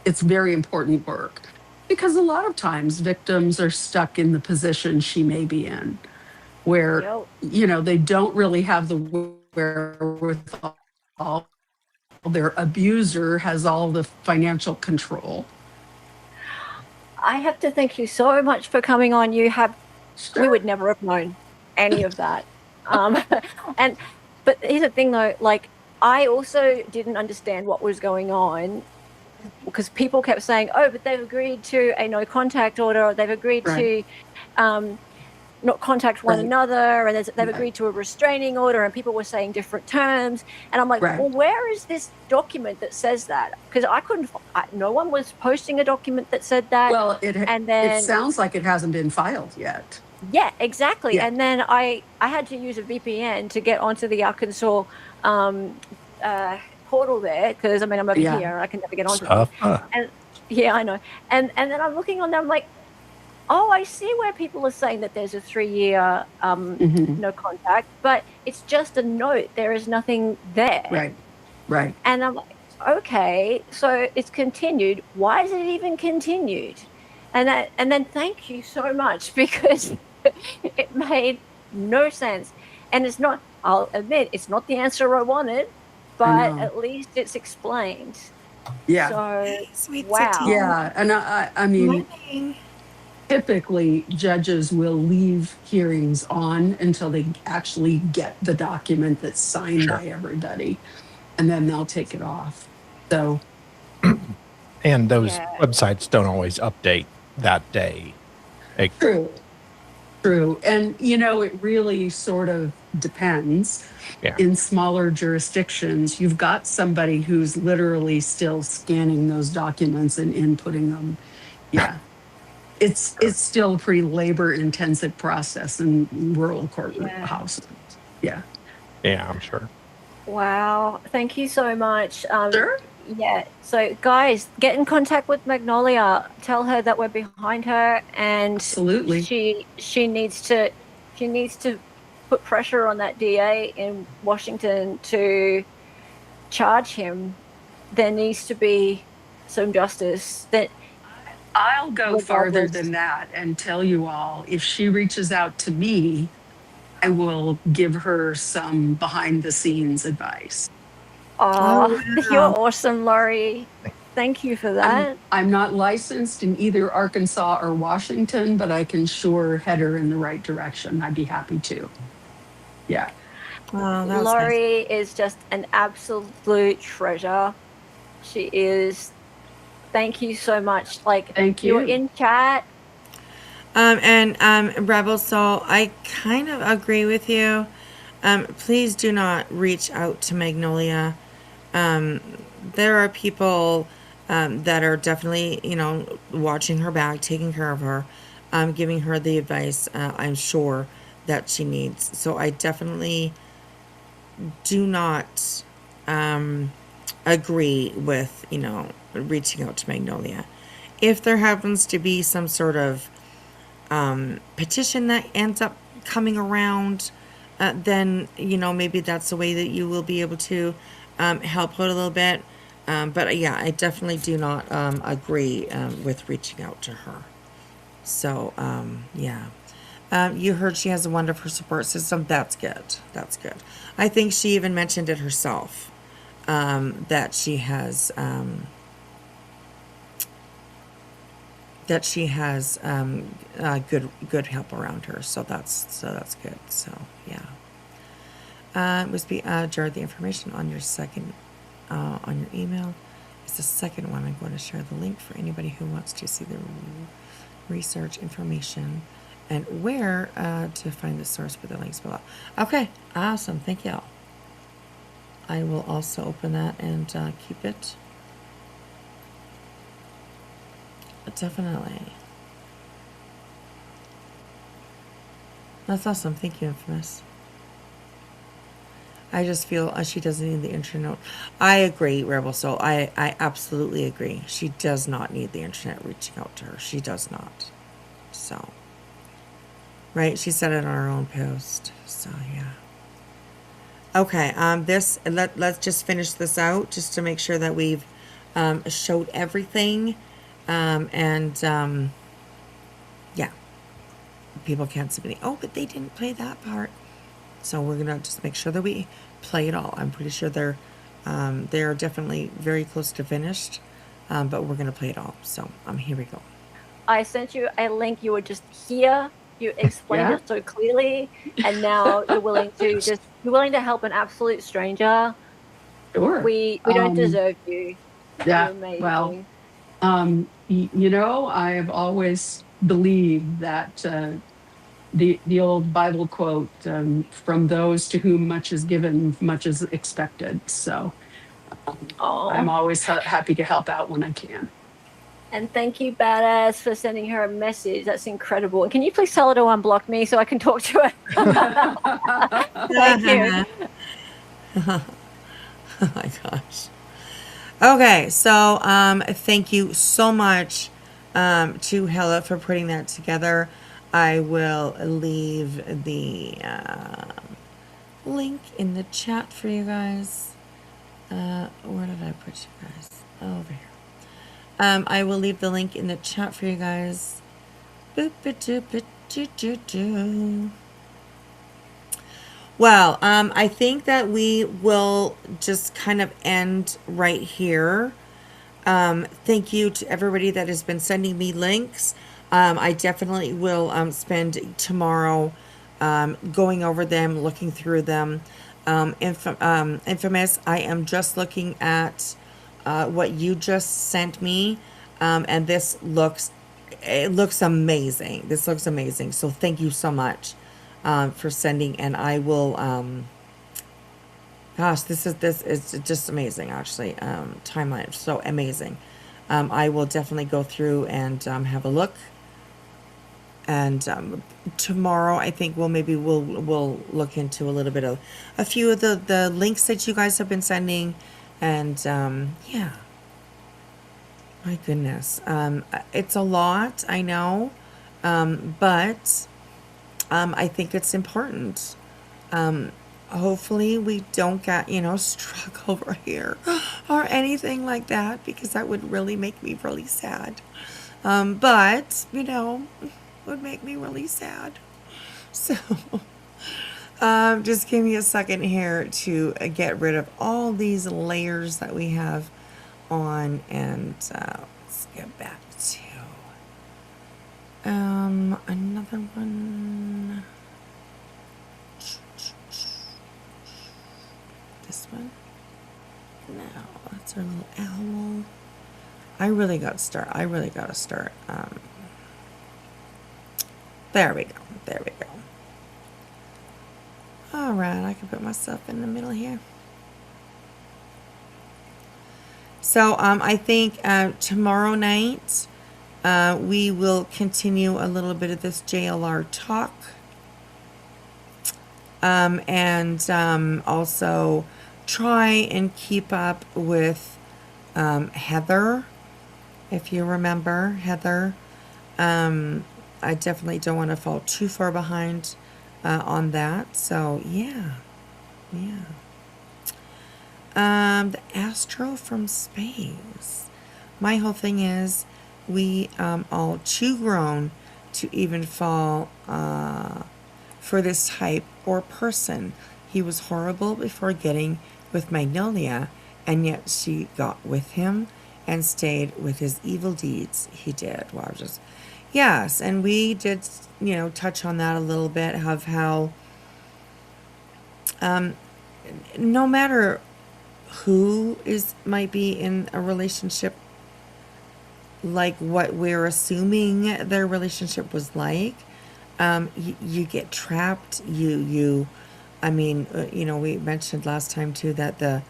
it's very important work, because a lot of times victims are stuck in the position she may be in, where they don't really have the wherewithal their abuser has all the financial control. I have to thank you so much for coming on. We would never have known any of that. But here's the thing though, like, I also didn't understand what was going on because people kept saying, oh, but they've agreed to a no contact order, or they've agreed to not contact one another, and they've agreed to a restraining order, and people were saying different terms. And I'm like, well, where is this document that says that? Because no one was posting a document that said that. Well, it sounds like it hasn't been filed yet. Yeah, exactly. Yeah. And then I had to use a VPN to get onto the Arkansas portal there, because I'm over here. I can never get onto it. And yeah, I know. And then I'm looking on there. I'm like, oh, I see where people are saying that there's a 3-year no contact, but it's just a note. There is nothing there. Right. And I'm like, okay, so it's continued. Why is it even continued? And then thank you so much, because it made no sense. And it's not, I'll admit, it's not the answer I wanted, but at least it's explained. Yeah. So, wow. Yeah, and I mean, typically judges will leave hearings on until they actually get the document that's signed by everybody, and then they'll take it off. So, and those websites don't always update that day. True. And, it really sort of depends. Yeah. In smaller jurisdictions, you've got somebody who's literally still scanning those documents and inputting them. Yeah. It's still a pretty labor-intensive process in rural courthouses. Yeah. Yeah, I'm sure. Wow. Thank you so much. Sure. Yeah. So, guys, get in contact with Magnolia. Tell her that we're behind her, and absolutely, she needs to put pressure on that DA in Washington to charge him. There needs to be some justice. That I'll go farther than that and tell you all, if she reaches out to me, I will give her some behind-the-scenes advice. Oh, you're awesome, Laurie. Thank you for that. I'm not licensed in either Arkansas or Washington, but I can sure head her in the right direction. I'd be happy to. Yeah. Laurie is just an absolute treasure. She is. Thank you so much. Thank you. You're in chat. Rebel Soul, I kind of agree with you. Please do not reach out to Magnolia. There are people that are definitely, watching her back, taking care of her, giving her the advice I'm sure that she needs. So I definitely do not agree with, reaching out to Magnolia. If there happens to be some sort of petition that ends up coming around, then, maybe that's the way that you will be able to help out a little bit. But yeah, I definitely do not agree with reaching out to her. So, yeah. You heard she has a wonderful support system. That's good. That's good. I think she even mentioned it herself, that she has good help around her. So that's good. So yeah. Must be Jared, the information on your second on your email is the second one. I'm going to share the link for anybody who wants to see the research information and where to find the source for the links below. Okay, awesome. Thank you all. I will also open that and keep it. Definitely. That's awesome. Thank you, Infamous. I just feel she doesn't need the internet. I agree, Rebel Soul. I absolutely agree. She does not need the internet reaching out to her. She does not. So, right? She said it on her own post. So, yeah. Okay. Let's just finish this out just to make sure that we've showed everything. Yeah. People can't submit. Oh, but they didn't play that part. So we're going to just make sure that we play it all. I'm pretty sure they're They're definitely very close to finished, but we're going to play it all. So here we go. I sent you a link. You were just here. You explained Yeah. it so clearly, and now you're willing to help an absolute stranger. Sure. We don't deserve you. Yeah. You're amazing. Well, I've always believed that the old Bible quote, from those to whom much is given, much is expected. So I'm always happy to help out when I can. And thank you, Badass, for sending her a message. That's incredible. And can you please tell her to unblock me so I can talk to her? Thank you. Oh my gosh. Okay, so thank you so much to Hella for putting that together. I will leave the link in the chat for you guys. Where did I put you guys? Over here. I will leave the link in the chat for you guys. Well, I think that we will just kind of end right here. Thank you to everybody that has been sending me links. I definitely will spend tomorrow going over them, looking through them. Infamous, I am just looking at what you just sent me, and it looks amazing. This looks amazing. So thank you so much for sending, and I will gosh, this is just amazing. Actually, timeline so amazing. I will definitely go through and have a look, and tomorrow I think we'll look into a little bit of a few of the links that you guys have been sending. And yeah, my goodness, it's a lot, I know, but I think it's important. Hopefully we don't get, struck over here or anything like that, because that would really make me really sad. But would make me really sad. So just give me a second here to get rid of all these layers that we have on, and let's get back to another one. This one. Now that's our little owl. I really got to start. There we go. All right, I can put myself in the middle here. So I think tomorrow night we will continue a little bit of this JLR talk, and also try and keep up with Heather. If you remember Heather, I definitely don't want to fall too far behind on that. So yeah. The Astro from space. My whole thing is we all too grown to even fall for this type or person. He was horrible before getting with Magnolia, and yet she got with him and stayed with his evil deeds. He did. Wow, yes, and we did, touch on that a little bit of how no matter who might be in a relationship, like what we're assuming their relationship was like, you get trapped. We mentioned last time too that the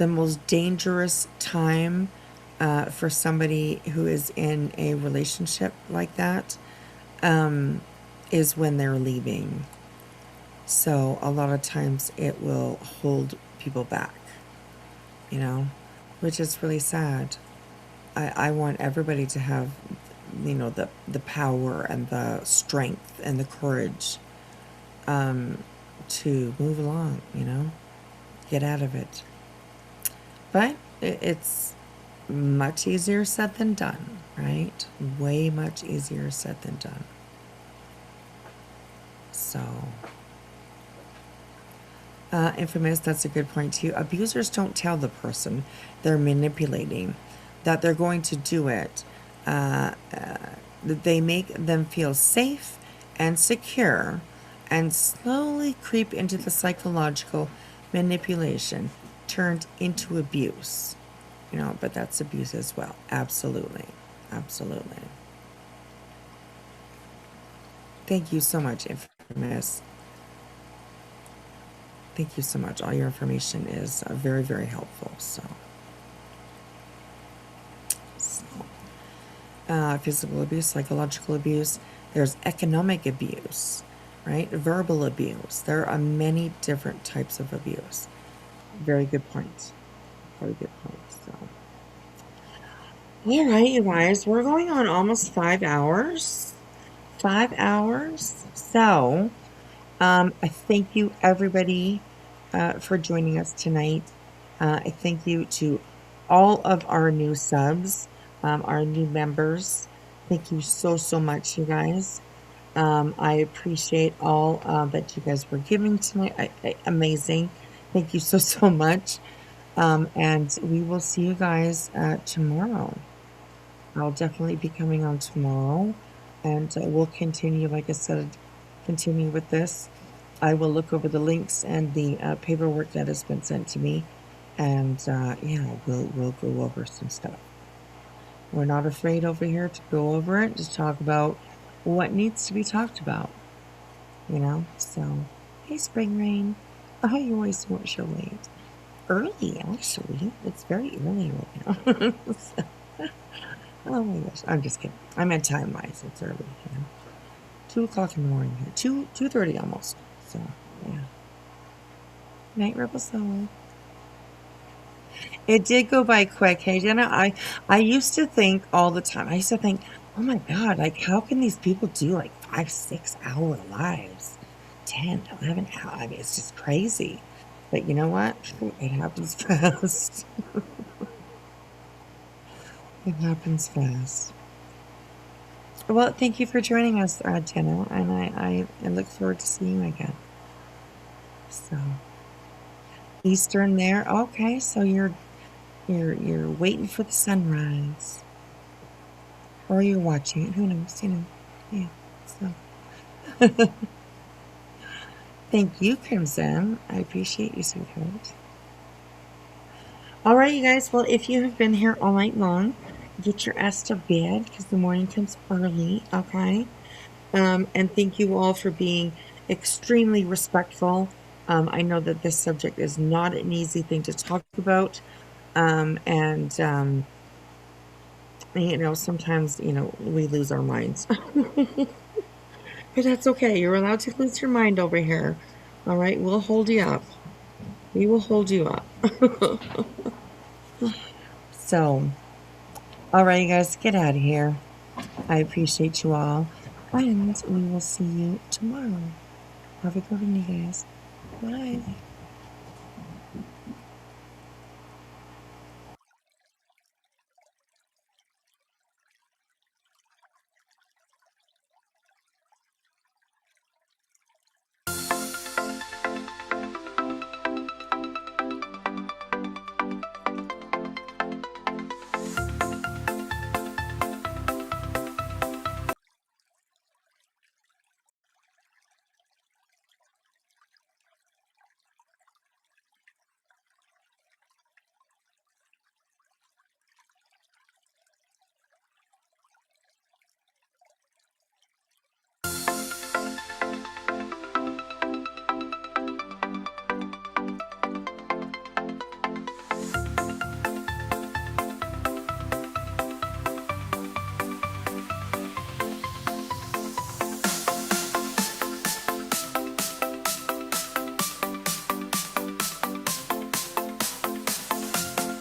most dangerous time for somebody who is in a relationship like that is when they're leaving. So a lot of times it will hold people back, which is really sad. I want everybody to have, the power and the strength and the courage to move along, get out of it. But it's much easier said than done, right? Way much easier said than done. So, Infamous, that's a good point too. Abusers don't tell the person they're manipulating that they're going to do it. They make them feel safe and secure and slowly creep into the psychological manipulation turned into abuse. You know, but that's abuse as well. Absolutely. Absolutely. Thank you so much, Infamous. Thank you so much. All your information is very, very helpful. Physical abuse, psychological abuse. There's economic abuse, right? Verbal abuse. There are many different types of abuse. Very good point. Very good point. So, all right, you guys, we're going on almost 5 hours. 5 hours. So, I thank you, everybody, for joining us tonight. I thank you to all of our new subs, our new members. Thank you so, so much, you guys. I appreciate all that you guys were giving tonight. Amazing. Thank you so, so much. And we will see you guys tomorrow. I'll definitely be coming on tomorrow. And we'll continue, like I said, continue with this. I will look over the links and the paperwork that has been sent to me. And yeah, we'll go over some stuff. We're not afraid over here to go over it, to talk about what needs to be talked about. You know, so, hey, Spring Rain. Oh, you always so late. Early, actually. It's very early right now. Oh my gosh, I'm just kidding. I meant time-wise, it's early, you know. 2 o'clock in the morning here. 2:30 almost. So, yeah. Night, Rebel Soul. It did go by quick. Hey, Jenna, I used to think all the time, I used to think, oh my God, like, how can these people do like 5-6 hour lives? 10, 11 hours. I mean, it's just crazy. But you know what? It happens fast. It happens fast. Well, thank you for joining us, Jenna, and I look forward to seeing you again. So, Eastern there. Okay, so you're waiting for the sunrise, or you're watching it. Who knows? You know, yeah. So, thank you, Crimson. I appreciate you, sweetheart. All right, you guys. Well, if you have been here all night long, get your ass to bed because the morning comes early, okay? And thank you all for being extremely respectful. I know that this subject is not an easy thing to talk about. You know, sometimes, you know, we lose our minds. But that's okay. You're allowed to lose your mind over here. All right? We'll hold you up. We will hold you up. So... all right, you guys, get out of here. I appreciate you all. And we will see you tomorrow. Have a good one, you guys. Bye.